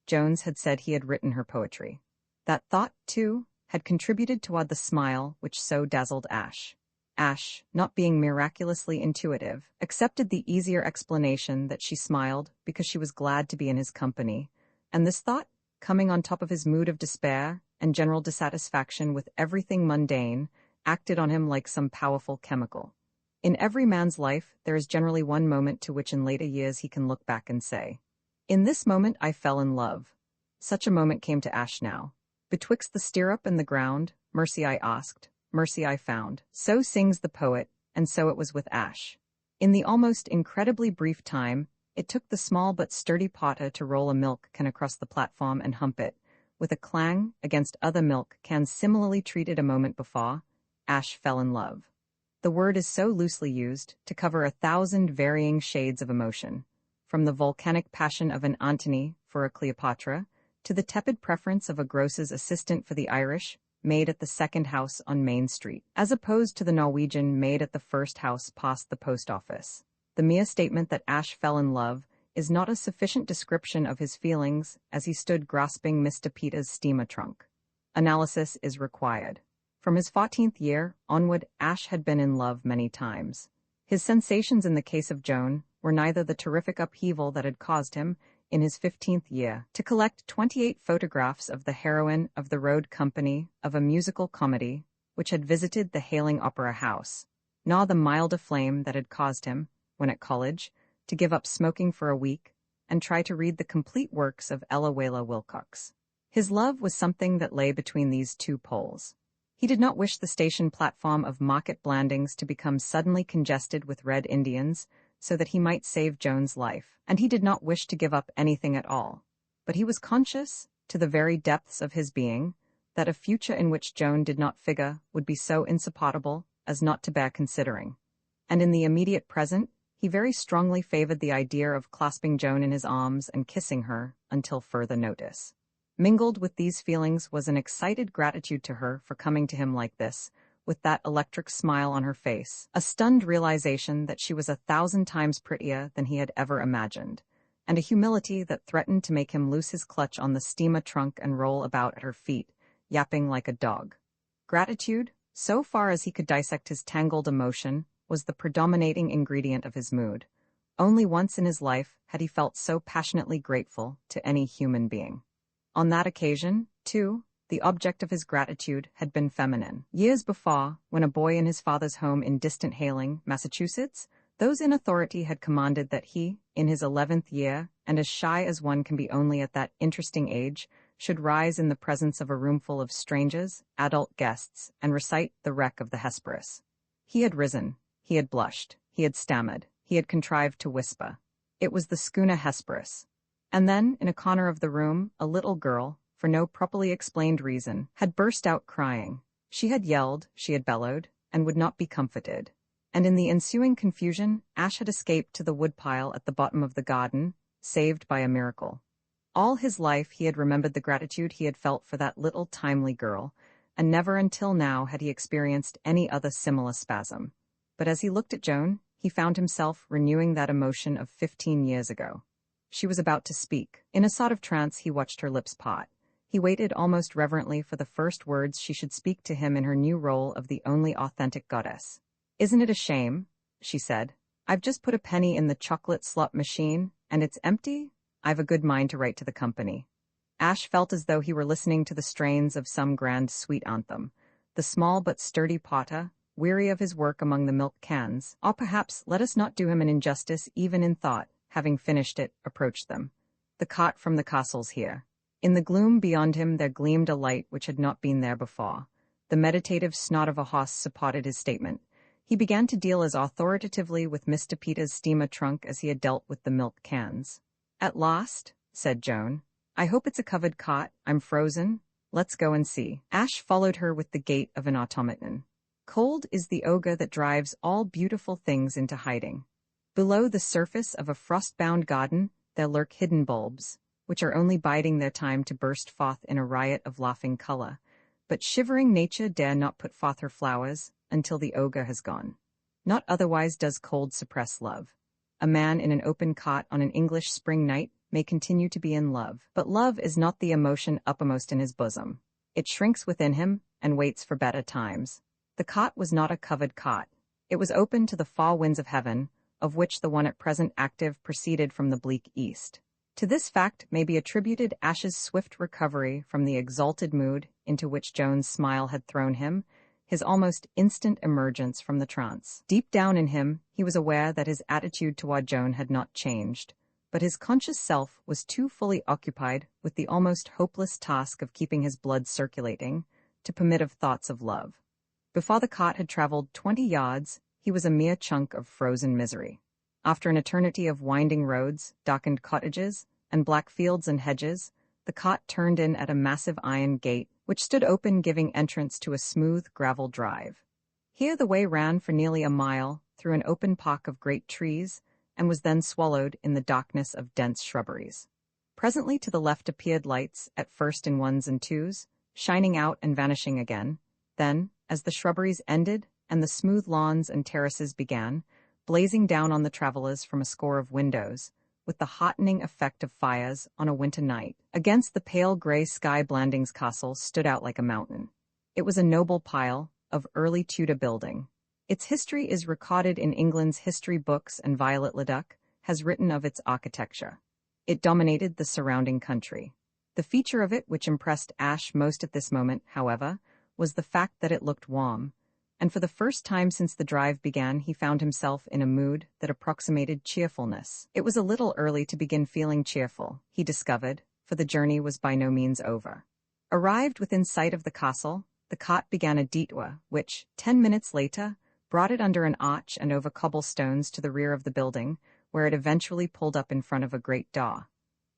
Jones had said he had written her poetry. That thought, too, had contributed toward the smile which so dazzled Ash. Ash, not being miraculously intuitive, accepted the easier explanation that she smiled because she was glad to be in his company, and this thought, coming on top of his mood of despair and general dissatisfaction with everything mundane, acted on him like some powerful chemical. In every man's life, there is generally one moment to which in later years he can look back and say, "In this moment I fell in love." Such a moment came to Ash now. Betwixt the stirrup and the ground, mercy I asked, mercy I found. So sings the poet, and so it was with Ash. In the almost incredibly brief time it took the small but sturdy potter to roll a milk can across the platform and hump it, with a clang, against other milk cans similarly treated a moment before, Ash fell in love. The word is so loosely used to cover 1,000 varying shades of emotion, from the volcanic passion of an Antony for a Cleopatra, to the tepid preference of a grocer's assistant for the Irish maid at the second house on Main Street, as opposed to the Norwegian maid at the first house past the post office. The mere statement that Ash fell in love is not a sufficient description of his feelings as he stood grasping Mr. Peter's steamer trunk. Analysis is required. From his 14th year onward, Ash had been in love many times. His sensations in the case of Joan were neither the terrific upheaval that had caused him, in his 15th year, to collect 28 photographs of the heroine of the road company of a musical comedy which had visited the Hailing Opera House, nor the milder flame that had caused him, when at college, to give up smoking for a week and try to read the complete works of Ella Wheeler Wilcox. His love was something that lay between these two poles. He did not wish the station platform of Market Blandings to become suddenly congested with Red Indians so that he might save Joan's life, and he did not wish to give up anything at all. But he was conscious, to the very depths of his being, that a future in which Joan did not figure would be so insupportable as not to bear considering. And in the immediate present, he very strongly favored the idea of clasping Joan in his arms and kissing her until further notice. Mingled with these feelings was an excited gratitude to her for coming to him like this, with that electric smile on her face, a stunned realization that she was 1,000 times prettier than he had ever imagined, and a humility that threatened to make him loose his clutch on the steamer trunk and roll about at her feet, yapping like a dog. Gratitude, so far as he could dissect his tangled emotion, was the predominating ingredient of his mood. Only once in his life had he felt so passionately grateful to any human being. On that occasion, too, the object of his gratitude had been feminine. Years before, when a boy in his father's home in distant Hailing, Massachusetts, those in authority had commanded that he, in his 11th year, and as shy as one can be only at that interesting age, should rise in the presence of a roomful of strangers, adult guests, and recite the wreck of the Hesperus. He had risen, he had blushed, he had stammered, he had contrived to whisper. It was the schooner Hesperus. And then, in a corner of the room, a little girl, for no properly explained reason, had burst out crying. She had yelled, she had bellowed, and would not be comforted. And in the ensuing confusion, Ash had escaped to the woodpile at the bottom of the garden, saved by a miracle. All his life he had remembered the gratitude he had felt for that little timely girl, and never until now had he experienced any other similar spasm. But as he looked at Joan, he found himself renewing that emotion of 15 years ago. She was about to speak. In a sort of trance he watched her lips part. He waited almost reverently for the first words she should speak to him in her new role of the only authentic goddess. "Isn't it a shame?" she said. "I've just put a penny in the chocolate slot machine, and it's empty? I've a good mind to write to the company." Ash felt as though he were listening to the strains of some grand sweet anthem. The small but sturdy potter, weary of his work among the milk cans, or perhaps, let us not do him an injustice even in thought, having finished it, approached them. "The cart from the castle's here." In the gloom beyond him there gleamed a light which had not been there before. The meditative snort of a horse supported his statement. He began to deal as authoritatively with Mr. Peter's steamer trunk as he had dealt with the milk cans. "At last," said Joan. "I hope it's a covered cot. I'm frozen. Let's go and see." Ash followed her with the gait of an automaton. Cold is the ogre that drives all beautiful things into hiding. Below the surface of a frost-bound garden, there lurk hidden bulbs, which are only biding their time to burst forth in a riot of laughing color. But shivering nature dare not put forth her flowers until the ogre has gone. Not otherwise does cold suppress love. A man in an open cot on an English spring night may continue to be in love, but love is not the emotion uppermost in his bosom. It shrinks within him and waits for better times. The cot was not a covered cot. It was open to the far winds of heaven, of which the one at present active proceeded from the bleak east. To this fact may be attributed Ash's swift recovery from the exalted mood into which Joan's smile had thrown him, his almost instant emergence from the trance. Deep down in him, he was aware that his attitude toward Joan had not changed, but his conscious self was too fully occupied with the almost hopeless task of keeping his blood circulating to permit of thoughts of love. Before the cot had traveled 20 yards, he was a mere chunk of frozen misery. After an eternity of winding roads, darkened cottages, and black fields and hedges, the cot turned in at a massive iron gate, which stood open, giving entrance to a smooth gravel drive. Here the way ran for nearly a mile through an open park of great trees, and was then swallowed in the darkness of dense shrubberies. Presently to the left appeared lights, at first in ones and twos, shining out and vanishing again. Then, as the shrubberies ended and the smooth lawns and terraces began, blazing down on the travelers from a score of windows, with the hottening effect of fires on a winter night. Against the pale gray sky Blandings Castle stood out like a mountain. It was a noble pile of early Tudor building. Its history is recorded in England's history books, and Violet Leduc has written of its architecture. It dominated the surrounding country. The feature of it which impressed Ash most at this moment, however, was the fact that it looked warm, and for the first time since the drive began he found himself in a mood that approximated cheerfulness. It was a little early to begin feeling cheerful, he discovered, for the journey was by no means over. Arrived within sight of the castle, the cot began a detour, which, 10 minutes later, brought it under an arch and over cobblestones to the rear of the building, where it eventually pulled up in front of a great door.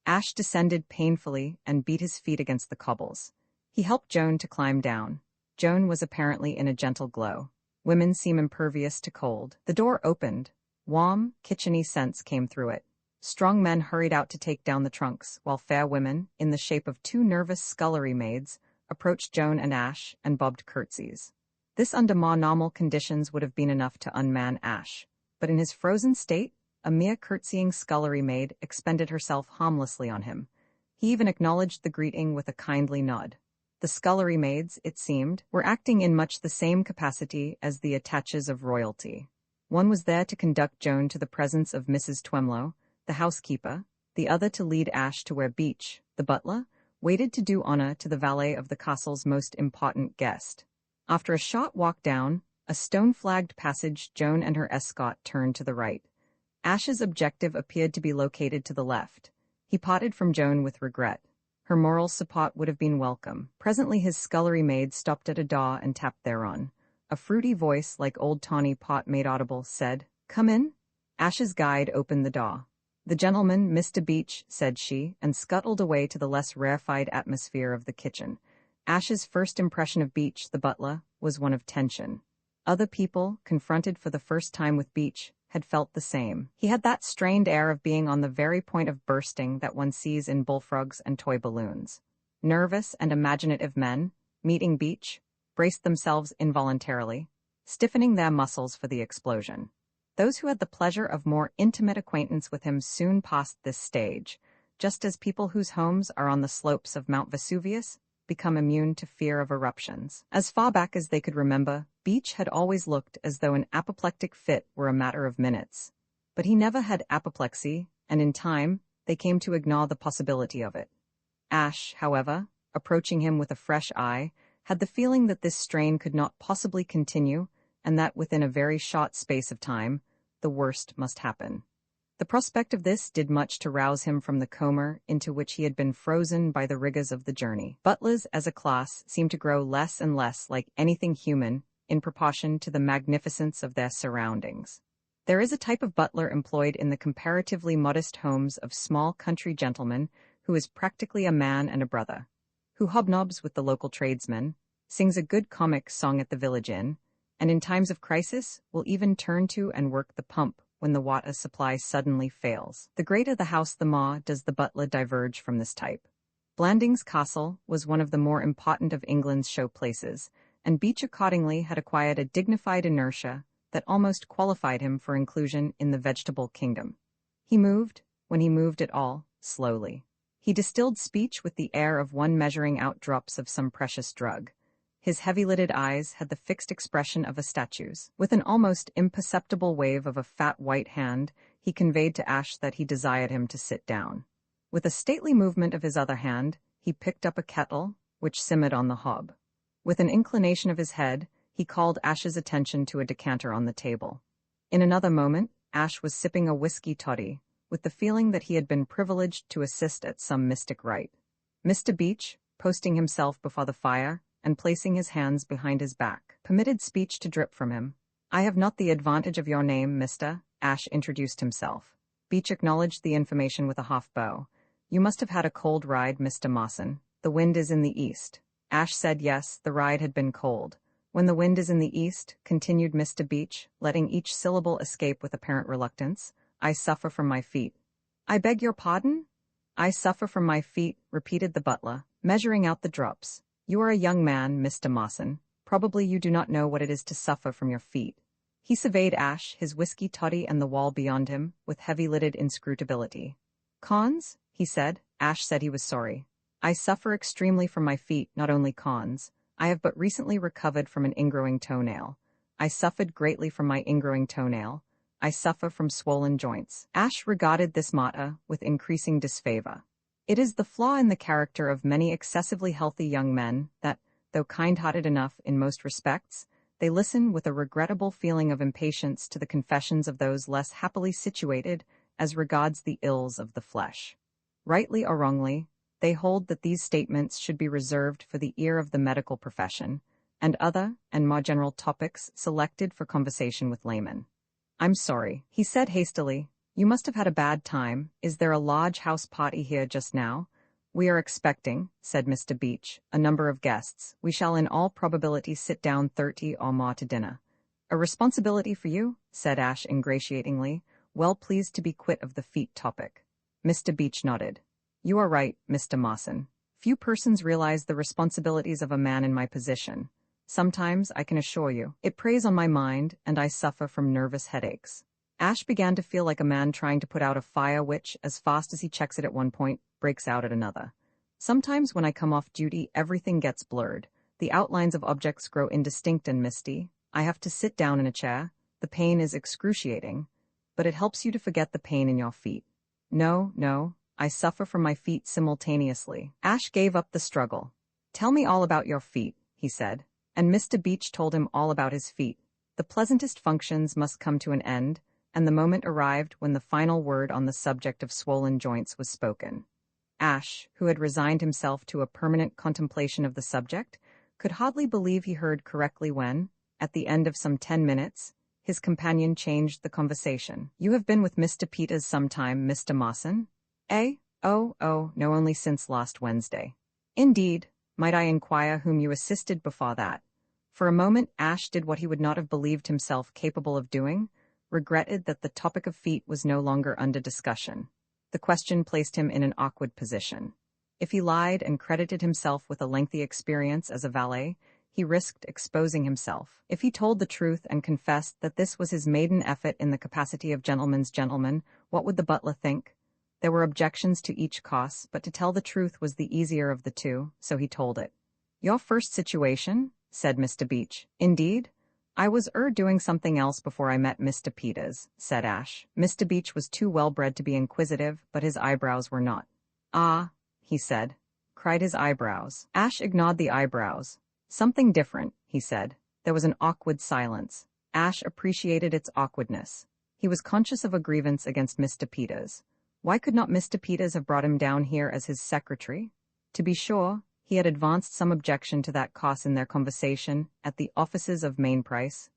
Ash descended painfully and beat his feet against the cobbles. He helped Joan to climb down. Joan was apparently in a gentle glow. Women seem impervious to cold. The door opened. Warm, kitcheny scents came through it. Strong men hurried out to take down the trunks, while fair women, in the shape of 2 nervous scullery maids, approached Joan and Ash and bobbed curtsies. This under more normal conditions would have been enough to unman Ash, but in his frozen state, a mere curtsying scullery maid expended herself harmlessly on him. He even acknowledged the greeting with a kindly nod. The scullery maids, it seemed, were acting in much the same capacity as the attaches of royalty. One was there to conduct Joan to the presence of Mrs. Twemlow, the housekeeper, the other to lead Ash to where Beach, the butler, waited to do honor to the valet of the castle's most important guest. After a short walk down a stone-flagged passage, Joan and her escort turned to the right. Ash's objective appeared to be located to the left. He parted from Joan with regret. Her moral support would have been welcome. Presently his scullery maid stopped at a door and tapped thereon. A fruity voice, like old Tawny Pot made audible, said, "Come in." Ash's guide opened the door. "The gentleman, Mr. Beach," said she, and scuttled away to the less rarefied atmosphere of the kitchen. Ash's first impression of Beach, the butler, was one of tension. Other people, confronted for the first time with Beach, had felt the same. He had that strained air of being on the very point of bursting that one sees in bullfrogs and toy balloons. Nervous and imaginative men, meeting Beach, braced themselves involuntarily, stiffening their muscles for the explosion. Those who had the pleasure of more intimate acquaintance with him soon passed this stage, just as people whose homes are on the slopes of Mount Vesuvius become immune to fear of eruptions. As far back as they could remember, Beach had always looked as though an apoplectic fit were a matter of minutes. But he never had apoplexy, and in time, they came to ignore the possibility of it. Ash, however, approaching him with a fresh eye, had the feeling that this strain could not possibly continue, and that within a very short space of time, the worst must happen. The prospect of this did much to rouse him from the coma into which he had been frozen by the rigors of the journey. Butlers, as a class, seemed to grow less and less like anything human in proportion to the magnificence of their surroundings. There is a type of butler employed in the comparatively modest homes of small country gentlemen who is practically a man and a brother, who hobnobs with the local tradesmen, sings a good comic song at the village inn, and in times of crisis will even turn to and work the pump when the water supply suddenly fails. The greater the house the more does the butler diverge from this type. Blandings Castle was one of the more important of England's showplaces, and Beach accordingly had acquired a dignified inertia that almost qualified him for inclusion in the vegetable kingdom. He moved, when he moved at all, slowly. He distilled speech with the air of one measuring out drops of some precious drug. His heavy-lidded eyes had the fixed expression of a statue's. With an almost imperceptible wave of a fat white hand, he conveyed to Ash that he desired him to sit down. With a stately movement of his other hand, he picked up a kettle, which simmered on the hob. With an inclination of his head, he called Ash's attention to a decanter on the table. In another moment, Ash was sipping a whiskey toddy, with the feeling that he had been privileged to assist at some mystic rite. Mr. Beach, posting himself before the fire, and placing his hands behind his back, permitted speech to drip from him. "I have not the advantage of your name, Mr." Ash introduced himself. Beach acknowledged the information with a half-bow. "You must have had a cold ride, Mr. Mawson. The wind is in the east." Ash said yes, the ride had been cold. "When the wind is in the east," continued Mr. Beach, letting each syllable escape with apparent reluctance, "I suffer from my feet." "I beg your pardon?" "I suffer from my feet," repeated the butler, measuring out the drops. "You are a young man, Mr. Mawson. Probably you do not know what it is to suffer from your feet." He surveyed Ash, his whiskey toddy and the wall beyond him, with heavy-lidded inscrutability. "Cons?" he said. Ash said he was sorry. "I suffer extremely from my feet, not only cons. I have but recently recovered from an ingrowing toenail. I suffered greatly from my ingrowing toenail. I suffer from swollen joints." Ash regarded this matter with increasing disfavor. It is the flaw in the character of many excessively healthy young men that, though kind-hearted enough in most respects, they listen with a regrettable feeling of impatience to the confessions of those less happily situated as regards the ills of the flesh. Rightly or wrongly, they hold that these statements should be reserved for the ear of the medical profession, and other and more general topics selected for conversation with laymen. "I'm sorry," he said hastily. "You must have had a bad time. Is there a large house party here just now?" "We are expecting," said Mr. Beach, "a number of guests. We shall in all probability sit down 30 or more to dinner." "A responsibility for you," said Ash ingratiatingly, well pleased to be quit of the feet topic. Mr. Beach nodded. "You are right, Mr. Mawson. Few persons realize the responsibilities of a man in my position. Sometimes, I can assure you, it preys on my mind, and I suffer from nervous headaches." Ash began to feel like a man trying to put out a fire which, as fast as he checks it at one point, breaks out at another. "Sometimes when I come off duty, everything gets blurred. The outlines of objects grow indistinct and misty. I have to sit down in a chair. The pain is excruciating. But it helps you to forget the pain in your feet." No, I suffer from my feet simultaneously." Ash gave up the struggle. "Tell me all about your feet," he said. And Mr. Beach told him all about his feet. The pleasantest functions must come to an end, and the moment arrived when the final word on the subject of swollen joints was spoken. Ash, who had resigned himself to a permanent contemplation of the subject, could hardly believe he heard correctly when, at the end of some 10 minutes, his companion changed the conversation. "You have been with Mr. Peters some time, Mr. Mawson?" "Eh? Oh, no, only since last Wednesday." "Indeed. Might I inquire whom you assisted before that?" For a moment Ash did what he would not have believed himself capable of doing, regretted that the topic of feet was no longer under discussion. The question placed him in an awkward position. If he lied and credited himself with a lengthy experience as a valet, he risked exposing himself. If he told the truth and confessed that this was his maiden effort in the capacity of gentleman's gentleman, what would the butler think? There were objections to each course, but to tell the truth was the easier of the two, so he told it. "Your first situation?" said Mr. Beach. "Indeed? I was doing something else before I met Mr. Peters," said Ash. Mr. Beach was too well-bred to be inquisitive, but his eyebrows were not. "Ah," he said. Cried his eyebrows. Ash ignored the eyebrows. "Something different," he said. There was an awkward silence. Ash appreciated its awkwardness. He was conscious of a grievance against Mr. Peters. Why could not Mr. Peters have brought him down here as his secretary? To be sure, he had advanced some objection to that course in their conversation at the offices of Mainprice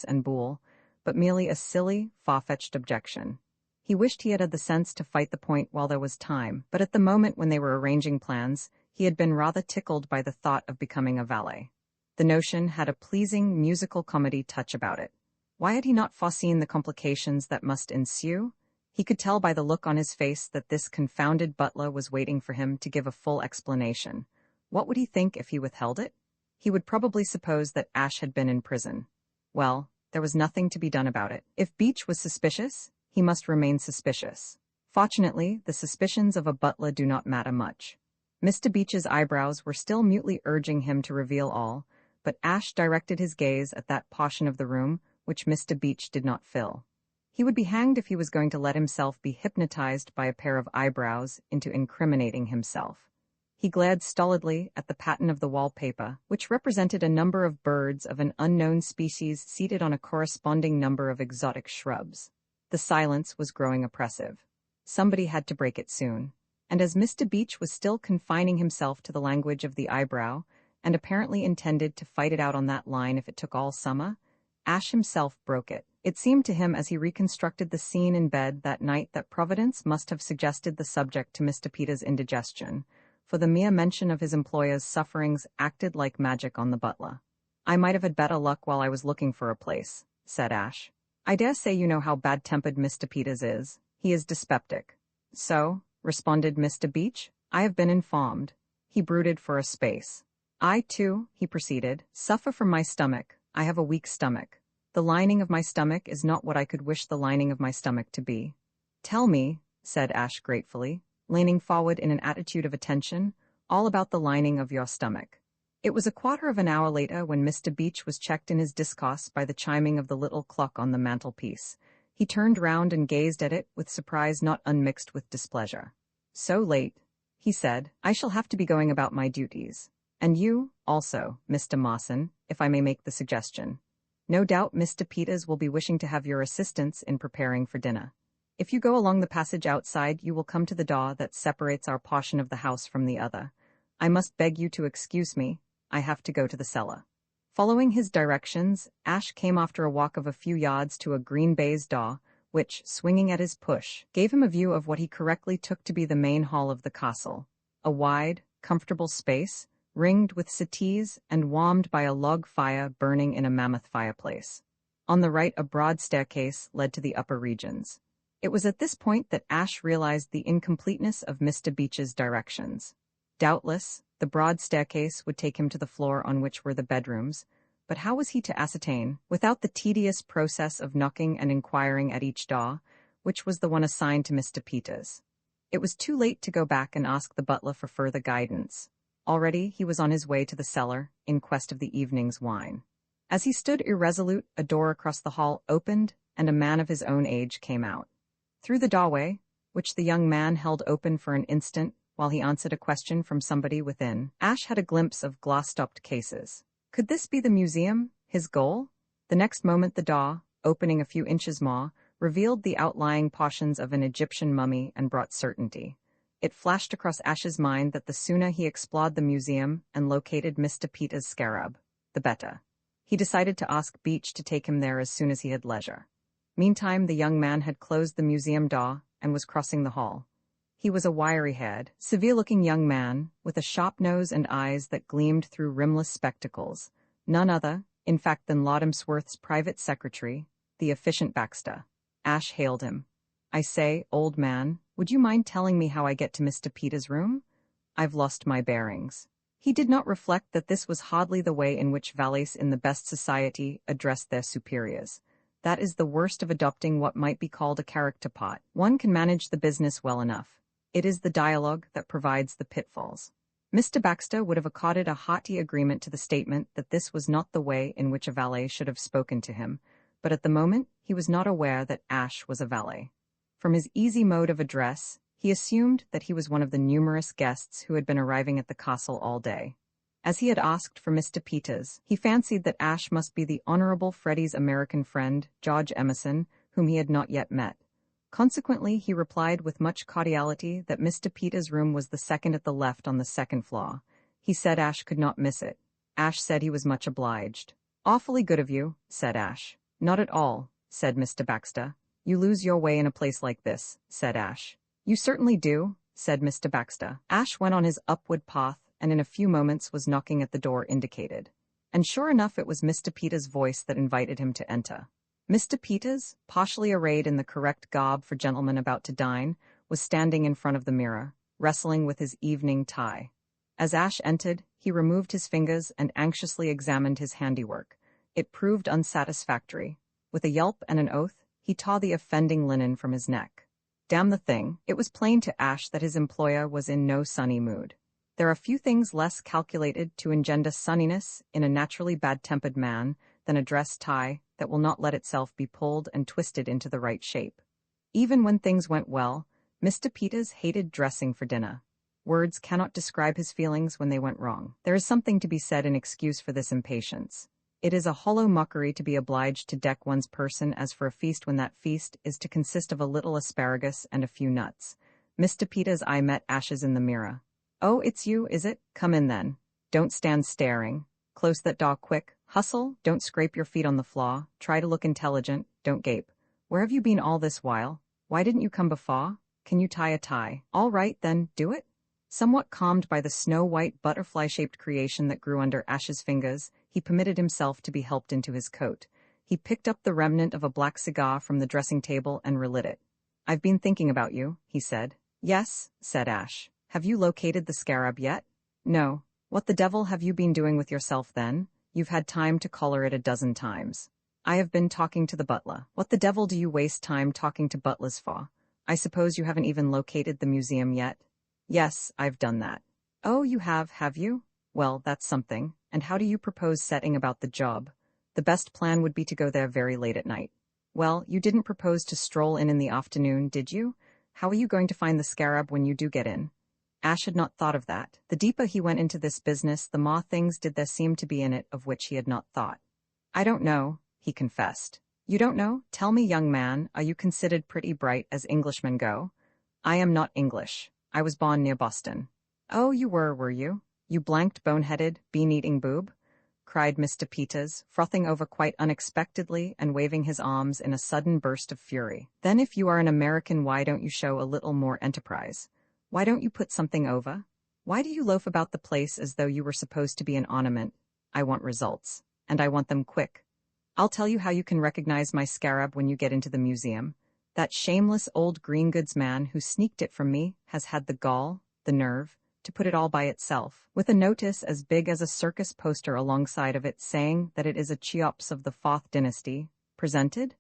and Boole, but merely a silly, far-fetched objection. He wished he had had the sense to fight the point while there was time, but at the moment when they were arranging plans, he had been rather tickled by the thought of becoming a valet. The notion had a pleasing musical comedy touch about it. Why had he not foreseen the complications that must ensue? He could tell by the look on his face that this confounded butler was waiting for him to give a full explanation. What would he think if he withheld it? He would probably suppose that Ash had been in prison. Well, there was nothing to be done about it. If Beach was suspicious, he must remain suspicious. Fortunately, the suspicions of a butler do not matter much. Mr. Beach's eyebrows were still mutely urging him to reveal all, but Ash directed his gaze at that portion of the room which Mr. Beach did not fill. He would be hanged if he was going to let himself be hypnotized by a pair of eyebrows into incriminating himself. He glared stolidly at the pattern of the wallpaper, which represented a number of birds of an unknown species seated on a corresponding number of exotic shrubs. The silence was growing oppressive. Somebody had to break it soon. And as Mr. Beach was still confining himself to the language of the eyebrow, and apparently intended to fight it out on that line if it took all summer, Ash himself broke it. It seemed to him as he reconstructed the scene in bed that night that Providence must have suggested the subject to Mr. Peter's indigestion, for the mere mention of his employer's sufferings acted like magic on the butler. "I might have had better luck while I was looking for a place," said Ash. "I dare say you know how bad-tempered Mr. Peters is. He is dyspeptic." "So," responded Mr. Beach, "I have been informed." He brooded for a space. "I, too," he proceeded, "suffer from my stomach. I have a weak stomach. The lining of my stomach is not what I could wish the lining of my stomach to be." "Tell me," said Ash gratefully, leaning forward in an attitude of attention, "all about the lining of your stomach." It was a quarter of an hour later when Mr. Beach was checked in his discourse by the chiming of the little clock on the mantelpiece. He turned round and gazed at it with surprise not unmixed with displeasure. "So late," he said. "I shall have to be going about my duties. And you, also, Mr. Mawson, if I may make the suggestion. No doubt Mr. Peters will be wishing to have your assistance in preparing for dinner. If you go along the passage outside, you will come to the door that separates our portion of the house from the other. I must beg you to excuse me. I have to go to the cellar." Following his directions, Ash came after a walk of a few yards to a green baize door, which, swinging at his push, gave him a view of what he correctly took to be the main hall of the castle. A wide, comfortable space, ringed with settees and warmed by a log fire burning in a mammoth fireplace. On the right, a broad staircase led to the upper regions. It was at this point that Ash realized the incompleteness of Mr. Beach's directions. Doubtless, the broad staircase would take him to the floor on which were the bedrooms, but how was he to ascertain, without the tedious process of knocking and inquiring at each door, which was the one assigned to Mr. Peters? It was too late to go back and ask the butler for further guidance. Already he was on his way to the cellar, in quest of the evening's wine. As he stood irresolute, a door across the hall opened, and a man of his own age came out. Through the doorway, which the young man held open for an instant while he answered a question from somebody within, Ash had a glimpse of glass-topped cases. Could this be the museum, his goal? The next moment the door, opening a few inches more, revealed the outlying portions of an Egyptian mummy and brought certainty. It flashed across Ash's mind that the sooner he explored the museum and located Mr. Peters' scarab, the better. He decided to ask Beach to take him there as soon as he had leisure. Meantime, the young man had closed the museum door and was crossing the hall. He was a wiry-haired, severe-looking young man, with a sharp nose and eyes that gleamed through rimless spectacles, none other, in fact, than Lord Emsworth's private secretary, the efficient Baxter. Ash hailed him. "I say, old man, would you mind telling me how I get to Mr. Peters' room? I've lost my bearings." He did not reflect that this was hardly the way in which valets in the best society addressed their superiors. That is the worst of adopting what might be called a character pot. One can manage the business well enough. It is the dialogue that provides the pitfalls. Mr. Baxter would have accorded a hearty agreement to the statement that this was not the way in which a valet should have spoken to him, but at the moment he was not aware that Ash was a valet. From his easy mode of address, he assumed that he was one of the numerous guests who had been arriving at the castle all day. As he had asked for Mr. Peters, he fancied that Ash must be the Honorable Freddie's American friend, George Emerson, whom he had not yet met. Consequently, he replied with much cordiality that Mr. Peters' room was the second at the left on the second floor. He said Ash could not miss it. Ash said he was much obliged. "Awfully good of you," said Ash. "Not at all," said Mr. Baxter. "You lose your way in a place like this," said Ash. "You certainly do," said Mr. Baxter. Ash went on his upward path and in a few moments was knocking at the door indicated. And sure enough, it was Mr. Peters' voice that invited him to enter. Mr. Peters, partially arrayed in the correct garb for gentlemen about to dine, was standing in front of the mirror, wrestling with his evening tie. As Ash entered, he removed his fingers and anxiously examined his handiwork. It proved unsatisfactory. With a yelp and an oath, he tore the offending linen from his neck. Damn the thing, it was plain to Ash that his employer was in no sunny mood. There are few things less calculated to engender sunniness in a naturally bad-tempered man than a dress tie that will not let itself be pulled and twisted into the right shape. Even when things went well, Mr. Peters hated dressing for dinner. Words cannot describe his feelings when they went wrong. There is something to be said in excuse for this impatience. It is a hollow mockery to be obliged to deck one's person as for a feast when that feast is to consist of a little asparagus and a few nuts. Mr. Peters' eye met Ash's in the mirror. "Oh, it's you, is it? Come in then. Don't stand staring. Close that door quick. Hustle, don't scrape your feet on the floor. Try to look intelligent, don't gape. Where have you been all this while? Why didn't you come before? Can you tie a tie? All right, then, do it." Somewhat calmed by the snow-white butterfly-shaped creation that grew under Ash's fingers, he permitted himself to be helped into his coat. He picked up the remnant of a black cigar from the dressing table and relit it. "I've been thinking about you," he said. "Yes," said Ash. "Have you located the scarab yet?" "No." "What the devil have you been doing with yourself then? You've had time to collar it a dozen times." "I have been talking to the butler." "What the devil do you waste time talking to butlers for? I suppose you haven't even located the museum yet?" "Yes, I've done that." "Oh, you have you? Well, that's something. And how do you propose setting about the job?" "The best plan would be to go there very late at night." "Well, you didn't propose to stroll in the afternoon, did you? How are you going to find the scarab when you do get in?" Ash had not thought of that. The deeper he went into this business, the more things did there seem to be in it of which he had not thought. "I don't know," he confessed. "You don't know? Tell me, young man, are you considered pretty bright as Englishmen go?" "I am not English. I was born near Boston." "Oh, you were you? You blanked, bone-headed, bean-eating boob?" cried Mr. Peters, frothing over quite unexpectedly and waving his arms in a sudden burst of fury. "Then if you are an American, why don't you show a little more enterprise? Why don't you put something over? Why do you loaf about the place as though you were supposed to be an ornament? I want results, and I want them quick. I'll tell you how you can recognize my scarab when you get into the museum. That shameless old green goods man who sneaked it from me has had the gall, the nerve, to put it all by itself, with a notice as big as a circus poster alongside of it saying that it is a Cheops of the 4th dynasty. Presented?"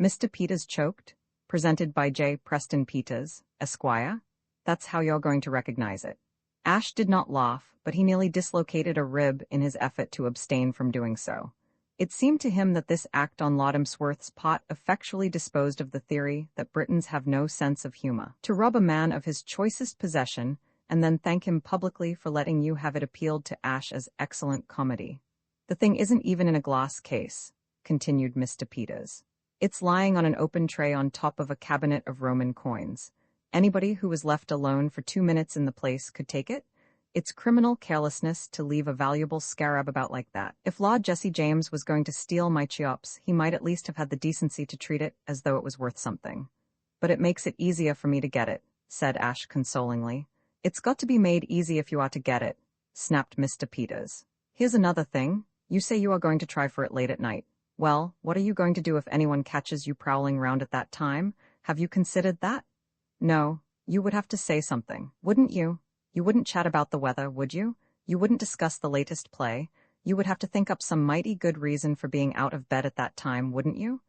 Mr. Peters choked. "Presented by J. Preston Peters, Esquire? That's how you're going to recognize it." Ash did not laugh, but he nearly dislocated a rib in his effort to abstain from doing so. It seemed to him that this act on Loddamsworth's part effectually disposed of the theory that Britons have no sense of humor. To rob a man of his choicest possession and then thank him publicly for letting you have it appealed to Ash as excellent comedy. "The thing isn't even in a glass case," continued Mr. Peters. "It's lying on an open tray on top of a cabinet of Roman coins. Anybody who was left alone for 2 minutes in the place could take it. It's criminal carelessness to leave a valuable scarab about like that. If Lord Jesse James was going to steal my Cheops, he might at least have had the decency to treat it as though it was worth something. But it makes it easier for me to get it," said Ash consolingly. "It's got to be made easy if you are to get it," snapped Mr. Peters. "Here's another thing. You say you are going to try for it late at night. Well, what are you going to do if anyone catches you prowling round at that time? Have you considered that?" "No, you would have to say something, wouldn't you? You wouldn't chat about the weather, would you? You wouldn't discuss the latest play. You would have to think up some mighty good reason for being out of bed at that time, wouldn't you?"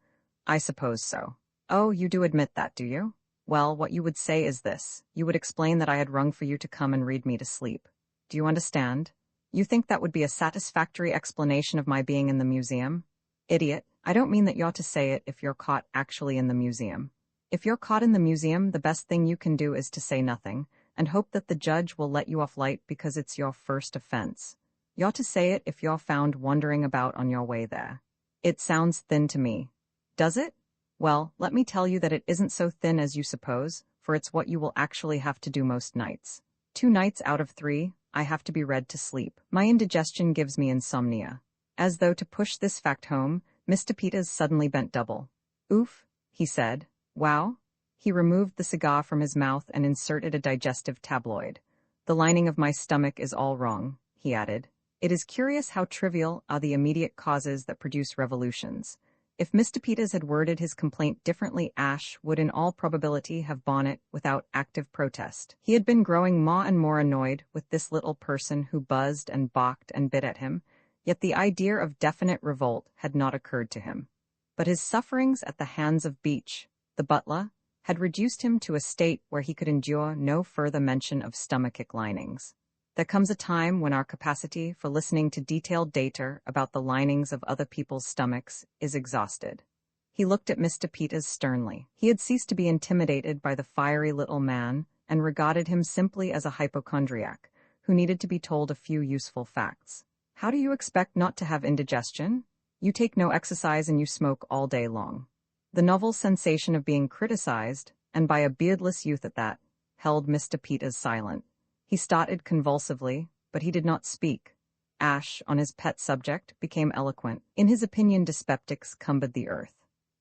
"I suppose so." "Oh, you do admit that, do you? Well, what you would say is this. You would explain that I had rung for you to come and read me to sleep. Do you understand? You think that would be a satisfactory explanation of my being in the museum? Idiot, I don't mean that you ought to say it if you're caught actually in the museum. If you're caught in the museum, the best thing you can do is to say nothing, and hope that the judge will let you off light because it's your first offense. You ought to say it if you're found wandering about on your way there. It sounds thin to me. Does it? Well, let me tell you that it isn't so thin as you suppose, for it's what you will actually have to do most nights. 2 nights out of 3, I have to be read to sleep. My indigestion gives me insomnia." As though to push this fact home, Mr. Peters suddenly bent double. "Oof," he said. "Wow?" He removed the cigar from his mouth and inserted a digestive tabloid. "The lining of my stomach is all wrong," he added. "It is curious how trivial are the immediate causes that produce revolutions. If Mr. Peters had worded his complaint differently, Ash would in all probability have borne it without active protest. He had been growing more and more annoyed with this little person who buzzed and balked and bit at him, yet the idea of definite revolt had not occurred to him. But his sufferings at the hands of Beach, the butler, had reduced him to a state where he could endure no further mention of stomachic linings. There comes a time when our capacity for listening to detailed data about the linings of other people's stomachs is exhausted. He looked at Mr. Peters sternly. He had ceased to be intimidated by the fiery little man and regarded him simply as a hypochondriac who needed to be told a few useful facts. How do you expect not to have indigestion? You take no exercise and you smoke all day long. The novel sensation of being criticized, and by a beardless youth at that, held Mr. Peters silent. He started convulsively, but he did not speak. Ash, on his pet subject, became eloquent. In his opinion, dyspeptics cumbered the earth.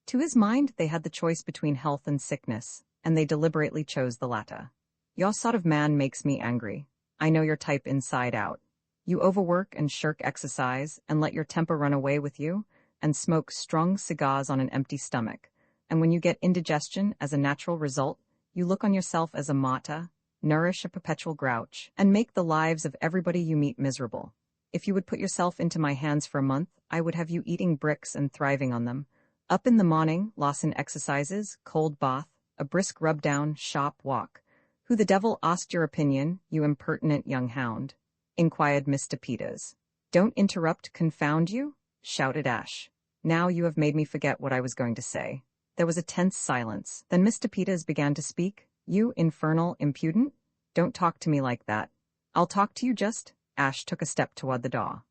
To his mind, they had the choice between health and sickness, and they deliberately chose the latter. Your sort of man makes me angry. I know your type inside out. You overwork and shirk exercise and let your temper run away with you, and smoke strong cigars on an empty stomach. And when you get indigestion as a natural result, you look on yourself as a martyr, nourish a perpetual grouch, and make the lives of everybody you meet miserable. If you would put yourself into my hands for a month, I would have you eating bricks and thriving on them. Up in the morning, Lawson exercises, cold bath, a brisk rub-down, sharp walk. Who the devil asked your opinion, you impertinent young hound? Inquired Mr. Peters. Don't interrupt, confound you, shouted Ash. Now you have made me forget what I was going to say. There was a tense silence. Then Mr. Peters began to speak. You infernal impudent? Don't talk to me like that. I'll talk to you just. Ash took a step toward the door.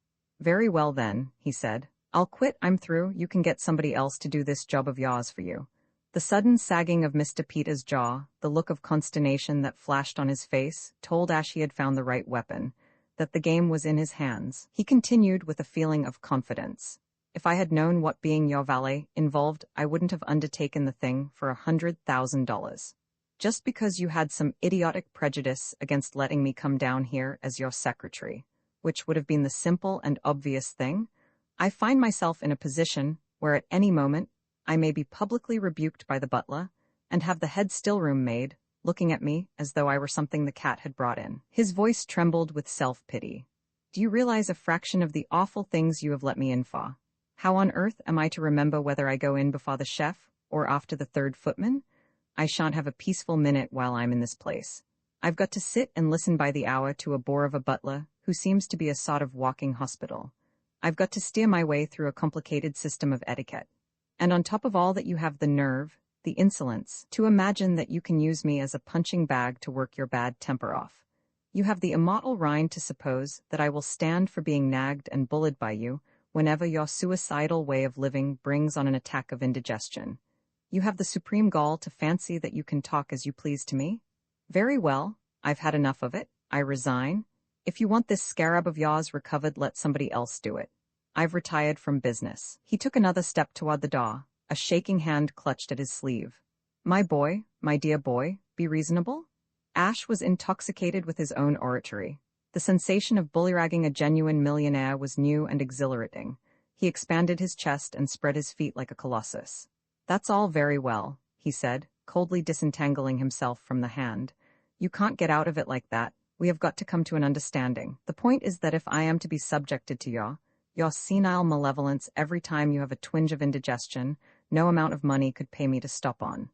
Very well then, he said. I'll quit, I'm through, you can get somebody else to do this job of yours for you. The sudden sagging of Mr. Peters' jaw, the look of consternation that flashed on his face, told Ash he had found the right weapon, that the game was in his hands. He continued with a feeling of confidence. If I had known what being your valet involved, I wouldn't have undertaken the thing for $100,000. Just because you had some idiotic prejudice against letting me come down here as your secretary, which would have been the simple and obvious thing, I find myself in a position where at any moment I may be publicly rebuked by the butler and have the head stillroom maid looking at me as though I were something the cat had brought in. His voice trembled with self-pity. Do you realize a fraction of the awful things you have let me in for? How on earth am I to remember whether I go in before the chef or after the third footman? I shan't have a peaceful minute while I'm in this place. I've got to sit and listen by the hour to a bore of a butler who seems to be a sort of walking hospital. I've got to steer my way through a complicated system of etiquette. And on top of all that, you have the nerve, the insolence, to imagine that you can use me as a punching bag to work your bad temper off. You have the immortal rind to suppose that I will stand for being nagged and bullied by you whenever your suicidal way of living brings on an attack of indigestion. You have the supreme gall to fancy that you can talk as you please to me? Very well, I've had enough of it. I resign. If you want this scarab of yours recovered, let somebody else do it. I've retired from business. He took another step toward the door, a shaking hand clutched at his sleeve. My boy, my dear boy, be reasonable? Ash was intoxicated with his own oratory. The sensation of bullyragging a genuine millionaire was new and exhilarating. He expanded his chest and spread his feet like a colossus. That's all very well, he said, coldly disentangling himself from the hand. You can't get out of it like that. We have got to come to an understanding. The point is that if I am to be subjected to your senile malevolence every time you have a twinge of indigestion, no amount of money could pay me to stop on.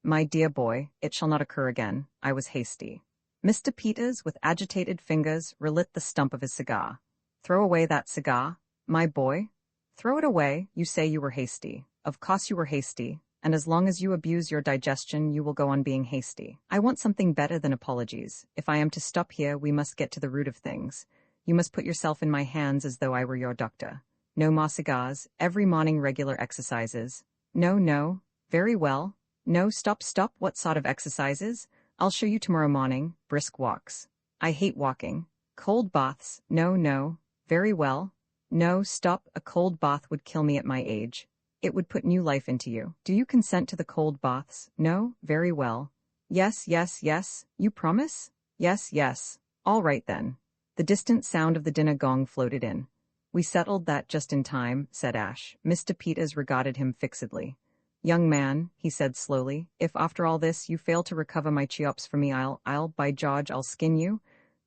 My dear boy, it shall not occur again. I was hasty. Mr. Peters, with agitated fingers, relit the stump of his cigar. Throw away that cigar, my boy. Throw it away. You say you were hasty. Of course you were hasty, and as long as you abuse your digestion, you will go on being hasty. I want something better than apologies. If I am to stop here, we must get to the root of things. You must put yourself in my hands as though I were your doctor. No more cigars, every morning regular exercises. No, very well. No, stop, what sort of exercises? I'll show you tomorrow morning, brisk walks. I hate walking. Cold baths, no, very well. No, stop, a cold bath would kill me at my age. It would put new life into you. Do you consent to the cold baths? No, very well. Yes, you promise? Yes. All right then. The distant sound of the dinner gong floated in. We settled that just in time, said Ash. Mr. Peters regarded him fixedly. Young man, he said slowly, if after all this you fail to recover my cheops for me, by George, I'll skin you.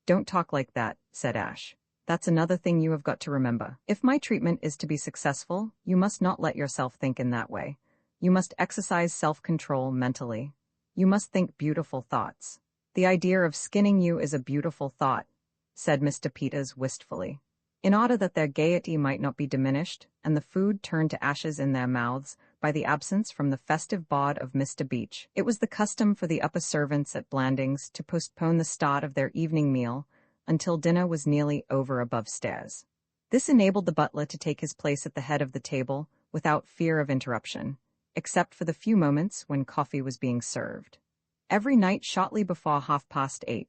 Don't talk like that, said Ash. That's another thing you have got to remember. If my treatment is to be successful, you must not let yourself think in that way. You must exercise self-control mentally. You must think beautiful thoughts. The idea of skinning you is a beautiful thought, said Mr. Peters wistfully. In order that their gaiety might not be diminished, and the food turned to ashes in their mouths, by the absence from the festive board of Mr. Beach, it was the custom for the upper servants at Blandings to postpone the start of their evening meal until dinner was nearly over above stairs. This enabled the butler to take his place at the head of the table without fear of interruption, except for the few moments when coffee was being served. Every night shortly before 8:30,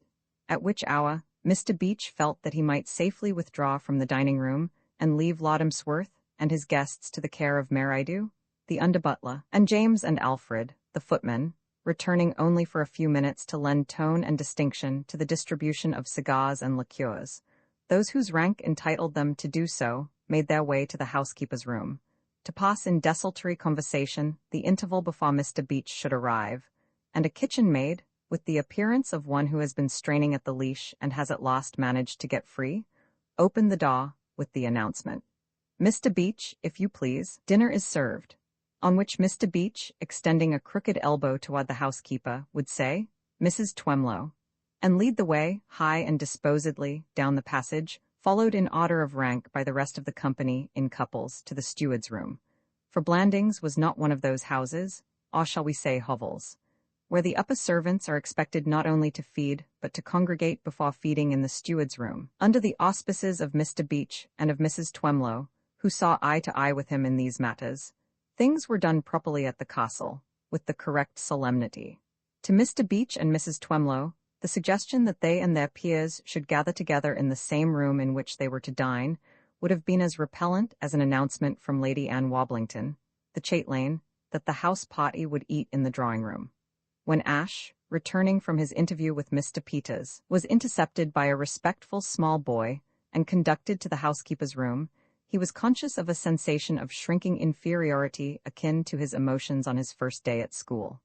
at which hour Mr. Beach felt that he might safely withdraw from the dining room and leave Lord Emsworth and his guests to the care of Meridu, the under-butler, and James and Alfred, the footmen, returning only for a few minutes to lend tone and distinction to the distribution of cigars and liqueurs. Those whose rank entitled them to do so made their way to the housekeeper's room, to pass in desultory conversation the interval before Mr. Beach should arrive, and a kitchen maid, with the appearance of one who has been straining at the leash and has at last managed to get free, opened the door with the announcement, "Mr. Beach, if you please, dinner is served." On which Mr. Beach, extending a crooked elbow toward the housekeeper, would say, "Mrs. Twemlow," and lead the way, high and disposedly, down the passage, followed in order of rank by the rest of the company in couples to the steward's room. For Blandings was not one of those houses, or shall we say hovels, where the upper servants are expected not only to feed, but to congregate before feeding in the steward's room. Under the auspices of Mr. Beach and of Mrs. Twemlow, who saw eye to eye with him in these matters, things were done properly at the castle, with the correct solemnity. To Mr. Beach and Mrs. Twemlow, the suggestion that they and their peers should gather together in the same room in which they were to dine would have been as repellent as an announcement from Lady Anne Woblington, the chatelaine, that the house party would eat in the drawing-room. When Ash, returning from his interview with Mr. Peters, was intercepted by a respectful small boy and conducted to the housekeeper's room, he was conscious of a sensation of shrinking inferiority akin to his emotions on his first day at school.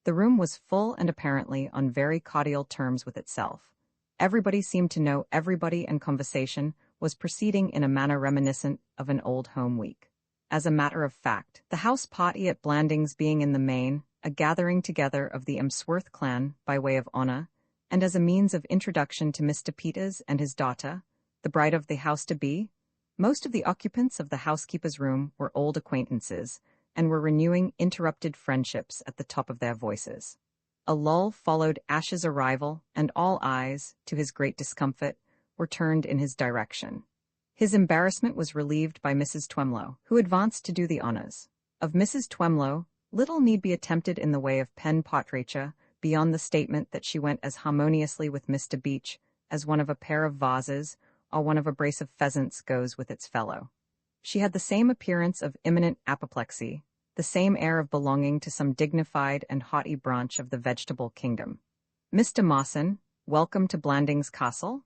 The room was full and apparently on very cordial terms with itself. Everybody seemed to know everybody, and conversation was proceeding in a manner reminiscent of an old home week. As a matter of fact, the house party at Blandings being in the main a gathering together of the Emsworth clan by way of honor, and as a means of introduction to Mr. Peters and his daughter, the bride of the house-to-be, most of the occupants of the housekeeper's room were old acquaintances and were renewing interrupted friendships at the top of their voices. A lull followed Ash's arrival, and all eyes, to his great discomfort, were turned in his direction. His embarrassment was relieved by Mrs. Twemlow, who advanced to do the honors. Of Mrs. Twemlow, little need be attempted in the way of pen portraiture beyond the statement that she went as harmoniously with Mr. Beach as one of a pair of vases or one of a brace of pheasants goes with its fellow. She had the same appearance of imminent apoplexy, the same air of belonging to some dignified and haughty branch of the vegetable kingdom. "Mr. Mawson, welcome to Blandings Castle?"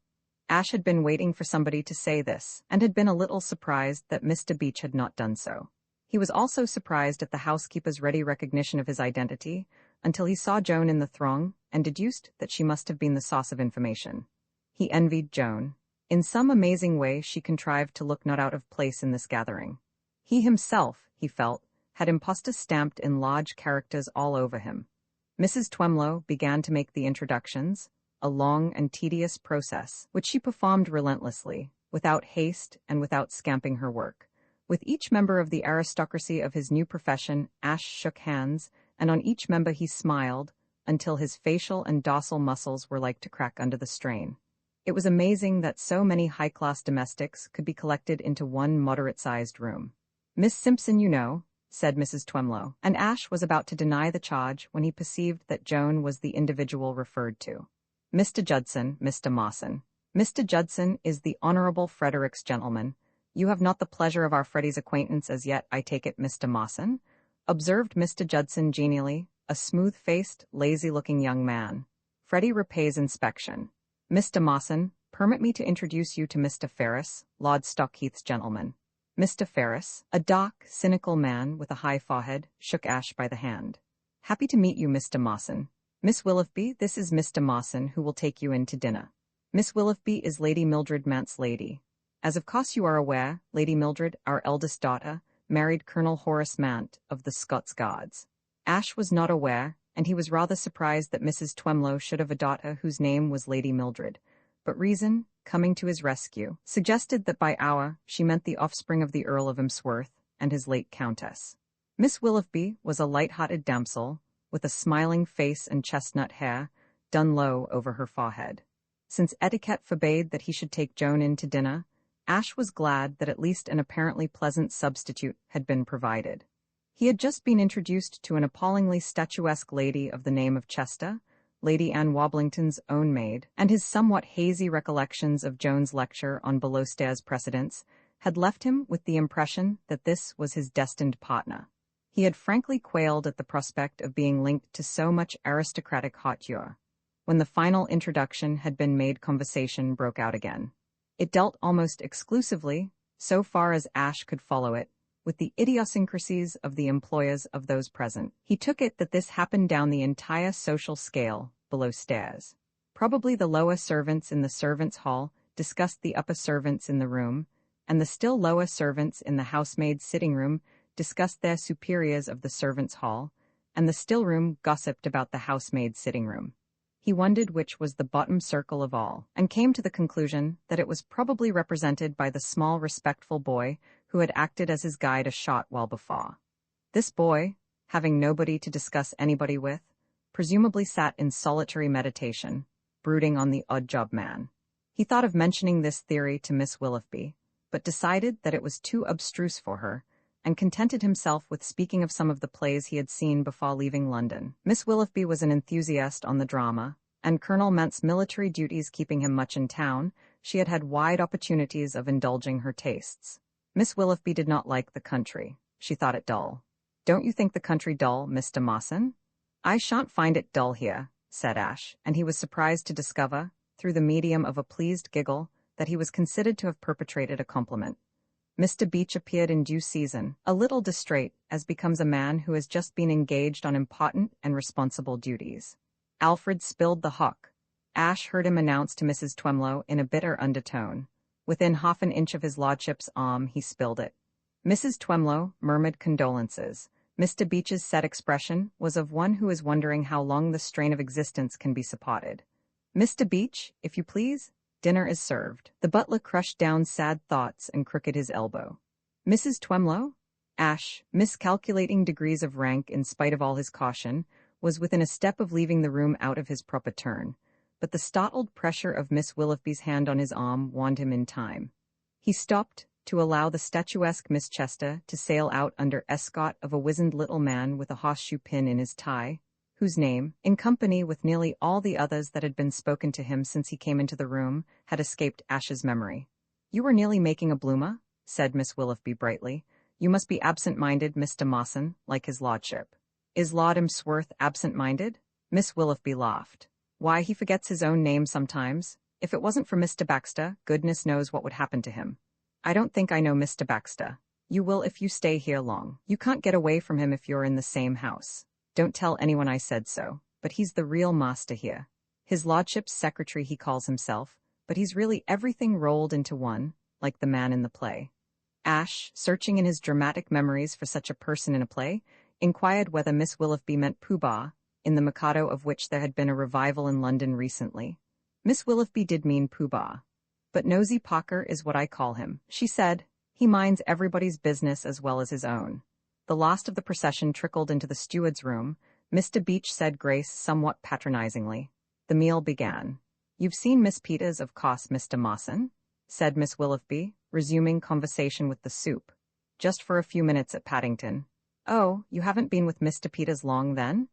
Ash had been waiting for somebody to say this, and had been a little surprised that Mr. Beach had not done so. He was also surprised at the housekeeper's ready recognition of his identity, until he saw Joan in the throng, and deduced that she must have been the source of information. He envied Joan. In some amazing way she contrived to look not out of place in this gathering. He himself, he felt, had impostor stamped in large characters all over him. Mrs. Twemlow began to make the introductions, a long and tedious process, which she performed relentlessly, without haste and without scamping her work. With each member of the aristocracy of his new profession, Ash shook hands, and on each member he smiled, until his facial and docile muscles were like to crack under the strain. It was amazing that so many high-class domestics could be collected into one moderate-sized room. "Miss Simpson, you know," said Mrs. Twemlow, and Ash was about to deny the charge when he perceived that Joan was the individual referred to. "Mr. Judson, Mr. Mawson. Mr. Judson is the Honorable Frederick's gentleman. You have not the pleasure of our Freddie's acquaintance as yet, I take it, Mr. Mawson?" observed Mr. Judson genially, a smooth-faced, lazy-looking young man. "Freddie repays inspection. Mr. Mawson, permit me to introduce you to Mr. Ferris, Lord Stockheath's gentleman." Mr. Ferris, a dark, cynical man with a high forehead, shook Ash by the hand. "Happy to meet you, Mr. Mawson. Miss Willoughby, this is Mr. Mawson who will take you in to dinner. Miss Willoughby is Lady Mildred Mant's lady. As of course you are aware, Lady Mildred, our eldest daughter, married Colonel Horace Mant of the Scots Guards." Ash was not aware, and he was rather surprised that Mrs. Twemlow should have a daughter whose name was Lady Mildred. But reason, coming to his rescue, suggested that by our she meant the offspring of the Earl of Emsworth and his late Countess. Miss Willoughby was a light-hearted damsel, with a smiling face and chestnut hair, done low over her forehead. Since etiquette forbade that he should take Joan in to dinner, Ash was glad that at least an apparently pleasant substitute had been provided. He had just been introduced to an appallingly statuesque lady of the name of Chester, Lady Anne Woblington's own maid, and his somewhat hazy recollections of Joan's lecture on below-stairs precedence had left him with the impression that this was his destined partner. He had frankly quailed at the prospect of being linked to so much aristocratic hauteur. When the final introduction had been made, conversation broke out again. It dealt almost exclusively, so far as Ash could follow it, with the idiosyncrasies of the employers of those present. He took it that this happened down the entire social scale, below stairs. Probably the lower servants in the servants' hall discussed the upper servants in the room, and the still lower servants in the housemaid's sitting room discussed their superiors of the servants' hall, and the still room gossiped about the housemaid's sitting room. He wondered which was the bottom circle of all, and came to the conclusion that it was probably represented by the small, respectful boy who had acted as his guide a short while before. This boy, having nobody to discuss anybody with, presumably sat in solitary meditation, brooding on the odd-job man. He thought of mentioning this theory to Miss Willoughby, but decided that it was too abstruse for her, and contented himself with speaking of some of the plays he had seen before leaving London. Miss Willoughby was an enthusiast on the drama, and Colonel Mant's military duties keeping him much in town, she had had wide opportunities of indulging her tastes. Miss Willoughby did not like the country. She thought it dull. "Don't you think the country dull, Mr. Mawson?" "I shan't find it dull here," said Ash, and he was surprised to discover, through the medium of a pleased giggle, that he was considered to have perpetrated a compliment. Mr. Beach appeared in due season, a little distrait, as becomes a man who has just been engaged on important and responsible duties. Alfred spilled the hock. Ash heard him announce to Mrs. Twemlow in a bitter undertone. Within half an inch of his lordship's arm he spilled it. Mrs. Twemlow murmured condolences. Mr. Beach's set expression was of one who is wondering how long the strain of existence can be supported. "Mr. Beach, if you please, dinner is served." The butler crushed down sad thoughts and crooked his elbow. "Mrs. Twemlow?" Ash, miscalculating degrees of rank in spite of all his caution, was within a step of leaving the room out of his proper turn, but the startled pressure of Miss Willoughby's hand on his arm warned him in time. He stopped to allow the statuesque Miss Chester to sail out under escort of a wizened little man with a horseshoe pin in his tie, whose name, in company with nearly all the others that had been spoken to him since he came into the room, had escaped Ash's memory. "You were nearly making a bloomer," said Miss Willoughby brightly. "You must be absent-minded, Mr. Mawson, like his lordship." "Is Lord Emsworth absent-minded?" Miss Willoughby laughed. "Why, he forgets his own name sometimes. If it wasn't for Mr. Baxter, goodness knows what would happen to him." "I don't think I know Mr. Baxter." "You will if you stay here long. You can't get away from him if you're in the same house. Don't tell anyone I said so, but he's the real master here. His lordship's secretary he calls himself, but he's really everything rolled into one, like the man in the play." Ash, searching in his dramatic memories for such a person in a play, inquired whether Miss Willoughby meant Pooh Bah, in the Mikado of which there had been a revival in London recently. Miss Willoughby did mean Pooh Bah. "But Nosy Pocker is what I call him," she said. "He minds everybody's business as well as his own." The last of the procession trickled into the steward's room. Mr. Beach said grace somewhat patronizingly. The meal began. "You've seen Miss Peters, of course, Mr. Mawson?" said Miss Willoughby, resuming conversation with the soup. "Just for a few minutes at Paddington." "Oh, you haven't been with Mr. Peters long, then?"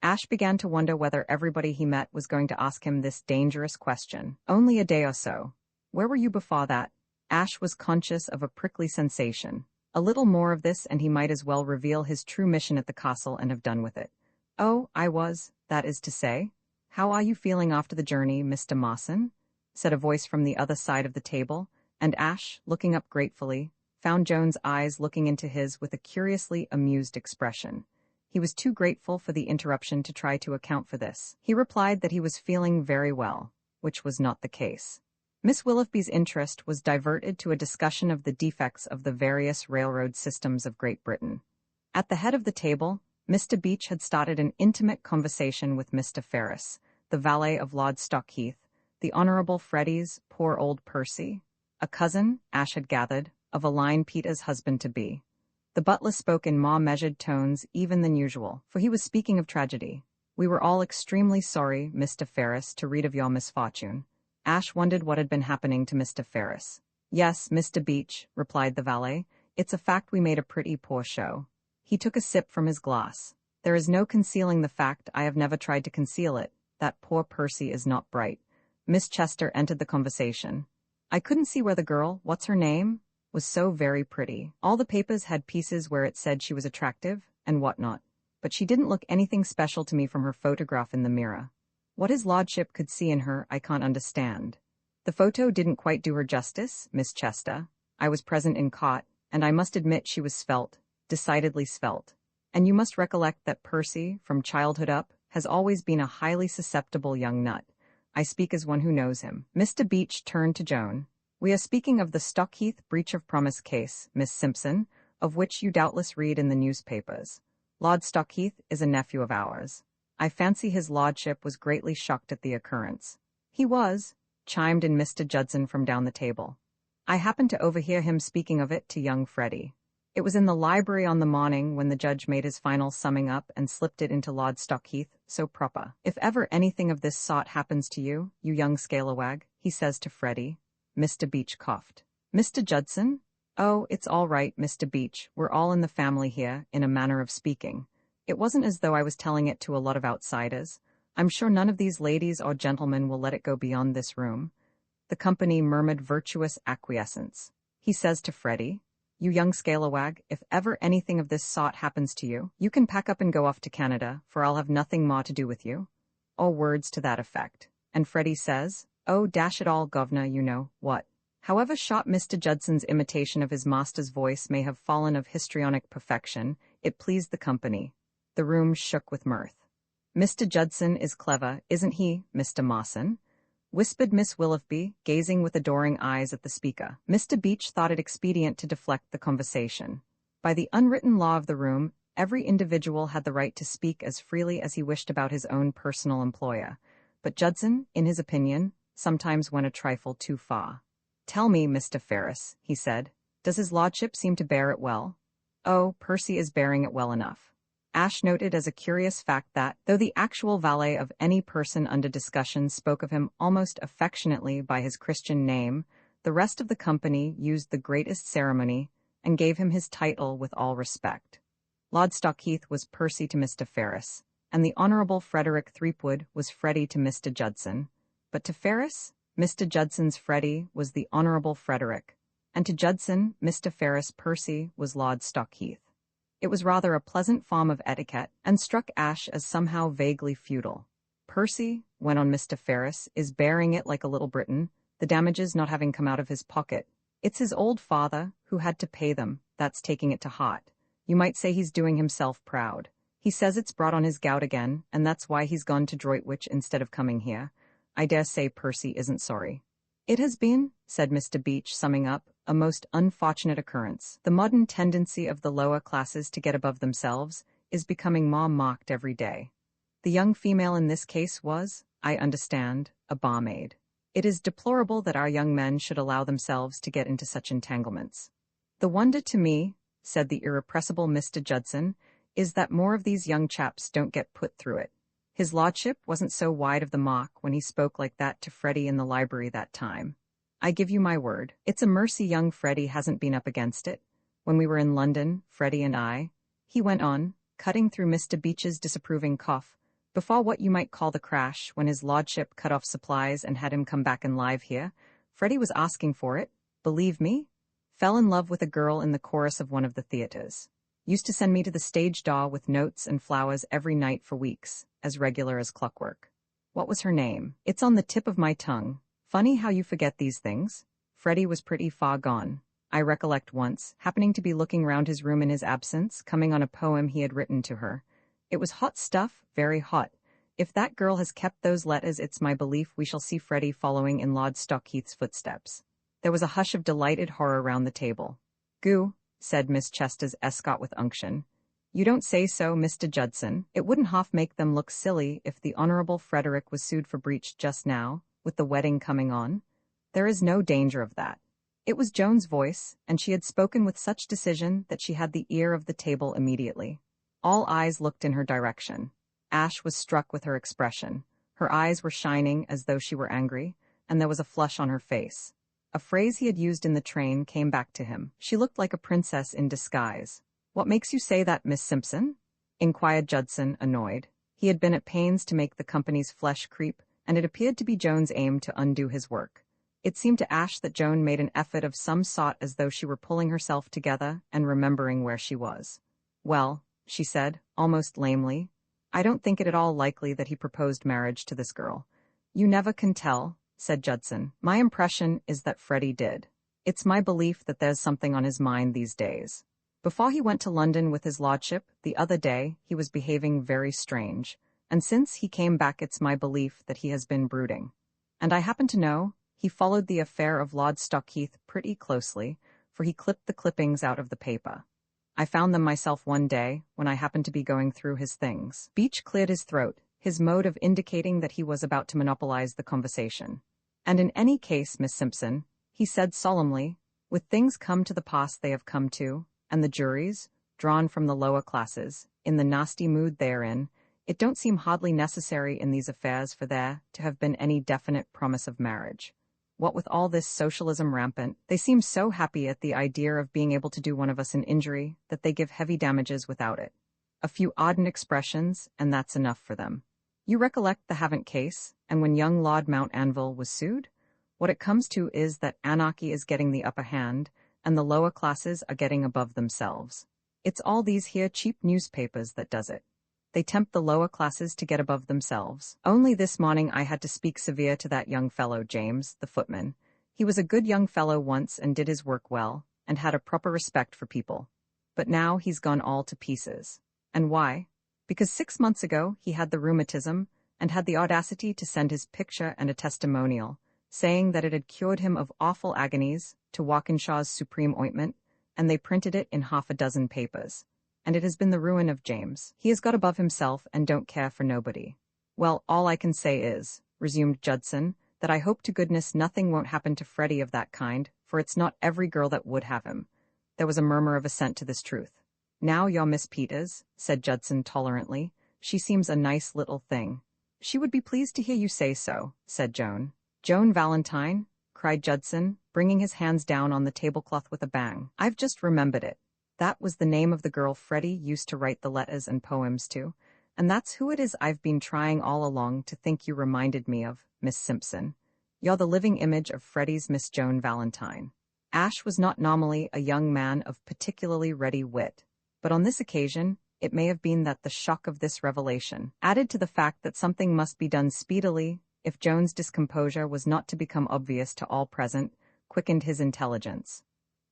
Ash began to wonder whether everybody he met was going to ask him this dangerous question. "Only a day or so." "Where were you before that?" Ash was conscious of a prickly sensation. A little more of this and he might as well reveal his true mission at the castle and have done with it. "Oh, I was, that is to say. How are you feeling after the journey, Mr. Mawson?" said a voice from the other side of the table, and Ash, looking up gratefully, found Joan's eyes looking into his with a curiously amused expression. He was too grateful for the interruption to try to account for this. He replied that he was feeling very well, which was not the case. Miss Willoughby's interest was diverted to a discussion of the defects of the various railroad systems of Great Britain. At the head of the table, Mr. Beach had started an intimate conversation with Mr. Ferris, the valet of Lord Stockheath, the Honourable Freddie's poor old Percy, a cousin, Ash had gathered, of Aline Peter's husband-to-be. The butler spoke in more measured tones even than usual, for he was speaking of tragedy. "We were all extremely sorry, Mr. Ferris, to read of your misfortune." Ash wondered what had been happening to Mr. Ferris. "Yes, Mr. Beach," replied the valet. "It's a fact we made a pretty poor show." He took a sip from his glass. "There is no concealing the fact. I have never tried to conceal it. That poor Percy is not bright." Miss Chester entered the conversation. "I couldn't see where the girl, what's her name, was so very pretty. All the papers had pieces where it said she was attractive, and whatnot. But she didn't look anything special to me from her photograph in the mirror. What his lordship could see in her, I can't understand. The photo didn't quite do her justice, Miss Chester. I was present in court, and I must admit she was svelte, decidedly svelte. And you must recollect that Percy, from childhood up, has always been a highly susceptible young nut. I speak as one who knows him." Mr. Beach turned to Joan. "We are speaking of the Stockheath breach of promise case, Miss Simpson, of which you doubtless read in the newspapers. Lord Stockheath is a nephew of ours. I fancy his lordship was greatly shocked at the occurrence." "He was," chimed in Mr. Judson from down the table. "I happened to overhear him speaking of it to young Freddie. It was in the library on the morning when the judge made his final summing up and slipped it into Lord Stockheath, so proper. 'If ever anything of this sort happens to you, you young scalawag,' he says to Freddie." Mr. Beach coughed. "Mr. Judson? Oh, it's all right, Mr. Beach. We're all in the family here, in a manner of speaking. It wasn't as though I was telling it to a lot of outsiders. I'm sure none of these ladies or gentlemen will let it go beyond this room." The company murmured virtuous acquiescence. He says to Freddie, "You young scalawag, if ever anything of this sort happens to you, you can pack up and go off to Canada, for I'll have nothing more to do with you." Or words to that effect. And Freddie says, "Oh, dash it all, governor, you know what." However short Mr. Judson's imitation of his master's voice may have fallen of histrionic perfection, it pleased the company. The room shook with mirth. "Mr. Judson is clever, isn't he, Mr. Mawson?" whispered Miss Willoughby, gazing with adoring eyes at the speaker. Mr. Beach thought it expedient to deflect the conversation. By the unwritten law of the room, every individual had the right to speak as freely as he wished about his own personal employer, but Judson, in his opinion, sometimes went a trifle too far. "Tell me, Mr. Ferris," he said, "does his lordship seem to bear it well?" "Oh, Percy is bearing it well enough." Ash noted as a curious fact that, though the actual valet of any person under discussion spoke of him almost affectionately by his Christian name, the rest of the company used the greatest ceremony and gave him his title with all respect. Lord Stockheath was Percy to Mr. Ferris, and the Honourable Frederick Threepwood was Freddie to Mr. Judson. But to Ferris, Mr. Judson's Freddie was the Honourable Frederick, and to Judson, Mr. Ferris Percy was Lord Stockheath. It was rather a pleasant form of etiquette, and struck Ash as somehow vaguely feudal. "Percy," went on Mr. Ferris, "is bearing it like a little Briton, the damages not having come out of his pocket. It's his old father, who had to pay them, that's taking it to heart. You might say he's doing himself proud. He says it's brought on his gout again, and that's why he's gone to Droitwich instead of coming here. I dare say Percy isn't sorry." "It has been," said Mr. Beach, summing up, "a most unfortunate occurrence. The modern tendency of the lower classes to get above themselves is becoming more marked every day. The young female in this case was, I understand, a barmaid. It is deplorable that our young men should allow themselves to get into such entanglements. The wonder to me," said the irrepressible Mr. Judson, "is that more of these young chaps don't get put through it. His lordship wasn't so wide of the mark when he spoke like that to Freddie in the library that time. I give you my word. It's a mercy young Freddie hasn't been up against it. When we were in London, Freddie and I," he went on, cutting through Mr. Beach's disapproving cough, "before what you might call the crash, when his lordship cut off supplies and had him come back and live here, Freddie was asking for it, believe me. Fell in love with a girl in the chorus of one of the theaters. Used to send me to the stage door with notes and flowers every night for weeks, as regular as clockwork. What was her name? It's on the tip of my tongue. Funny how you forget these things. Freddie was pretty far gone. I recollect once, happening to be looking round his room in his absence, coming on a poem he had written to her. It was hot stuff, very hot. If that girl has kept those letters, it's my belief we shall see Freddie following in Lord Stockheath's footsteps. There was a hush of delighted horror round the table. Goo, said Miss Chester's Escott with unction. You don't say so, Mr. Judson. It wouldn't half make them look silly if the Honourable Frederick was sued for breach just now, with the wedding coming on. There is no danger of that. It was Joan's voice, and she had spoken with such decision that she had the ear of the table immediately. All eyes looked in her direction. Ash was struck with her expression. Her eyes were shining as though she were angry, and there was a flush on her face. A phrase he had used in the train came back to him. She looked like a princess in disguise. What makes you say that, Miss Simpson? Inquired Judson, annoyed. He had been at pains to make the company's flesh creep, and it appeared to be Joan's aim to undo his work. It seemed to Ash that Joan made an effort of some sort as though she were pulling herself together and remembering where she was. Well, she said, almost lamely, I don't think it at all likely that he proposed marriage to this girl. You never can tell, said Judson. My impression is that Freddie did. It's my belief that there's something on his mind these days. Before he went to London with his lordship, the other day, he was behaving very strange, and since he came back it's my belief that he has been brooding. And I happen to know he followed the affair of Lord Stockheath pretty closely, for he clipped the clippings out of the paper. I found them myself one day, when I happened to be going through his things. Beach cleared his throat, his mode of indicating that he was about to monopolize the conversation. And in any case, Miss Simpson, he said solemnly, with things come to the pass they have come to, and the juries, drawn from the lower classes, in the nasty mood they are in, it don't seem hardly necessary in these affairs for there to have been any definite promise of marriage. What with all this socialism rampant, they seem so happy at the idea of being able to do one of us an injury that they give heavy damages without it. A few ardent expressions, and that's enough for them. You recollect the Havant case, and when young Lord Mount Anville was sued? What it comes to is that anarchy is getting the upper hand, and the lower classes are getting above themselves. It's all these here cheap newspapers that does it. They tempt the lower classes to get above themselves. Only this morning I had to speak severe to that young fellow, James, the footman. He was a good young fellow once and did his work well, and had a proper respect for people. But now he's gone all to pieces. And why? Because 6 months ago he had the rheumatism, and had the audacity to send his picture and a testimonial, saying that it had cured him of awful agonies, to Walkinshaw's Supreme Ointment, and they printed it in 6 papers. And it has been the ruin of James. He has got above himself and don't care for nobody. Well, all I can say is, resumed Judson, that I hope to goodness nothing won't happen to Freddie of that kind, for it's not every girl that would have him. There was a murmur of assent to this truth. Now your Miss Peters, said Judson tolerantly, she seems a nice little thing. She would be pleased to hear you say so, said Joan. Joan Valentine, cried Judson, bringing his hands down on the tablecloth with a bang. I've just remembered it. That was the name of the girl Freddie used to write the letters and poems to, and that's who it is I've been trying all along to think you reminded me of, Miss Simpson. You're the living image of Freddie's Miss Joan Valentine. Ash was not nominally a young man of particularly ready wit, but on this occasion it may have been that the shock of this revelation, added to the fact that something must be done speedily if Joan's discomposure was not to become obvious to all present, quickened his intelligence.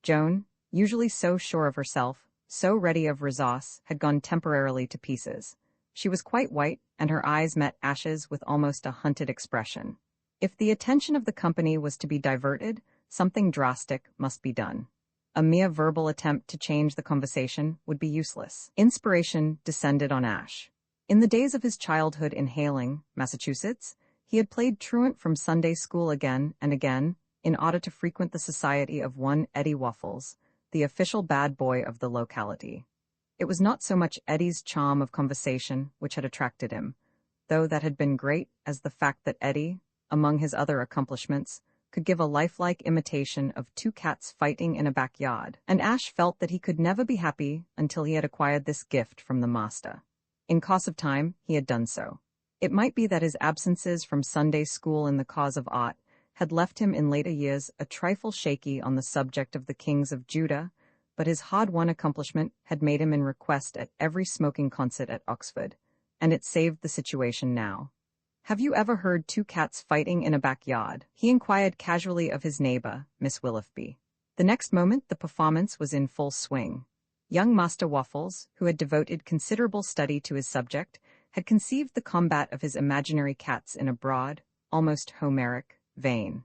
Joan, usually so sure of herself, so ready of resource, had gone temporarily to pieces. She was quite white, and her eyes met Ash's with almost a hunted expression. If the attention of the company was to be diverted, something drastic must be done. A mere verbal attempt to change the conversation would be useless. Inspiration descended on Ash. In the days of his childhood in Hayling, Massachusetts, he had played truant from Sunday school again and again in order to frequent the society of one Eddie Waffles, the official bad boy of the locality. It was not so much Eddie's charm of conversation which had attracted him, though that had been great as the fact that Eddie, among his other accomplishments, could give a lifelike imitation of 2 cats fighting in a backyard, and Ash felt that he could never be happy until he had acquired this gift from the master. In course of time, he had done so. It might be that his absences from Sunday school in the cause of art had left him in later years a trifle shaky on the subject of the kings of Judah, but his hard-won accomplishment had made him in request at every smoking concert at Oxford, and it saved the situation now. "Have you ever heard two cats fighting in a backyard?" he inquired casually of his neighbor, Miss Willoughby. The next moment the performance was in full swing. Young Master Waffles, who had devoted considerable study to his subject, had conceived the combat of his imaginary cats in a broad, almost Homeric, vein.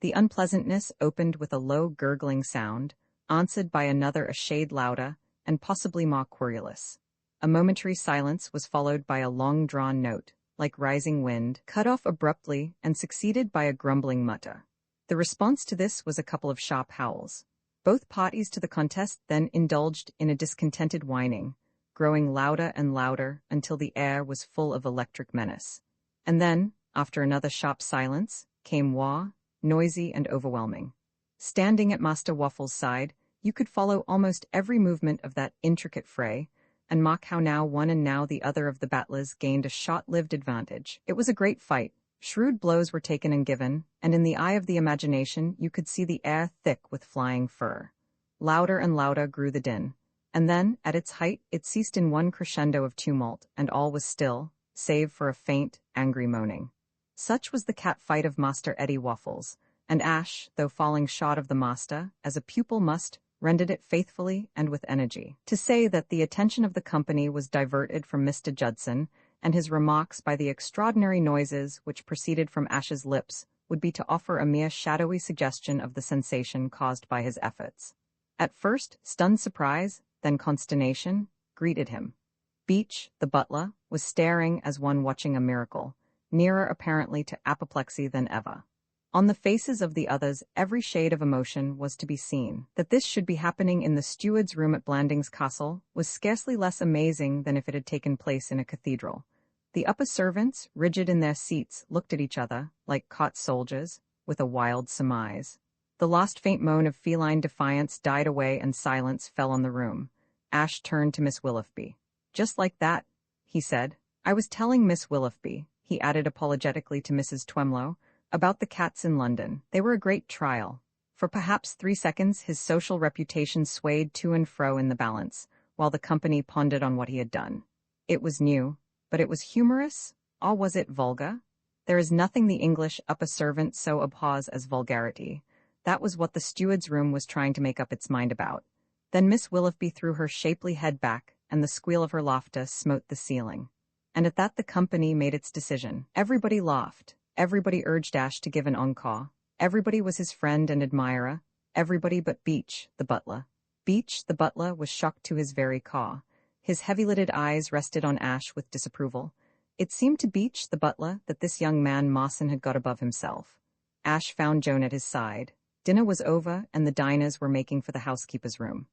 The unpleasantness opened with a low gurgling sound, answered by another a shade louder, and possibly more querulous. A momentary silence was followed by a long-drawn note, like rising wind, cut off abruptly and succeeded by a grumbling mutter. The response to this was a couple of sharp howls. Both parties to the contest then indulged in a discontented whining, growing louder and louder until the air was full of electric menace. And then, after another sharp silence, came war, noisy and overwhelming. Standing at Master Waffles' side, you could follow almost every movement of that intricate fray, and mark how now one and now the other of the battlers gained a short-lived advantage. It was a great fight. Shrewd blows were taken and given, and in the eye of the imagination you could see the air thick with flying fur. Louder and louder grew the din, and then, at its height, it ceased in one crescendo of tumult, and all was still, save for a faint, angry moaning. Such was the cat fight of Master Eddie Waffles, and Ash, though falling short of the master, as a pupil must, rendered it faithfully and with energy. To say that the attention of the company was diverted from Mr. Judson and his remarks by the extraordinary noises which proceeded from Ash's lips would be to offer a mere shadowy suggestion of the sensation caused by his efforts. At first, stunned surprise, then consternation, greeted him. Beach, the butler, was staring as one watching a miracle, nearer apparently to apoplexy than ever. On the faces of the others every shade of emotion was to be seen. That this should be happening in the steward's room at Blandings Castle was scarcely less amazing than if it had taken place in a cathedral. The upper servants, rigid in their seats, looked at each other, like caught soldiers, with a wild surmise. The last faint moan of feline defiance died away and silence fell on the room. Ash turned to Miss Willoughby. "Just like that," he said. "I was telling Miss Willoughby," he added apologetically to Mrs. Twemlow, "about the cats in London. They were a great trial." For perhaps 3 seconds his social reputation swayed to and fro in the balance, while the company pondered on what he had done. It was new, but it was humorous, or was it vulgar? There is nothing the English upper servant so abhors as vulgarity. That was what the steward's room was trying to make up its mind about. Then Miss Willoughby threw her shapely head back, and the squeal of her laughter smote the ceiling. And at that the company made its decision. Everybody laughed. Everybody urged Ash to give an encore. Everybody was his friend and admirer. Everybody but Beach, the butler. Beach, the butler, was shocked to his very core. His heavy-lidded eyes rested on Ash with disapproval. It seemed to Beach, the butler, that this young man Mawson had got above himself. Ash found Joan at his side. Dinner was over, and the diners were making for the housekeeper's room.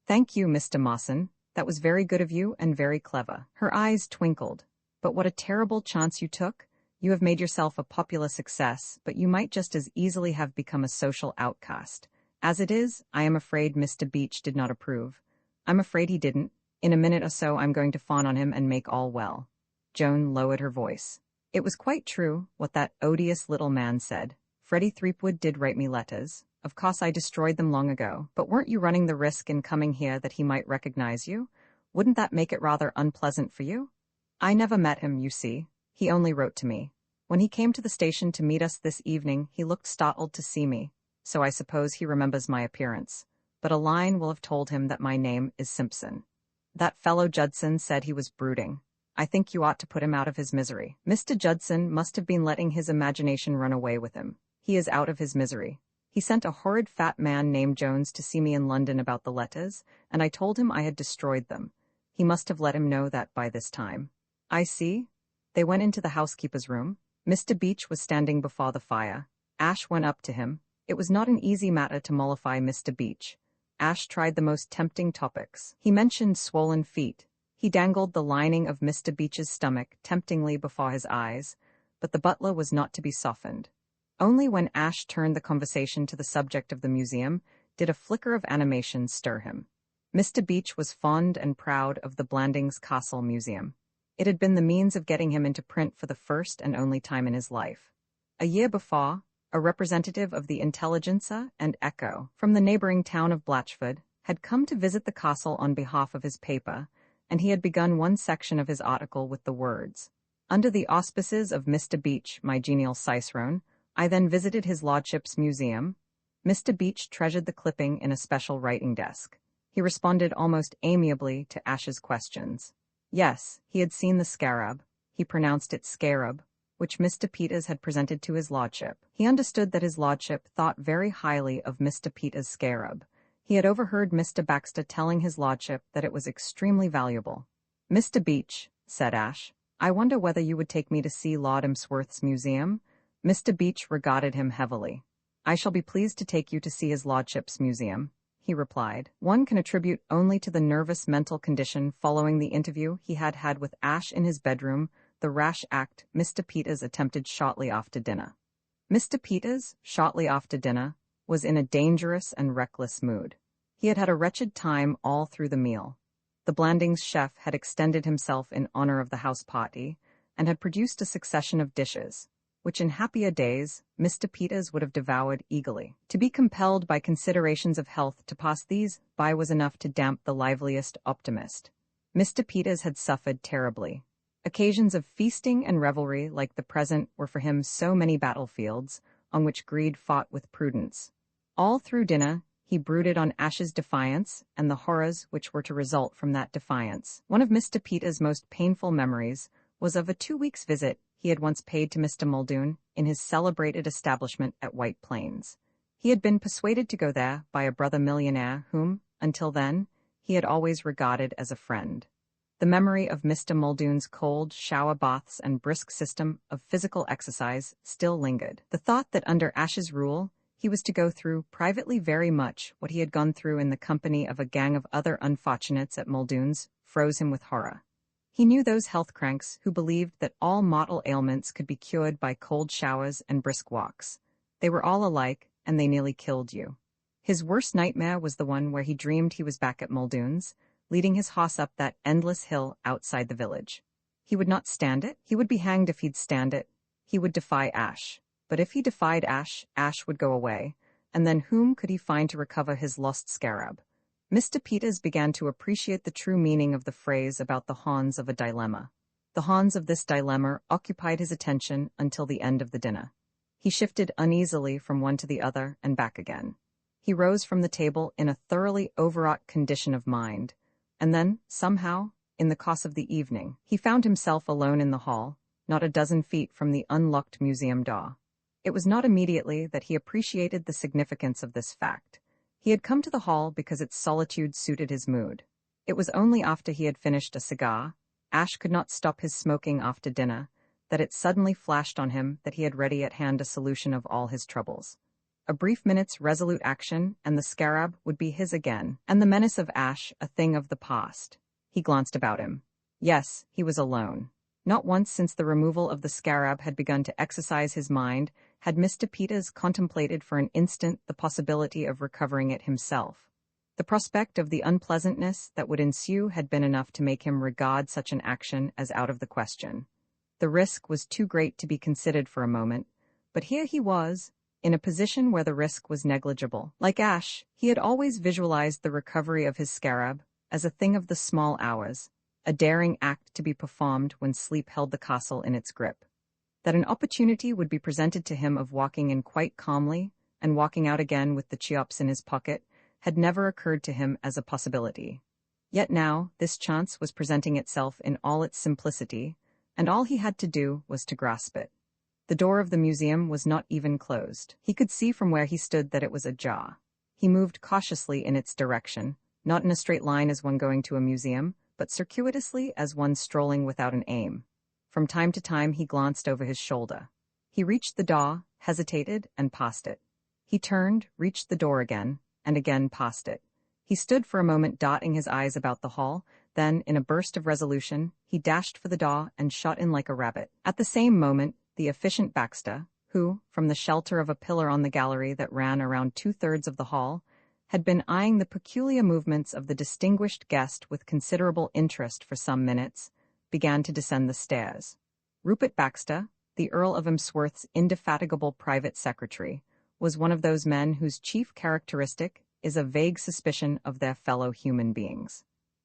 "Thank you, Mr. Mawson. That was very good of you and very clever." Her eyes twinkled. "But what a terrible chance you took. You have made yourself a popular success, but you might just as easily have become a social outcast. As it is, I am afraid Mr. Beach did not approve. I'm afraid he didn't. In a minute or so I'm going to fawn on him and make all well." Joan lowered her voice. "It was quite true, what that odious little man said. Freddie Threepwood did write me letters. Of course I destroyed them long ago, but weren't you running the risk in coming here that he might recognize you? Wouldn't that make it rather unpleasant for you? I never met him, you see. He only wrote to me. When he came to the station to meet us this evening, he looked startled to see me, so I suppose he remembers my appearance. But a line will have told him that my name is Simpson. That fellow Judson said he was brooding. I think you ought to put him out of his misery. Mr. Judson must have been letting his imagination run away with him. He is out of his misery. He sent a horrid fat man named Jones to see me in London about the letters, and I told him I had destroyed them. He must have let him know that by this time. I see." They went into the housekeeper's room. Mr. Beach was standing before the fire. Ash went up to him. It was not an easy matter to mollify Mr. Beach. Ash tried the most tempting topics. He mentioned swollen feet. He dangled the lining of Mr. Beach's stomach temptingly before his eyes, but the butler was not to be softened. Only when Ash turned the conversation to the subject of the museum did a flicker of animation stir him. Mr. Beach was fond and proud of the Blandings Castle Museum. It had been the means of getting him into print for the first and only time in his life. A year before, a representative of the Intelligencer and Echo from the neighboring town of Blatchford had come to visit the castle on behalf of his paper, and he had begun one section of his article with the words, Under the auspices of Mr. Beach, my genial cicerone, I then visited his lordship's museum. Mr. Beach treasured the clipping in a special writing desk. He responded almost amiably to Ash's questions. Yes, he had seen the scarab. He pronounced it scarab, which Mr. Peters had presented to his lordship. He understood that his lordship thought very highly of Mr. Peters' scarab. He had overheard Mr. Baxter telling his lordship that it was extremely valuable. "Mr. Beach," said Ash, "I wonder whether you would take me to see Lord Emsworth's museum?" Mr. Beach regarded him heavily. "I shall be pleased to take you to see his lordship's museum," he replied. One can attribute only to the nervous mental condition following the interview he had had with Ash in his bedroom the rash act Mr. Peters attempted shortly after dinner. Mr. Peters, shortly after dinner, was in a dangerous and reckless mood. He had had a wretched time all through the meal. The Blandings chef had extended himself in honor of the house party, and had produced a succession of dishes, which in happier days Mr. Peters would have devoured eagerly. To be compelled by considerations of health to pass these by was enough to damp the liveliest optimist. Mr. Peters had suffered terribly. Occasions of feasting and revelry like the present were for him so many battlefields, on which greed fought with prudence. All through dinner, he brooded on Ash's defiance and the horrors which were to result from that defiance. One of Mr. Peters' most painful memories was of a 2 weeks' visit he had once paid to Mr. Muldoon in his celebrated establishment at White Plains. He had been persuaded to go there by a brother millionaire whom, until then, he had always regarded as a friend. The memory of Mr. Muldoon's cold shower baths and brisk system of physical exercise still lingered. The thought that under Ash's rule, he was to go through privately very much what he had gone through in the company of a gang of other unfortunates at Muldoon's froze him with horror. He knew those health cranks who believed that all mortal ailments could be cured by cold showers and brisk walks. They were all alike, and they nearly killed you. His worst nightmare was the one where he dreamed he was back at Muldoon's, leading his horse up that endless hill outside the village. He would not stand it. He would be hanged if he'd stand it. He would defy Ash. But if he defied Ash, Ash would go away, and then whom could he find to recover his lost scarab? Mr. Peters began to appreciate the true meaning of the phrase about the horns of a dilemma. The horns of this dilemma occupied his attention until the end of the dinner. He shifted uneasily from one to the other and back again. He rose from the table in a thoroughly overwrought condition of mind, and then, somehow, in the course of the evening, he found himself alone in the hall, not a dozen feet from the unlocked museum door. It was not immediately that he appreciated the significance of this fact. He had come to the hall because its solitude suited his mood. It was only after he had finished a cigar, Ash could not stop his smoking after dinner, that it suddenly flashed on him that he had ready at hand a solution of all his troubles. A brief minute's resolute action, and the scarab would be his again, and the menace of Ash a thing of the past. He glanced about him. Yes, he was alone. Not once since the removal of the scarab had begun to exercise his mind had Mr. Peters contemplated for an instant the possibility of recovering it himself. The prospect of the unpleasantness that would ensue had been enough to make him regard such an action as out of the question. The risk was too great to be considered for a moment, but here he was, in a position where the risk was negligible. Like Ash, he had always visualized the recovery of his scarab as a thing of the small hours, a daring act to be performed when sleep held the castle in its grip. That an opportunity would be presented to him of walking in quite calmly and walking out again with the Cheops in his pocket had never occurred to him as a possibility. Yet now this chance was presenting itself in all its simplicity, and all he had to do was to grasp it. The door of the museum was not even closed. He could see from where he stood that it was ajar. He moved cautiously in its direction, not in a straight line as one going to a museum, but circuitously as one strolling without an aim. From time to time he glanced over his shoulder. He reached the door, hesitated, and passed it. He turned, reached the door again, and again passed it. He stood for a moment dotting his eyes about the hall, then, in a burst of resolution, he dashed for the door and shot in like a rabbit. At the same moment, the efficient Baxter, who, from the shelter of a pillar on the gallery that ran around 2/3 of the hall, had been eyeing the peculiar movements of the distinguished guest with considerable interest for some minutes, began to descend the stairs. Rupert Baxter, the Earl of Emsworth's indefatigable private secretary, was one of those men whose chief characteristic is a vague suspicion of their fellow human beings.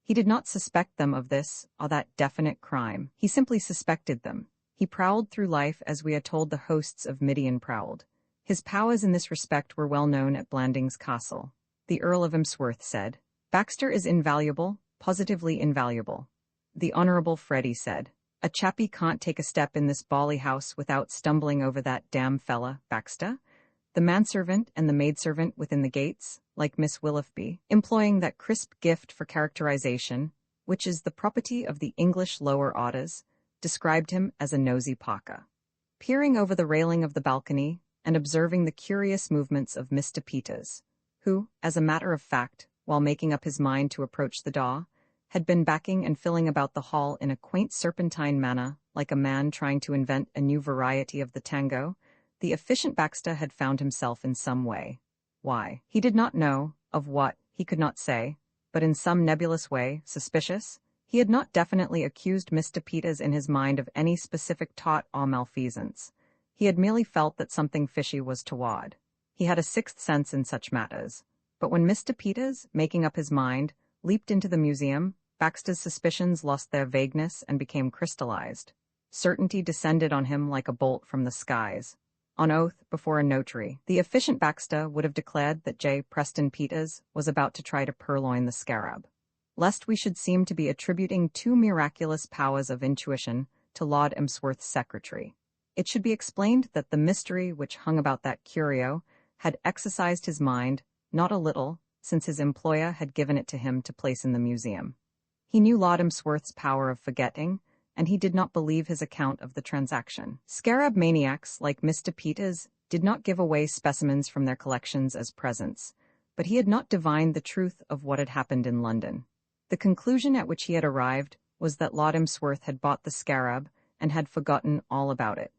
He did not suspect them of this or that definite crime. He simply suspected them. He prowled through life as we are told the hosts of Midian prowled. His powers in this respect were well known at Blandings Castle. The Earl of Emsworth said, "Baxter is invaluable, positively invaluable." The Honorable Freddie said, "A chappie can't take a step in this bally house without stumbling over that damn fella, Baxter." The manservant and the maidservant within the gates, like Miss Willoughby, employing that crisp gift for characterization, which is the property of the English lower orders, described him as a nosy Parker. Peering over the railing of the balcony and observing the curious movements of Mr. Peters, who, as a matter of fact, while making up his mind to approach the door, had been backing and filling about the hall in a quaint serpentine manner, like a man trying to invent a new variety of the tango, the efficient Baxter had found himself in some way. Why? He did not know, of what, he could not say, but in some nebulous way, suspicious. He had not definitely accused Mr. Peters in his mind of any specific tort or malfeasance. He had merely felt that something fishy was toward. He had a sixth sense in such matters. But when Mr. Peters, making up his mind, leaped into the museum, Baxter's suspicions lost their vagueness and became crystallized. Certainty descended on him like a bolt from the skies. On oath, before a notary, the efficient Baxter would have declared that J. Preston Peters was about to try to purloin the scarab. Lest we should seem to be attributing too miraculous powers of intuition to Lord Emsworth's secretary, it should be explained that the mystery which hung about that curio had exercised his mind not a little since his employer had given it to him to place in the museum. He knew Lord Emsworth's power of forgetting, and he did not believe his account of the transaction. Scarab maniacs like Mr. Peters did not give away specimens from their collections as presents, but he had not divined the truth of what had happened in London. The conclusion at which he had arrived was that Lord Emsworth had bought the scarab and had forgotten all about it.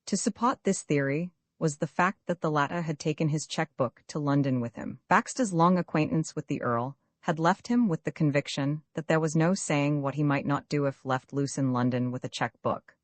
To support this theory was the fact that the latter had taken his checkbook to London with him. Baxter's long acquaintance with the Earl had left him with the conviction that there was no saying what he might not do if left loose in London with a checkbook.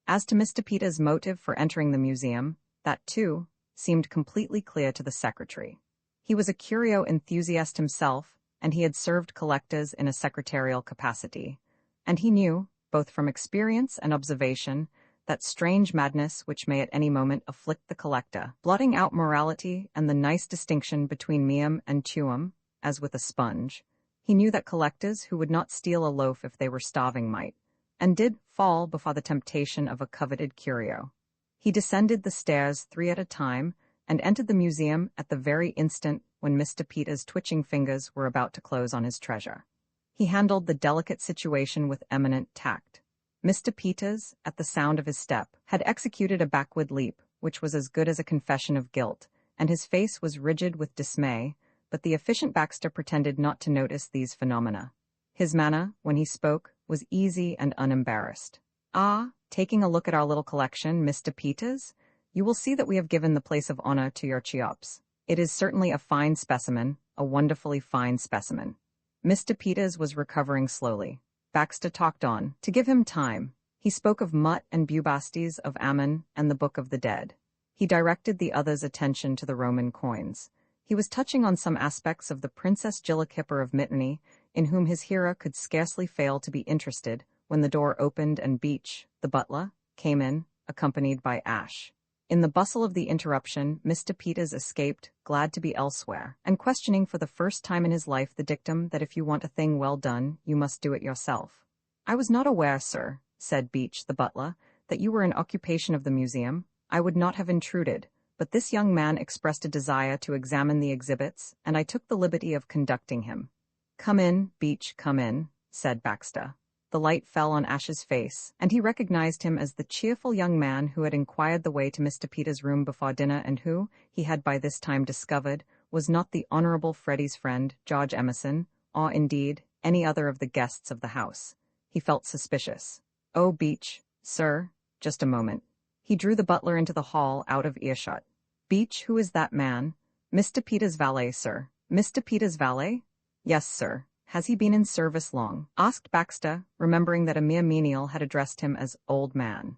As to Mr. Peters' motive for entering the museum, that, too, seemed completely clear to the secretary. He was a curio enthusiast himself, and he had served collectors in a secretarial capacity, and he knew, both from experience and observation, that strange madness which may at any moment afflict the collector, blotting out morality and the nice distinction between meum and tuum, as with a sponge. He knew that collectors who would not steal a loaf if they were starving might, and did, fall before the temptation of a coveted curio. He descended the stairs 3 at a time and entered the museum at the very instant when Mr. Peters' twitching fingers were about to close on his treasure. He handled the delicate situation with eminent tact. Mr. Peters, at the sound of his step, had executed a backward leap, which was as good as a confession of guilt, and his face was rigid with dismay, but the efficient Baxter pretended not to notice these phenomena. His manner, when he spoke, was easy and unembarrassed. "Ah, taking a look at our little collection, Mr. Peters? You will see that we have given the place of honor to your Cheops. It is certainly a fine specimen, a wonderfully fine specimen." Mr. Peters was recovering slowly. Baxter talked on. To give him time, he spoke of Mut and Bubastes, of Ammon, and the Book of the Dead. He directed the others' attention to the Roman coins. He was touching on some aspects of the Princess Gillakipper of Mittany, in whom his hearer could scarcely fail to be interested, when the door opened and Beach, the butler, came in, accompanied by Ash. In the bustle of the interruption, Mr. Peters escaped, glad to be elsewhere, and questioning for the first time in his life the dictum that if you want a thing well done, you must do it yourself. "I was not aware, sir," said Beach, the butler, "that you were in occupation of the museum. I would not have intruded, but this young man expressed a desire to examine the exhibits, and I took the liberty of conducting him." "Come in, Beach, come in," said Baxter. The light fell on Ash's face, and he recognized him as the cheerful young man who had inquired the way to Mr. Peters' room before dinner and who, he had by this time discovered, was not the Honorable Freddie's friend, George Emerson, or, indeed, any other of the guests of the house. He felt suspicious. "Oh, Beach, sir, just a moment." He drew the butler into the hall out of earshot. "Beach, who is that man?" "Mr. Peters' valet, sir." "Mr. Peters' valet?" "Yes, sir." "Has he been in service long?" asked Baxter, remembering that a mere menial had addressed him as old man.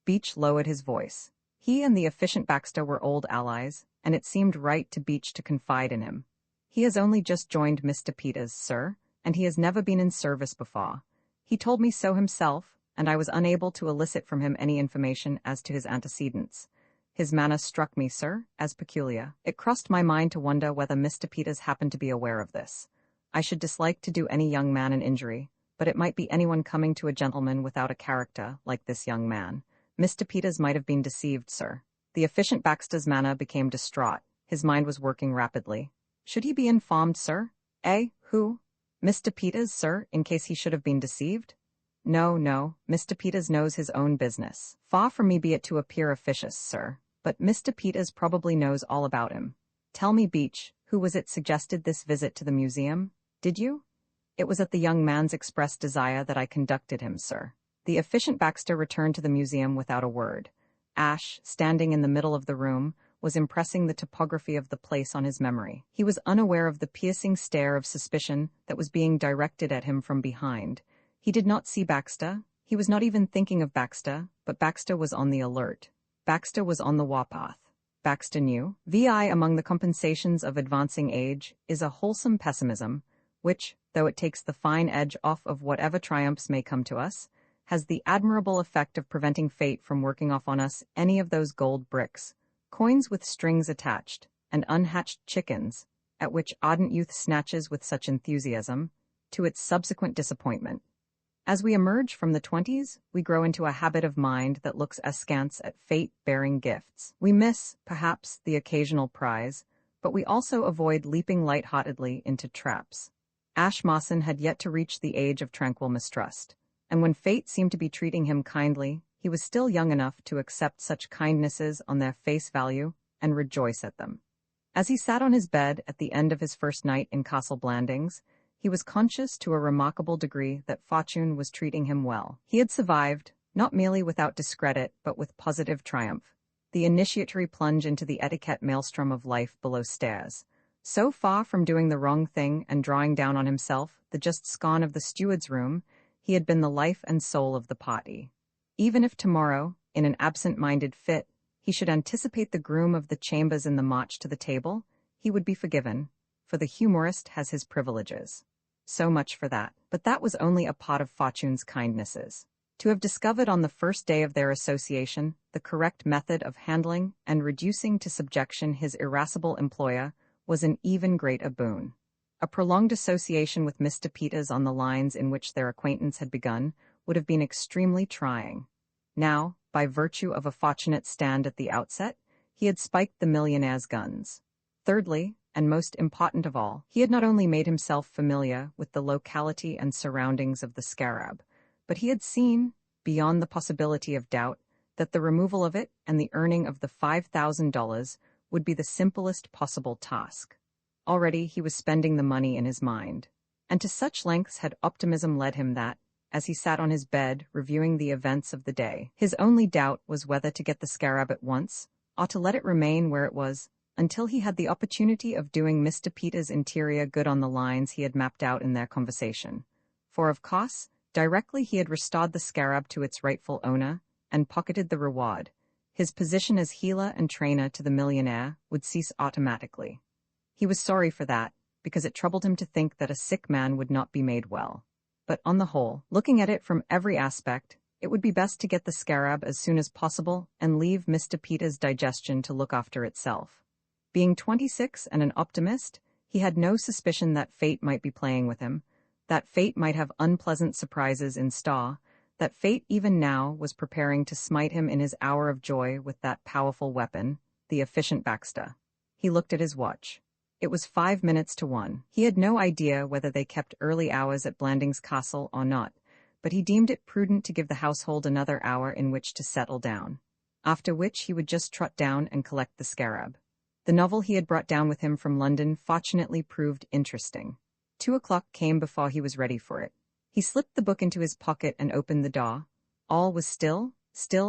Beach lowered his voice. He and the efficient Baxter were old allies, and it seemed right to Beach to confide in him. "He has only just joined Mr. Peters, sir, and he has never been in service before. He told me so himself, and I was unable to elicit from him any information as to his antecedents. His manner struck me, sir, as peculiar. It crossed my mind to wonder whether Mr. Peters happened to be aware of this. I should dislike to do any young man an injury, but it might be anyone coming to a gentleman without a character, like this young man. Mr. Peters might have been deceived, sir. The efficient Baxter's manner became distraught. His mind was working rapidly. Should he be informed, sir? Who? Mr. Peters, sir, in case he should have been deceived? No, Mr. Peters knows his own business. Far from me be it to appear officious, sir, but Mr. Peters probably knows all about him. Tell me, Beach, who was it suggested this visit to the museum? Did you? It was at the young man's express desire that I conducted him, sir. The efficient Baxter returned to the museum without a word. Ash, standing in the middle of the room, was impressing the topography of the place on his memory. He was unaware of the piercing stare of suspicion that was being directed at him from behind. He did not see Baxter. He was not even thinking of Baxter, but Baxter was on the alert. Baxter was on the warpath. Baxter knew. VI among the compensations of advancing age is a wholesome pessimism, which, though it takes the fine edge off of whatever triumphs may come to us, has the admirable effect of preventing fate from working off on us any of those gold bricks, coins with strings attached, and unhatched chickens, at which ardent youth snatches with such enthusiasm, to its subsequent disappointment. As we emerge from the 20s, we grow into a habit of mind that looks askance at fate-bearing gifts. We miss, perhaps, the occasional prize, but we also avoid leaping light-heartedly into traps. Ash Mawson had yet to reach the age of tranquil mistrust, and when fate seemed to be treating him kindly, he was still young enough to accept such kindnesses on their face value and rejoice at them. As he sat on his bed at the end of his first night in Castle Blandings, he was conscious to a remarkable degree that fortune was treating him well. He had survived, not merely without discredit but with positive triumph, the initiatory plunge into the etiquette maelstrom of life below stairs. So far from doing the wrong thing and drawing down on himself the just scorn of the steward's room, he had been the life and soul of the party. Even if tomorrow, in an absent-minded fit, he should anticipate the groom of the chambers in the march to the table, he would be forgiven, for the humorist has his privileges. So much for that. But that was only a part of Fortune's kindnesses. To have discovered on the first day of their association the correct method of handling and reducing to subjection his irascible employer was an even greater boon. A prolonged association with Mr. Peters on the lines in which their acquaintance had begun would have been extremely trying. Now, by virtue of a fortunate stand at the outset, he had spiked the millionaire's guns. Thirdly, and most important of all, he had not only made himself familiar with the locality and surroundings of the scarab, but he had seen, beyond the possibility of doubt, that the removal of it and the earning of the $5,000 would be the simplest possible task. Already he was spending the money in his mind, and to such lengths had optimism led him that, as he sat on his bed reviewing the events of the day, his only doubt was whether to get the scarab at once, or to let it remain where it was, until he had the opportunity of doing Mr. Peters' interior good on the lines he had mapped out in their conversation. For of course, directly he had restored the scarab to its rightful owner and pocketed the reward, his position as healer and trainer to the millionaire would cease automatically. He was sorry for that, because it troubled him to think that a sick man would not be made well. But on the whole, looking at it from every aspect, it would be best to get the scarab as soon as possible and leave Mr. Peters' digestion to look after itself. Being 26 and an optimist, he had no suspicion that fate might be playing with him, that fate might have unpleasant surprises in store, that fate even now was preparing to smite him in his hour of joy with that powerful weapon, the efficient Baxter. He looked at his watch. It was 5 minutes to 1. He had no idea whether they kept early hours at Blandings Castle or not, but he deemed it prudent to give the household another hour in which to settle down, after which he would just trot down and collect the scarab. The novel he had brought down with him from London fortunately proved interesting. 2 o'clock came before he was ready for it. He slipped the book into his pocket and opened the door. All was still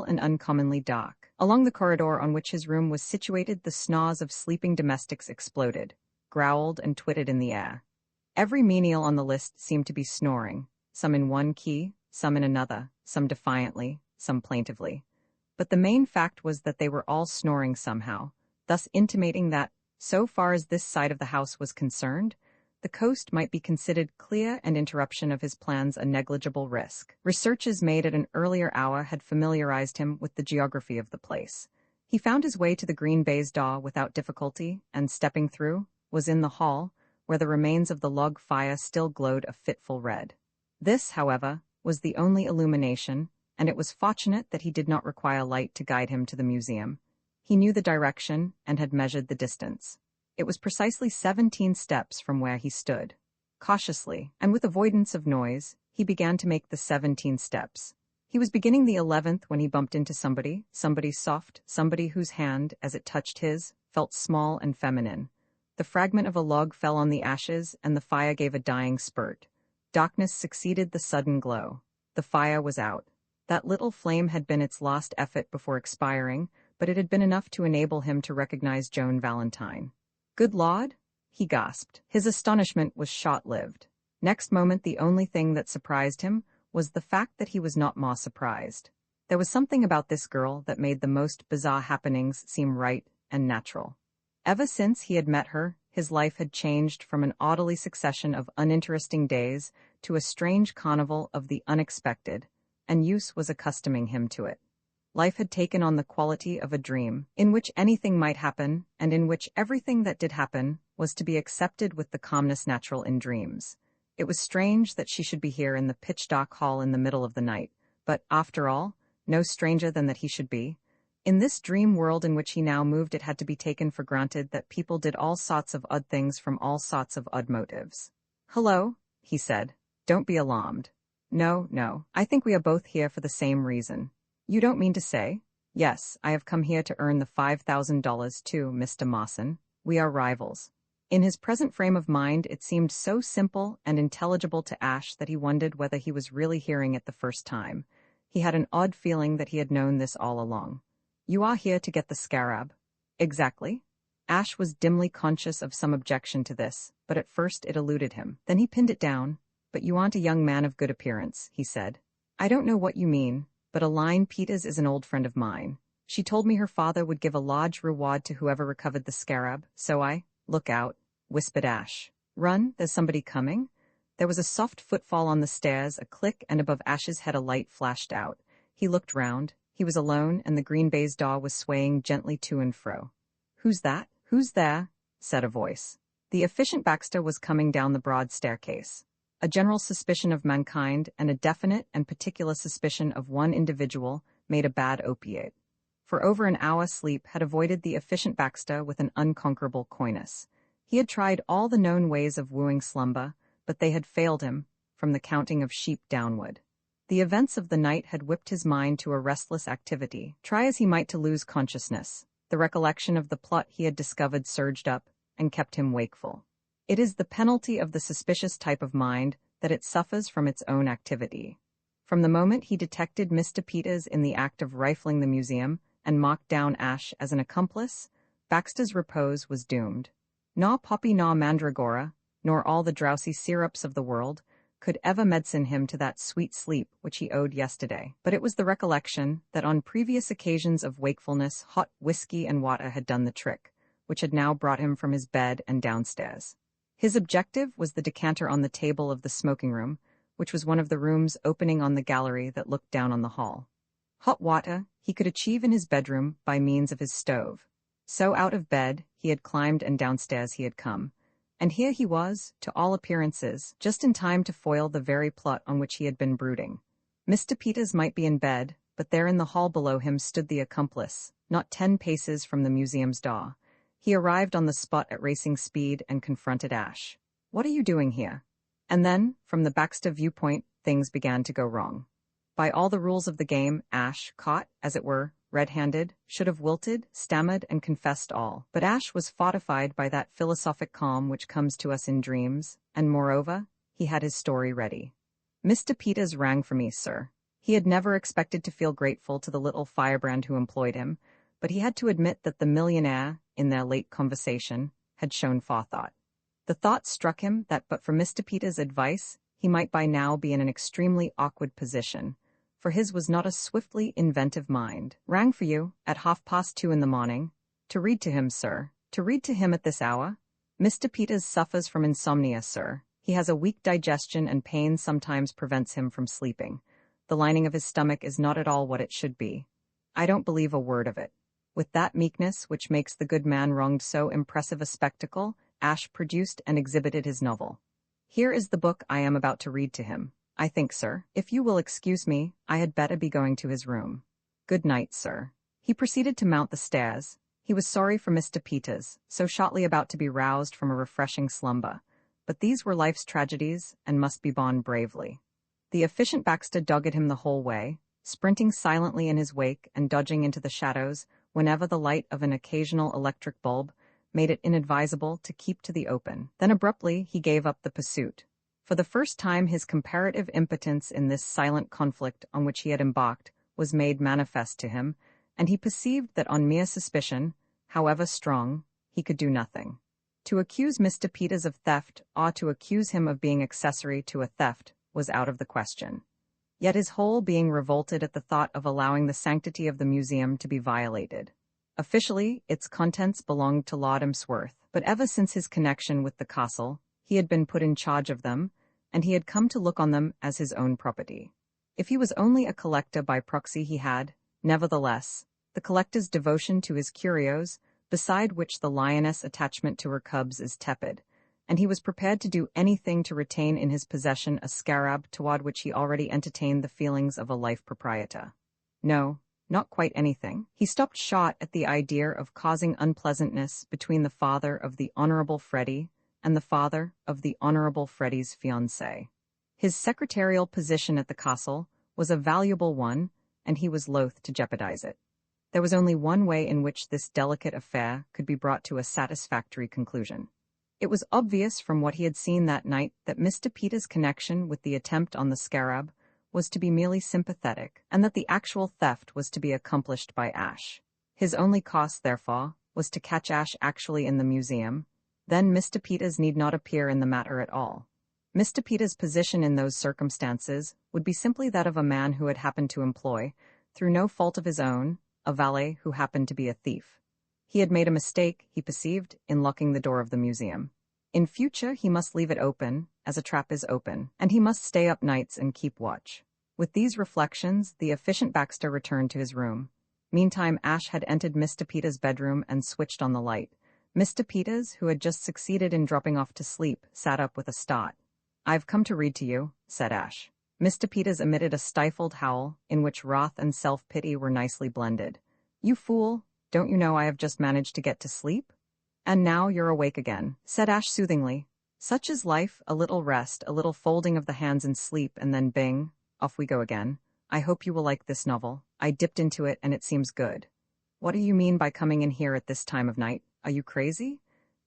and uncommonly dark. Along the corridor on which his room was situated, the snores of sleeping domestics exploded, growled and twitted in the air. Every menial on the list seemed to be snoring, some in one key, some in another, some defiantly, some plaintively. But the main fact was that they were all snoring somehow, thus intimating that, so far as this side of the house was concerned, The coast might be considered clear and interruption of his plans a negligible risk. Researches made at an earlier hour had familiarized him with the geography of the place. He found his way to the green baize door without difficulty, and stepping through, was in the hall, where the remains of the log fire still glowed a fitful red. This, however, was the only illumination, and it was fortunate that he did not require light to guide him to the museum. He knew the direction and had measured the distance. It was precisely 17 steps from where he stood. Cautiously, and with avoidance of noise, he began to make the 17 steps. He was beginning the 11th when he bumped into somebody soft, somebody whose hand, as it touched his, felt small and feminine. The fragment of a log fell on the ashes, and the fire gave a dying spurt. Darkness succeeded the sudden glow. The fire was out. That little flame had been its last effort before expiring, but it had been enough to enable him to recognize Joan Valentine. "Good Lord?" he gasped. His astonishment was short-lived. Next moment the only thing that surprised him was the fact that he was not more surprised. There was something about this girl that made the most bizarre happenings seem right and natural. Ever since he had met her, his life had changed from an orderly succession of uninteresting days to a strange carnival of the unexpected, and use was accustoming him to it. Life had taken on the quality of a dream, in which anything might happen, and in which everything that did happen was to be accepted with the calmness natural in dreams. It was strange that she should be here in the pitch-dark hall in the middle of the night, but, after all, no stranger than that he should be. In this dream world in which he now moved, it had to be taken for granted that people did all sorts of odd things from all sorts of odd motives. "Hello," he said. "Don't be alarmed. No, I think we are both here for the same reason." "You don't mean to say?" "Yes, I have come here to earn the $5,000 too, Mr. Mawson. We are rivals." In his present frame of mind, it seemed so simple and intelligible to Ash that he wondered whether he was really hearing it the first time. He had an odd feeling that he had known this all along. "You are here to get the scarab." "Exactly." Ash was dimly conscious of some objection to this, but at first it eluded him. Then he pinned it down. "But you aren't a young man of good appearance," he said. "I don't know what you mean, but Aline Peters is an old friend of mine. She told me her father would give a large reward to whoever recovered the scarab, so I—" "Look out," whispered Ash. "Run, there's somebody coming." There was a soft footfall on the stairs, a click, and above Ash's head a light flashed out. He looked round. He was alone, and the green baize door was swaying gently to and fro. "Who's that? Who's there?" said a voice. The efficient Baxter was coming down the broad staircase. A general suspicion of mankind and a definite and particular suspicion of one individual made a bad opiate. For over an hour sleep had avoided the efficient Baxter with an unconquerable coyness. He had tried all the known ways of wooing slumber, but they had failed him, from the counting of sheep downward. The events of the night had whipped his mind to a restless activity. Try as he might to lose consciousness, the recollection of the plot he had discovered surged up and kept him wakeful. It is the penalty of the suspicious type of mind that it suffers from its own activity. From the moment he detected Mr. Peters in the act of rifling the museum and marked down Ash as an accomplice, Baxter's repose was doomed. Nor poppy nor mandragora, nor all the drowsy syrups of the world, could ever medicine him to that sweet sleep which he owed yesterday. But it was the recollection that on previous occasions of wakefulness hot whiskey and water had done the trick, which had now brought him from his bed and downstairs. His objective was the decanter on the table of the smoking room, which was one of the rooms opening on the gallery that looked down on the hall. Hot water he could achieve in his bedroom by means of his stove. So out of bed he had climbed and downstairs he had come. And here he was, to all appearances, just in time to foil the very plot on which he had been brooding. Mr. Peters might be in bed, but there in the hall below him stood the accomplice, not 10 paces from the museum's door. He arrived on the spot at racing speed and confronted Ash. "What are you doing here?" And then, from the Baxter viewpoint, things began to go wrong. By all the rules of the game, Ash, caught, as it were, red-handed, should have wilted, stammered, and confessed all. But Ash was fortified by that philosophic calm which comes to us in dreams, and moreover, he had his story ready. "Mr. Peters rang for me, sir." He had never expected to feel grateful to the little firebrand who employed him, but he had to admit that the millionaire, in their late conversation, had shown forethought. The thought struck him that but for Mr. Peters' advice, he might by now be in an extremely awkward position, for his was not a swiftly inventive mind. "Rang for you, at 2:30 in the morning. To read to him, sir. To read to him at this hour?" Mr. Peters suffers from insomnia, sir. He has a weak digestion and pain sometimes prevents him from sleeping. The lining of his stomach is not at all what it should be. I don't believe a word of it. With that meekness which makes the good man wronged so impressive a spectacle, Ash produced and exhibited his novel. Here is the book I am about to read to him. I think, sir, if you will excuse me, I had better be going to his room. Good night, sir. He proceeded to mount the stairs. He was sorry for Mr. Peters, so shortly about to be roused from a refreshing slumber. But these were life's tragedies, and must be borne bravely. The efficient Baxter dogged him the whole way, sprinting silently in his wake and dodging into the shadows whenever the light of an occasional electric bulb made it inadvisable to keep to the open. Then abruptly he gave up the pursuit. For the first time his comparative impotence in this silent conflict on which he had embarked was made manifest to him, and he perceived that on mere suspicion, however strong, he could do nothing. To accuse Mr. Peters of theft, or to accuse him of being accessory to a theft, was out of the question. Yet his whole being revolted at the thought of allowing the sanctity of the museum to be violated. Officially, its contents belonged to Lord Emsworth, but ever since his connection with the castle, he had been put in charge of them, and he had come to look on them as his own property. If he was only a collector by proxy, he had, nevertheless, the collector's devotion to his curios, beside which the lioness' attachment to her cubs is tepid, and he was prepared to do anything to retain in his possession a scarab toward which he already entertained the feelings of a life proprietor. No, not quite anything. He stopped short at the idea of causing unpleasantness between the father of the Honorable Freddie and the father of the Honorable Freddie's fiancée. His secretarial position at the castle was a valuable one, and he was loath to jeopardize it. There was only one way in which this delicate affair could be brought to a satisfactory conclusion. It was obvious from what he had seen that night that Mr. Peters' connection with the attempt on the scarab was to be merely sympathetic, and that the actual theft was to be accomplished by Ash. His only cost, therefore, was to catch Ash actually in the museum. Then Mr. Peters need not appear in the matter at all. Mr. Peters' position in those circumstances would be simply that of a man who had happened to employ, through no fault of his own, a valet who happened to be a thief. He had made a mistake, he perceived, in locking the door of the museum. In future he must leave it open, as a trap is open, and he must stay up nights and keep watch. With these reflections, the efficient Baxter returned to his room. Meantime, Ash had entered Mr. Peters' bedroom and switched on the light. Mr. Peters, who had just succeeded in dropping off to sleep, sat up with a start. "I've come to read to you," said Ash. Mr. Peters emitted a stifled howl, in which wrath and self-pity were nicely blended. "You fool, don't you know I have just managed to get to sleep? And now you're awake again," said Ash soothingly. "Such is life, a little rest, a little folding of the hands in sleep, and then bing, off we go again. I hope you will like this novel. I dipped into it and it seems good." "What do you mean by coming in here at this time of night? Are you crazy?"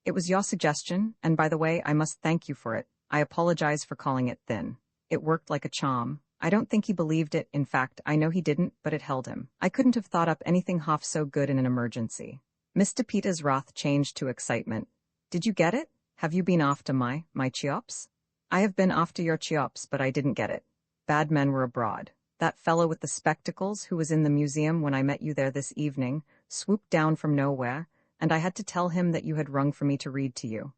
"It was your suggestion, and by the way, I must thank you for it. I apologize for calling it thin. It worked like a charm. I don't think he believed it, in fact, I know he didn't, but it held him. I couldn't have thought up anything half so good in an emergency." Mr. Peters' wrath changed to excitement. "Did you get it? Have you been after my Cheops?" "I have been after your Cheops, but I didn't get it. Bad men were abroad. That fellow with the spectacles who was in the museum when I met you there this evening swooped down from nowhere, and I had to tell him that you had rung for me to read to you.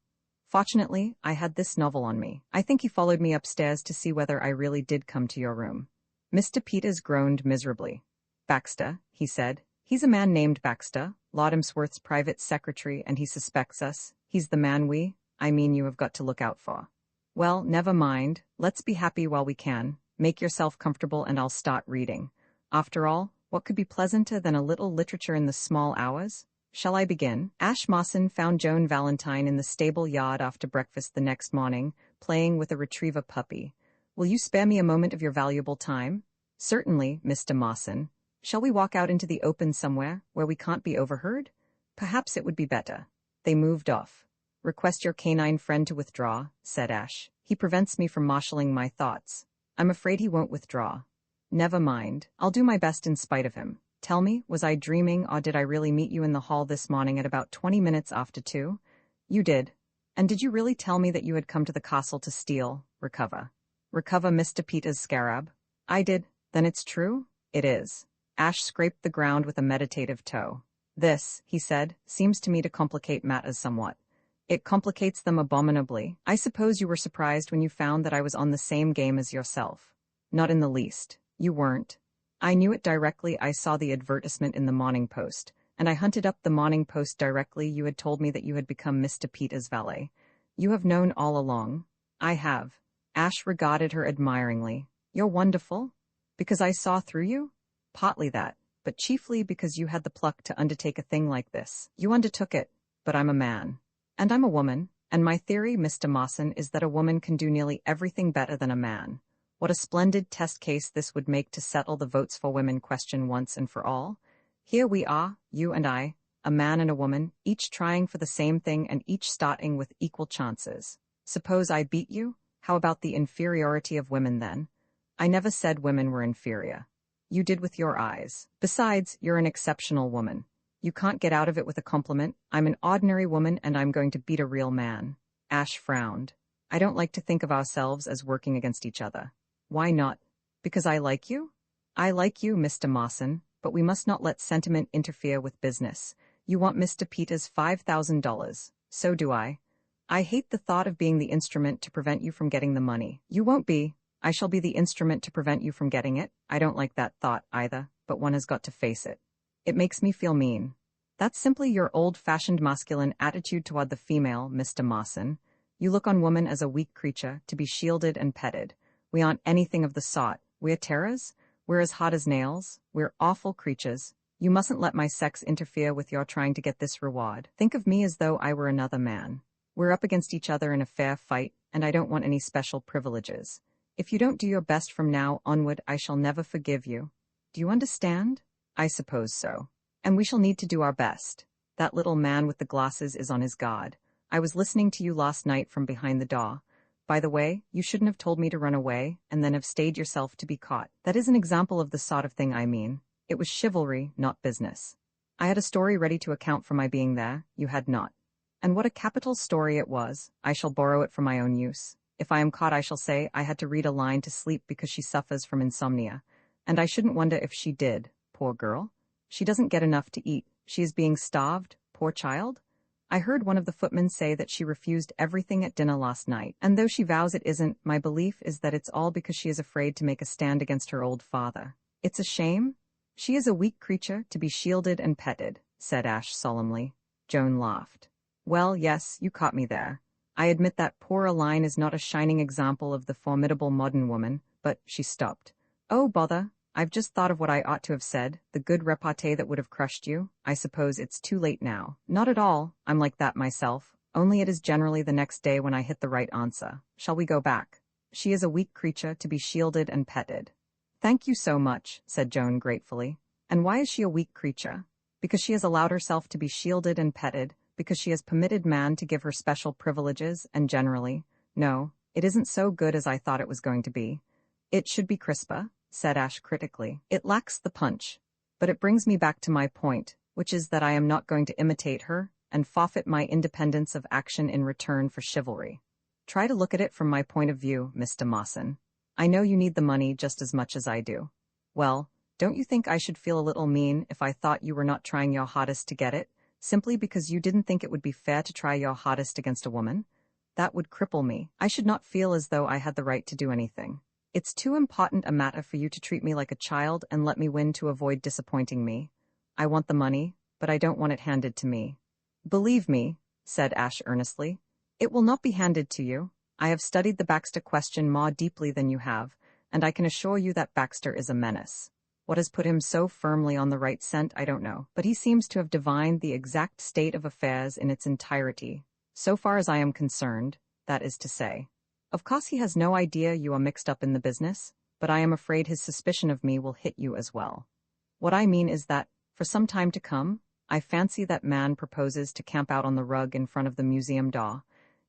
Fortunately, I had this novel on me. I think he followed me upstairs to see whether I really did come to your room." Mr. Peters groaned miserably. "Baxter," he said. "He's a man named Baxter, Lord Emsworth's private secretary, and he suspects us. He's the man you have got to look out for." "Well, never mind. Let's be happy while we can. Make yourself comfortable and I'll start reading. After all, what could be pleasanter than a little literature in the small hours? Shall I begin?" Ash Mawson found Joan Valentine in the stable yard after breakfast the next morning, playing with a retriever puppy. "Will you spare me a moment of your valuable time?" "Certainly, Mr. Mawson. Shall we walk out into the open somewhere, where we can't be overheard? Perhaps it would be better." They moved off. "Request your canine friend to withdraw," said Ash. "He prevents me from marshalling my thoughts." "I'm afraid he won't withdraw." "Never mind. I'll do my best in spite of him. Tell me, was I dreaming, or did I really meet you in the hall this morning at about 20 minutes after 2? "You did. And did you really tell me that you had come to the castle to recover Mr. Peters' scarab?" "I did." "Then it's true?" "It is." Ash scraped the ground with a meditative toe. "This," he said, "seems to me to complicate matters somewhat. It complicates them abominably. I suppose you were surprised when you found that I was on the same game as yourself. Not in the least. You weren't. I knew it directly. I saw the advertisement in the Morning Post, and I hunted up the Morning Post directly. You had told me that you had become Mr. Peter's valet. You have known all along. I have. Ash regarded her admiringly. You're wonderful. Because I saw through you? Partly that, but chiefly because you had the pluck to undertake a thing like this. You undertook it, but I'm a man. And I'm a woman, and my theory, Mr. Mawson, is that a woman can do nearly everything better than a man. What a splendid test case this would make to settle the votes for women question once and for all. Here we are, you and I, a man and a woman, each trying for the same thing and each starting with equal chances. Suppose I beat you? How about the inferiority of women then? I never said women were inferior. You did with your eyes. Besides, you're an exceptional woman. You can't get out of it with a compliment. I'm an ordinary woman and I'm going to beat a real man. Ash frowned. I don't like to think of ourselves as working against each other. Why not? Because I like you? I like you, Mr. Mawson, but we must not let sentiment interfere with business. You want Mr. Peters' $5,000. So do I. I hate the thought of being the instrument to prevent you from getting the money. You won't be. I shall be the instrument to prevent you from getting it. I don't like that thought either, but one has got to face it. It makes me feel mean. That's simply your old-fashioned masculine attitude toward the female, Mr. Mawson. You look on woman as a weak creature, to be shielded and petted. We aren't anything of the sort. We're terrors. We're as hot as nails. We're awful creatures. You mustn't let my sex interfere with your trying to get this reward. Think of me as though I were another man. We're up against each other in a fair fight, and I don't want any special privileges. If you don't do your best from now onward, I shall never forgive you. Do you understand? I suppose so. And we shall need to do our best. That little man with the glasses is on his guard. I was listening to you last night from behind the door. By the way, you shouldn't have told me to run away, and then have stayed yourself to be caught. That is an example of the sort of thing I mean. It was chivalry, not business. I had a story ready to account for my being there. You had not. And what a capital story it was. I shall borrow it for my own use. If I am caught, I shall say I had to read a line to sleep because she suffers from insomnia. And I shouldn't wonder if she did. Poor girl. She doesn't get enough to eat. She is being starved. Poor child. I heard one of the footmen say that she refused everything at dinner last night, and though she vows it isn't, my belief is that it's all because she is afraid to make a stand against her old father. It's a shame. She is a weak creature to be shielded and petted, said Ash solemnly. Joan laughed. Well, yes, you caught me there. I admit that poor Aline is not a shining example of the formidable modern woman, but she stopped. Oh, bother. I've just thought of what I ought to have said, the good repartee that would have crushed you. I suppose it's too late now. Not at all. I'm like that myself. Only it is generally the next day when I hit the right answer. Shall we go back? She is a weak creature to be shielded and petted. Thank you so much, said Joan gratefully. And why is she a weak creature? Because she has allowed herself to be shielded and petted, because she has permitted man to give her special privileges, and generally, no, it isn't so good as I thought it was going to be. It should be crisper, said Ash critically. It lacks the punch. But it brings me back to my point, which is that I am not going to imitate her and forfeit my independence of action in return for chivalry. Try to look at it from my point of view, Mr. Mawson. I know you need the money just as much as I do. Well, don't you think I should feel a little mean if I thought you were not trying your hardest to get it, simply because you didn't think it would be fair to try your hardest against a woman? That would cripple me. I should not feel as though I had the right to do anything. It's too important a matter for you to treat me like a child and let me win to avoid disappointing me. I want the money, but I don't want it handed to me. Believe me, said Ash earnestly, it will not be handed to you. I have studied the Baxter question more deeply than you have, and I can assure you that Baxter is a menace. What has put him so firmly on the right scent, I don't know, but he seems to have divined the exact state of affairs in its entirety, so far as I am concerned, that is to say. Of course he has no idea you are mixed up in the business, but I am afraid his suspicion of me will hit you as well. What I mean is that, for some time to come, I fancy that man proposes to camp out on the rug in front of the museum door.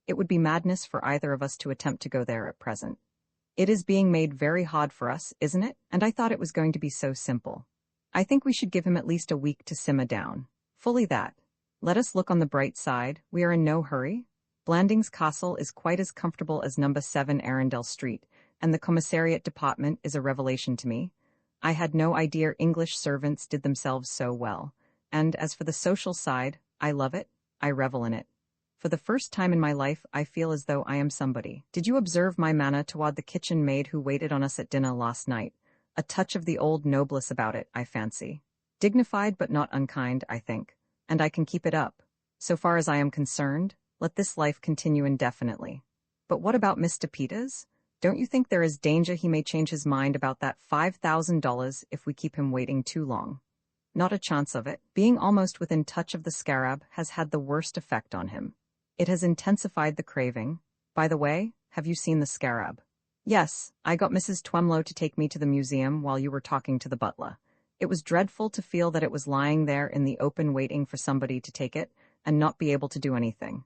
It would be madness for either of us to attempt to go there at present. It is being made very hard for us, isn't it? And I thought it was going to be so simple. I think we should give him at least a week to simmer down. Fully that. Let us look on the bright side. We are in no hurry. Blandings Castle is quite as comfortable as number 7 Arundel Street, and the commissariat department is a revelation to me. I had no idea English servants did themselves so well. And as for the social side, I love it, I revel in it. For the first time in my life, I feel as though I am somebody. Did you observe my manner toward the kitchen maid who waited on us at dinner last night? A touch of the old noblesse about it, I fancy. Dignified but not unkind, I think. And I can keep it up. So far as I am concerned, let this life continue indefinitely. But what about Mr. Peters? Don't you think there is danger he may change his mind about that $5,000 if we keep him waiting too long? Not a chance of it. Being almost within touch of the scarab has had the worst effect on him. It has intensified the craving. By the way, have you seen the scarab? Yes, I got Mrs. Twemlow to take me to the museum while you were talking to the butler. It was dreadful to feel that it was lying there in the open waiting for somebody to take it and not be able to do anything.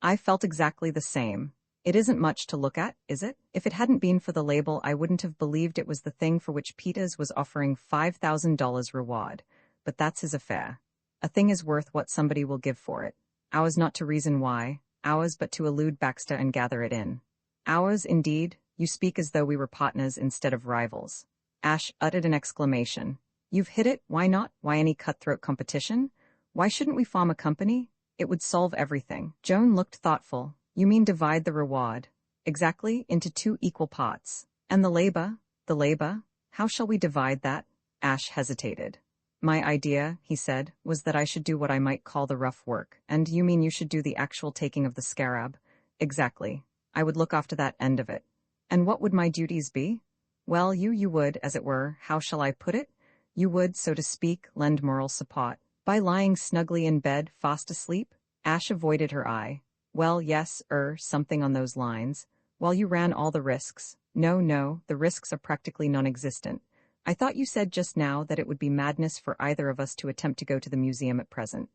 I felt exactly the same. It isn't much to look at, is it? If it hadn't been for the label, I wouldn't have believed it was the thing for which Peters was offering $5,000 reward. But that's his affair. A thing is worth what somebody will give for it. Ours not to reason why, ours but to elude Baxter and gather it in. Ours, indeed? You speak as though we were partners instead of rivals. Ash uttered an exclamation. You've hit it, why not? Why any cutthroat competition? Why shouldn't we form a company? It would solve everything. Joan looked thoughtful. You mean divide the reward? Exactly, into 2 equal parts. And the labor? The labor? How shall we divide that? Ash hesitated. My idea, he said, was that I should do what I might call the rough work. And you mean you should do the actual taking of the scarab? Exactly. I would look after that end of it. And what would my duties be? Well, you would, as it were, how shall I put it? You would, so to speak, lend moral support. By lying snugly in bed, fast asleep? Ash avoided her eye. Well, yes, something on those lines. While you ran all the risks. No, the risks are practically non-existent. I thought you said just now that it would be madness for either of us to attempt to go to the museum at present.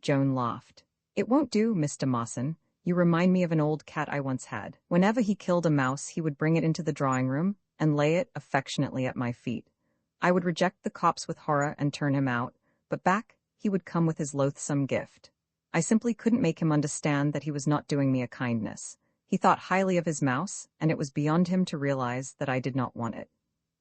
Joan laughed. It won't do, Mr. Mawson. You remind me of an old cat I once had. Whenever he killed a mouse, he would bring it into the drawing room and lay it affectionately at my feet. I would reject the corpse with horror and turn him out, but back he would come with his loathsome gift. I simply couldn't make him understand that he was not doing me a kindness. He thought highly of his mouse, and it was beyond him to realize that I did not want it.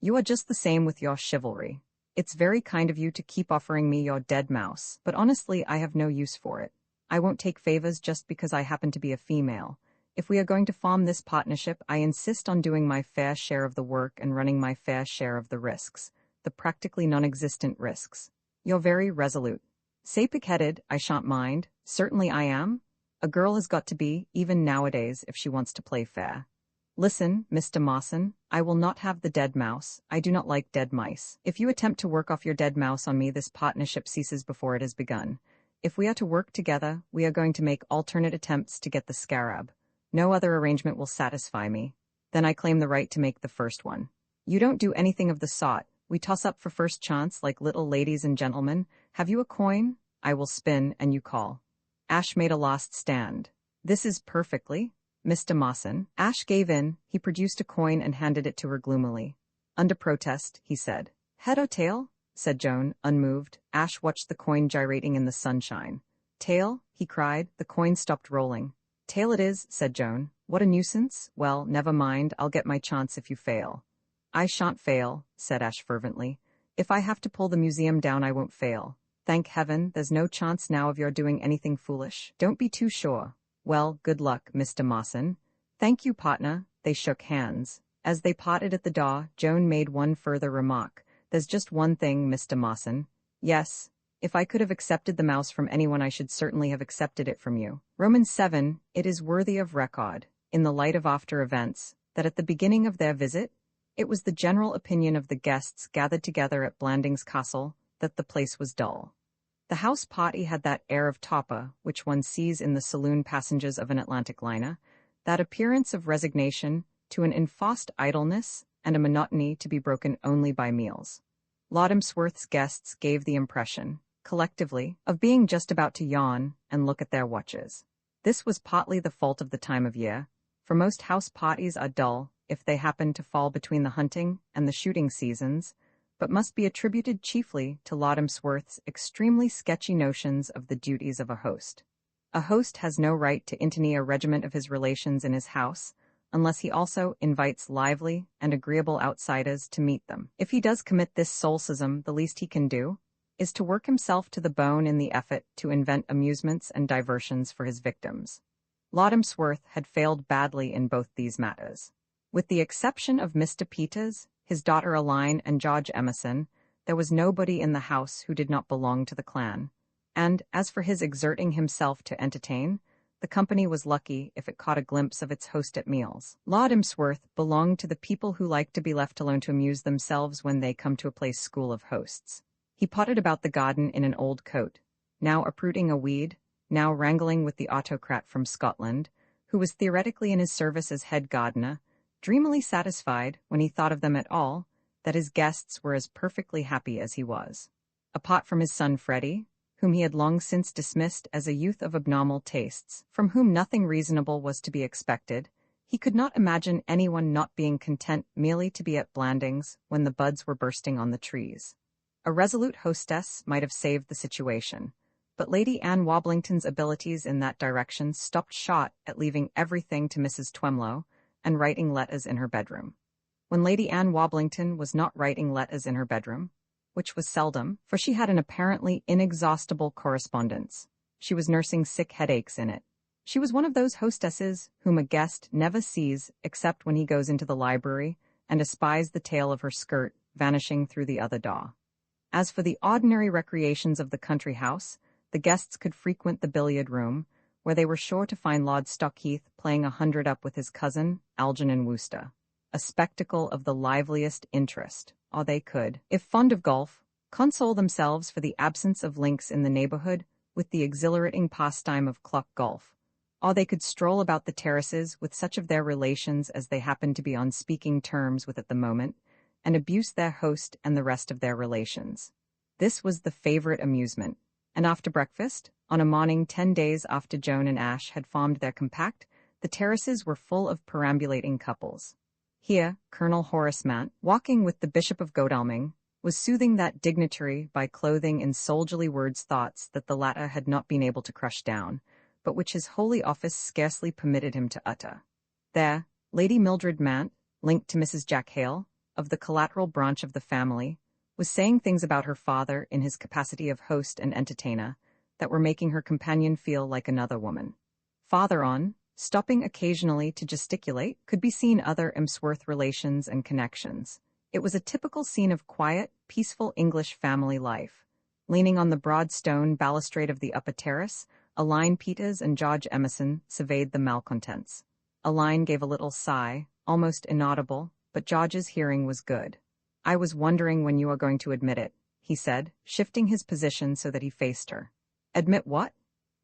You are just the same with your chivalry. It's very kind of you to keep offering me your dead mouse, but honestly I have no use for it. I won't take favors just because I happen to be a female. If we are going to form this partnership, I insist on doing my fair share of the work and running my fair share of the risks, the practically non-existent risks. You're very resolute. Say pig-headed, I shan't mind. Certainly I am. A girl has got to be, even nowadays, if she wants to play fair. Listen, Mr. Mawson, I will not have the dead mouse. I do not like dead mice. If you attempt to work off your dead mouse on me, this partnership ceases before it has begun. If we are to work together, we are going to make alternate attempts to get the scarab. No other arrangement will satisfy me. Then I claim the right to make the first one. You don't do anything of the sort. We toss up for first chance like little ladies and gentlemen. Have you a coin? I will spin, and you call. Ash made a last stand. This is perfectly. Mr. Mawson. Ash gave in. He produced a coin and handed it to her gloomily. Under protest, he said. Head or tail? Said Joan, unmoved. Ash watched the coin gyrating in the sunshine. Tail? He cried. The coin stopped rolling. Tail it is, said Joan. What a nuisance. Well, never mind. I'll get my chance if you fail. I shan't fail, said Ash fervently. If I have to pull the museum down, I won't fail. Thank heaven, there's no chance now of your doing anything foolish. Don't be too sure. Well, good luck, Mr. Mawson. Thank you, partner. They shook hands. As they parted at the door, Joan made one further remark. There's just one thing, Mr. Mawson. Yes, if I could have accepted the mouse from anyone, I should certainly have accepted it from you. Romans 7, it is worthy of record, in the light of after events, that at the beginning of their visit, it was the general opinion of the guests gathered together at Blandings Castle that the place was dull. The house party had that air of topper which one sees in the saloon passengers of an Atlantic liner, that appearance of resignation to an enforced idleness and a monotony to be broken only by meals. Lodimsworth's guests gave the impression, collectively, of being just about to yawn and look at their watches. This was partly the fault of the time of year, for most house parties are dull if they happen to fall between the hunting and the shooting seasons, but must be attributed chiefly to Lodimsworth's extremely sketchy notions of the duties of a host. A host has no right to intony a regiment of his relations in his house, unless he also invites lively and agreeable outsiders to meet them. If he does commit this solecism, the least he can do is to work himself to the bone in the effort to invent amusements and diversions for his victims. Lord Emsworth had failed badly in both these matters. With the exception of Mr. Peters, his daughter Aline, and George Emerson, there was nobody in the house who did not belong to the clan. And, as for his exerting himself to entertain, the company was lucky if it caught a glimpse of its host at meals. Lord Emsworth belonged to the people who like to be left alone to amuse themselves when they come to a place school of hosts. He potted about the garden in an old coat, now uprooting a weed, now wrangling with the autocrat from Scotland, who was theoretically in his service as head gardener, dreamily satisfied, when he thought of them at all, that his guests were as perfectly happy as he was. Apart from his son Freddie, whom he had long since dismissed as a youth of abnormal tastes, from whom nothing reasonable was to be expected, he could not imagine anyone not being content merely to be at Blandings when the buds were bursting on the trees. A resolute hostess might have saved the situation, but Lady Anne Woblington's abilities in that direction stopped short at leaving everything to Mrs. Twemlow and writing letters in her bedroom. When Lady Anne Woblington was not writing letters in her bedroom, which was seldom, for she had an apparently inexhaustible correspondence, she was nursing sick headaches in it. She was one of those hostesses whom a guest never sees except when he goes into the library and espies the tail of her skirt vanishing through the other door. As for the ordinary recreations of the country house, the guests could frequent the billiard room, where they were sure to find Lord Stockheath playing 100-up with his cousin, Algernon Wooster, a spectacle of the liveliest interest, or they could, if fond of golf, console themselves for the absence of links in the neighborhood with the exhilarating pastime of clock golf, or they could stroll about the terraces with such of their relations as they happened to be on speaking terms with at the moment, and abuse their host and the rest of their relations. This was the favorite amusement, and after breakfast, on a morning 10 days after Joan and Ash had formed their compact, the terraces were full of perambulating couples. Here, Colonel Horace Mant, walking with the Bishop of Godalming, was soothing that dignitary by clothing in soldierly words thoughts that the latter had not been able to crush down, but which his holy office scarcely permitted him to utter. There, Lady Mildred Mant, linked to Mrs. Jack Hale, of the collateral branch of the family, was saying things about her father in his capacity of host and entertainer that were making her companion feel like another woman. Farther on, stopping occasionally to gesticulate, could be seen other Emsworth relations and connections. It was a typical scene of quiet, peaceful English family life. Leaning on the broad stone balustrade of the upper terrace, Aline Peters and George Emerson surveyed the malcontents. Aline gave a little sigh, almost inaudible, but George's hearing was good. "I was wondering when you are going to admit it," he said, shifting his position so that he faced her. "Admit what?"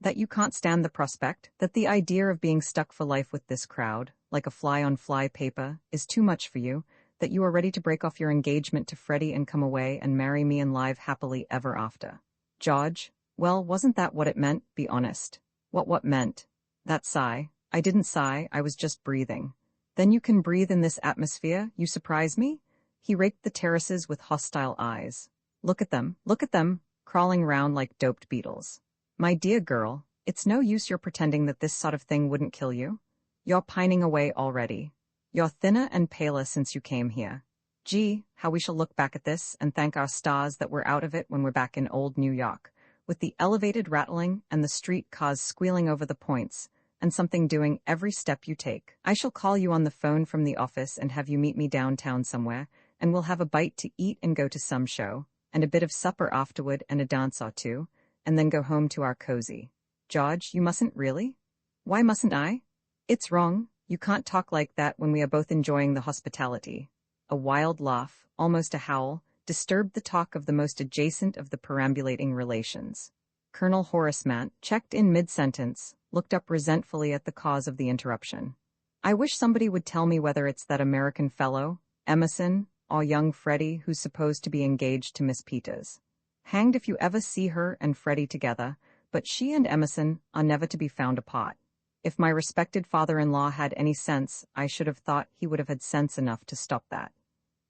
"That you can't stand the prospect, that the idea of being stuck for life with this crowd, like a fly on fly paper, is too much for you, that you are ready to break off your engagement to Freddie and come away and marry me and live happily ever after." "George, well, wasn't that what it meant? Be honest." What meant?" "That sigh." "I didn't sigh, I was just breathing." "Then you can breathe in this atmosphere? You surprise me?" He raked the terraces with hostile eyes. Look at them, crawling round like doped beetles." "My dear girl, it's no use your pretending that this sort of thing wouldn't kill you. You're pining away already. You're thinner and paler since you came here. Gee, how we shall look back at this and thank our stars that we're out of it when we're back in old New York, with the elevated rattling and the street cars squealing over the points, and something doing every step you take. I shall call you on the phone from the office and have you meet me downtown somewhere, and we'll have a bite to eat and go to some show, and a bit of supper afterward and a dance or two, and then go home to our cozy." "George, you mustn't really?" "Why mustn't I?" "It's wrong. You can't talk like that when we are both enjoying the hospitality." A wild laugh, almost a howl, disturbed the talk of the most adjacent of the perambulating relations. Colonel Horace Mant, checked in mid-sentence, looked up resentfully at the cause of the interruption. "I wish somebody would tell me whether it's that American fellow, Emerson, or young Freddie, who's supposed to be engaged to Miss Peters. Hanged if you ever see her and Freddie together, but she and Emerson are never to be found apart. If my respected father-in-law had any sense, I should have thought he would have had sense enough to stop that."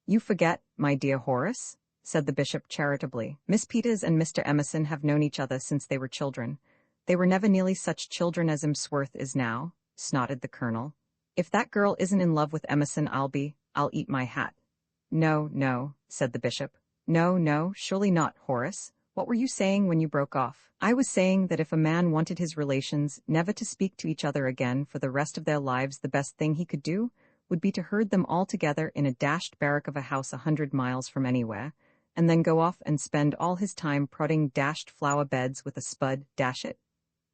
"You forget, my dear Horace," said the bishop charitably. "Miss Peters and Mr. Emerson have known each other since they were children. They were never nearly such children as Emsworth is now," snorted the colonel. "If that girl isn't in love with Emerson, I'll eat my hat." No, said the bishop. No, surely not, Horace. What were you saying when you broke off? I was saying that if a man wanted his relations never to speak to each other again for the rest of their lives, the best thing he could do would be to herd them all together in a dashed barrack of a house 100 miles from anywhere, and then go off and spend all his time prodding dashed flower beds with a spud, dash it.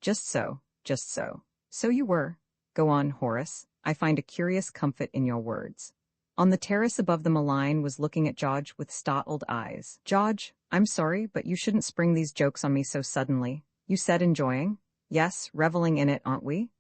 Just so, just so. So you were. Go on, Horace. I find a curious comfort in your words. On the terrace above them, Aline was looking at George with startled eyes. George, I'm sorry, but you shouldn't spring these jokes on me so suddenly. You said enjoying? Yes, reveling in it, aren't we?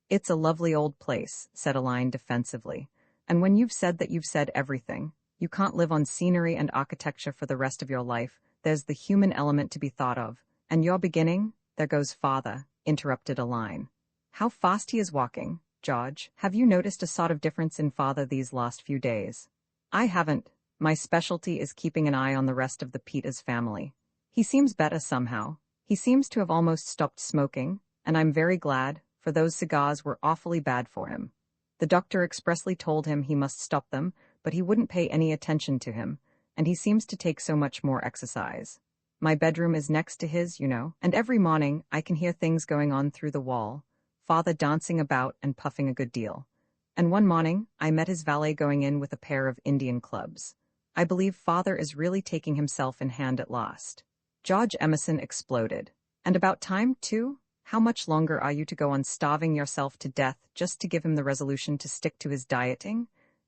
It's a lovely old place, said Aline defensively. And when you've said that, you've said everything. You can't live on scenery and architecture for the rest of your life. There's the human element to be thought of. And you're beginning? There goes father, interrupted Aline. How fast he is walking. George, have you noticed a sort of difference in father these last few days? I haven't. My specialty is keeping an eye on the rest of the Peters family. He seems better somehow. He seems to have almost stopped smoking, and I'm very glad, for those cigars were awfully bad for him. The doctor expressly told him he must stop them, but he wouldn't pay any attention to him, and he seems to take so much more exercise. My bedroom is next to his, you know, and every morning I can hear things going on through the wall. Father dancing about and puffing a good deal. And one morning, I met his valet going in with a pair of Indian clubs. I believe father is really taking himself in hand at last. George Emerson exploded. And about time, too? How much longer are you to go on starving yourself to death just to give him the resolution to stick to his dieting?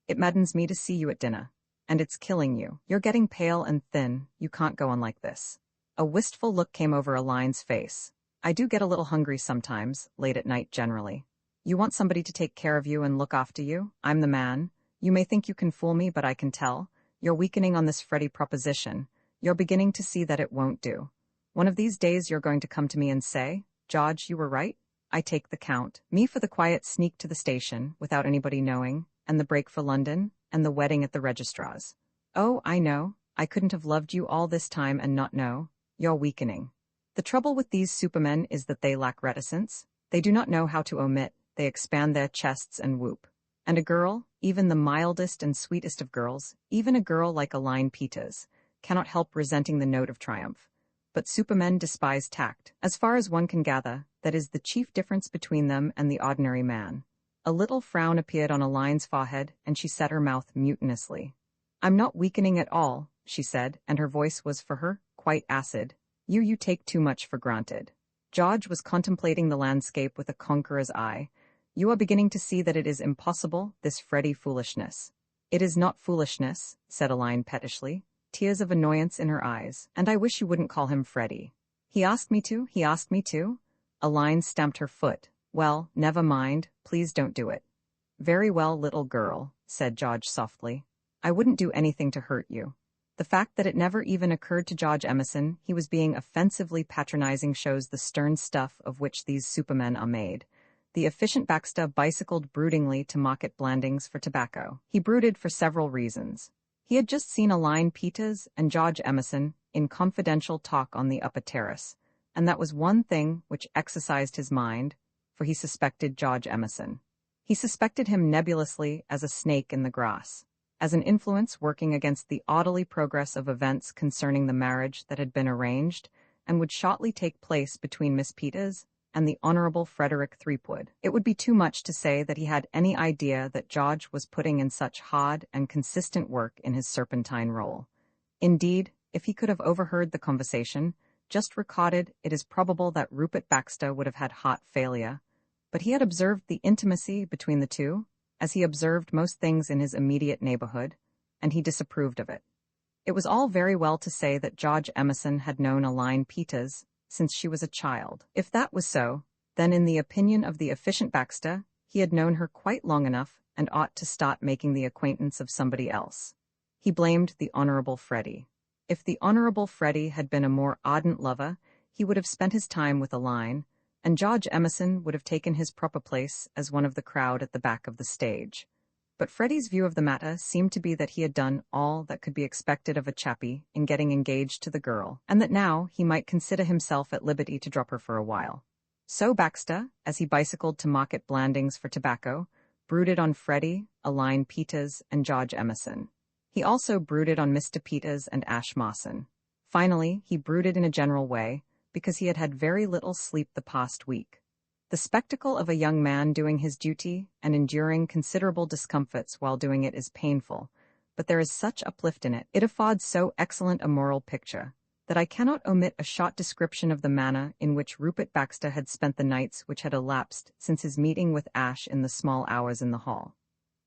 It maddens me to see you at dinner. And it's killing you. You're getting pale and thin. You can't go on like this. A wistful look came over Aline's face. I do get a little hungry sometimes, late at night generally. You want somebody to take care of you and look after you? I'm the man. You may think you can fool me, but I can tell. You're weakening on this Freddie proposition. You're beginning to see that it won't do. One of these days you're going to come to me and say, George, you were right. I take the count. Me for the quiet sneak to the station, without anybody knowing, and the break for London, and the wedding at the registrar's. Oh, I know. I couldn't have loved you all this time and not know. You're weakening. The trouble with these supermen is that they lack reticence. They do not know how to omit. They expand their chests and whoop. And a girl, even the mildest and sweetest of girls, even a girl like Aline Peters, cannot help resenting the note of triumph. But supermen despise tact. As far as one can gather, that is the chief difference between them and the ordinary man. A little frown appeared on Aline's forehead, and she set her mouth mutinously. I'm not weakening at all, she said, and her voice was for her quite acid. You take too much for granted. George was contemplating the landscape with a conqueror's eye. You are beginning to see that it is impossible, this Freddie foolishness. It is not foolishness, said Aline pettishly, tears of annoyance in her eyes, and I wish you wouldn't call him Freddie. He asked me to. Aline stamped her foot. Well, never mind, please don't do it. Very well, little girl, said George softly. I wouldn't do anything to hurt you. The fact that it never even occurred to George Emerson he was being offensively patronizing shows the stern stuff of which these supermen are made. The efficient Baxter bicycled broodingly to Market Blandings for tobacco. He brooded for several reasons. He had just seen Aline Peters and George Emerson in confidential talk on the upper terrace, and that was one thing which exercised his mind, for he suspected George Emerson. He suspected him nebulously as a snake in the grass, as an influence working against the orderly progress of events concerning the marriage that had been arranged and would shortly take place between Miss Peters and the Honorable Frederick Threepwood. It would be too much to say that he had any idea that George was putting in such hard and consistent work in his serpentine role. Indeed, if he could have overheard the conversation, just recorded, it is probable that Rupert Baxter would have had heart failure. But he had observed the intimacy between the two, as he observed most things in his immediate neighborhood, and he disapproved of it. It was all very well to say that George Emerson had known Aline Peters since she was a child. If that was so, then in the opinion of the efficient Baxter, he had known her quite long enough and ought to start making the acquaintance of somebody else. He blamed the Honorable Freddie. If the Honorable Freddie had been a more ardent lover, he would have spent his time with Aline, and George Emerson would have taken his proper place as one of the crowd at the back of the stage. But Freddie's view of the matter seemed to be that he had done all that could be expected of a chappie in getting engaged to the girl, and that now he might consider himself at liberty to drop her for a while. So Baxter, as he bicycled to Market Blandings for tobacco, brooded on Freddie, Aline Peters, and George Emerson. He also brooded on Mr. Peters and Ash Mawson. Finally, he brooded in a general way, because he had had very little sleep the past week. The spectacle of a young man doing his duty and enduring considerable discomforts while doing it is painful, but there is such uplift in it. It affords so excellent a moral picture, that I cannot omit a short description of the manner in which Rupert Baxter had spent the nights which had elapsed since his meeting with Ash in the small hours in the hall.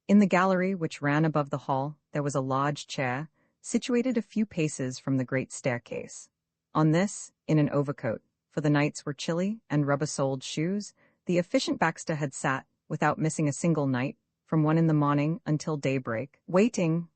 In the gallery which ran above the hall, there was a large chair, situated a few paces from the great staircase. On this, in an overcoat, for the nights were chilly, and rubber-soled shoes, the efficient Baxter had sat, without missing a single night, from 1 in the morning until daybreak, waiting.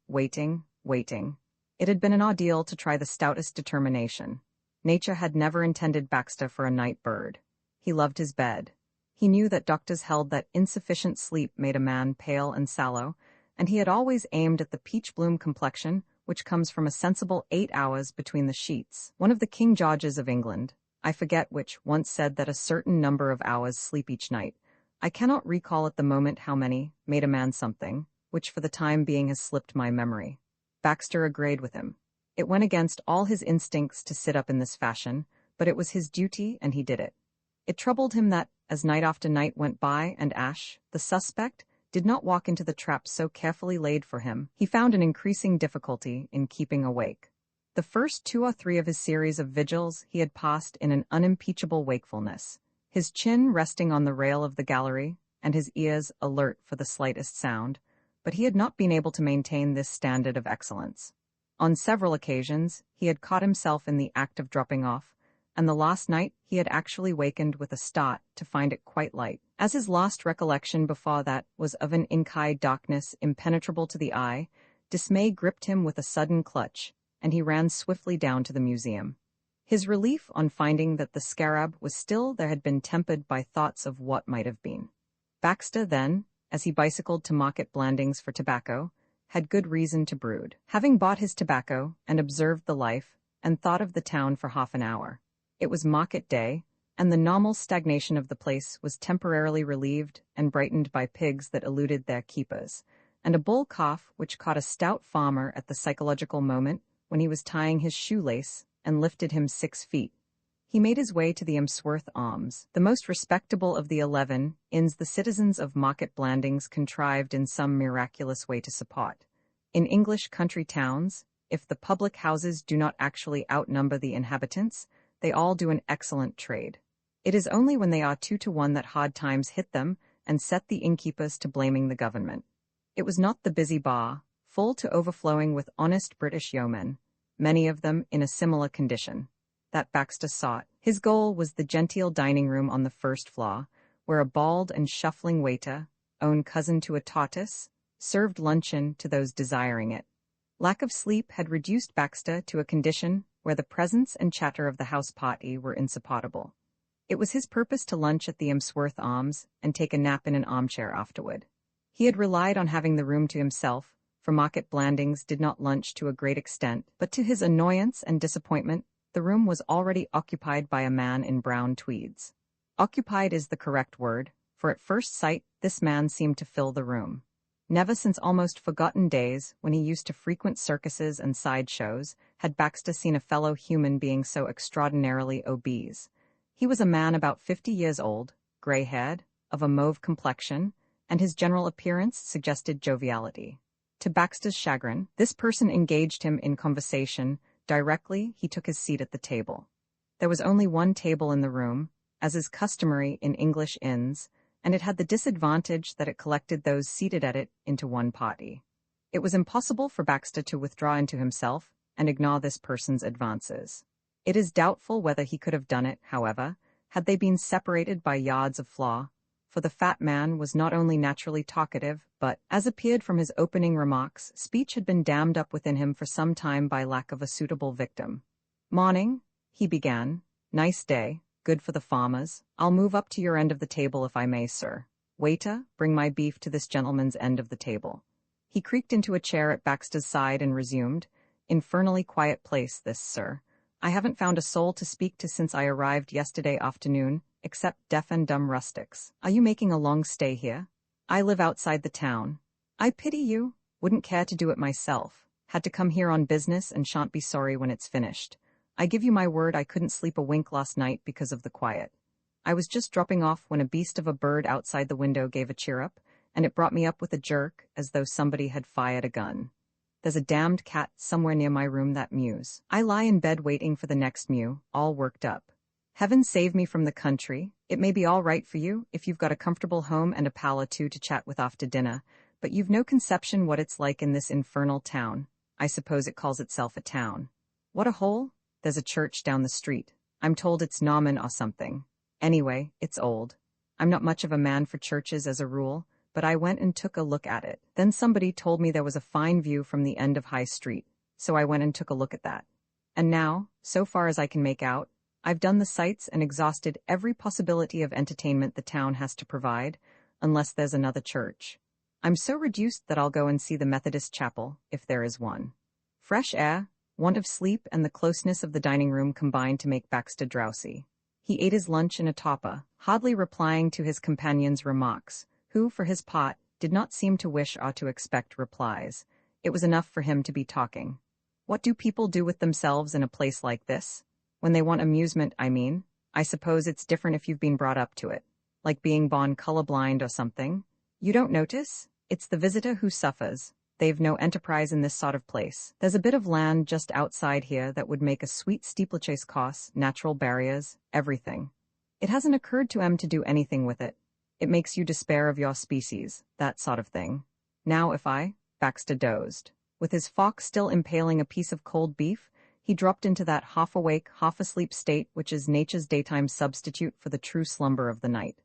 It had been an ordeal to try the stoutest determination. Nature had never intended Baxter for a night bird. He loved his bed. He knew that doctors held that insufficient sleep made a man pale and sallow, and he had always aimed at the peach-bloom complexion which comes from a sensible 8 hours between the sheets. One of the King Georges of England, I forget which, once said that a certain number of hours sleep each night, I cannot recall at the moment how many, made a man something, which for the time being has slipped my memory. Baxter agreed with him. It went against all his instincts to sit up in this fashion, but it was his duty and he did it. It troubled him that, as night after night went by and Ash, the suspect, did not walk into the trap so carefully laid for him, he found an increasing difficulty in keeping awake. The first 2 or 3 of his series of vigils he had passed in an unimpeachable wakefulness, his chin resting on the rail of the gallery, and his ears alert for the slightest sound, but he had not been able to maintain this standard of excellence. On several occasions, he had caught himself in the act of dropping off, and the last night he had actually wakened with a start to find it quite light. As his last recollection before that was of an inky darkness impenetrable to the eye, dismay gripped him with a sudden clutch, and he ran swiftly down to the museum. His relief on finding that the scarab was still there had been tempered by thoughts of what might have been. Baxter then, as he bicycled to Market Blandings for tobacco, had good reason to brood. Having bought his tobacco, and observed the life, and thought of the town for half an hour. It was market day, and the normal stagnation of the place was temporarily relieved and brightened by pigs that eluded their keepers, and a bull cough which caught a stout farmer at the psychological moment when he was tying his shoelace and lifted him 6 feet. He made his way to the Emsworth Arms, the most respectable of the 11 inns the citizens of Market Blandings contrived in some miraculous way to support. In English country towns, if the public houses do not actually outnumber the inhabitants, they all do an excellent trade. It is only when they are 2 to 1 that hard times hit them and set the innkeepers to blaming the government. It was not the busy bar, full to overflowing with honest British yeomen, many of them in a similar condition, that Baxter sought. His goal was the genteel dining room on the first floor, where a bald and shuffling waiter, own cousin to a tortoise, served luncheon to those desiring it. Lack of sleep had reduced Baxter to a condition where the presence and chatter of the house party were insupportable. It was his purpose to lunch at the Emsworth Arms and take a nap in an armchair afterward. He had relied on having the room to himself, for Market Blandings did not lunch to a great extent, but to his annoyance and disappointment, the room was already occupied by a man in brown tweeds. Occupied is the correct word, for at first sight this man seemed to fill the room. Never since almost forgotten days, when he used to frequent circuses and sideshows, had Baxter seen a fellow human being so extraordinarily obese. He was a man about 50 years old, gray-haired, of a mauve complexion, and his general appearance suggested joviality. To Baxter's chagrin, this person engaged him in conversation directly he took his seat at the table. There was only one table in the room, as is customary in English inns, and it had the disadvantage that it collected those seated at it into one party. It was impossible for Baxter to withdraw into himself and ignore this person's advances. It is doubtful whether he could have done it, however, had they been separated by yards of floor, for the fat man was not only naturally talkative, but, as appeared from his opening remarks, speech had been dammed up within him for some time by lack of a suitable victim. "Morning," he began. "Nice day, good for the farmers. I'll move up to your end of the table if I may, sir. Waiter, bring my beef to this gentleman's end of the table." He creaked into a chair at Baxter's side and resumed, "Infernally quiet place, this, sir. I haven't found a soul to speak to since I arrived yesterday afternoon, except deaf and dumb rustics. Are you making a long stay here? I live outside the town. I pity you. Wouldn't care to do it myself. Had to come here on business and shan't be sorry when it's finished. I give you my word I couldn't sleep a wink last night because of the quiet. I was just dropping off when a beast of a bird outside the window gave a cheer-up, and it brought me up with a jerk, as though somebody had fired a gun. There's a damned cat somewhere near my room that mews. I lie in bed waiting for the next mew, all worked up. Heaven save me from the country. It may be all right for you, if you've got a comfortable home and a pal or two to chat with after dinner, but you've no conception what it's like in this infernal town. I suppose it calls itself a town. What a hole? There's a church down the street. I'm told it's Norman or something. Anyway, it's old. I'm not much of a man for churches as a rule, but I went and took a look at it. Then somebody told me there was a fine view from the end of High Street, so I went and took a look at that. And now, so far as I can make out, I've done the sights and exhausted every possibility of entertainment the town has to provide, unless there's another church. I'm so reduced that I'll go and see the Methodist chapel, if there is one. Fresh air, want of sleep, and the closeness of the dining room combined to make Baxter drowsy. He ate his lunch in a topper, hardly replying to his companion's remarks, who, for his part, did not seem to wish or to expect replies. It was enough for him to be talking. What do people do with themselves in a place like this? When they want amusement, I mean. I suppose it's different if you've been brought up to it. Like being born colorblind or something. You don't notice? It's the visitor who suffers. They've no enterprise in this sort of place. There's a bit of land just outside here that would make a sweet steeplechase course, natural barriers, everything. It hasn't occurred to 'em to do anything with it. It makes you despair of your species, that sort of thing. Now if Baxter dozed. With his fork still impaling a piece of cold beef, he dropped into that half-awake, half-asleep state which is nature's daytime substitute for the true slumber of the night.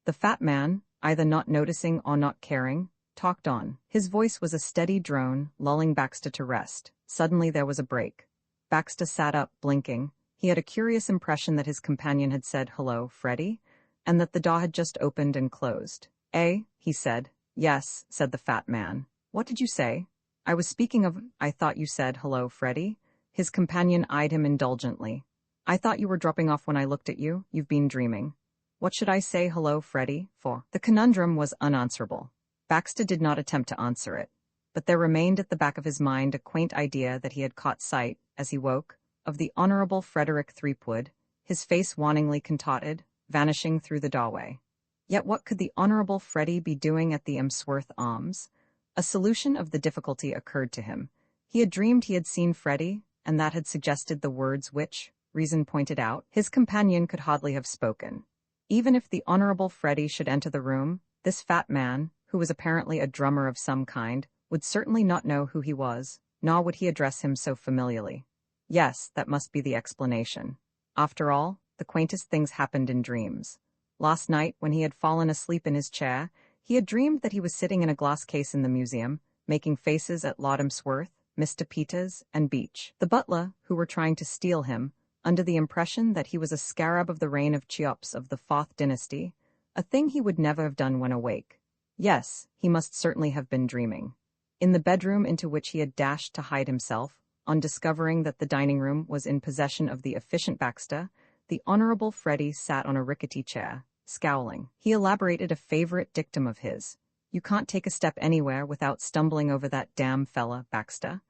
The fat man, either not noticing or not caring, talked on. His voice was a steady drone, lulling Baxter to rest. Suddenly there was a break. Baxter sat up, blinking. He had a curious impression that his companion had said, "Hello, Freddie," and that the door had just opened and closed. "Eh?" he said. "Yes," said the fat man. "What did you say?" "I was speaking of, I thought you said, 'Hello, Freddie.'" His companion eyed him indulgently. "I thought you were dropping off when I looked at you. You've been dreaming." "What should I say 'hello, Freddie' for?" The conundrum was unanswerable. Baxter did not attempt to answer it, but there remained at the back of his mind a quaint idea that he had caught sight, as he woke, of the Honorable Frederick Threepwood, his face warningly contorted, vanishing through the doorway. Yet what could the Honorable Freddie be doing at the Emsworth Arms? A solution of the difficulty occurred to him. He had dreamed he had seen Freddie, and that had suggested the words which, reason pointed out, his companion could hardly have spoken. Even if the Honorable Freddie should enter the room, this fat man, who was apparently a drummer of some kind, would certainly not know who he was, nor would he address him so familiarly. Yes, that must be the explanation. After all, the quaintest things happened in dreams. Last night, when he had fallen asleep in his chair, he had dreamed that he was sitting in a glass case in the museum, making faces at Lord Emsworth, Mr. Peters, and Beach, the butler, who were trying to steal him, under the impression that he was a scarab of the reign of Cheops of the 4th dynasty, a thing he would never have done when awake. Yes, he must certainly have been dreaming. In the bedroom into which he had dashed to hide himself, on discovering that the dining room was in possession of the efficient Baxter, the Honorable Freddie sat on a rickety chair, scowling. He elaborated a favorite dictum of his. "You can't take a step anywhere without stumbling over that damn fella, Baxter."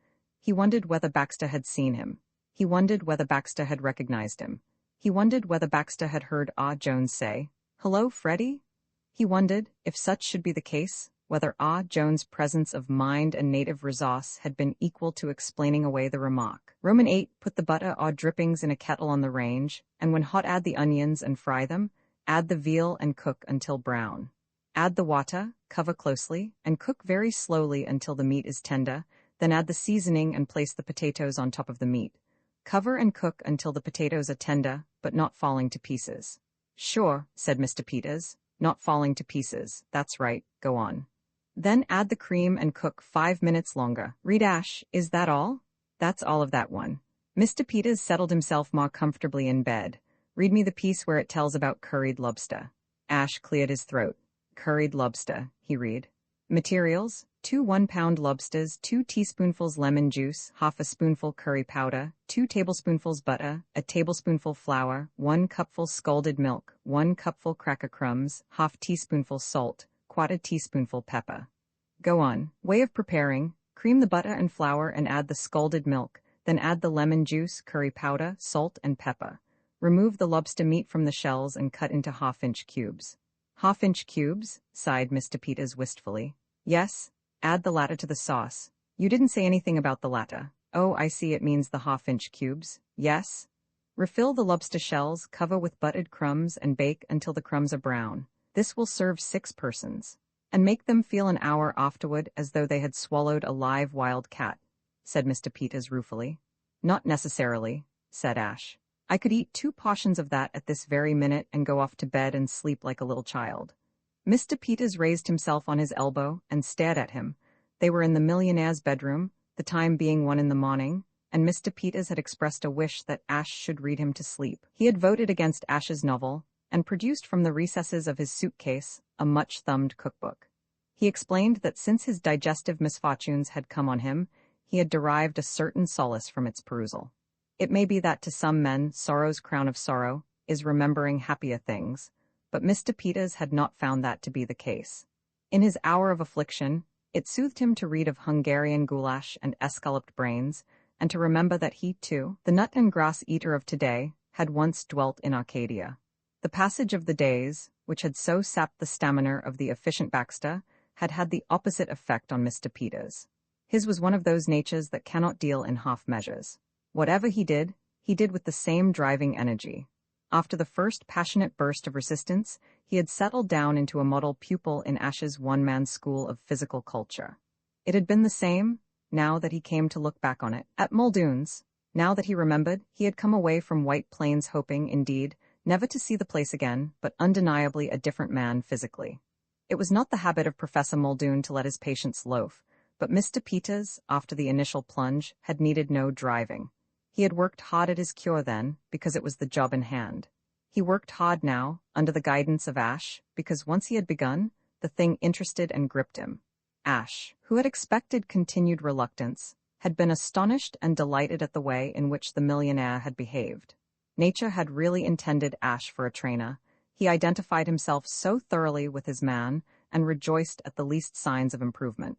He wondered whether Baxter had seen him. He wondered whether Baxter had recognized him. He wondered whether Baxter had heard Jones say, "Hello, Freddie?" He wondered, if such should be the case, whether Jones' presence of mind and native resource had been equal to explaining away the remark. Roman 8, put the butter or drippings in a kettle on the range, and when hot add the onions and fry them, add the veal and cook until brown. Add the water, cover closely, and cook very slowly until the meat is tender, then add the seasoning and place the potatoes on top of the meat. Cover and cook until the potatoes are tender, but not falling to pieces. "Sure," said Mr. Peters, "not falling to pieces, that's right, go on." Then add the cream and cook 5 minutes longer. Read Ash, is that all? That's all of that one. Mr. Peters settled himself more comfortably in bed. Read me the piece where it tells about curried lobster. Ash cleared his throat. Curried lobster, he read. Materials: 2 1-pound lobsters, 2 teaspoonfuls lemon juice, half a spoonful curry powder, 2 tablespoonfuls butter, a tablespoonful flour, 1 cupful scalded milk, 1 cupful cracker crumbs, half teaspoonful salt, 1/4 teaspoonful pepper. Go on. Way of preparing: cream the butter and flour and add the scalded milk, Then add the lemon juice, curry powder, salt, and pepper. Remove the lobster meat from the shells and cut into half-inch cubes. Half-inch cubes? Sighed Mr. Peters wistfully. Yes, add the latter to the sauce. You didn't say anything about the latter. Oh, I see, it means the half-inch cubes. Yes? Refill the lobster shells, cover with buttered crumbs, and bake until the crumbs are brown. This will serve 6 persons. And make them feel an hour afterward as though they had swallowed a live wild cat, said Mr. Peters ruefully. Not necessarily, said Ash. I could eat 2 portions of that at this very minute and go off to bed and sleep like a little child. Mr. Peters raised himself on his elbow and stared at him. They were in the millionaire's bedroom, the time being 1 in the morning, and Mr. Peters had expressed a wish that Ash should read him to sleep. He had voted against Ash's novel, and produced from the recesses of his suitcase a much-thumbed cookbook. He explained that since his digestive misfortunes had come on him, he had derived a certain solace from its perusal. It may be that to some men sorrow's crown of sorrow is remembering happier things, but Mr. Peters had not found that to be the case. In his hour of affliction, it soothed him to read of Hungarian goulash and escalloped brains, and to remember that he, too, the nut and grass eater of today, had once dwelt in Arcadia. The passage of the days, which had so sapped the stamina of the efficient Baxter, had had the opposite effect on Mr. Peters. His was one of those natures that cannot deal in half measures. Whatever he did with the same driving energy. After the first passionate burst of resistance, he had settled down into a model pupil in Ash's one-man school of physical culture. It had been the same, now that he came to look back on it, at Muldoon's. Now that he remembered, he had come away from White Plains hoping, indeed, never to see the place again, but undeniably a different man physically. It was not the habit of Professor Muldoon to let his patients loaf, but Mr. Peters, after the initial plunge, had needed no driving. He had worked hard at his cure then, because it was the job in hand. He worked hard now, under the guidance of Ash, because once he had begun, the thing interested and gripped him. Ash, who had expected continued reluctance, had been astonished and delighted at the way in which the millionaire had behaved. Nature had really intended Ash for a trainer. He identified himself so thoroughly with his man and rejoiced at the least signs of improvement.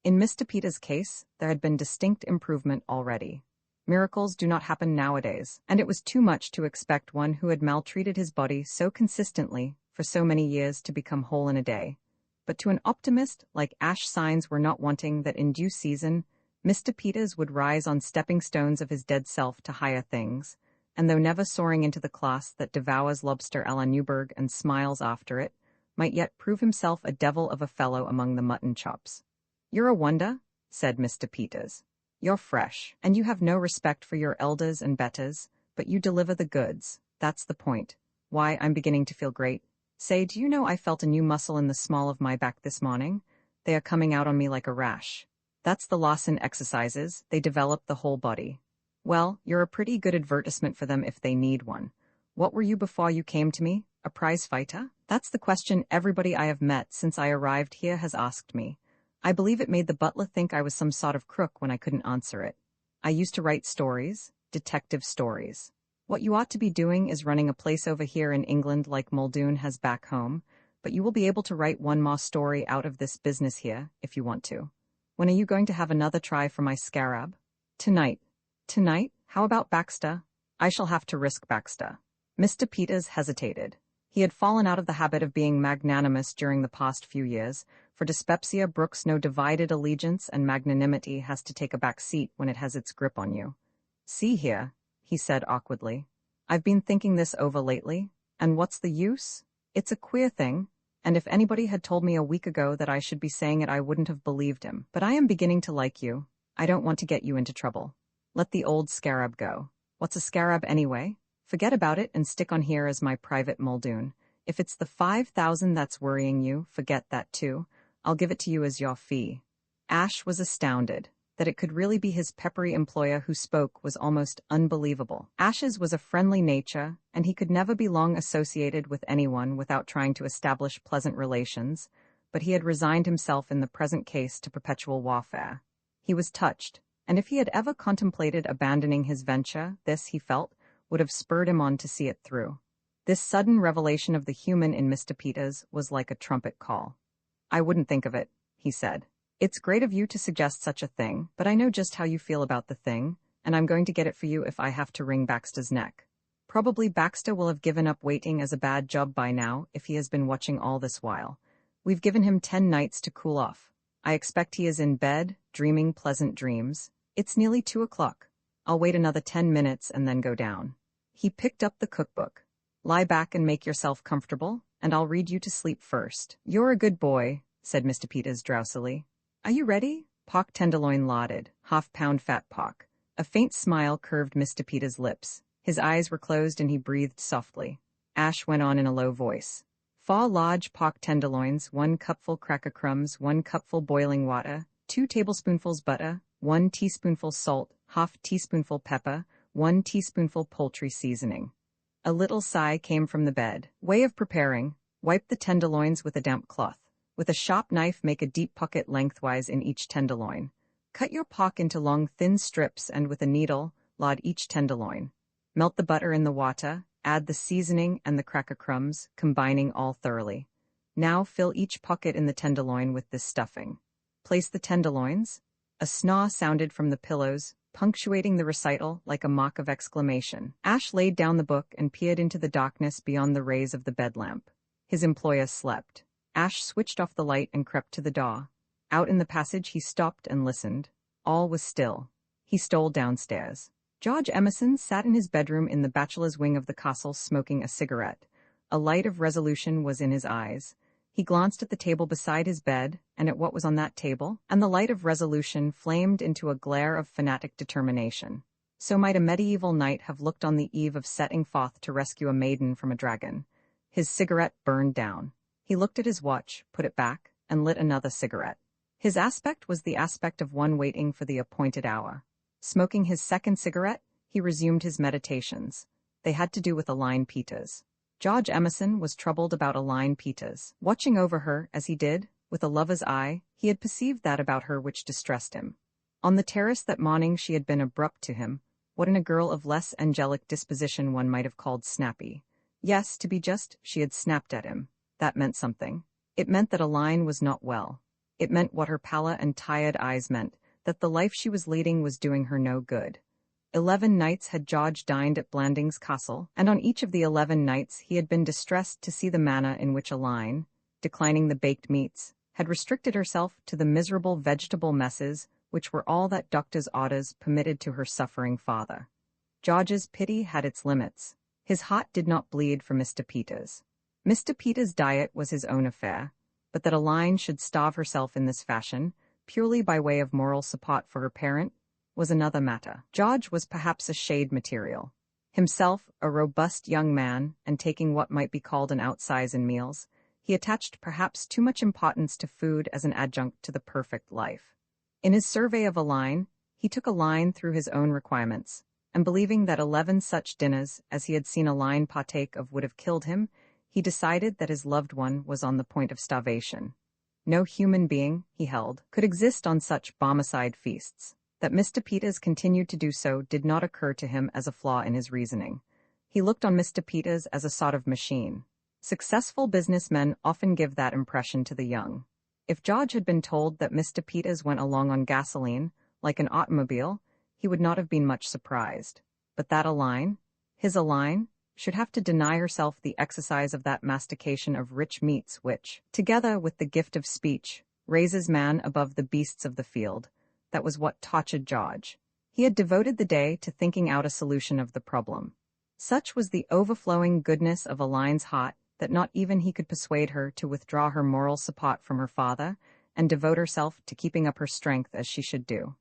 In Mr. Peters' case, there had been distinct improvement already. Miracles do not happen nowadays, and it was too much to expect one who had maltreated his body so consistently for so many years to become whole in a day. But to an optimist like Ash, signs were not wanting that in due season, Mr. Peters would rise on stepping stones of his dead self to higher things, and though never soaring into the class that devours lobster a la Newburgh and smiles after it, might yet prove himself a devil of a fellow among the mutton chops. "You're a wonder," said Mr. Peters. "You're fresh, and you have no respect for your elders and betters, but you deliver the goods. That's the point. Why, I'm beginning to feel great. Say, do you know I felt a new muscle in the small of my back this morning? They are coming out on me like a rash. That's the Lawson exercises, they develop the whole body. Well, you're a pretty good advertisement for them if they need one. What were you before you came to me? A prize fighter? That's the question everybody I have met since I arrived here has asked me. I believe it made the butler think I was some sort of crook when I couldn't answer it. I used to write stories, detective stories. What you ought to be doing is running a place over here in England like Muldoon has back home, but you will be able to write one more story out of this business here, if you want to. When are you going to have another try for my scarab? Tonight. Tonight? How about Baxter? I shall have to risk Baxter. Mr. Peters hesitated. He had fallen out of the habit of being magnanimous during the past few years, for dyspepsia brooks no divided allegiance, and magnanimity has to take a back seat when it has its grip on you. "See here," he said awkwardly. "I've been thinking this over lately, and what's the use? It's a queer thing, and if anybody had told me a week ago that I should be saying it I wouldn't have believed him. But I am beginning to like you. I don't want to get you into trouble. Let the old scarab go. What's a scarab anyway? Forget about it and stick on here as my private Muldoon. If it's the 5,000 that's worrying you, forget that too. I'll give it to you as your fee." Ash was astounded. That it could really be his peppery employer who spoke was almost unbelievable. Ash's was a friendly nature, and he could never be long associated with anyone without trying to establish pleasant relations, but he had resigned himself in the present case to perpetual warfare. He was touched, and if he had ever contemplated abandoning his venture, this, he felt, would have spurred him on to see it through. This sudden revelation of the human in Mr. Peters was like a trumpet call. "I wouldn't think of it," he said. "It's great of you to suggest such a thing, but I know just how you feel about the thing, and I'm going to get it for you if I have to wring Baxter's neck. Probably Baxter will have given up waiting as a bad job by now if he has been watching all this while. We've given him 10 nights to cool off. I expect he is in bed, dreaming pleasant dreams. It's nearly 2 o'clock. I'll wait another 10 minutes and then go down. He picked up the cookbook. Lie back and make yourself comfortable, and I'll read you to sleep first. You're a good boy, said Mr. Peters drowsily. Are you ready? Pork tenderloin lauded, half-pound fat pork. A faint smile curved Mr. Peters' lips. His eyes were closed and he breathed softly. Ash went on in a low voice. 4 large pork tenderloins, 1 cupful cracker crumbs, 1 cupful boiling water, 2 tablespoonfuls butter, 1 teaspoonful salt, half teaspoonful pepper, 1 teaspoonful poultry seasoning. A little sigh came from the bed. Way of preparing: wipe the tenderloins with a damp cloth. With a sharp knife, make a deep pocket lengthwise in each tenderloin. Cut your pork into long, thin strips and with a needle, lard each tenderloin. Melt the butter in the water, add the seasoning and the cracker crumbs, combining all thoroughly. Now fill each pocket in the tenderloin with this stuffing. Place the tenderloins. A snore sounded from the pillows, punctuating the recital like a mock of exclamation. Ash laid down the book and peered into the darkness beyond the rays of the bed lamp. His employer slept. Ash switched off the light and crept to the door. Out in the passage he stopped and listened. All was still. He stole downstairs. George Emerson sat in his bedroom in the bachelor's wing of the castle smoking a cigarette. A light of resolution was in his eyes. He glanced at the table beside his bed, and at what was on that table, and the light of resolution flamed into a glare of fanatic determination. So might a medieval knight have looked on the eve of setting forth to rescue a maiden from a dragon. His cigarette burned down. He looked at his watch, put it back, and lit another cigarette. His aspect was the aspect of one waiting for the appointed hour. Smoking his second cigarette, he resumed his meditations. They had to do with Aline Peters. George Emerson was troubled about Aline Peters. Watching over her, as he did, with a lover's eye, he had perceived that about her which distressed him. On the terrace that morning she had been abrupt to him, what in a girl of less angelic disposition one might have called snappy. Yes, to be just, she had snapped at him. That meant something. It meant that Aline was not well. It meant what her pallor and tired eyes meant, that the life she was leading was doing her no good. 11 nights had George dined at Blandings Castle, and on each of the 11 nights he had been distressed to see the manner in which Aline, declining the baked meats, had restricted herself to the miserable vegetable messes which were all that doctor's orders permitted to her suffering father. George's pity had its limits. His heart did not bleed for Mr. Peters. Mr. Peters' diet was his own affair, but that Aline should starve herself in this fashion, purely by way of moral support for her parent, was another matter. George was perhaps a shade material. Himself a robust young man, and taking what might be called an outsize in meals, he attached perhaps too much importance to food as an adjunct to the perfect life. In his survey of Aline, he took Aline through his own requirements, and believing that 11 such dinners as he had seen Aline partake of would have killed him, he decided that his loved one was on the point of starvation. No human being, he held, could exist on such barmecide feasts. That Mr. Peters continued to do so did not occur to him as a flaw in his reasoning. He looked on Mr. Peters as a sort of machine. Successful businessmen often give that impression to the young. If George had been told that Mr. Peters went along on gasoline, like an automobile, he would not have been much surprised. But that Aline, his Aline, should have to deny herself the exercise of that mastication of rich meats which, together with the gift of speech, raises man above the beasts of the field. That was what tortured George. He had devoted the day to thinking out a solution of the problem. Such was the overflowing goodness of Aline's heart that not even he could persuade her to withdraw her moral support from her father and devote herself to keeping up her strength as she should do.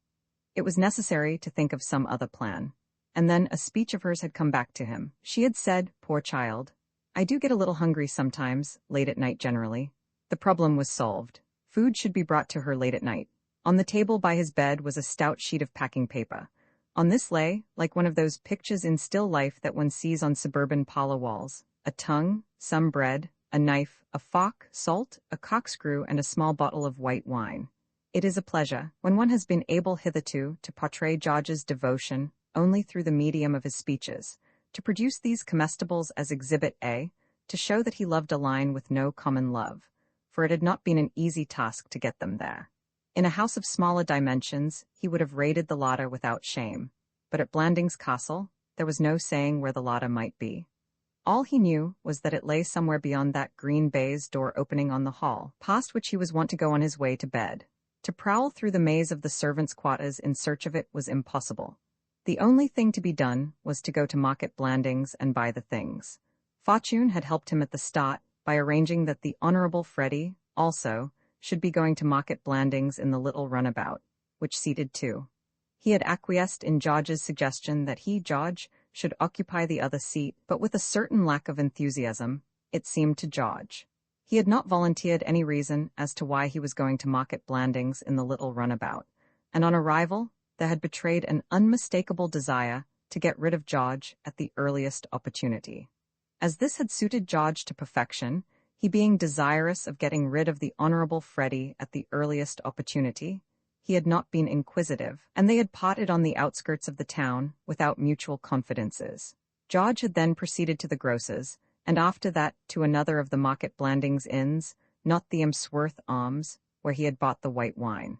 It was necessary to think of some other plan. And then a speech of hers had come back to him. She had said, "Poor child, I do get a little hungry sometimes, late at night generally." The problem was solved. Food should be brought to her late at night. On the table by his bed was a stout sheet of packing paper. On this lay, like one of those pictures in still life that one sees on suburban parlor walls, a tongue, some bread, a knife, a fork, salt, a corkscrew, and a small bottle of white wine. It is a pleasure, when one has been able hitherto to portray George's devotion only through the medium of his speeches, to produce these comestibles as Exhibit A, to show that he loved Aline with no common love, for it had not been an easy task to get them there. In a house of smaller dimensions, he would have raided the larder without shame. but at Blandings Castle, there was no saying where the Lotta might be. All he knew was that it lay somewhere beyond that green baize door opening on the hall, past which he was wont to go on his way to bed. To prowl through the maze of the servants' quarters in search of it was impossible. The only thing to be done was to go to Market Blandings and buy the things. Fortune had helped him at the start by arranging that the Honourable Freddie, also, should be going to Market Blandings in the little runabout, which seated two. He had acquiesced in George's suggestion that he, George, should occupy the other seat, but with a certain lack of enthusiasm, it seemed to George. He had not volunteered any reason as to why he was going to Market Blandings in the little runabout, and on arrival, there had betrayed an unmistakable desire to get rid of George at the earliest opportunity. As this had suited George to perfection, he being desirous of getting rid of the Honourable Freddie at the earliest opportunity, he had not been inquisitive, and they had parted on the outskirts of the town without mutual confidences. George had then proceeded to the grocer's, and after that to another of the Market Blandings inns, not the Emsworth Arms, where he had bought the white wine.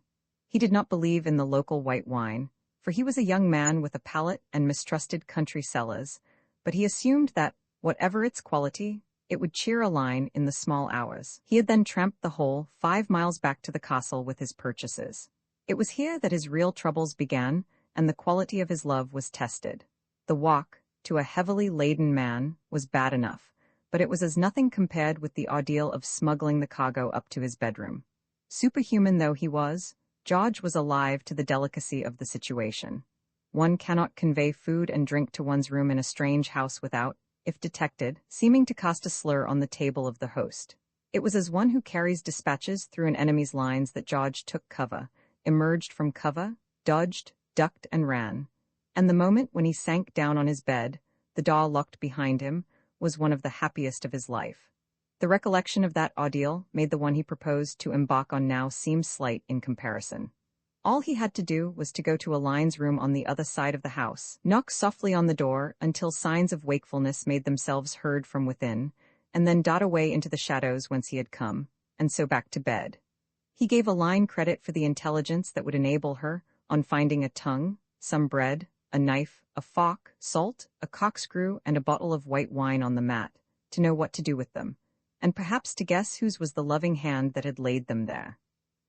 He did not believe in the local white wine, for he was a young man with a palate and mistrusted country cellars, but he assumed that, whatever its quality, it would cheer a line in the small hours. He had then tramped the whole 5 miles back to the castle with his purchases. It was here that his real troubles began, and the quality of his love was tested. The walk, to a heavily laden man, was bad enough, but it was as nothing compared with the ordeal of smuggling the cargo up to his bedroom. Superhuman though he was, George was alive to the delicacy of the situation. One cannot convey food and drink to one's room in a strange house without, if detected, seeming to cast a slur on the table of the host. It was as one who carries dispatches through an enemy's lines that George took cover, emerged from cover, dodged, ducked, and ran. And the moment when he sank down on his bed, the door locked behind him, was one of the happiest of his life. The recollection of that ordeal made the one he proposed to embark on now seem slight in comparison. All he had to do was to go to Aline's room on the other side of the house, knock softly on the door until signs of wakefulness made themselves heard from within, and then dart away into the shadows whence he had come, and so back to bed. He gave Aline credit for the intelligence that would enable her, on finding a tongue, some bread, a knife, a fork, salt, a corkscrew, and a bottle of white wine on the mat, to know what to do with them, and perhaps to guess whose was the loving hand that had laid them there.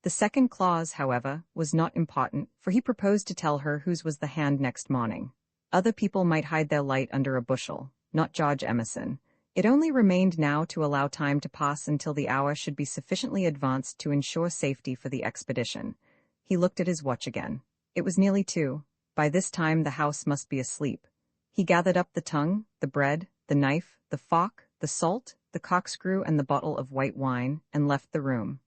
The second clause, however, was not important, for he proposed to tell her whose was the hand next morning. Other people might hide their light under a bushel, not George Emerson. It only remained now to allow time to pass until the hour should be sufficiently advanced to ensure safety for the expedition. He looked at his watch again. It was nearly 2. By this time the house must be asleep. He gathered up the tongue, the bread, the knife, the fork, the salt, the corkscrew, and the bottle of white wine, and left the room.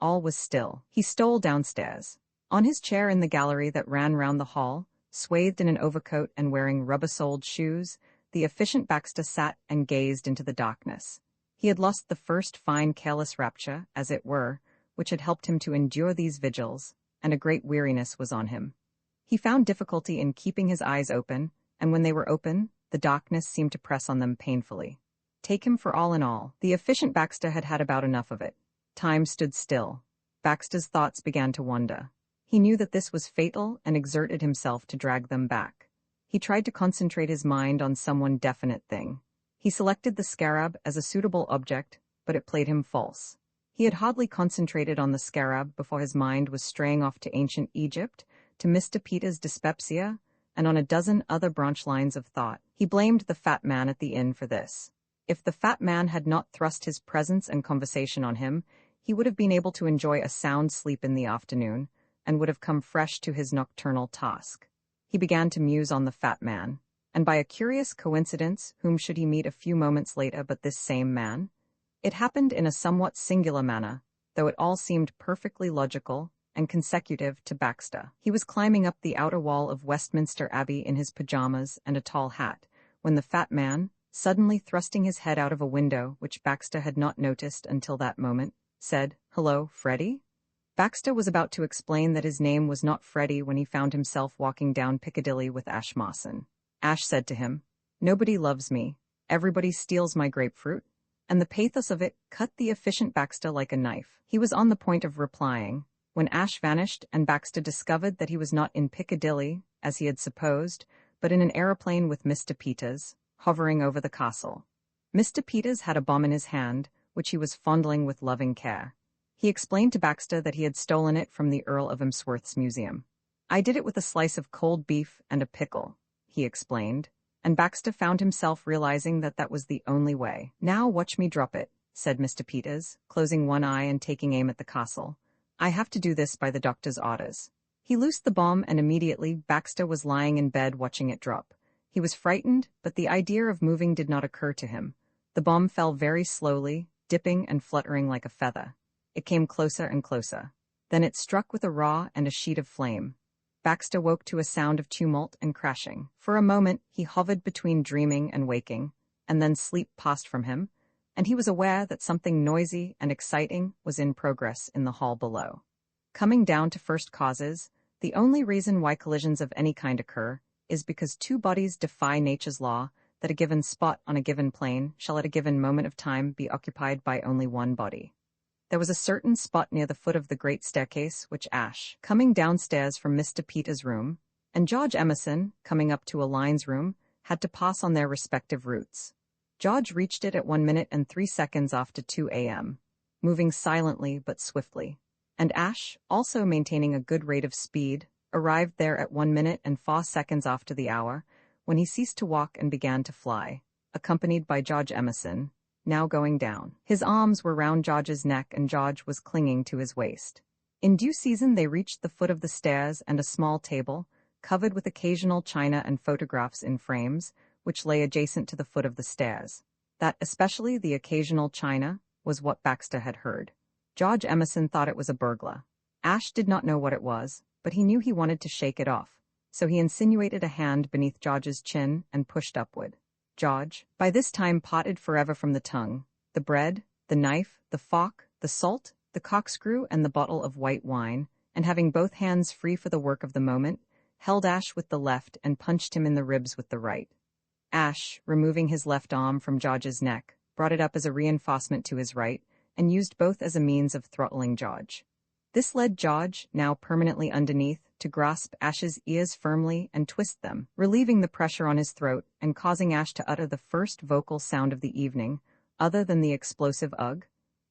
All was still. He stole downstairs. On his chair in the gallery that ran round the hall, swathed in an overcoat and wearing rubber-soled shoes, the efficient Baxter sat and gazed into the darkness. He had lost the first fine careless rapture, as it were, which had helped him to endure these vigils, and a great weariness was on him. He found difficulty in keeping his eyes open, and when they were open, the darkness seemed to press on them painfully. Take him for all in all, the efficient Baxter had had about enough of it. Time stood still. Baxter's thoughts began to wander. He knew that this was fatal and exerted himself to drag them back. He tried to concentrate his mind on some one definite thing. He selected the scarab as a suitable object, but it played him false. He had hardly concentrated on the scarab before his mind was straying off to ancient Egypt, to Mr. Peter's dyspepsia, and on a dozen other branch lines of thought. He blamed the fat man at the inn for this. If the fat man had not thrust his presence and conversation on him, he would have been able to enjoy a sound sleep in the afternoon, and would have come fresh to his nocturnal task. He began to muse on the fat man, and by a curious coincidence, whom should he meet a few moments later but this same man? It happened in a somewhat singular manner, though it all seemed perfectly logical and consecutive to Baxter. He was climbing up the outer wall of Westminster Abbey in his pajamas and a tall hat, when the fat man, suddenly thrusting his head out of a window which Baxter had not noticed until that moment, said, "Hello, Freddie?" Baxter was about to explain that his name was not Freddie when he found himself walking down Piccadilly with Ash Mawson. Ash said to him, "Nobody loves me. Everybody steals my grapefruit," and the pathos of it cut the efficient Baxter like a knife. He was on the point of replying, when Ash vanished and Baxter discovered that he was not in Piccadilly, as he had supposed, but in an aeroplane with Mr. Peters, hovering over the castle. Mr. Peters had a bomb in his hand, which he was fondling with loving care. He explained to Baxter that he had stolen it from the Earl of Emsworth's museum. "I did it with a slice of cold beef and a pickle," he explained, and Baxter found himself realizing that that was the only way. "Now watch me drop it," said Mr. Peters, closing one eye and taking aim at the castle. "I have to do this by the doctor's orders." He loosed the bomb, and immediately Baxter was lying in bed watching it drop. He was frightened, but the idea of moving did not occur to him. The bomb fell very slowly, dipping and fluttering like a feather. It came closer and closer. Then it struck with a roar and a sheet of flame. Baxter woke to a sound of tumult and crashing. For a moment, he hovered between dreaming and waking, and then sleep passed from him, and he was aware that something noisy and exciting was in progress in the hall below. Coming down to first causes, the only reason why collisions of any kind occur is because two bodies defy nature's law that a given spot on a given plane shall at a given moment of time be occupied by only one body. There was a certain spot near the foot of the great staircase which Ash, coming downstairs from Mr. Peters' room, and George Emerson, coming up to Aline's room, had to pass on their respective routes. George reached it at 1 minute and 3 seconds after 2 a.m., moving silently but swiftly, and Ash, also maintaining a good rate of speed, arrived there at 1 minute and 4 seconds after the hour, when he ceased to walk and began to fly, accompanied by George Emerson, now going down. His arms were round George's neck and George was clinging to his waist. In due season they reached the foot of the stairs and a small table, covered with occasional china and photographs in frames, which lay adjacent to the foot of the stairs. That, especially the occasional china, was what Baxter had heard. George Emerson thought it was a burglar. Ash did not know what it was, but he knew he wanted to shake it off, so he insinuated a hand beneath George's chin and pushed upward. George, by this time parted forever from the tongue, the bread, the knife, the fork, the salt, the corkscrew, and the bottle of white wine, and having both hands free for the work of the moment, held Ash with the left and punched him in the ribs with the right. Ash, removing his left arm from George's neck, brought it up as a reinforcement to his right, and used both as a means of throttling George. This led George, now permanently underneath, to grasp Ash's ears firmly and twist them, relieving the pressure on his throat and causing Ash to utter the first vocal sound of the evening, other than the explosive ugh,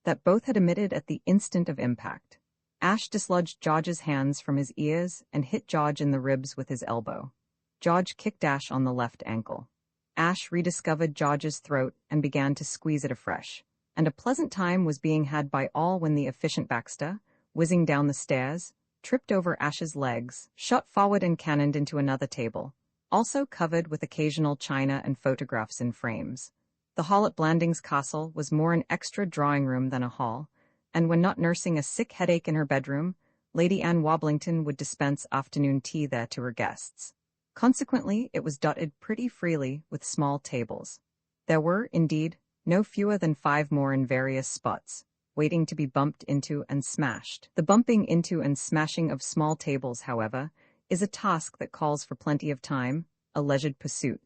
that both had emitted at the instant of impact. Ash dislodged George's hands from his ears and hit George in the ribs with his elbow. George kicked Ash on the left ankle. Ash rediscovered George's throat and began to squeeze it afresh, and a pleasant time was being had by all when the efficient Baxter, whizzing down the stairs, tripped over Ash's legs, shot forward and cannoned into another table, also covered with occasional china and photographs in frames. The hall at Blandings Castle was more an extra drawing room than a hall, and when not nursing a sick headache in her bedroom, Lady Anne Woblington would dispense afternoon tea there to her guests. Consequently, it was dotted pretty freely with small tables. There were, indeed, no fewer than 5 more in various spots, waiting to be bumped into and smashed. The bumping into and smashing of small tables, however, is a task that calls for plenty of time, a leisured pursuit,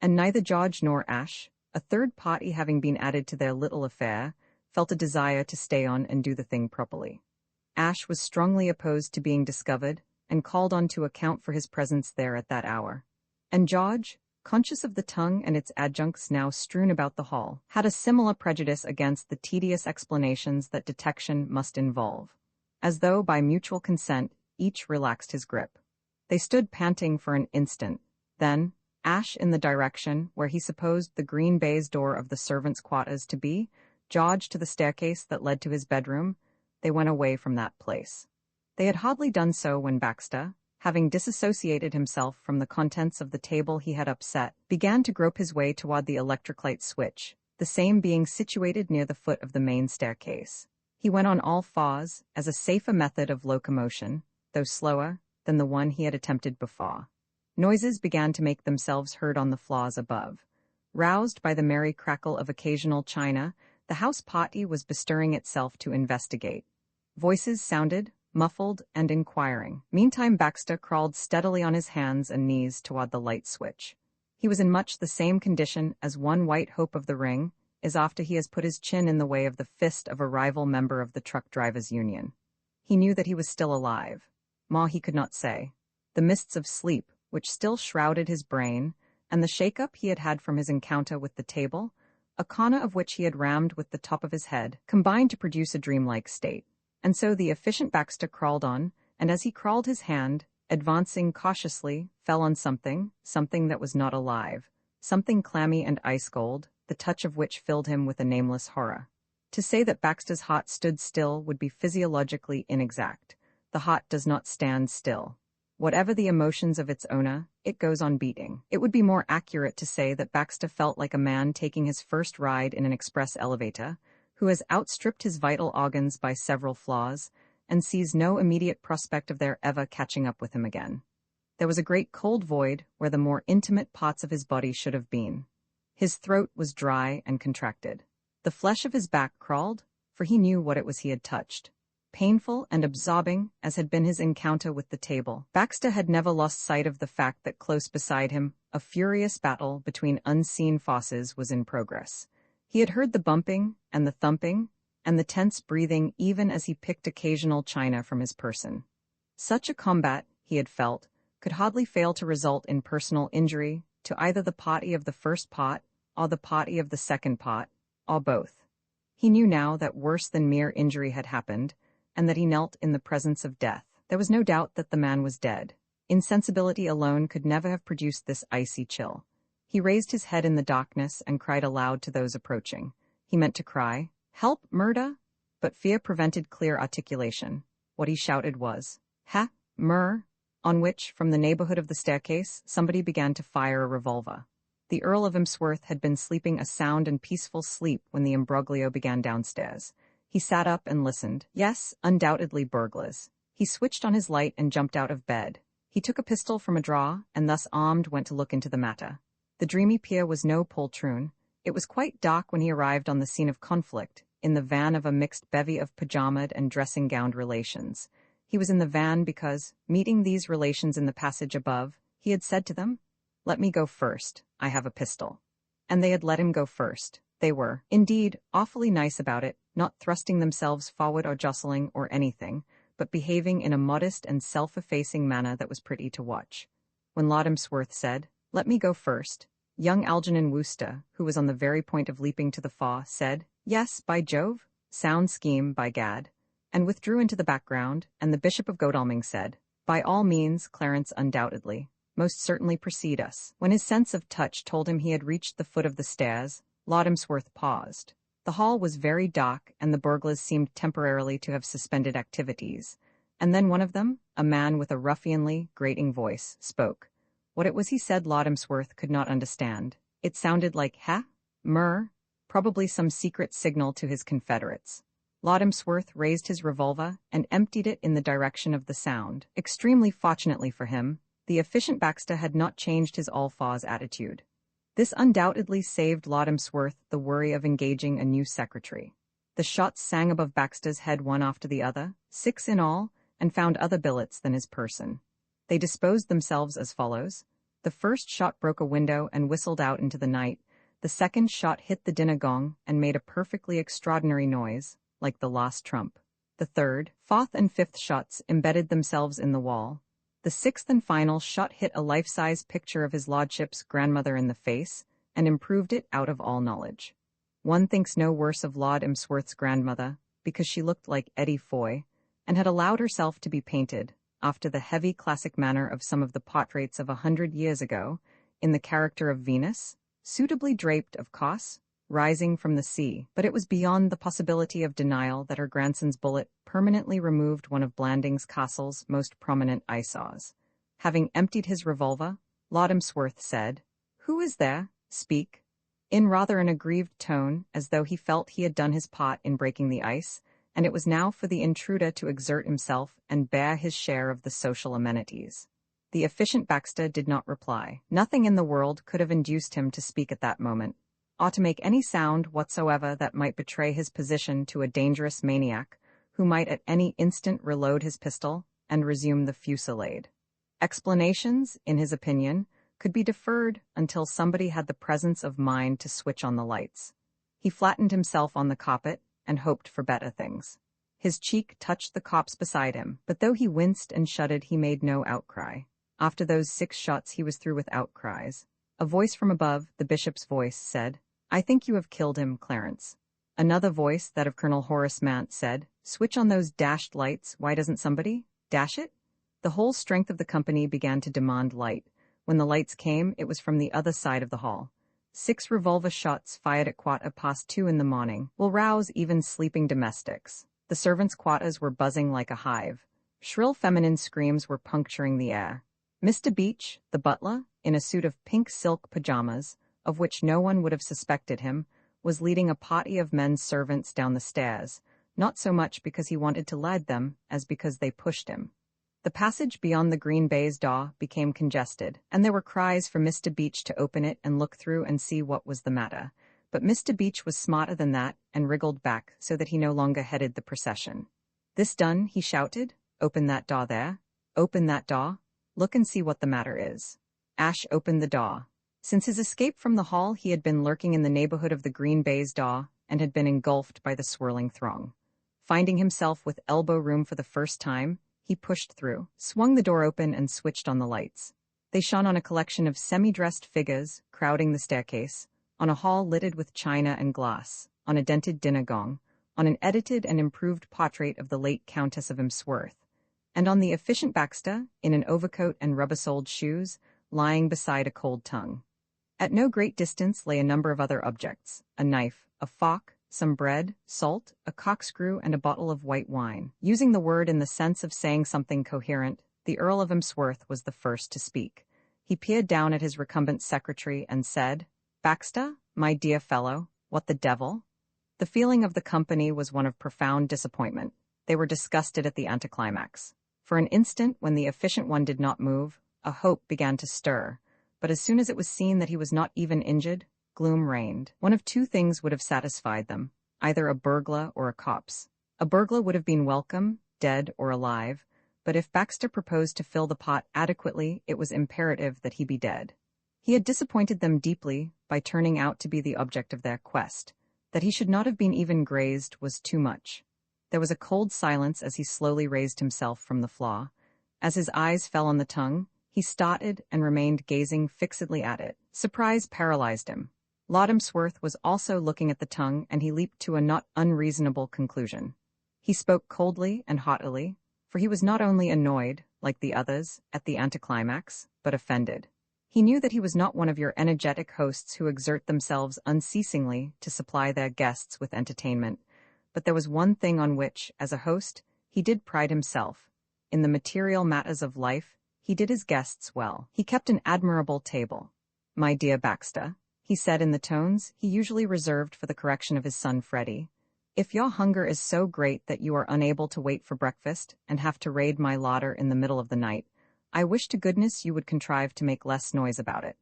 and neither George nor Ash, a third party having been added to their little affair, felt a desire to stay on and do the thing properly. Ash was strongly opposed to being discovered and called on to account for his presence there at that hour. And George, conscious of the tongue and its adjuncts now strewn about the hall, had a similar prejudice against the tedious explanations that detection must involve. As though by mutual consent, each relaxed his grip. They stood panting for an instant. Then, Ash in the direction where he supposed the green baize door of the servants' quarters to be, George to the staircase that led to his bedroom, they went away from that place. They had hardly done so when Baxter, having disassociated himself from the contents of the table he had upset, began to grope his way toward the electric light switch, the same being situated near the foot of the main staircase. He went on all fours, as a safer method of locomotion, though slower, than the one he had attempted before. Noises began to make themselves heard on the floors above. Roused by the merry crackle of occasional china, the house party was bestirring itself to investigate. Voices sounded, muffled and inquiring. Meantime Baxter crawled steadily on his hands and knees toward the light switch. He was in much the same condition as one white hope of the ring is after he has put his chin in the way of the fist of a rival member of the truck drivers' union. He knew that he was still alive. More he could not say. The mists of sleep, which still shrouded his brain, and the shake-up he had had from his encounter with the table, a corner of which he had rammed with the top of his head, combined to produce a dreamlike state. And so the efficient Baxter crawled on, and as he crawled his hand, advancing cautiously, fell on something that was not alive, something clammy and ice-cold, the touch of which filled him with a nameless horror. To say that Baxter's heart stood still would be physiologically inexact. The heart does not stand still. Whatever the emotions of its owner, it goes on beating. It would be more accurate to say that Baxter felt like a man taking his first ride in an express elevator, who has outstripped his vital organs by several flaws, and sees no immediate prospect of their ever catching up with him again. There was a great cold void where the more intimate parts of his body should have been. His throat was dry and contracted. The flesh of his back crawled, for he knew what it was he had touched. Painful and absorbing as had been his encounter with the table, Baxter had never lost sight of the fact that close beside him, a furious battle between unseen forces was in progress. He had heard the bumping and the thumping and the tense breathing even as he picked occasional china from his person. Such a combat, he had felt, could hardly fail to result in personal injury to either the party of the first pot or the party of the second pot, or both. He knew now that worse than mere injury had happened, and that he knelt in the presence of death. There was no doubt that the man was dead. Insensibility alone could never have produced this icy chill. He raised his head in the darkness and cried aloud to those approaching. He meant to cry, "Help, murder!" But fear prevented clear articulation. What he shouted was, "Ha, mur!" On which, from the neighborhood of the staircase, somebody began to fire a revolver. The Earl of Emsworth had been sleeping a sound and peaceful sleep when the imbroglio began downstairs. He sat up and listened. Yes, undoubtedly burglars. He switched on his light and jumped out of bed. He took a pistol from a drawer, and thus armed went to look into the matter. The dreamy pier was no poltroon. It was quite dark when he arrived on the scene of conflict, in the van of a mixed bevy of pajamaed and dressing-gowned relations. He was in the van because, meeting these relations in the passage above, he had said to them, "Let me go first, I have a pistol." And they had let him go first. They were, indeed, awfully nice about it, not thrusting themselves forward or jostling or anything, but behaving in a modest and self-effacing manner that was pretty to watch. When Lord Emsworth said, "Let me go first," young Algernon Wooster, who was on the very point of leaping to the fore, said, "Yes, by Jove, sound scheme, by gad," and withdrew into the background, and the Bishop of Godalming said, "By all means, Clarence, undoubtedly. Most certainly precede us." When his sense of touch told him he had reached the foot of the stairs, Lord Emsworth paused. The hall was very dark, and the burglars seemed temporarily to have suspended activities. And then one of them, a man with a ruffianly, grating voice, spoke. What it was he said Lord Emsworth could not understand. It sounded like "ha," "mur," probably some secret signal to his confederates. Lord Emsworth raised his revolver and emptied it in the direction of the sound. Extremely fortunately for him, the efficient Baxter had not changed his all-fours attitude. This undoubtedly saved Lord Emsworth the worry of engaging a new secretary. The shots sang above Baxter's head one after the other, 6 in all, and found other billets than his person. They disposed themselves as follows. The first shot broke a window and whistled out into the night. The second shot hit the dinner gong and made a perfectly extraordinary noise, like the last trump. The third, fourth, and fifth shots embedded themselves in the wall. The sixth and final shot hit a life-size picture of his lordship's grandmother in the face, and improved it out of all knowledge. One thinks no worse of Lord Emsworth's grandmother, because she looked like Edie Foy, and had allowed herself to be painted, after the heavy classic manner of some of the portraits of 100 years ago, in the character of Venus, suitably draped, of course, rising from the sea. But it was beyond the possibility of denial that her grandson's bullet permanently removed one of Blanding's castle's most prominent eyesores. Having emptied his revolver, Lord Emsworth said, "Who is there? Speak," in rather an aggrieved tone, as though he felt he had done his part in breaking the ice, and it was now for the intruder to exert himself and bear his share of the social amenities. The efficient Baxter did not reply. Nothing in the world could have induced him to speak at that moment, or to make any sound whatsoever that might betray his position to a dangerous maniac, who might at any instant reload his pistol and resume the fusillade. Explanations, in his opinion, could be deferred until somebody had the presence of mind to switch on the lights. He flattened himself on the carpet and hoped for better things. His cheek touched the corpse beside him, but though he winced and shuddered, he made no outcry. After those 6 shots he was through with outcries. A voice from above, the bishop's voice, said, "I think you have killed him, Clarence." Another voice, that of Colonel Horace Mant, said, "Switch on those dashed lights, why doesn't somebody? Dash it?" The whole strength of the company began to demand light. When the lights came, it was from the other side of the hall. 6 revolver shots fired at 2:15 in the morning will rouse even sleeping domestics. The servants' quarters were buzzing like a hive. Shrill feminine screams were puncturing the air. Mr. Beach, the butler, in a suit of pink silk pajamas, of which no one would have suspected him, was leading a party of men's servants down the stairs, not so much because he wanted to lead them as because they pushed him. The passage beyond the green baize door became congested, and there were cries for Mr. Beach to open it and look through and see what was the matter. But Mr. Beach was smarter than that and wriggled back so that he no longer headed the procession. This done, he shouted, "Open that door there. Open that door. Look and see what the matter is." Ash opened the door. Since his escape from the hall, he had been lurking in the neighborhood of the green baize door and had been engulfed by the swirling throng. Finding himself with elbow room for the first time, he pushed through, swung the door open, and switched on the lights. They shone on a collection of semi-dressed figures crowding the staircase, on a hall littered with china and glass, on a dented dinner gong, on an edited and improved portrait of the late Countess of Emsworth, and on the efficient Baxter, in an overcoat and rubber-soled shoes, lying beside a cold tongue. At no great distance lay a number of other objects: a knife, a fork, some bread, salt, a corkscrew, and a bottle of white wine. Using the word in the sense of saying something coherent, the Earl of Emsworth was the first to speak. He peered down at his recumbent secretary and said, "Baxter, my dear fellow, what the devil?" The feeling of the company was one of profound disappointment. They were disgusted at the anticlimax. For an instant, when the efficient one did not move, a hope began to stir. But as soon as it was seen that he was not even injured, gloom reigned. One of 2 things would have satisfied them, either a burglar or a corpse. A burglar would have been welcome, dead or alive, but if Baxter proposed to fill the pot adequately, it was imperative that he be dead. He had disappointed them deeply by turning out to be the object of their quest. That he should not have been even grazed was too much. There was a cold silence as he slowly raised himself from the floor. As his eyes fell on the tongue, he started and remained gazing fixedly at it. Surprise paralyzed him. Lord Emsworth was also looking at the tongue, and he leaped to a not unreasonable conclusion. He spoke coldly and haughtily, for he was not only annoyed, like the others, at the anticlimax, but offended. He knew that he was not one of your energetic hosts who exert themselves unceasingly to supply their guests with entertainment, but there was one thing on which, as a host, he did pride himself. In the material matters of life, he did his guests well. He kept an admirable table. "My dear Baxter," he said in the tones he usually reserved for the correction of his son Freddie, "if your hunger is so great that you are unable to wait for breakfast and have to raid my larder in the middle of the night, I wish to goodness you would contrive to make less noise about it.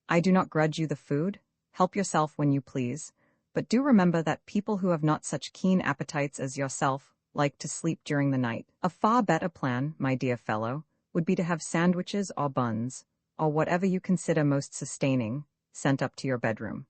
I do not grudge you the food. Help yourself when you please, but do remember that people who have not such keen appetites as yourself like to sleep during the night. A far better plan, my dear fellow, would be to have sandwiches or buns, or whatever you consider most sustaining, sent up to your bedroom."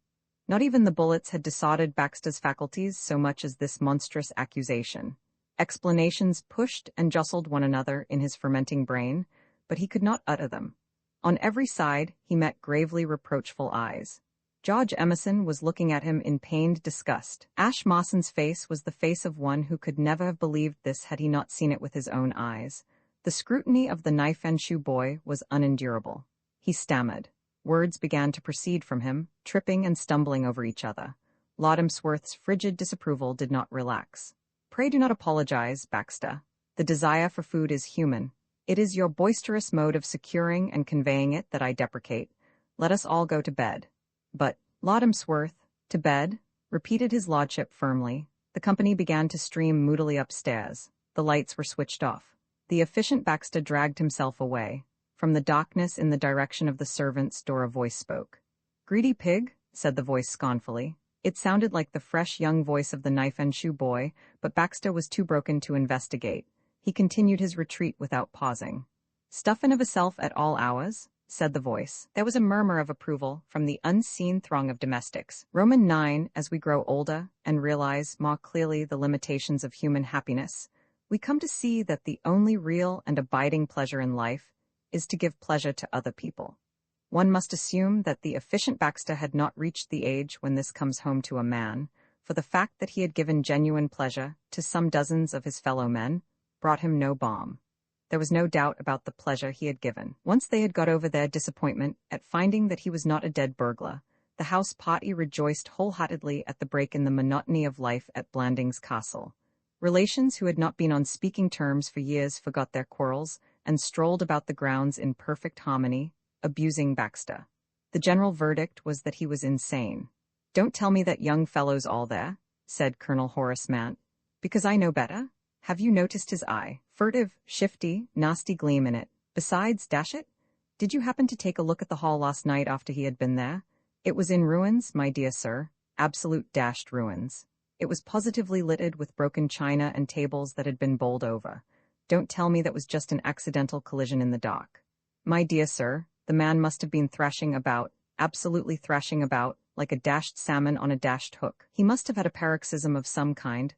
Not even the bullets had disordered Baxter's faculties so much as this monstrous accusation. Explanations pushed and jostled one another in his fermenting brain, but he could not utter them. On every side, he met gravely reproachful eyes. George Emerson was looking at him in pained disgust. Ash Mawson's face was the face of one who could never have believed this had he not seen it with his own eyes. The scrutiny of the knife and shoe boy was unendurable. He stammered. Words began to proceed from him, tripping and stumbling over each other. Lord Emsworth's frigid disapproval did not relax. "Pray do not apologize, Baxter. The desire for food is human. It is your boisterous mode of securing and conveying it that I deprecate. Let us all go to bed." "But, Lord Emsworth, to bed?" repeated his lordship firmly. The company began to stream moodily upstairs. The lights were switched off. The efficient Baxter dragged himself away. From the darkness in the direction of the servants' door a voice spoke. "Greedy pig," said the voice scornfully. It sounded like the fresh young voice of the knife and shoe boy, but Baxter was too broken to investigate. He continued his retreat without pausing. "Stuffin' of a self at all hours," said the voice. There was a murmur of approval from the unseen throng of domestics. Roman 9, as we grow older and realize more clearly the limitations of human happiness, we come to see that the only real and abiding pleasure in life is to give pleasure to other people. One must assume that the efficient Baxter had not reached the age when this comes home to a man, for the fact that he had given genuine pleasure to some dozens of his fellow men brought him no balm. There was no doubt about the pleasure he had given. Once they had got over their disappointment at finding that he was not a dead burglar, the house party rejoiced wholeheartedly at the break in the monotony of life at Blandings Castle. Relations who had not been on speaking terms for years forgot their quarrels and strolled about the grounds in perfect harmony, abusing Baxter. The general verdict was that he was insane. "Don't tell me that young fellow's all there," said Colonel Horace Mant, "because I know better. Have you noticed his eye? Furtive, shifty, nasty gleam in it. Besides, dash it, did you happen to take a look at the hall last night after he had been there? It was in ruins, my dear sir, absolute dashed ruins. It was positively littered with broken china and tables that had been bowled over. Don't tell me that was just an accidental collision in the dock. My dear sir, the man must have been thrashing about, absolutely thrashing about, like a dashed salmon on a dashed hook. He must have had a paroxysm of some kind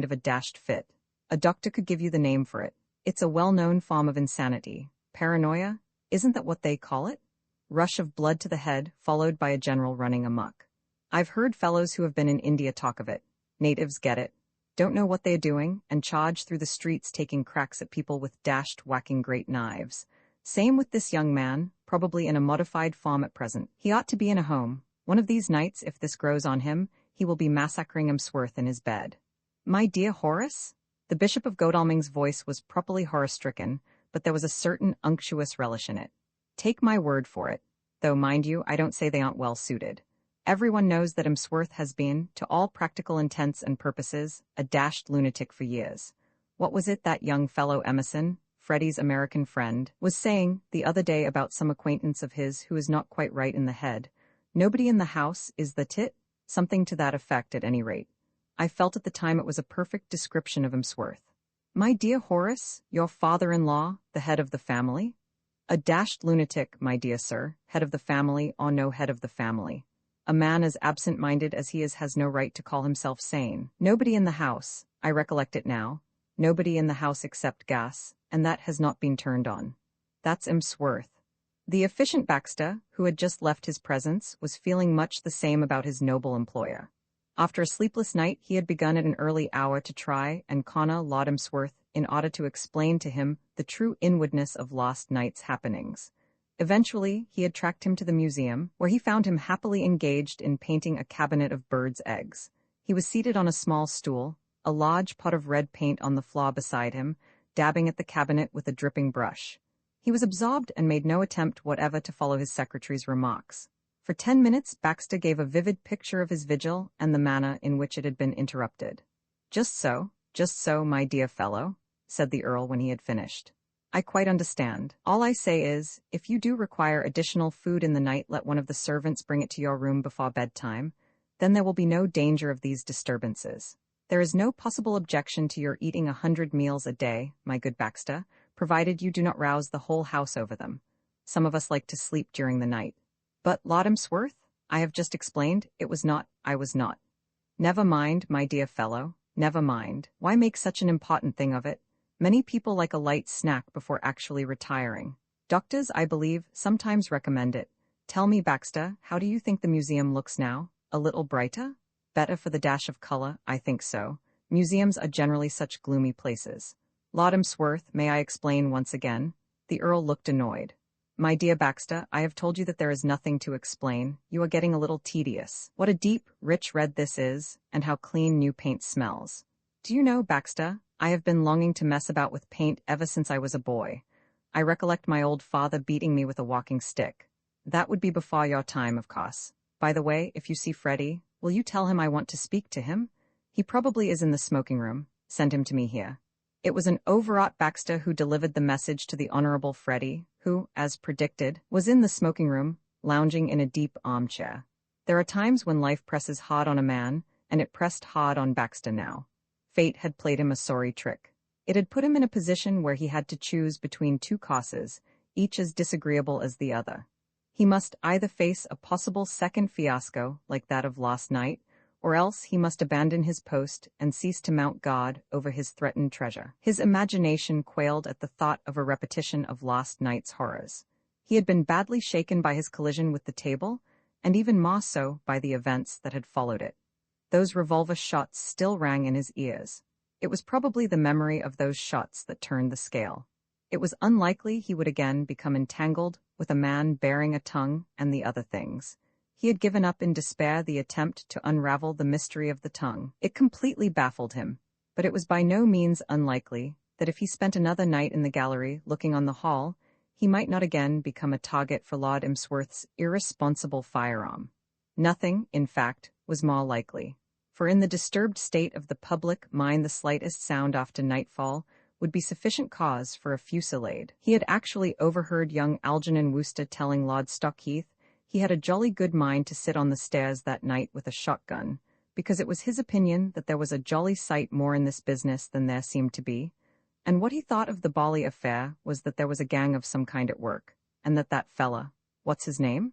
of a dashed fit. A doctor could give you the name for it. It's a well-known form of insanity. Paranoia? Isn't that what they call it? Rush of blood to the head, followed by a general running amok. I've heard fellows who have been in India talk of it. Natives get it. Don't know what they are doing, and charge through the streets taking cracks at people with dashed, whacking great knives. Same with this young man, probably in a modified form at present. He ought to be in a home. One of these nights, if this grows on him, he will be massacring Emsworth in his bed." "My dear Horace?" The Bishop of Godalming's voice was properly horror-stricken, but there was a certain unctuous relish in it. "Take my word for it, though mind you, I don't say they aren't well suited. Everyone knows that Emsworth has been, to all practical intents and purposes, a dashed lunatic for years. What was it that young fellow Emerson, Freddie's American friend, was saying the other day about some acquaintance of his who is not quite right in the head? Nobody in the house is the tit? Something to that effect at any rate. I felt at the time it was a perfect description of Emsworth. My dear Horace, your father-in-law, the head of the family? A dashed lunatic, my dear sir, head of the family or no head of the family. A man as absent-minded as he is has no right to call himself sane. Nobody in the house, I recollect it now, nobody in the house except gas, and that has not been turned on. That's Emsworth." The efficient Baxter, who had just left his presence, was feeling much the same about his noble employer. After a sleepless night, he had begun at an early hour to try and corner Lord Emsworth in order to explain to him the true inwardness of last night's happenings. Eventually, he had tracked him to the museum, where he found him happily engaged in painting a cabinet of birds' eggs. He was seated on a small stool, a large pot of red paint on the floor beside him, dabbing at the cabinet with a dripping brush. He was absorbed and made no attempt whatever to follow his secretary's remarks. For 10 minutes, Baxter gave a vivid picture of his vigil and the manner in which it had been interrupted. Just so, my dear fellow," said the Earl when he had finished. "I quite understand. All I say is, if you do require additional food in the night, let one of the servants bring it to your room before bedtime. Then there will be no danger of these disturbances. There is no possible objection to your eating 100 meals a day, my good Baxter, provided you do not rouse the whole house over them. Some of us like to sleep during the night. But Lord Emsworth? I have just explained, I was not. Never mind, my dear fellow, never mind. Why make such an important thing of it? Many people like a light snack before actually retiring. Doctors, I believe, sometimes recommend it. Tell me, Baxter, how do you think the museum looks now? A little brighter? Better for the dash of color, I think so. Museums are generally such gloomy places. Lord Emsworth, may I explain once again?" The Earl looked annoyed. "My dear Baxter, I have told you that there is nothing to explain. You are getting a little tedious. What a deep, rich red this is, and how clean new paint smells. Do you know, Baxter, I have been longing to mess about with paint ever since I was a boy. I recollect my old father beating me with a walking stick. That would be before your time, of course. By the way, if you see Freddie, will you tell him I want to speak to him? He probably is in the smoking room. Send him to me here." It was an overwrought Baxter who delivered the message to the Honorable Freddie, who, as predicted, was in the smoking room, lounging in a deep armchair. There are times when life presses hard on a man, and it pressed hard on Baxter now. Fate had played him a sorry trick. It had put him in a position where he had to choose between two courses, each as disagreeable as the other. He must either face a possible second fiasco like that of last night, or else he must abandon his post and cease to mount guard over his threatened treasure. His imagination quailed at the thought of a repetition of last night's horrors. He had been badly shaken by his collision with the table, and even more so by the events that had followed it. Those revolver shots still rang in his ears. It was probably the memory of those shots that turned the scale. It was unlikely he would again become entangled with a man bearing a tongue and the other things. He had given up in despair the attempt to unravel the mystery of the tongue. It completely baffled him, but it was by no means unlikely that if he spent another night in the gallery looking on the hall, he might not again become a target for Lord Emsworth's irresponsible firearm. Nothing, in fact, was more likely, for in the disturbed state of the public mind the slightest sound after nightfall would be sufficient cause for a fusillade. He had actually overheard young Algernon Wooster telling Lord Stockheath he had a jolly good mind to sit on the stairs that night with a shotgun, because it was his opinion that there was a jolly sight more in this business than there seemed to be, and what he thought of the Bali affair was that there was a gang of some kind at work, and that fella, what's his name?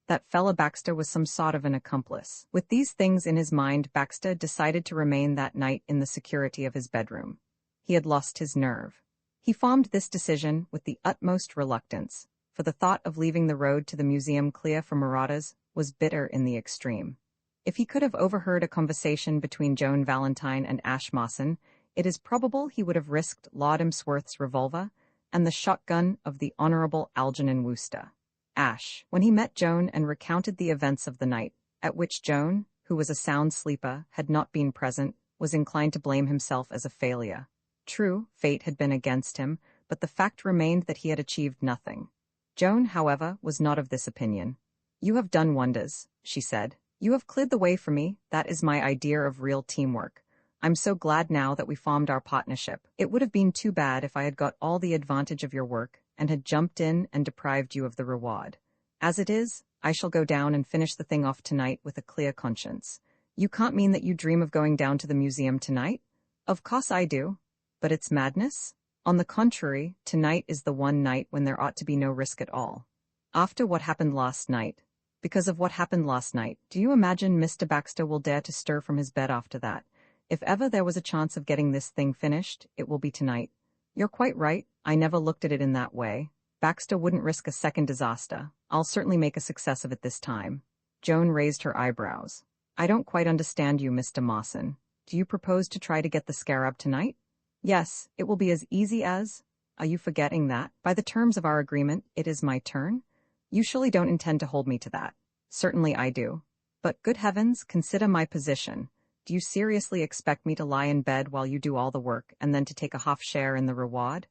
That fella Baxter was some sort of an accomplice. With these things in his mind, Baxter decided to remain that night in the security of his bedroom. He had lost his nerve. He formed this decision with the utmost reluctance, for the thought of leaving the road to the museum clear for marauders was bitter in the extreme. If he could have overheard a conversation between Joan Valentine and Ash Mawson, it is probable he would have risked Lord Emsworth's revolver and the shotgun of the Honorable Algernon Wooster. Ash, when he met Joan and recounted the events of the night, at which Joan, who was a sound sleeper, had not been present, was inclined to blame himself as a failure. True, fate had been against him, but the fact remained that he had achieved nothing. Joan, however, was not of this opinion. "You have done wonders," she said. "You have cleared the way for me. That is my idea of real teamwork. I'm so glad now that we formed our partnership. It would have been too bad if I had got all the advantage of your work and had jumped in and deprived you of the reward. As it is, I shall go down and finish the thing off tonight with a clear conscience." "You can't mean that you dream of going down to the museum tonight?" "Of course I do. But it's madness? On the contrary, tonight is the one night when there ought to be no risk at all. After what happened last night. Because of what happened last night, do you imagine Mr. Baxter will dare to stir from his bed after that? If ever there was a chance of getting this thing finished, it will be tonight." "You're quite right. I never looked at it in that way. Baxter wouldn't risk a second disaster. I'll certainly make a success of it this time." Joan raised her eyebrows. "I don't quite understand you, Mr. Mawson. Do you propose to try to get the scarab tonight?" "Yes, it will be as easy as— Are you forgetting that, by the terms of our agreement, it is my turn? You surely don't intend to hold me to that." "Certainly I do. But, good heavens, consider my position. Do you seriously expect me to lie in bed while you do all the work and then to take a half share in the reward?"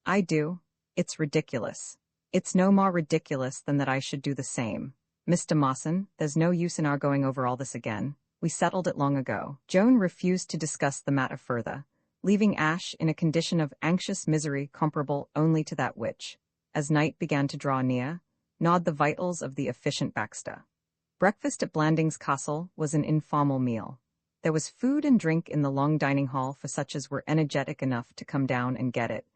"I do. It's ridiculous." "It's no more ridiculous than that I should do the same. Mr. Mawson, there's no use in our going over all this again. We settled it long ago." Joan refused to discuss the matter further, leaving Ash in a condition of anxious misery comparable only to that which, as night began to draw near, gnawed the vitals of the efficient Baxter. Breakfast at Blandings Castle was an informal meal. There was food and drink in the long dining hall for such as were energetic enough to come down and get it,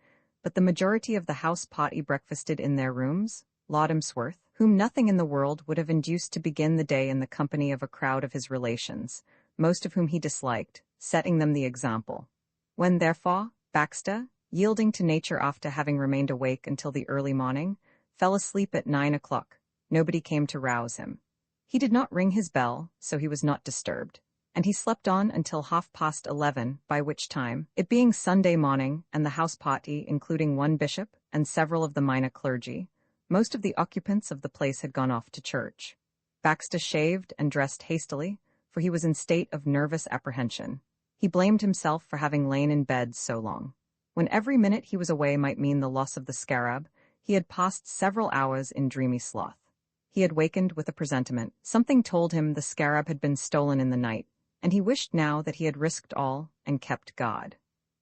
but the majority of the house party breakfasted in their rooms. Lord Emsworth, whom nothing in the world would have induced to begin the day in the company of a crowd of his relations, most of whom he disliked, setting them the example. When, therefore, Baxter, yielding to nature after having remained awake until the early morning, fell asleep at 9 o'clock, nobody came to rouse him. He did not ring his bell, so he was not disturbed, and he slept on until 11:30, by which time, it being Sunday morning and the house party including one bishop and several of the minor clergy, most of the occupants of the place had gone off to church. Baxter shaved and dressed hastily, for he was in state of nervous apprehension. He blamed himself for having lain in bed so long. When every minute he was away might mean the loss of the scarab, he had passed several hours in dreamy sloth. He had wakened with a presentiment. Something told him the scarab had been stolen in the night, and he wished now that he had risked all and kept God.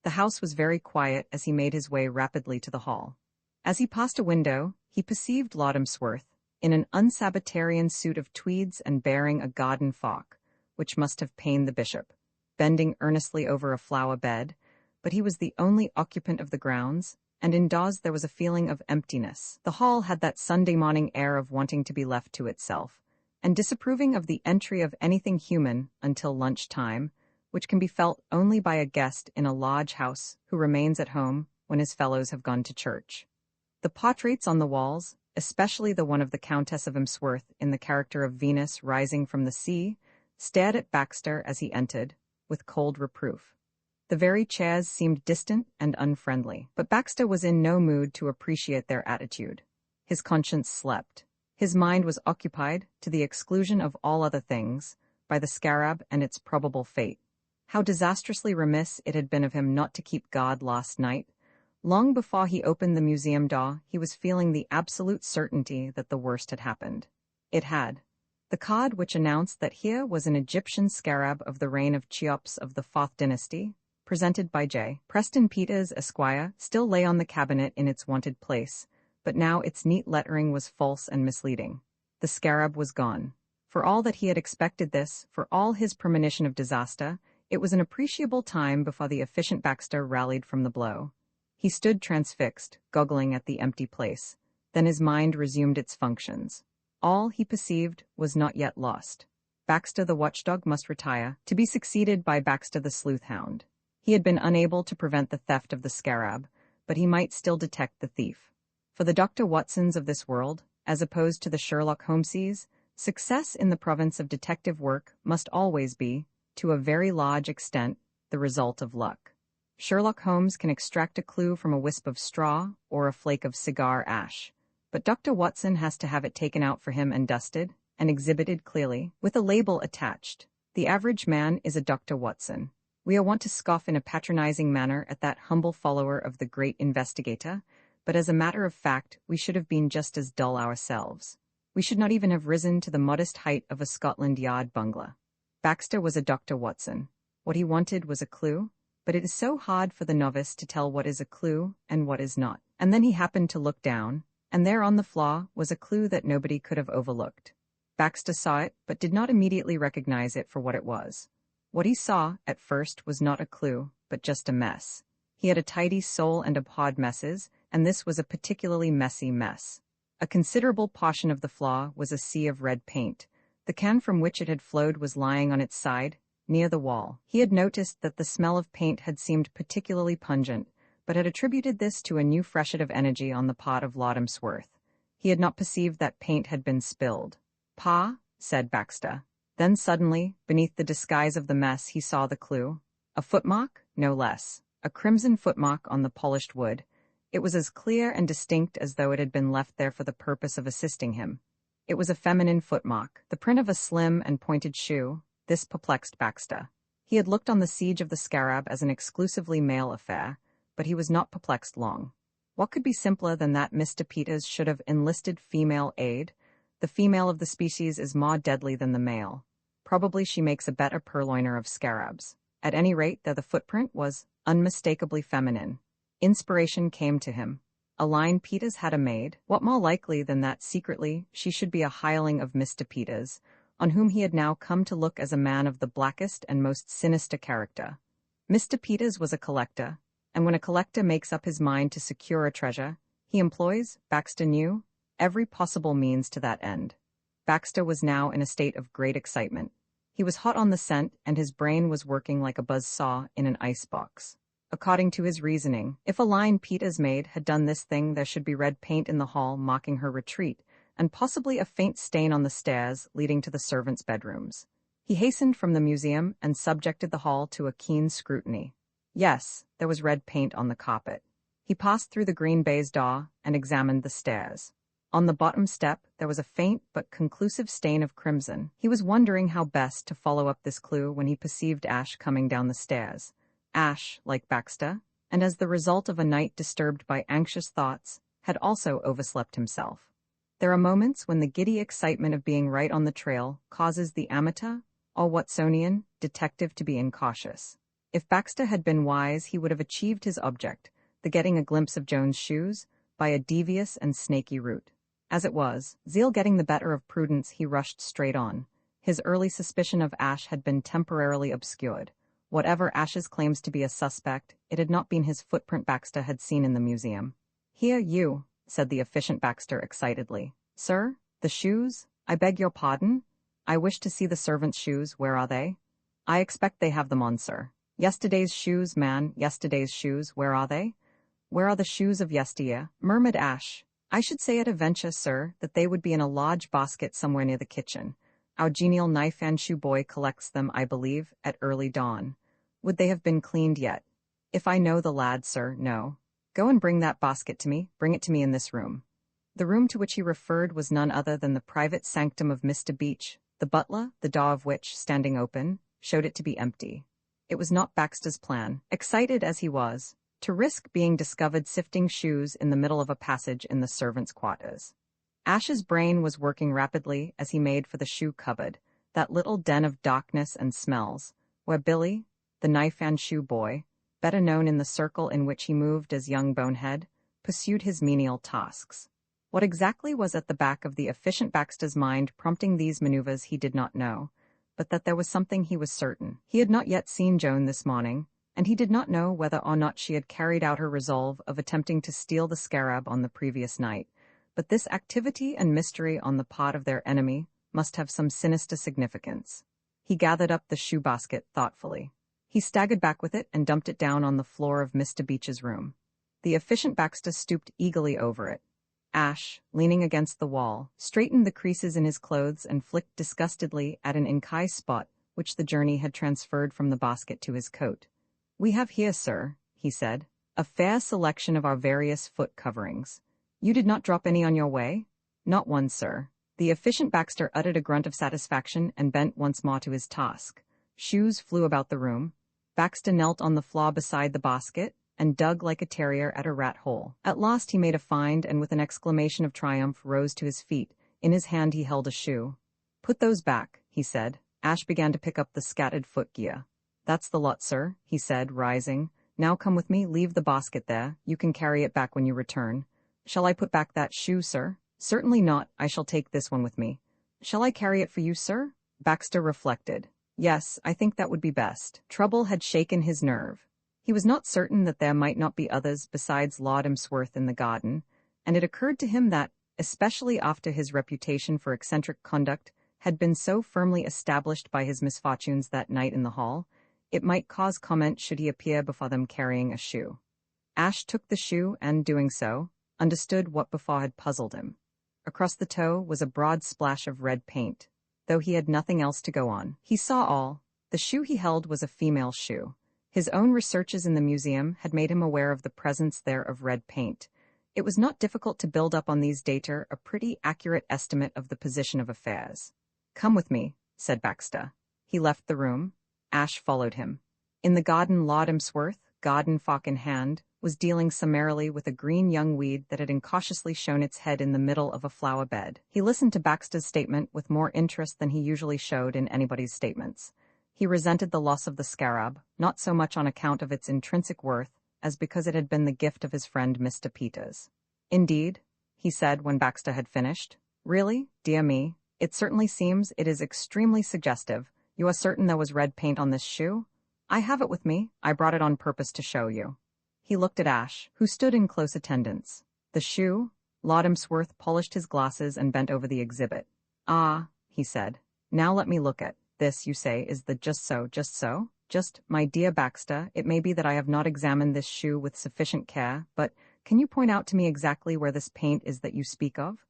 The house was very quiet as he made his way rapidly to the hall. As he passed a window, he perceived Lord Emsworth, in an unsabbatarian suit of tweeds and bearing a garden fork, which must have pained the bishop, bending earnestly over a flower bed, but he was the only occupant of the grounds, and indoors there was a feeling of emptiness. The hall had that Sunday morning air of wanting to be left to itself, and disapproving of the entry of anything human until lunchtime, which can be felt only by a guest in a lodge house who remains at home when his fellows have gone to church. The portraits on the walls, especially the one of the Countess of Emsworth in the character of Venus rising from the sea, stared at Baxter as he entered, with cold reproof. The very chairs seemed distant and unfriendly, but Baxter was in no mood to appreciate their attitude. His conscience slept. His mind was occupied, to the exclusion of all other things, by the scarab and its probable fate. How disastrously remiss it had been of him not to keep guard last night. Long before he opened the museum door, he was feeling the absolute certainty that the worst had happened. It had. The card which announced that here was an Egyptian scarab of the reign of Cheops of the 4th dynasty, presented by J. Preston Peters, Esquire, still lay on the cabinet in its wonted place, but now its neat lettering was false and misleading. The scarab was gone. For all that he had expected this, for all his premonition of disaster, it was an appreciable time before the efficient Baxter rallied from the blow. He stood transfixed, goggling at the empty place. Then his mind resumed its functions. All, he perceived, was not yet lost. Baxter the watchdog must retire, to be succeeded by Baxter the sleuth-hound. He had been unable to prevent the theft of the scarab, but he might still detect the thief. For the Dr. Watsons of this world, as opposed to the Sherlock Holmeses, success in the province of detective work must always be, to a very large extent, the result of luck. Sherlock Holmes can extract a clue from a wisp of straw or a flake of cigar ash, but Dr. Watson has to have it taken out for him and dusted, and exhibited clearly, with a label attached. The average man is a Dr. Watson. We are wont to scoff in a patronizing manner at that humble follower of the great investigator, but as a matter of fact, we should have been just as dull ourselves. We should not even have risen to the modest height of a Scotland Yard bungler. Baxter was a Dr. Watson. What he wanted was a clue, but it is so hard for the novice to tell what is a clue and what is not. And then he happened to look down, and there on the floor was a clue that nobody could have overlooked. Baxter saw it, but did not immediately recognize it for what it was. What he saw, at first, was not a clue, but just a mess. He had a tidy soul and abhorred messes, and this was a particularly messy mess. A considerable portion of the floor was a sea of red paint. The can from which it had flowed was lying on its side, near the wall. He had noticed that the smell of paint had seemed particularly pungent, but had attributed this to a new freshet of energy on the part of Lord Emsworth. He had not perceived that paint had been spilled. "Pa," said Baxter. Then suddenly, beneath the disguise of the mess, he saw the clue. A footmark, no less. A crimson footmark on the polished wood. It was as clear and distinct as though it had been left there for the purpose of assisting him. It was a feminine footmark, the print of a slim and pointed shoe. This perplexed Baxter. He had looked on the siege of the scarab as an exclusively male affair, but he was not perplexed long. What could be simpler than that Mr. Peters should have enlisted female aid? The female of the species is more deadly than the male. Probably she makes a better purloiner of scarabs. At any rate, there the footprint was unmistakably feminine. Inspiration came to him. A line Peters had a maid. What more likely than that secretly she should be a hireling of Mr. Peters, on whom he had now come to look as a man of the blackest and most sinister character. Mr. Peters was a collector, and when a collector makes up his mind to secure a treasure, he employs, Baxter knew, every possible means to that end. Baxter was now in a state of great excitement. He was hot on the scent, and his brain was working like a buzz saw in an ice box. According to his reasoning, if a line Peters' maid had done this thing, there should be red paint in the hall marking her retreat, and possibly a faint stain on the stairs leading to the servants' bedrooms. He hastened from the museum and subjected the hall to a keen scrutiny. Yes, there was red paint on the carpet. He passed through the green baize door and examined the stairs. On the bottom step, there was a faint but conclusive stain of crimson. He was wondering how best to follow up this clue when he perceived Ash coming down the stairs. Ash, like Baxter, and as the result of a night disturbed by anxious thoughts, had also overslept himself. There are moments when the giddy excitement of being right on the trail causes the amateur, or Watsonian, detective to be incautious. If Baxter had been wise, he would have achieved his object, the getting a glimpse of Joan's shoes, by a devious and snaky route. As it was, zeal getting the better of prudence, he rushed straight on. His early suspicion of Ash had been temporarily obscured. Whatever Ash's claims to be a suspect, it had not been his footprint Baxter had seen in the museum. "Here, you," said the efficient Baxter excitedly. "Sir, the shoes? I beg your pardon? I wish to see the servants' shoes. Where are they? I expect they have them on, sir. Yesterday's shoes, man, yesterday's shoes, where are they? Where are the shoes of yesteryear? Murmured Ash. I should say at a venture, sir, that they would be in a large basket somewhere near the kitchen. Our genial knife and shoe boy collects them, I believe, at early dawn. Would they have been cleaned yet? If I know the lad, sir, no. Go and bring that basket to me, bring it to me in this room. The room to which he referred was none other than the private sanctum of Mr. Beach, the butler, the door of which, standing open, showed it to be empty. It was not Baxter's plan, excited as he was, to risk being discovered sifting shoes in the middle of a passage in the servants' quarters. Ash's brain was working rapidly as he made for the shoe cupboard, that little den of darkness and smells, where Billy, the knife and shoe boy, better known in the circle in which he moved as young Bonehead, pursued his menial tasks. What exactly was at the back of the efficient Baxter's mind prompting these maneuvers he did not know, but that there was something he was certain. He had not yet seen Joan this morning, and he did not know whether or not she had carried out her resolve of attempting to steal the scarab on the previous night, but this activity and mystery on the part of their enemy must have some sinister significance. He gathered up the shoe basket thoughtfully. He staggered back with it and dumped it down on the floor of Mr. Beach's room. The efficient Baxter stooped eagerly over it. Ash, leaning against the wall, straightened the creases in his clothes and flicked disgustedly at an inky spot which the journey had transferred from the basket to his coat. "We have here, sir," he said, "a fair selection of our various foot coverings. You did not drop any on your way?" "Not one, sir." The efficient Baxter uttered a grunt of satisfaction and bent once more to his task. Shoes flew about the room. Baxter knelt on the floor beside the basket and dug like a terrier at a rat hole. At last he made a find and with an exclamation of triumph rose to his feet. In his hand he held a shoe. "Put those back," he said. Ash began to pick up the scattered footgear. "That's the lot, sir," he said, rising. "Now come with me, leave the basket there. You can carry it back when you return." "Shall I put back that shoe, sir?" "Certainly not, I shall take this one with me." "Shall I carry it for you, sir?" Baxter reflected. Yes, I think that would be best. Trouble had shaken his nerve. He was not certain that there might not be others besides Lord Emsworth in the garden, and it occurred to him that, especially after his reputation for eccentric conduct had been so firmly established by his misfortunes that night in the hall, it might cause comment should he appear before them carrying a shoe. Ash took the shoe and, doing so, understood what before had puzzled him. Across the toe was a broad splash of red paint. Though he had nothing else to go on, he saw all. The shoe he held was a female shoe. His own researches in the museum had made him aware of the presence there of red paint. It was not difficult to build up on these data a pretty accurate estimate of the position of affairs. "Come with me," said Baxter. He left the room. Ash followed him. In the garden, Lord Emsworth, garden fork in hand, was dealing summarily with a green young weed that had incautiously shown its head in the middle of a flower bed. He listened to Baxter's statement with more interest than he usually showed in anybody's statements. He resented the loss of the scarab, not so much on account of its intrinsic worth as because it had been the gift of his friend Mr. Peters. "Indeed," he said when Baxter had finished. "Really, dear me, it certainly seems it is extremely suggestive. You are certain there was red paint on this shoe?" "I have it with me. I brought it on purpose to show you." He looked at Ash, who stood in close attendance. "The shoe?" Lord Emsworth polished his glasses and bent over the exhibit. "Ah," he said. "Now let me look at this. You say is the just so, just so? Just, my dear Baxter, it may be that I have not examined this shoe with sufficient care, but can you point out to me exactly where this paint is that you speak of?"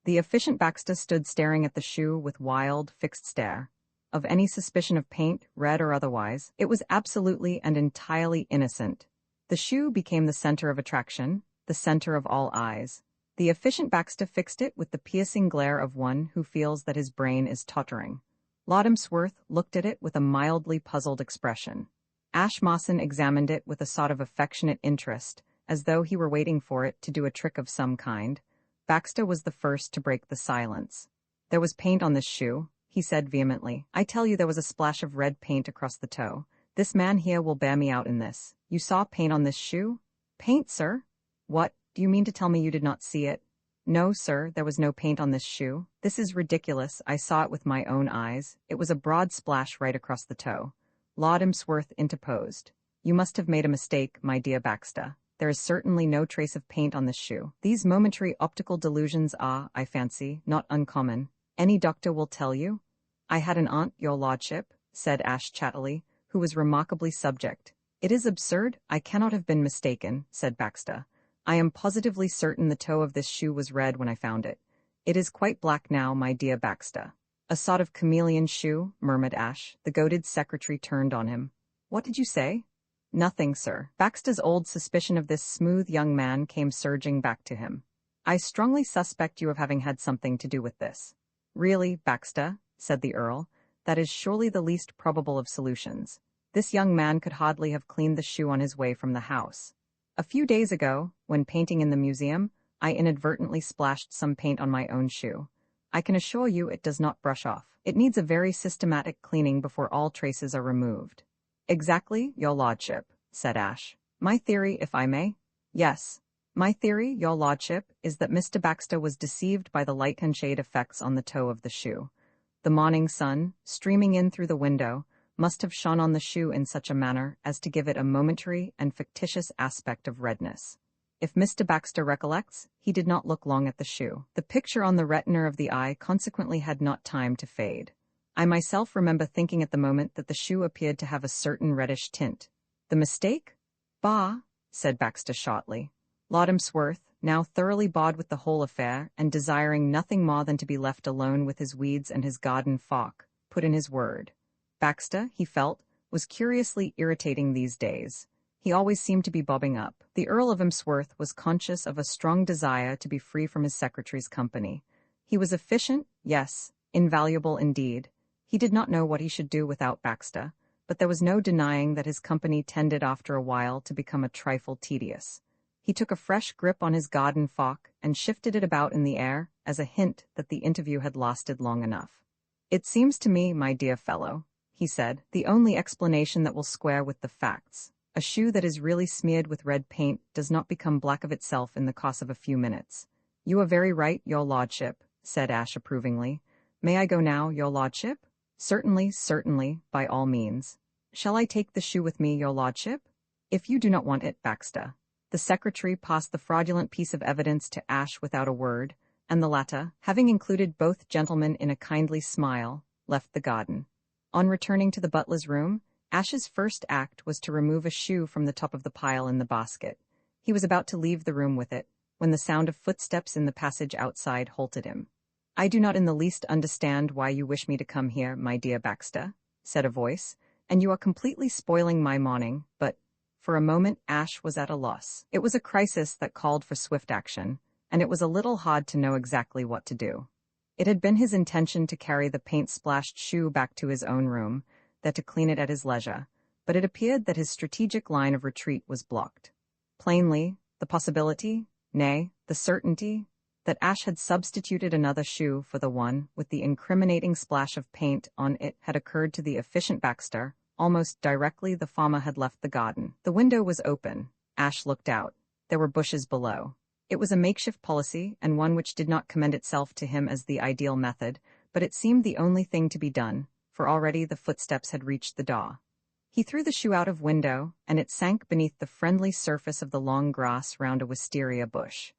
The efficient Baxter stood staring at the shoe with wild, fixed stare. Of any suspicion of paint, red or otherwise, it was absolutely and entirely innocent. The shoe became the center of attraction, the center of all eyes. The efficient Baxter fixed it with the piercing glare of one who feels that his brain is tottering. Lord Emsworth looked at it with a mildly puzzled expression. Ash Mawson examined it with a sort of affectionate interest, as though he were waiting for it to do a trick of some kind. Baxter was the first to break the silence. "There was paint on this shoe," he said vehemently. "I tell you there was a splash of red paint across the toe. This man here will bear me out in this. You saw paint on this shoe?" "Paint, sir? What, do you mean to tell me you did not see it?" "No, sir, there was no paint on this shoe. This is ridiculous. I saw it with my own eyes. It was a broad splash right across the toe." Lord Emsworth interposed. "You must have made a mistake, my dear Baxter. There is certainly no trace of paint on this shoe. These momentary optical delusions are, I fancy, not uncommon. Any doctor will tell you." I had an aunt, your lordship, said Ash chattily, who was remarkably subject. It is absurd, I cannot have been mistaken, said Baxter. I am positively certain the toe of this shoe was red when I found it. It is quite black now, my dear Baxter. A sort of chameleon shoe, murmured Ash. The goaded secretary turned on him. What did you say? Nothing, sir. Baxter's old suspicion of this smooth young man came surging back to him. I strongly suspect you of having had something to do with this. Really, Baxter, said the Earl, that is surely the least probable of solutions. This young man could hardly have cleaned the shoe on his way from the house. A few days ago, when painting in the museum, I inadvertently splashed some paint on my own shoe. I can assure you it does not brush off. It needs a very systematic cleaning before all traces are removed. Exactly, your lordship, said Ash. My theory, if I may? Yes. My theory, your lordship, is that Mr. Baxter was deceived by the light and shade effects on the toe of the shoe. The morning sun, streaming in through the window, must have shone on the shoe in such a manner as to give it a momentary and fictitious aspect of redness. If Mr. Baxter recollects, he did not look long at the shoe. The picture on the retina of the eye consequently had not time to fade. I myself remember thinking at the moment that the shoe appeared to have a certain reddish tint. The mistake? Bah, said Baxter shortly. Lord Emsworth, now thoroughly bored with the whole affair, and desiring nothing more than to be left alone with his weeds and his garden fork, put in his word. Baxter, he felt, was curiously irritating these days. He always seemed to be bobbing up. The Earl of Emsworth was conscious of a strong desire to be free from his secretary's company. He was efficient, yes, invaluable indeed. He did not know what he should do without Baxter, but there was no denying that his company tended after a while to become a trifle tedious. He took a fresh grip on his garden fork and shifted it about in the air as a hint that the interview had lasted long enough. It seems to me, my dear fellow, he said, the only explanation that will square with the facts. A shoe that is really smeared with red paint does not become black of itself in the course of a few minutes. You are very right, your lordship, said Ash approvingly. May I go now, your lordship? Certainly, certainly, by all means. Shall I take the shoe with me, your lordship? If you do not want it, Baxter. The secretary passed the fraudulent piece of evidence to Ash without a word, and the latter, having included both gentlemen in a kindly smile, left the garden. On returning to the butler's room, Ash's first act was to remove a shoe from the top of the pile in the basket. He was about to leave the room with it, when the sound of footsteps in the passage outside halted him. I do not in the least understand why you wish me to come here, my dear Baxter, said a voice, and you are completely spoiling my morning, but, for a moment Ash was at a loss. It was a crisis that called for swift action, and it was a little hard to know exactly what to do. It had been his intention to carry the paint-splashed shoe back to his own room, that to clean it at his leisure, but it appeared that his strategic line of retreat was blocked. Plainly, the possibility, nay, the certainty, that Ash had substituted another shoe for the one with the incriminating splash of paint on it had occurred to the efficient Baxter, almost directly the farmer had left the garden. The window was open. Ash looked out. There were bushes below. It was a makeshift policy, and one which did not commend itself to him as the ideal method, but it seemed the only thing to be done, for already the footsteps had reached the door. He threw the shoe out of window, and it sank beneath the friendly surface of the long grass round a wisteria bush.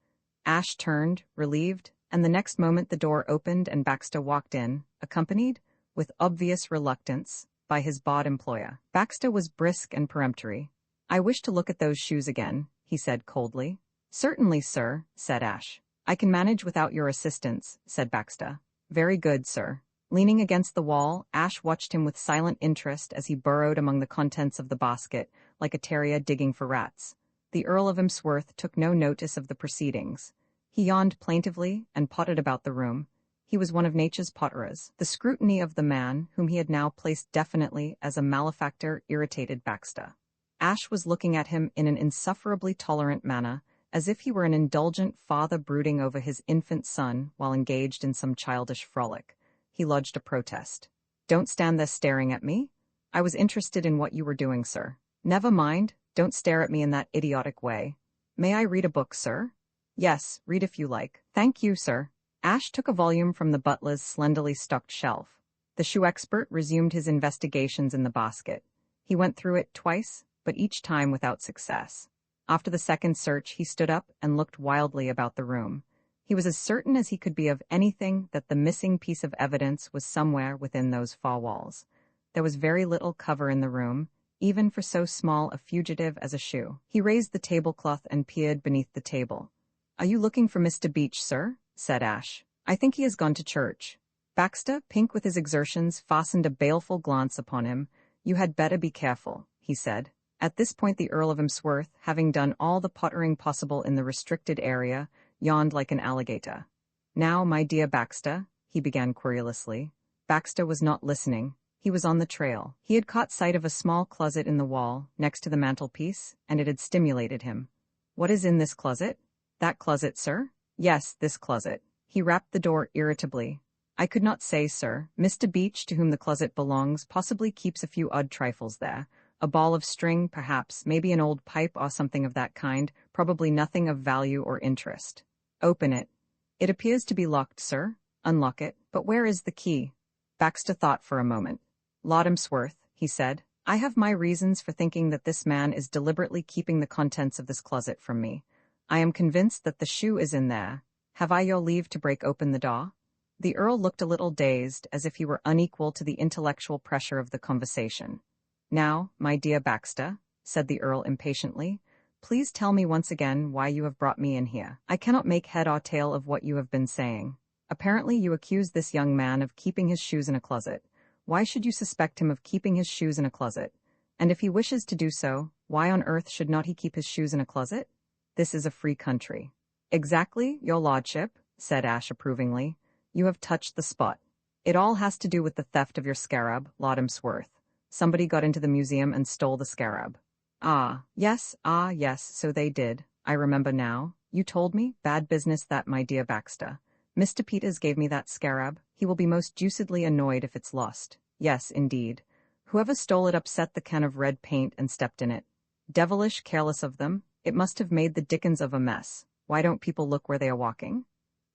Ash turned, relieved, and the next moment the door opened and Baxter walked in, accompanied, with obvious reluctance, by his bored employer. Baxter was brisk and peremptory. I wish to look at those shoes again, he said coldly. Certainly, sir, said Ash. I can manage without your assistance, said Baxter. Very good, sir. Leaning against the wall, Ash watched him with silent interest as he burrowed among the contents of the basket, like a terrier digging for rats. The Earl of Emsworth took no notice of the proceedings. He yawned plaintively and pottered about the room. He was one of nature's potterers. The scrutiny of the man, whom he had now placed definitely as a malefactor, irritated Baxter. Ash was looking at him in an insufferably tolerant manner, as if he were an indulgent father brooding over his infant son while engaged in some childish frolic. He lodged a protest. Don't stand there staring at me. I was interested in what you were doing, sir. Never mind, don't stare at me in that idiotic way. May I read a book, sir? Yes, read if you like. Thank you, sir. Ash took a volume from the butler's slenderly stocked shelf. The shoe expert resumed his investigations in the basket. He went through it twice, but each time without success. After the second search, he stood up and looked wildly about the room. He was as certain as he could be of anything that the missing piece of evidence was somewhere within those far walls. There was very little cover in the room, even for so small a fugitive as a shoe. He raised the tablecloth and peered beneath the table. "Are you looking for Mr. Beach, sir?" said Ash. "I think he has gone to church." Baxter, pink with his exertions, fastened a baleful glance upon him. "You had better be careful," he said. At this point the Earl of Emsworth, having done all the pottering possible in the restricted area, yawned like an alligator. "Now, my dear Baxter," he began querulously. Baxter was not listening. He was on the trail. He had caught sight of a small closet in the wall, next to the mantelpiece, and it had stimulated him. "What is in this closet?" "That closet, sir?" "Yes, this closet." He rapped the door irritably. "I could not say, sir. Mr. Beach, to whom the closet belongs, possibly keeps a few odd trifles there. A ball of string, perhaps, maybe an old pipe or something of that kind, probably nothing of value or interest." "Open it." "It appears to be locked, sir." "Unlock it." "But where is the key?" Baxter thought for a moment. "Lord Emsworth," he said, "I have my reasons for thinking that this man is deliberately keeping the contents of this closet from me. I am convinced that the shoe is in there. Have I your leave to break open the door?" The Earl looked a little dazed, as if he were unequal to the intellectual pressure of the conversation. "Now, my dear Baxter," said the Earl impatiently, "please tell me once again why you have brought me in here. I cannot make head or tail of what you have been saying. Apparently you accuse this young man of keeping his shoes in a closet. Why should you suspect him of keeping his shoes in a closet? And if he wishes to do so, why on earth should not he keep his shoes in a closet? This is a free country." "Exactly, your lordship," said Ash approvingly. "You have touched the spot. It all has to do with the theft of your scarab, Lord Emsworth. Somebody got into the museum and stole the scarab." Ah, yes, so they did. I remember now. You told me, bad business that, my dear Baxter. Mr. Peters gave me that scarab. He will be most deucedly annoyed if it's lost. Yes, indeed. Whoever stole it upset the can of red paint and stepped in it. Devilish careless of them. It must have made the dickens of a mess. Why don't people look where they are walking?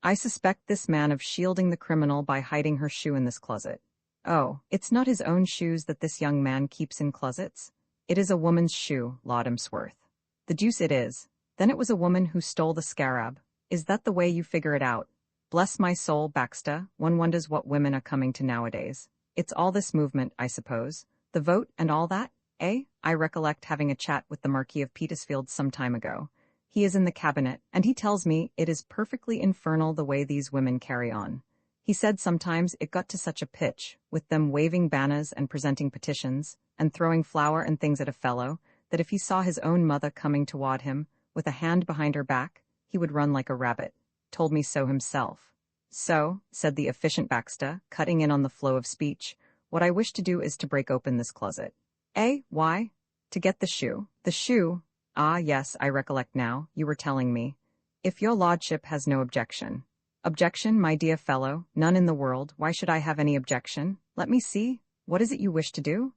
I suspect this man of shielding the criminal by hiding her shoe in this closet. Oh, it's not his own shoes that this young man keeps in closets. It is a woman's shoe, Lord Emsworth. The deuce it is. Then it was a woman who stole the scarab. Is that the way you figure it out? Bless my soul, Baxter, one wonders what women are coming to nowadays. It's all this movement, I suppose. The vote and all that, eh? I recollect having a chat with the Marquis of Petersfield some time ago. He is in the cabinet, and he tells me it is perfectly infernal the way these women carry on. He said sometimes it got to such a pitch, with them waving banners and presenting petitions, and throwing flour and things at a fellow, that if he saw his own mother coming toward him, with a hand behind her back, he would run like a rabbit. Told me so himself. "So," said the efficient Baxter, cutting in on the flow of speech, "what I wish to do is to break open this closet." "Eh, why?" "To get the shoe." "The shoe? Ah, yes, I recollect now, you were telling me. If your lordship has no objection." "Objection, my dear fellow? None in the world. Why should I have any objection? Let me see. What is it you wish to do?"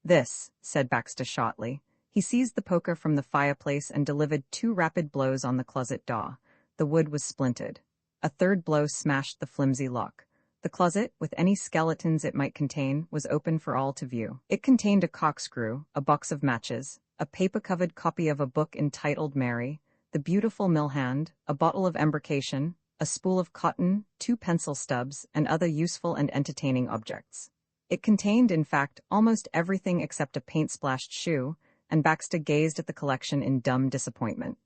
"This," said Baxter shortly. He seized the poker from the fireplace and delivered 2 rapid blows on the closet door. The wood was splintered. A third blow smashed the flimsy lock. The closet, with any skeletons it might contain, was open for all to view. It contained a corkscrew, a box of matches, a paper-covered copy of a book entitled Mary, the Beautiful Mill Hand, a bottle of embrocation, a spool of cotton, 2 pencil stubs, and other useful and entertaining objects. It contained, in fact, almost everything except a paint-splashed shoe, and Baxter gazed at the collection in dumb disappointment.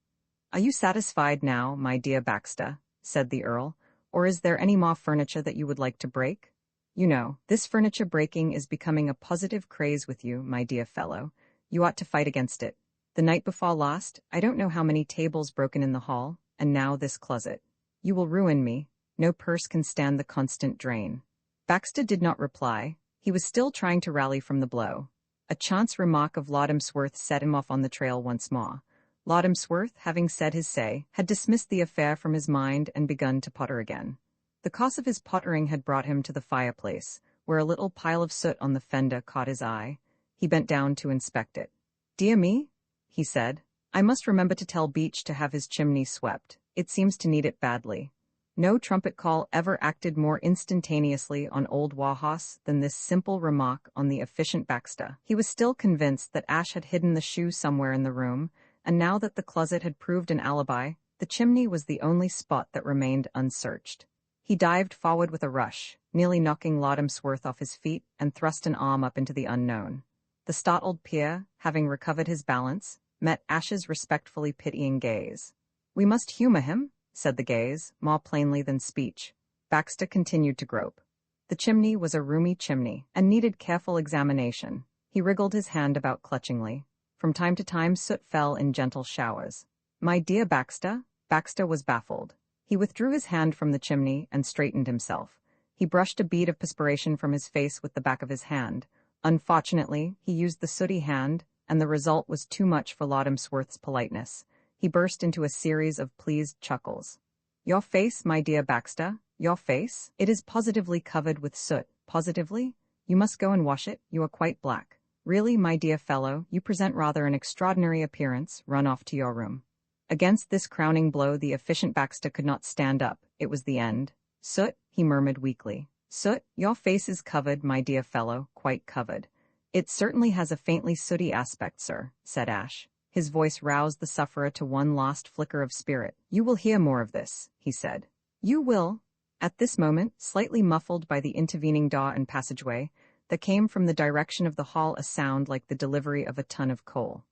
"Are you satisfied now, my dear Baxter?" said the Earl, "or is there any more furniture that you would like to break? You know, this furniture breaking is becoming a positive craze with you, my dear fellow. You ought to fight against it. The night before last, I don't know how many tables broken in the hall, and now this closet. You will ruin me. No purse can stand the constant drain." Baxter did not reply. He was still trying to rally from the blow. A chance remark of Lord Emsworth set him off on the trail once more. Lord Emsworth, having said his say, had dismissed the affair from his mind and begun to potter again. The cause of his pottering had brought him to the fireplace, where a little pile of soot on the fender caught his eye. He bent down to inspect it. "Dear me," he said, "I must remember to tell Beach to have his chimney swept. It seems to need it badly." No trumpet call ever acted more instantaneously on old Wodehouse than this simple remark on the efficient Baxter. He was still convinced that Ash had hidden the shoe somewhere in the room, and now that the closet had proved an alibi, The chimney was the only spot that remained unsearched. He dived forward with a rush, nearly knocking Laudomsworth off his feet, and thrust an arm up into the unknown. The startled peer, having recovered his balance, met Ash's respectfully pitying gaze. "We must humor him," said the gaze, more plainly than speech. Baxter continued to grope. The chimney was a roomy chimney, and needed careful examination. He wriggled his hand about clutchingly. From time to time soot fell in gentle showers. "My dear Baxter," Baxter was baffled. He withdrew his hand from the chimney and straightened himself. He brushed a bead of perspiration from his face with the back of his hand. Unfortunately, he used the sooty hand, and the result was too much for Laudomsworth's politeness. He burst into a series of pleased chuckles. "Your face, my dear Baxter, your face? It is positively covered with soot. Positively? You must go and wash it, you are quite black. Really, my dear fellow, you present rather an extraordinary appearance. Run off to your room." Against this crowning blow the efficient Baxter could not stand up. It was the end. "Soot," he murmured weakly. "Soot? Your face is covered, my dear fellow, quite covered." "It certainly has a faintly sooty aspect, sir," said Ash. His voice roused the sufferer to one last flicker of spirit. "You will hear more of this," he said. "You will." At this moment, slightly muffled by the intervening door and passageway, there came from the direction of the hall a sound like the delivery of a ton of coal.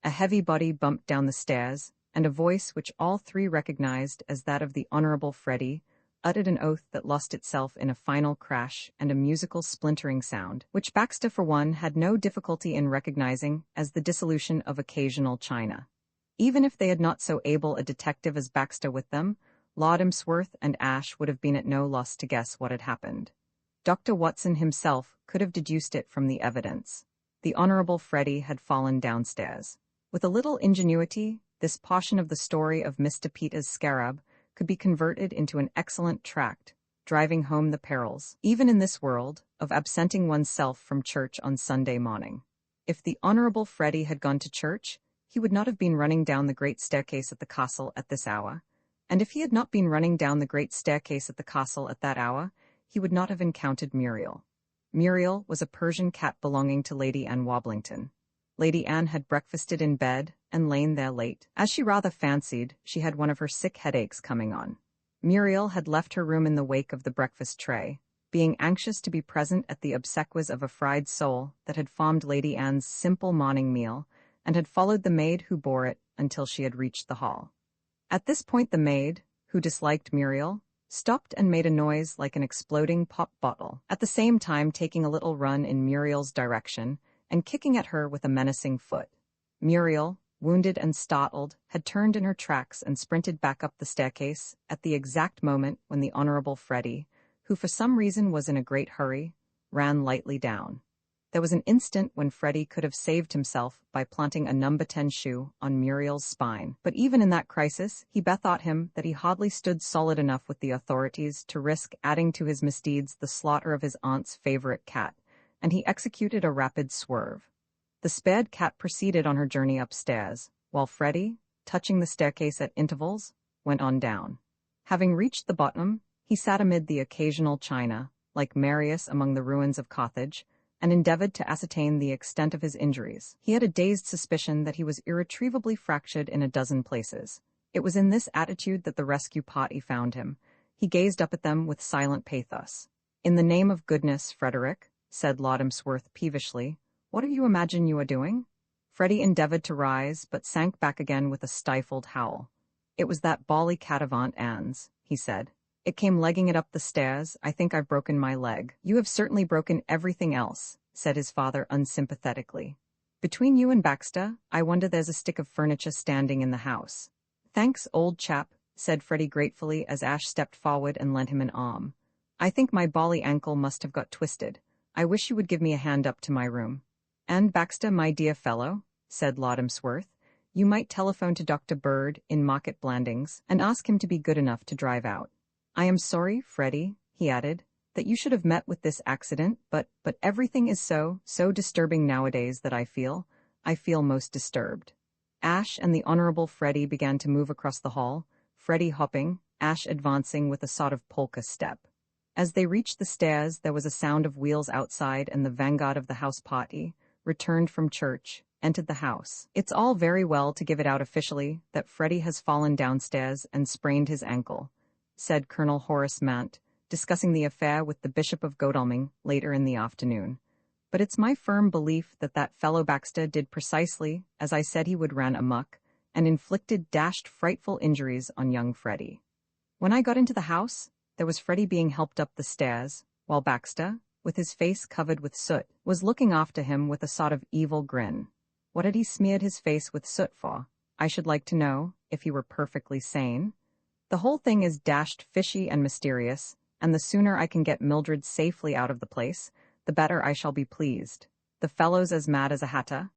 A heavy body bumped down the stairs, and a voice which all three recognized as that of the Honorable Freddie uttered an oath that lost itself in a final crash and a musical splintering sound, which Baxter for one had no difficulty in recognizing as the dissolution of occasional china. Even if they had not so able a detective as Baxter with them, Laudomsworth and Ash would have been at no loss to guess what had happened. Dr. Watson himself could have deduced it from the evidence. The Honorable Freddie had fallen downstairs. With a little ingenuity, this portion of the story of Mr. Peter's scarab could be converted into an excellent tract, driving home the perils, even in this world, of absenting oneself from church on Sunday morning. If the Honorable Freddie had gone to church, he would not have been running down the great staircase at the castle at this hour, and if he had not been running down the great staircase at the castle at that hour, he would not have encountered Muriel. Muriel was a Persian cat belonging to Lady Anne Woblington. Lady Anne had breakfasted in bed and lain there late. As she rather fancied, she had one of her sick headaches coming on. Muriel had left her room in the wake of the breakfast tray, being anxious to be present at the obsequies of a fried sole that had formed Lady Anne's simple morning meal, and had followed the maid who bore it until she had reached the hall. At this point the maid, who disliked Muriel, stopped and made a noise like an exploding pop bottle, at the same time taking a little run in Muriel's direction and kicking at her with a menacing foot. Muriel, wounded and startled, had turned in her tracks and sprinted back up the staircase at the exact moment when the Honorable Freddie, who for some reason was in a great hurry, ran lightly down. There was an instant when Freddie could have saved himself by planting a number 10 shoe on Muriel's spine, but even in that crisis he bethought him that he hardly stood solid enough with the authorities to risk adding to his misdeeds the slaughter of his aunt's favorite cat, and he executed a rapid swerve. The spared cat proceeded on her journey upstairs, while Freddie, touching the staircase at intervals, went on down. Having reached the bottom, he sat amid the occasional china, like Marius among the ruins of Carthage, and endeavored to ascertain the extent of his injuries. He had a dazed suspicion that he was irretrievably fractured in a dozen places. It was in this attitude that the rescue party found him. He gazed up at them with silent pathos. "In the name of goodness, Frederick," said Laudomsworth peevishly, "what do you imagine you are doing?" Freddie endeavored to rise, but sank back again with a stifled howl. "It was that bally cat of Aunt Anne's," he said. "It came legging it up the stairs. I think I've broken my leg." "You have certainly broken everything else," said his father unsympathetically. "Between you and Baxter, I wonder there's a stick of furniture standing in the house." "Thanks, old chap," said Freddie gratefully as Ash stepped forward and lent him an arm. "I think my bally ankle must have got twisted. I wish you would give me a hand up to my room." "And Baxter, my dear fellow," said Laudomsworth, "you might telephone to Dr. Bird in Market Blandings and ask him to be good enough to drive out. I am sorry, Freddie," he added, "that you should have met with this accident, but everything is so disturbing nowadays that I feel most disturbed." Ash and the Honorable Freddie began to move across the hall, Freddie hopping, Ash advancing with a sort of polka step. As they reached the stairs, there was a sound of wheels outside, and the vanguard of the house party returned from church, entered the house. It's all very well to give it out officially that Freddie has fallen downstairs and sprained his ankle, said Colonel Horace Mant, discussing the affair with the Bishop of Godalming later in the afternoon. But it's my firm belief that that fellow Baxter did precisely as I said he would, ran amok, and inflicted frightful injuries on young Freddie. When I got into the house, there was Freddie being helped up the stairs, while Baxter, with his face covered with soot, was looking after him with a sort of evil grin. What had he smeared his face with soot for? I should like to know, if he were perfectly sane. The whole thing is fishy and mysterious, and the sooner I can get Mildred safely out of the place, the better I shall be pleased. The fellow's as mad as a hatter,